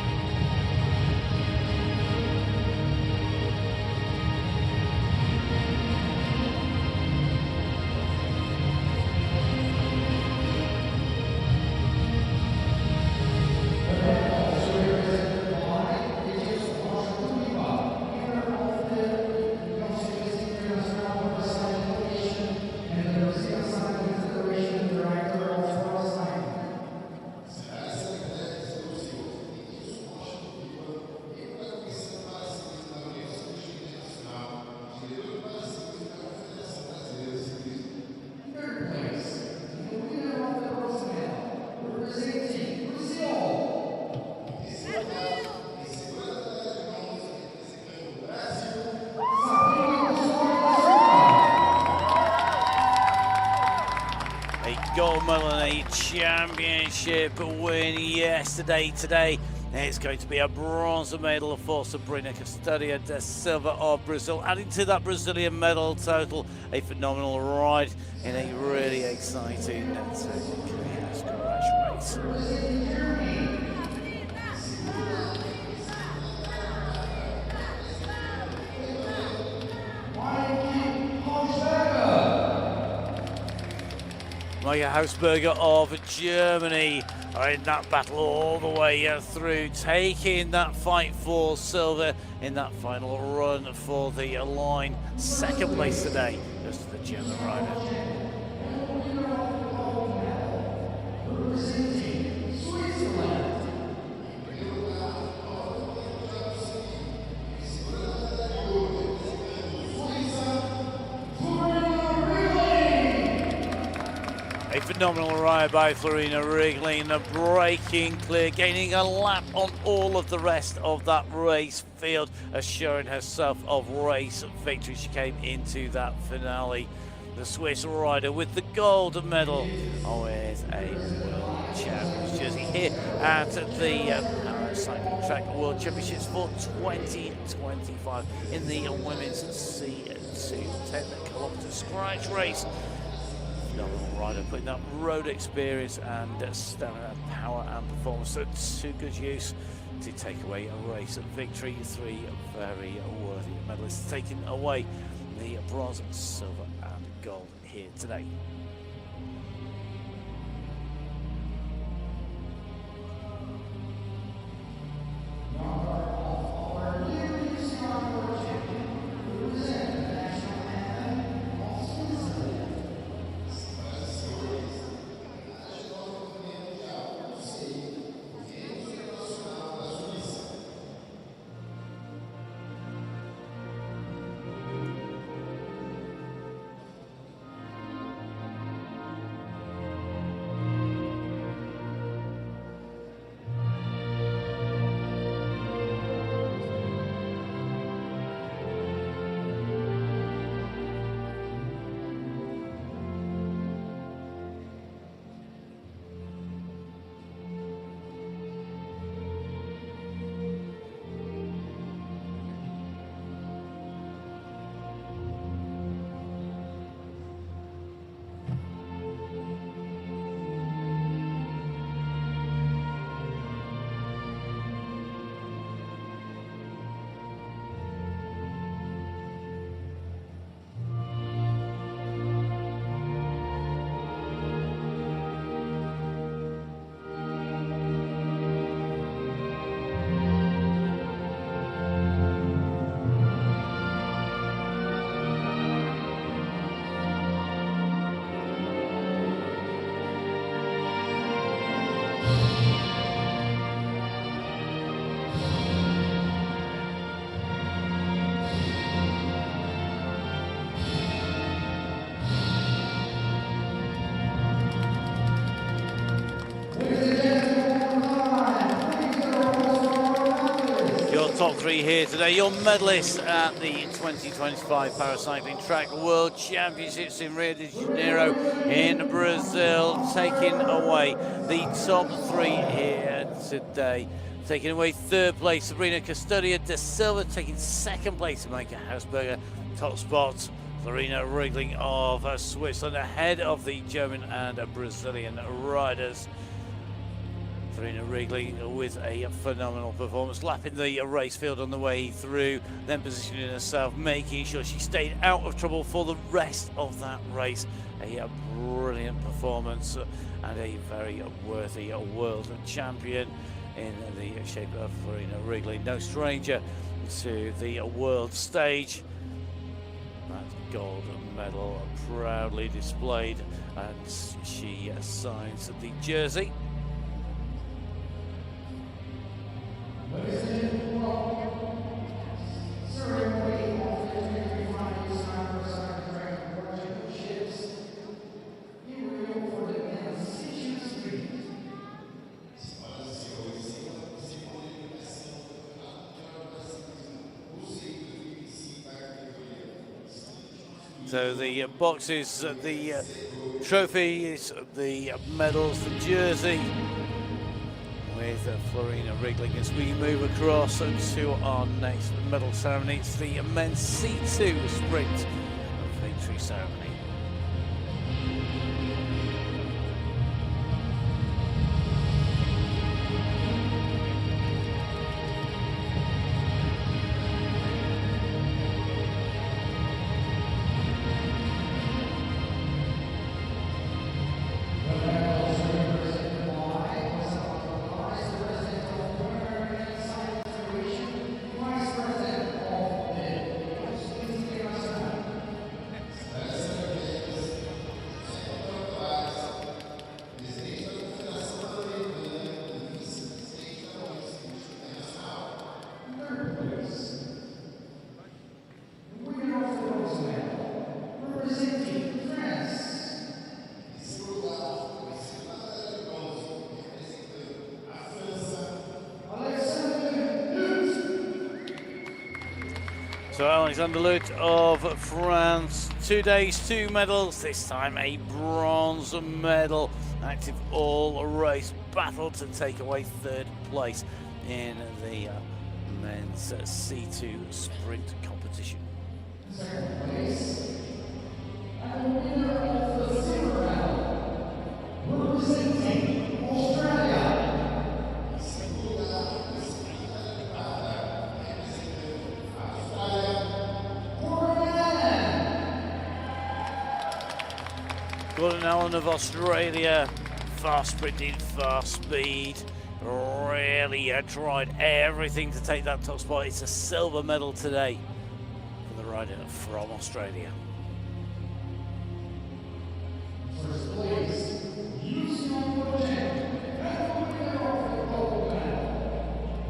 Gold medal and a championship win yesterday. Today it's going to be a bronze medal for Sabrina Custodia da Silva of Brazil, adding to that Brazilian medal total. A phenomenal ride in a really exciting scratch race. Maya Hausberger of Germany are in that battle all the way through, taking that fight for silver in that final run for the line. Second place today goes to the German rider. A phenomenal ride by Florina Wrigley, breaking clear, gaining a lap on all of the rest of that race field, assuring herself of race victory. She came into that finale. The Swiss rider with the gold medal with a World Champions jersey here at the Cycling Track World Championships for 2025 in the women's C2 10-kilometer scratch race. Phenomenal rider, putting that road experience and stamina, power and performance to good use to take away a race victory. Three very worthy medalists taking away the bronze, silver and gold here today. top three here today. Your medalists at the 2025 Paracycling Track World Championships in Rio de Janeiro in Brazil, taking away the top three here today. Taking away third place, Sabrina Custodia de Silva. Taking second place, Micah Hausberger. Top spot, Florina Riegling of Switzerland, ahead of the German and Brazilian riders. Florina Riegling with a phenomenal performance, lapping the race field on the way through, then positioning herself, making sure she stayed out of trouble for the rest of that race. A brilliant performance and a very worthy world champion in the shape of Florina Riegling. No stranger to the world stage. That gold medal proudly displayed, and she signs the jersey. So the boxes, the trophies, the medals, the jersey with Florina Riegling as we move across to our next medal ceremony. It's the men's C2 sprint victory ceremony. So Alexander Lut of France, 2 days, 2 medals, this time a bronze medal. Active all race, battled to take away third place in the men's C2 sprint competition. Second place, and the winner of the silver medal, representing Australia. Gordon Allen of Australia, fast sprinting, fast speed, really tried everything to take that top spot. It's a silver medal today for the rider from Australia. First place, UCI,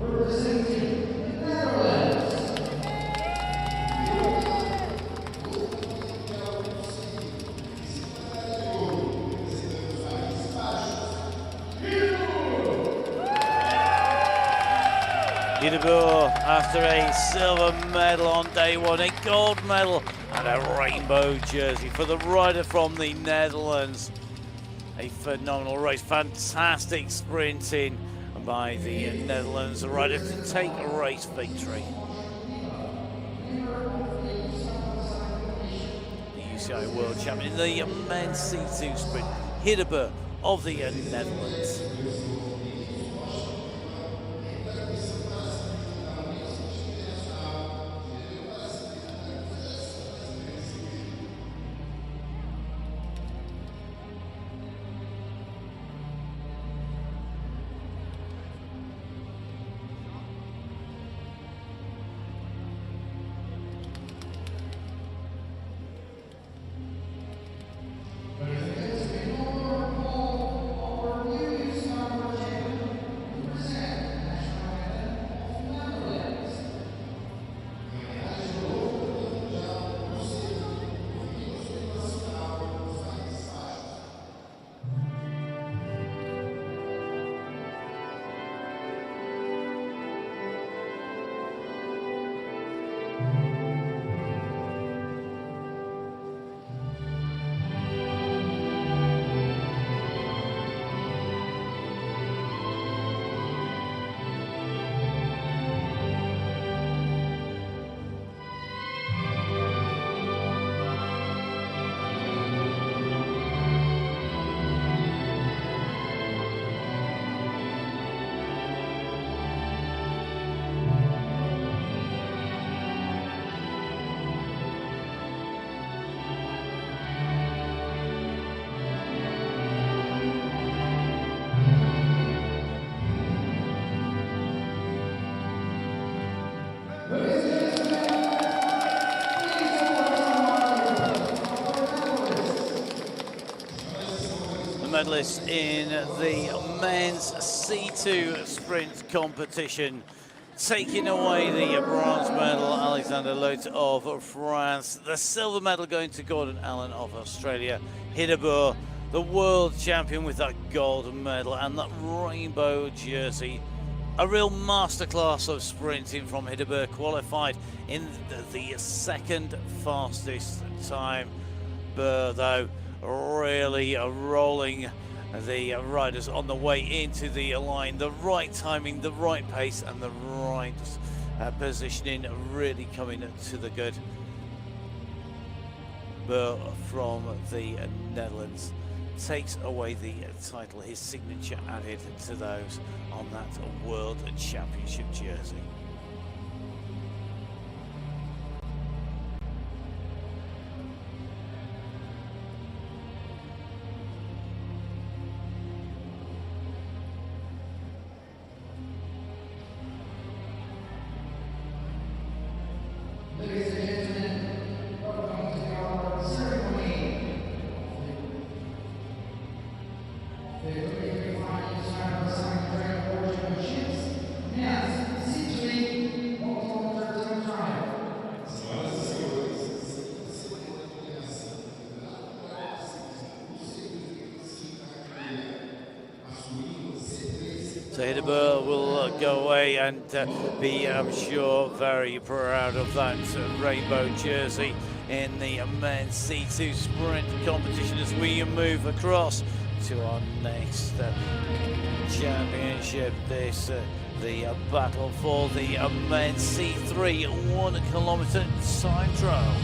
representing the Netherlands. After a silver medal on day one, a gold medal and a rainbow jersey for the rider from the Netherlands. A phenomenal race, fantastic sprinting by the Netherlands rider to take a race victory. The UCI World Champion in the men's C2 sprint, Hidebert of the Netherlands. medalist in the men's C2 sprint competition. Taking away the bronze medal, Alexander Lote of France. The silver medal going to Gordon Allen of Australia. Hidebur, the world champion, with that gold medal and that rainbow jersey. A real masterclass of sprinting from Hidebur, qualified in the second fastest time. Burr, though, really rolling the riders on the way into the line. The right timing, the right pace, and the right positioning really coming to the good. Burr from the Netherlands takes away the title, his signature added to those on that World Championship jersey. Ladies and gentlemen, welcome to our ceremony. The 2025 UCI World Championships men's C3 1 km time trial. So Hidebur will go away and be, I'm sure, very proud of that rainbow jersey in the men's C2 sprint competition as we move across to our next championship. This the battle for the men's C3 1 km time trial.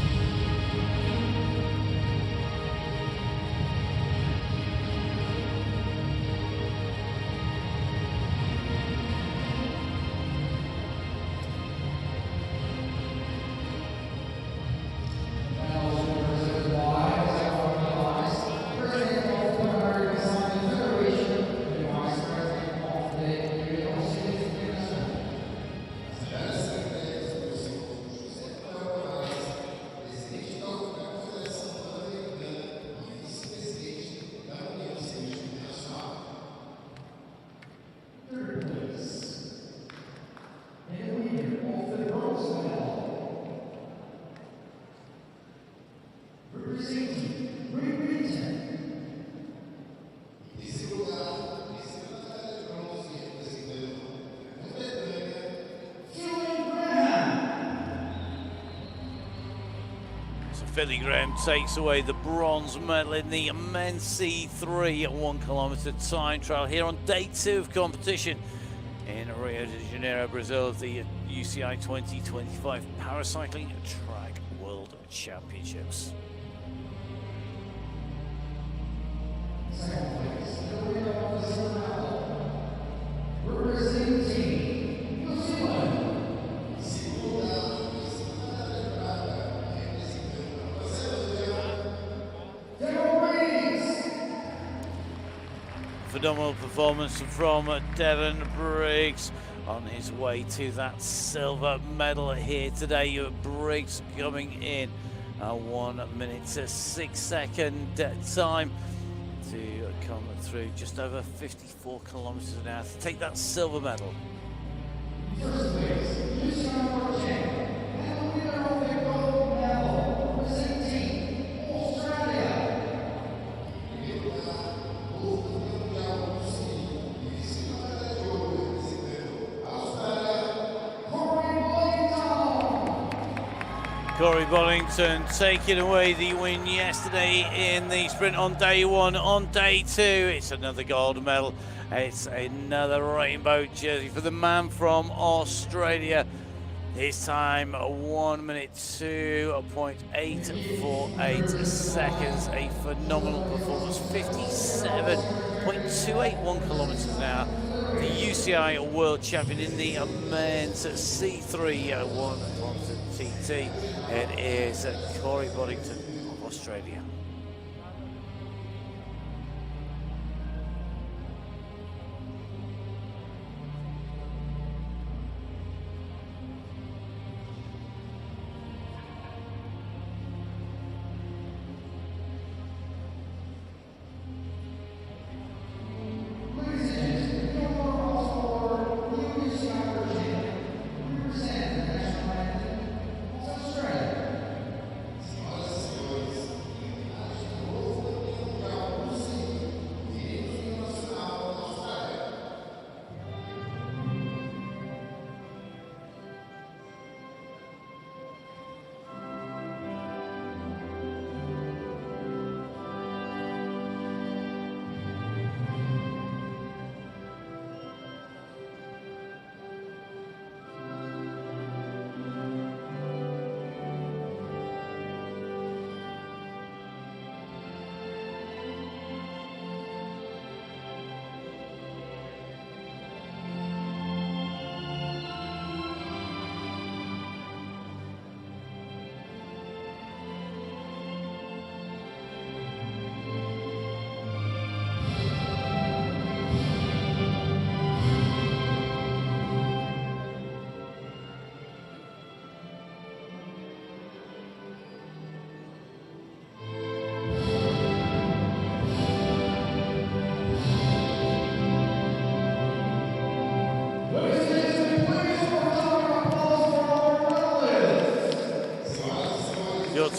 Billy Graham takes away the bronze medal in the men's C3 1 km time trial here on day 2 of competition in Rio de Janeiro, Brazil, the UCI 2025 Paracycling Track World Championships. Phenomenal performance from Devon Briggs on his way to that silver medal here today. Briggs coming in 1 minute to 6 second time to come through just over 54 kilometers an hour to take that silver medal. First place, UCI World Champion, and the winner of the gold medal, representing Australia. Corey Bollington taking away the win yesterday in the sprint on day 1. On day 2, it's another gold medal. It's another rainbow jersey for the man from Australia. His time 1 minute 2.848 seconds. A phenomenal performance. 57.281 kilometers an hour. The UCI World Champion in the men's C3 1 km TT. It is Corey Boddington of Australia.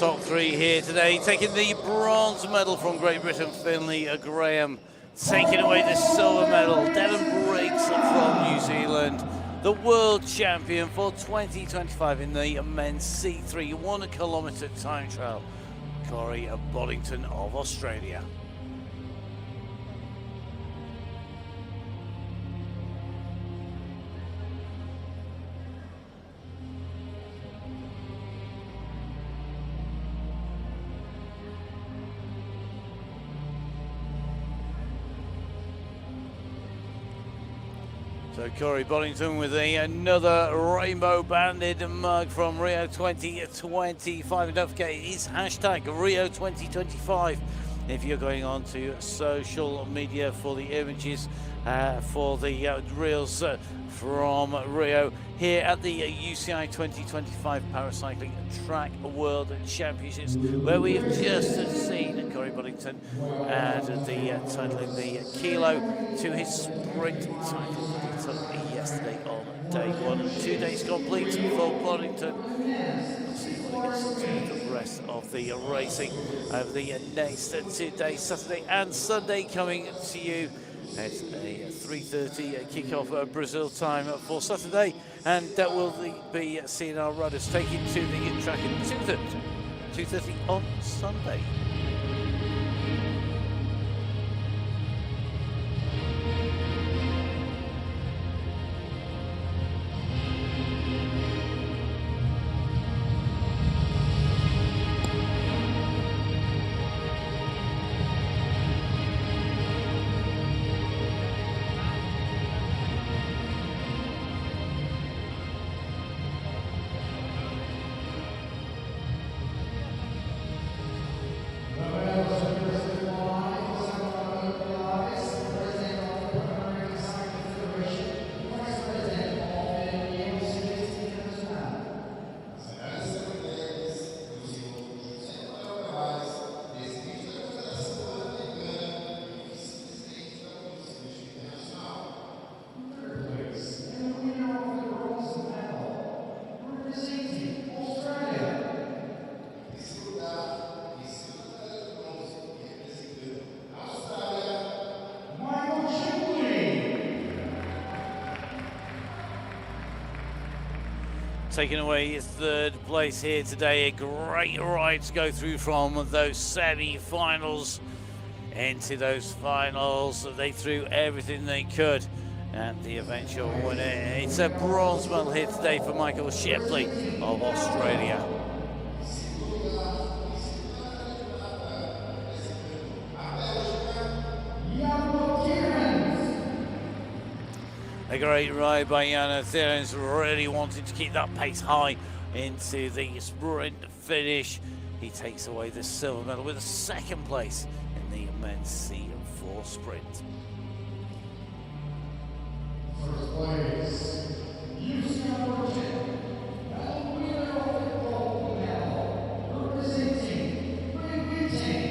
top three here today. Taking the bronze medal from Great Britain, Finley Graham. Taking away the silver medal, Devon Briggs from New Zealand. The world champion for 2025 in the men's C3 1 kilometre time trial, Corey Boddington of Australia. So Corey Boddington with another rainbow banded mug from Rio 2025. And don't forget, it is hashtag Rio 2025 if you're going on to social media for the images for the reels from Rio here at the UCI 2025 Paracycling Track World Championships, where we have just seen Corey Boddington add the title in the kilo to his sprint title yesterday on day one. 2 days complete for Boddington. We'll see what he gets into the rest of the racing over the next 2 days, Saturday and Sunday, coming to you. It's a 3:30 kickoff Brazil time for Saturday, and that will be seeing our riders take it to the track at 2:30 on Sunday. Taking away his third place here today. A great ride to go through from those semi-finals into those finals. They threw everything they could, and the eventual winner. It's a bronze medal here today for Michael Shipley of Australia. A great ride by Yana Thierens, really wanting to keep that pace high into the sprint finish. He takes away the silver medal with a second place in the men's C4 sprint. First place, UCI and winner of the gold medal, representing Great Britain.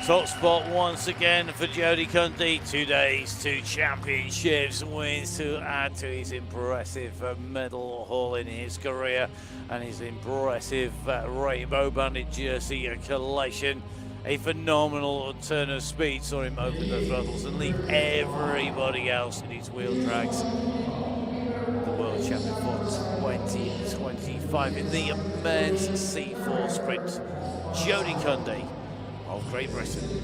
Top spot once again for Jody Cundy. 2 days, 2 championships, wins to add to his impressive medal haul in his career and his impressive rainbow banded jersey collection. A phenomenal turn of speed saw him open the throttles and leave everybody else in his wheel tracks. The world champion for 2025 in the men's C4 sprint, Jody Cundy of Great Britain.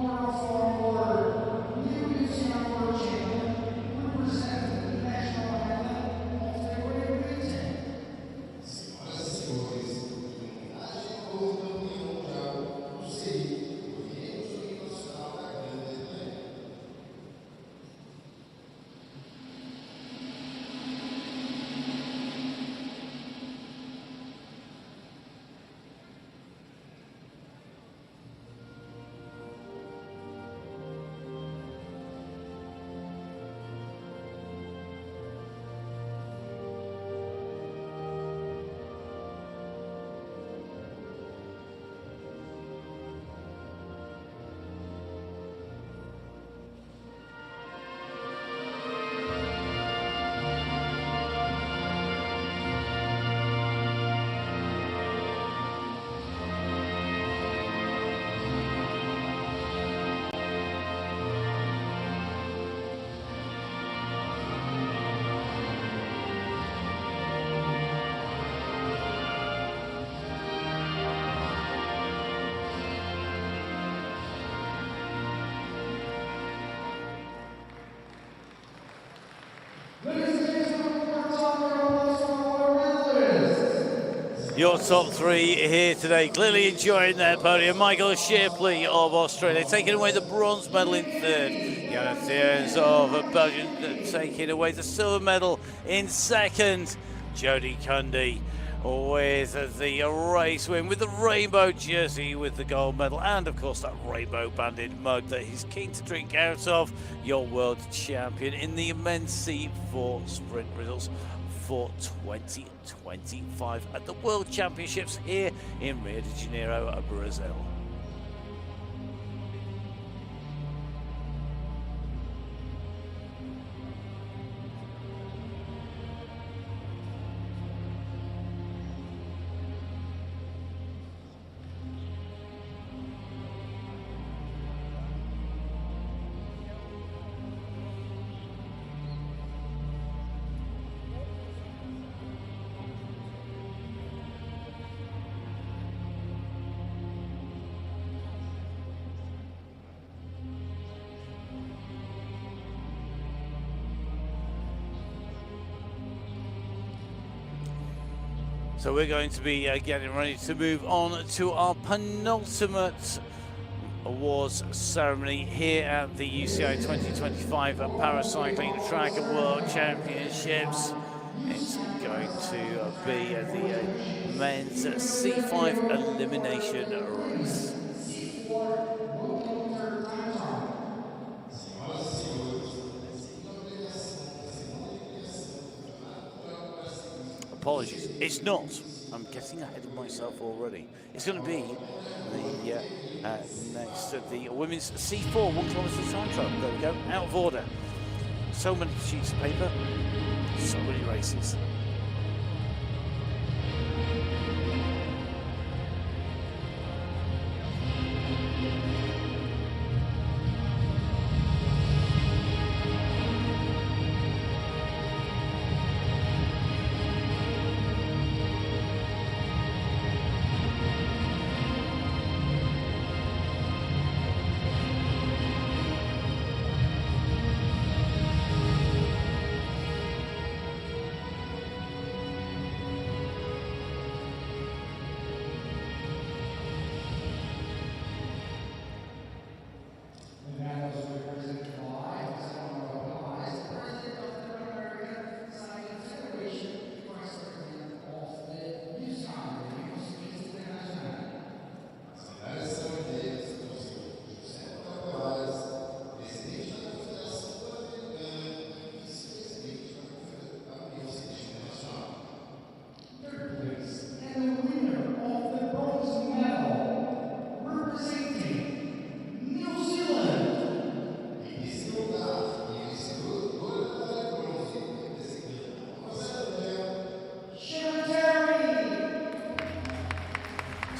Your former new UCI world champion, representing Your top three here today, clearly enjoying their podium. Michael Shipley of Australia taking away the bronze medal in third. Jonas of Belgium taking away the silver medal in second. Jodie Cundy with the race win with the rainbow jersey with the gold medal, and of course that rainbow banded mug that he's keen to drink out of. Your world champion in the men's C4 sprint results for 2025 at the World Championships here in Rio de Janeiro, Brazil. So we're going to be getting ready to move on to our penultimate awards ceremony here at the UCI 2025 Paracycling Track World Championships. It's going to be the men's C5 elimination race. Apologies, it's not. I'm getting ahead of myself already. It's going to be the next the women's C4 1 kilometre time trial. There we go, out of order. So many sheets of paper, so many races.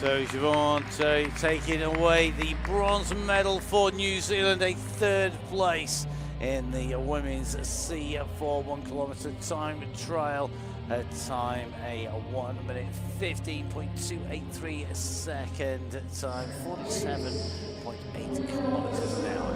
So Javante taking away the bronze medal for New Zealand, a third place in the women's C4 1 kilometre time trial. Her time a 1 minute 15.283 second time, 47.8 kilometres an hour.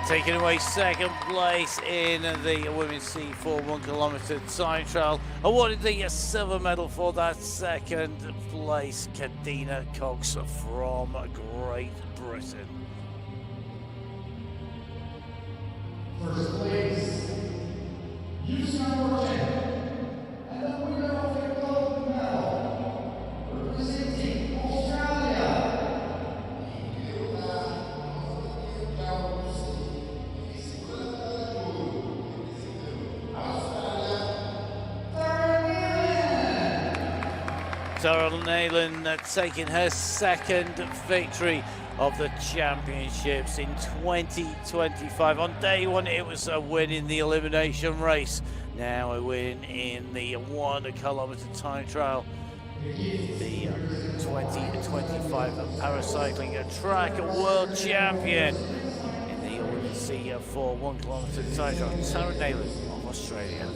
Taking away second place in the women's C4 1 kilometre time trial, awarded the silver medal for that second place, Kadina Cox from Great Britain. First place, UCI, and the winner of the gold medal, representing Australia. Sarah Nayland taking her second victory of the championships in 2025. On day one, it was a win in the elimination race. Now a win in the 1 kilometre time trial. The 2025 Paracycling Track World Champion in the women's C4 1 kilometre time trial. Sarah Nayland of Australia.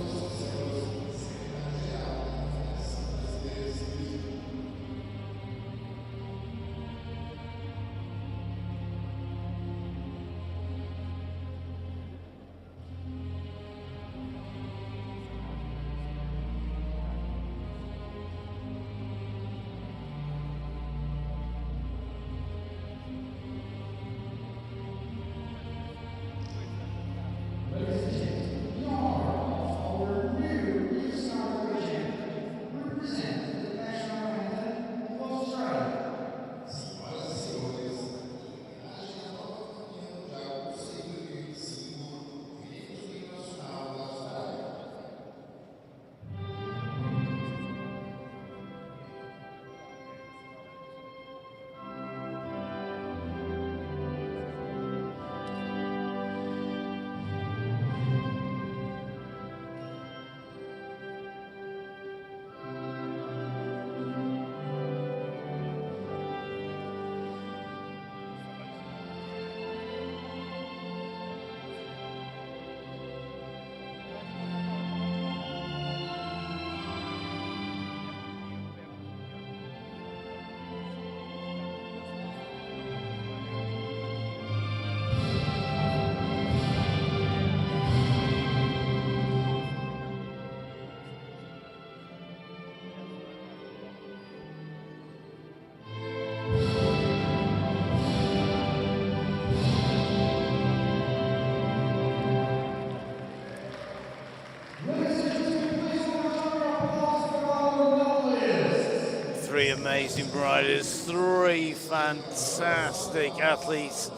amazing riders, 3 fantastic athletes,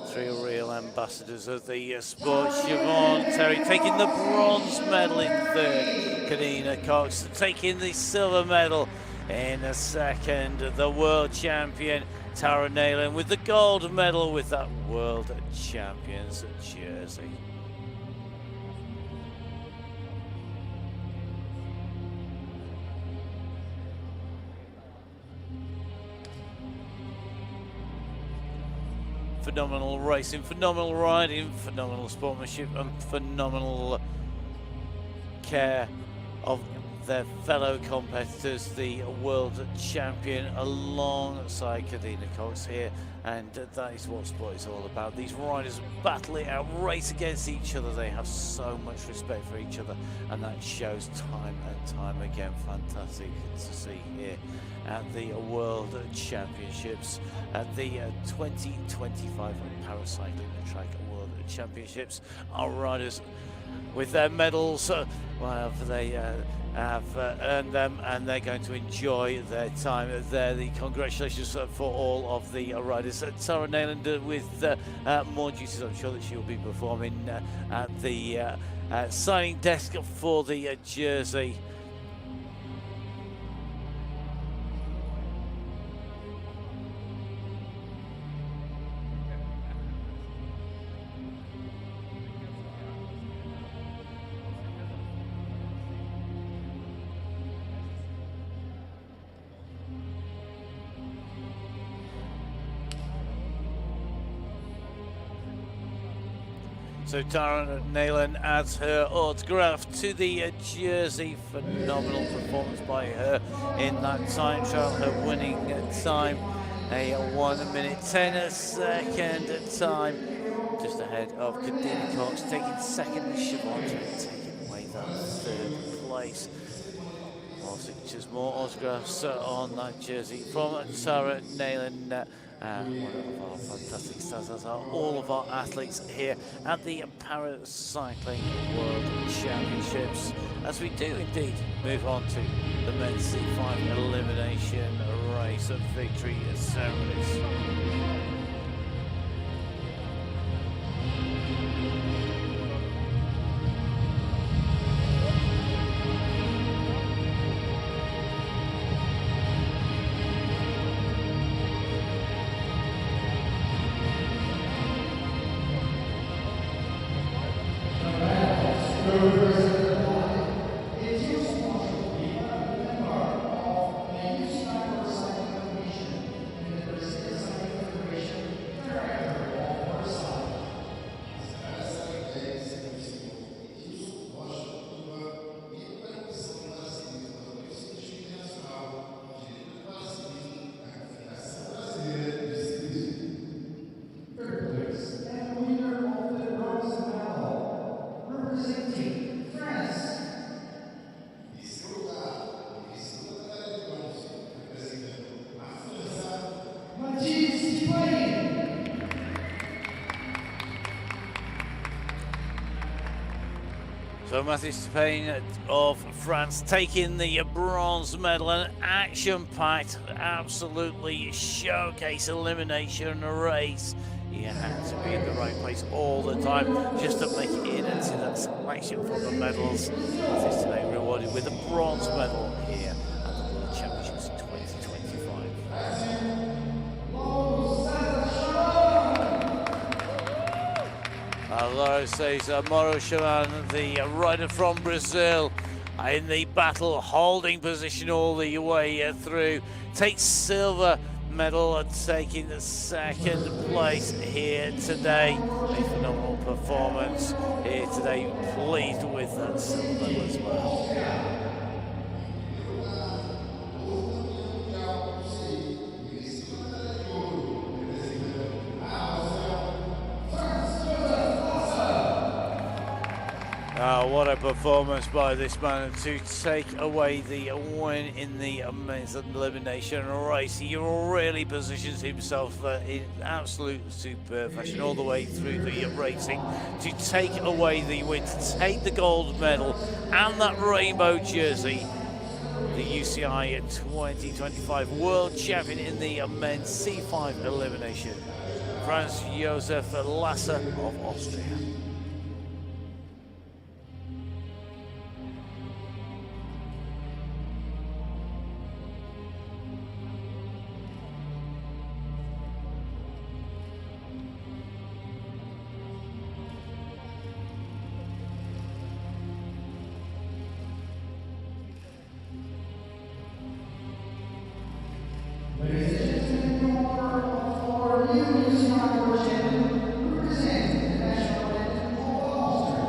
3 real ambassadors of the sport. Siobhan Terry taking the bronze medal in 3rd, Kadina Cox taking the silver medal in 2nd, the world champion Tara Nayland with the gold medal with that world champions jersey. Phenomenal racing, phenomenal riding, phenomenal sportsmanship and phenomenal care of their fellow competitors. The world champion alongside Kadina Cox here, and that is what sport is all about. These riders battle it out, race against each other. They have so much respect for each other, and that shows time and time again. Fantastic to see here at the World Championships, at the 2025 Paracycling Track World Championships. Our riders with their medals, well, they have earned them, and they're going to enjoy their time there. The congratulations for all of the riders. Tara Nayland with more duties. I'm sure that she will be performing at the signing desk for the jersey. So Tara Nayland adds her autograph to the jersey. Phenomenal performance by her in that time trial. Her winning time, a 1:10 time, just ahead of Kadina Cox, taking 2nd. Siobhan taking away that 3rd place. More signatures, more autographs on that jersey from Tara Nayland. One of our fantastic stars, as are all of our athletes here at the Paracycling World Championships, as we do indeed move on to the men's C5 elimination race of victory ceremonies. So Mathieu Spain of France taking the bronze medal, an action-packed, absolutely showcase elimination race. You had to be in the right place all the time just to make it into that selection for the medals. Mathieu Spain rewarded with a bronze medal here at the World Championships 2025. Laura says Moro Chaman, the rider from Brazil, in the battle, holding position all the way through, takes silver medal, taking the 2nd place here today. A phenomenal performance here today. Pleased with that silver medal as well. What a performance by this man to take away the win in the men's elimination race. He really positions himself in absolute superb fashion all the way through the racing to take away the win, to take the gold medal and that rainbow jersey the UCI 2025 World Champion in the men's C5 elimination, Franz Josef Lasser of Austria. Ladies and gentlemen, our new UCI World Champion representing the national anthem of Austria.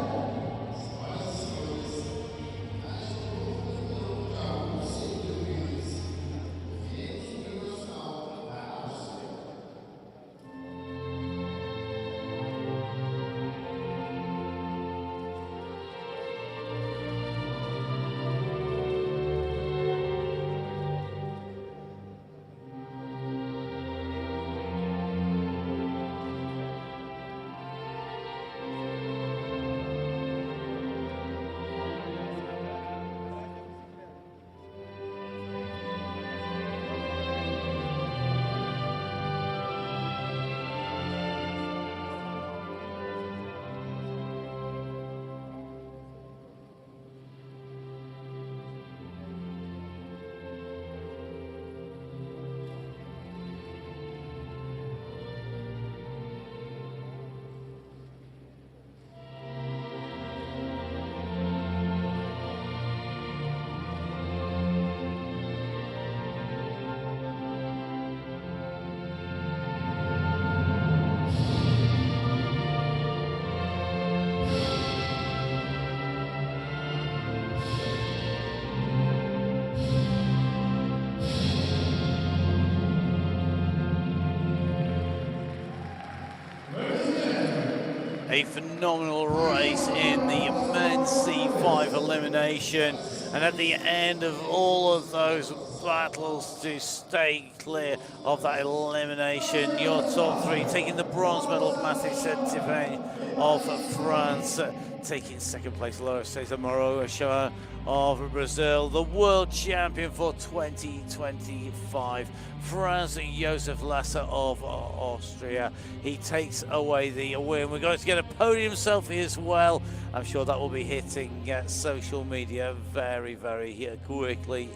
A phenomenal race in the men's C5 elimination, and at the end of all of those battles to stay clear of that elimination, your top three taking the bronze medal, Mathieu Saint-Etienne of France, taking second place, Laura Cesar Morocha of Brazil, the world champion for 2025, Franz Josef Lasser of Austria. He takes away the win. We're going to get a podium selfie as well. I'm sure that will be hitting social media very, very quickly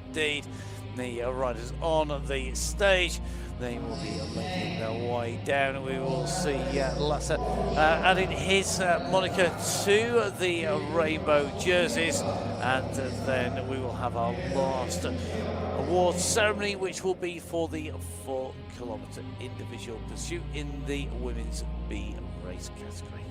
indeed. The riders on the stage, they will be making their way down. We will see Lasser adding his moniker to the rainbow jerseys, and then we will have our last awards ceremony, which will be for the 4-kilometer individual pursuit in the women's B race category.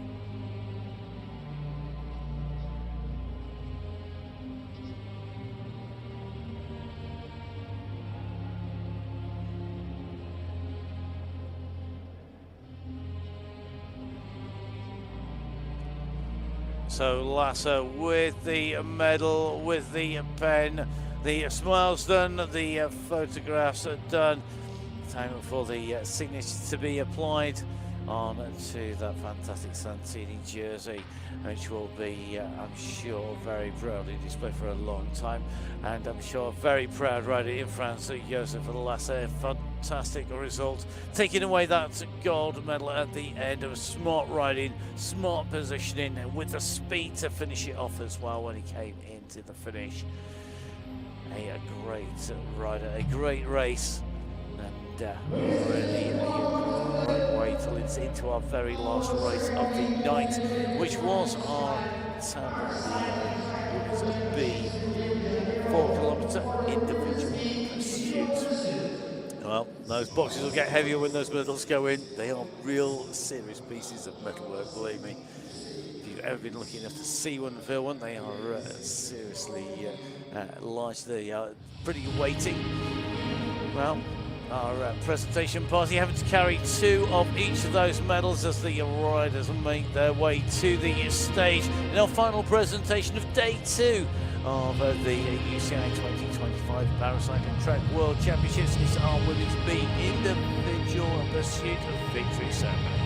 So Lasser with the medal, with the pen, the smiles done, the photographs are done. Time for the signature to be applied on to that fantastic Santini jersey, which will be, I'm sure, very proudly displayed for a long time. And I'm sure very proud rider in France, Josef Lasser. Fantastic result, taking away that gold medal at the end of smart riding, smart positioning, with the speed to finish it off as well when he came into the finish. A great rider, a great race, and really a great way to lead us into our very last race of the night, which was our women's B 4-kilometer individual pursuit. Well, those boxes will get heavier when those medals go in. They are real serious pieces of metalwork, believe me. If you've ever been lucky enough to see one and feel one, they are seriously large. They are pretty weighty. Well, our presentation party having to carry 2 of each of those medals as the riders make their way to the stage in our final presentation of day 2 of the UCI 2025 Paracycling Track World Championships. It's our women's B individual pursuit of victory ceremony.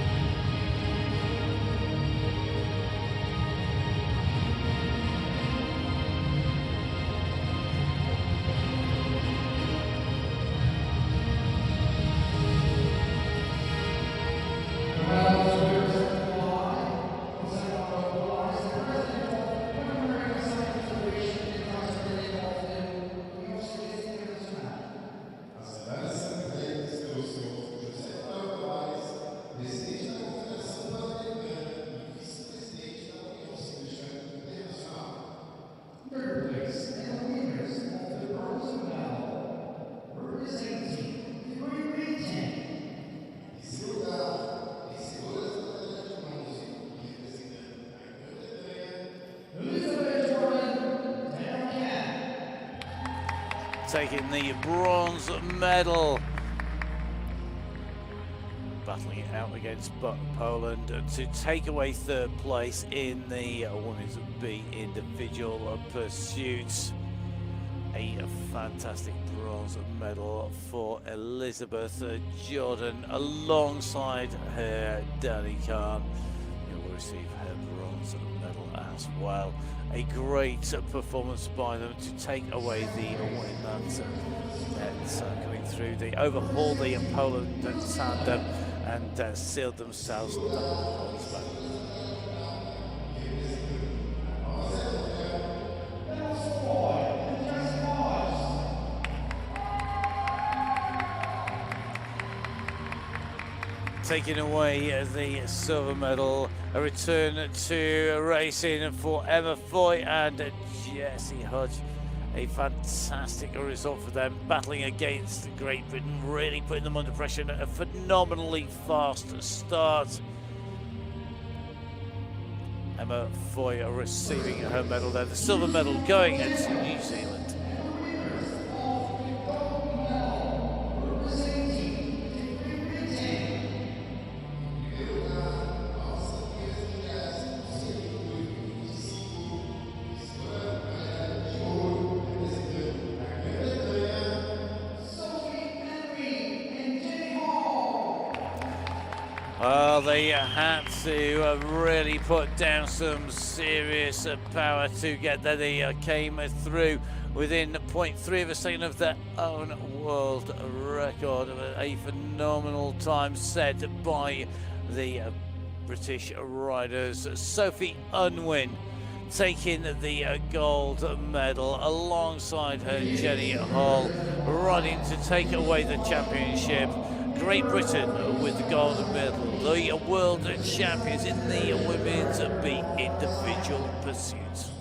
taking the bronze medal. Battling it out against Poland to take away third place in the women's B individual pursuits. A fantastic bronze medal for Elizabeth Jordan alongside her Danny Khan, who will receive her bronze medal as well. A great performance by them to take away the win that's coming through. They overhauled the Poland tandem and sealed themselves the bronze medal. Taking away the silver medal, a return to racing for Emma Foy and Jessie Hodge. A fantastic result for them, battling against Great Britain, really putting them under pressure. A phenomenally fast start. Emma Foy receiving her medal there, the silver medal going to New Zealand. Well, they had to really put down some serious power to get there. They came through within 0.3 of a second of their own world record. A phenomenal time set by the British riders. Sophie Unwin taking the gold medal alongside her Jenny Hall, riding to take away the championship. Great Britain with the gold medal, the world champions in the women's B individual pursuits.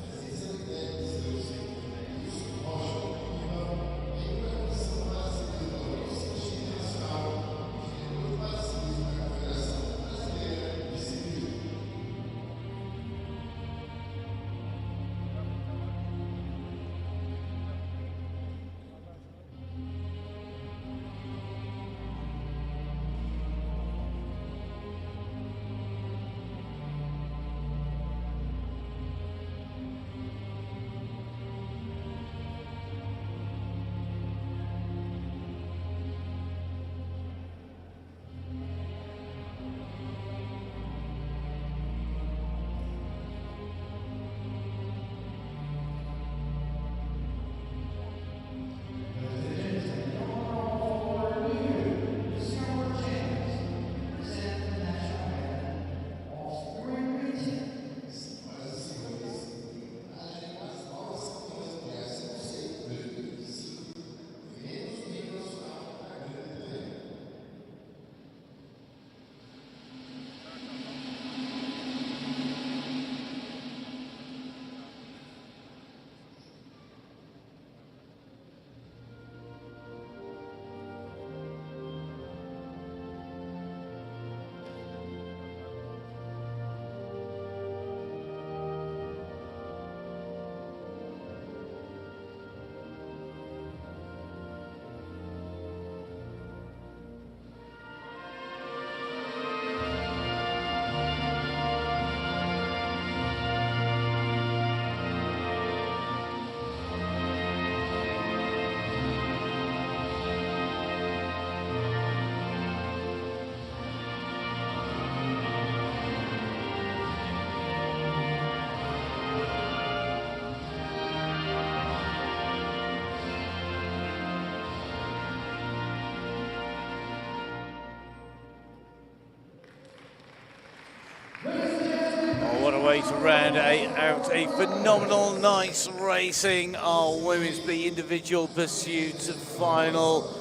What a way to round out a phenomenal night's racing. Our women's B individual pursuit final.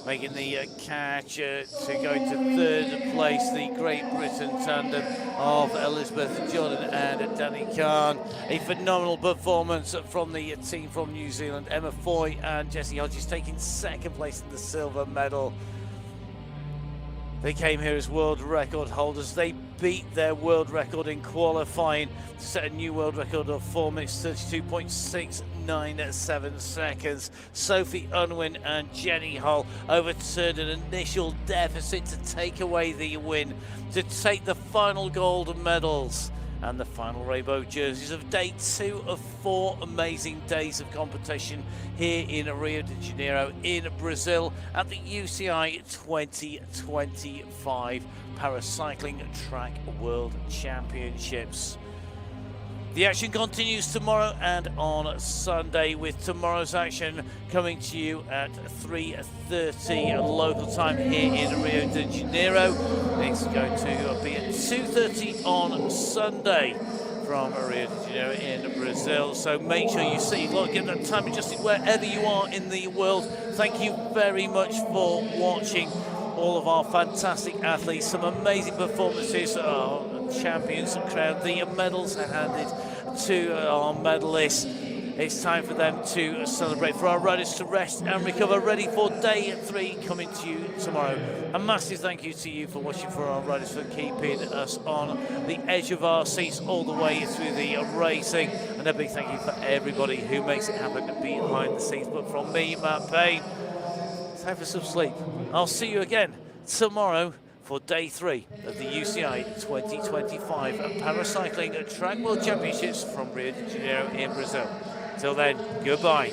Making the catch to go to third place, the Great Britain tandem of Elizabeth Jordan and Danny Khan. A phenomenal performance from the team from New Zealand. Emma Foy and Jessie Hodges taking second place in the silver medal. They came here as world record holders. They beat their world record in qualifying to set a new world record of 4 minutes 32.697 seconds. Sophie Unwin and Jenny Hull overturned an initial deficit to take away the win, to take the final gold medals and the final rainbow jerseys of day 2 of 4 amazing days of competition here in Rio de Janeiro in Brazil at the UCI 2025 Paracycling Track World Championships. The action continues tomorrow and on Sunday, with tomorrow's action coming to you at 3:30 local time here in Rio de Janeiro. It's going to be at 2:30 on Sunday from Rio de Janeiro in Brazil. So make sure you see, get that time adjusted wherever you are in the world. Thank you very much for watching all of our fantastic athletes, some amazing performances. Our champions crowned, the medals are handed to our medalists. It's time for them to celebrate, for our riders to rest and recover, ready for day 3 coming to you tomorrow. A massive thank you to you for watching, for our riders for keeping us on the edge of our seats all the way through the racing, and a big thank you for everybody who makes it happen behind the scenes. But from me, Matt Payne, time for some sleep. I'll see you again tomorrow for day 3 of the UCI 2025 Paracycling Track World Championships from Rio de Janeiro in Brazil. Till then, goodbye.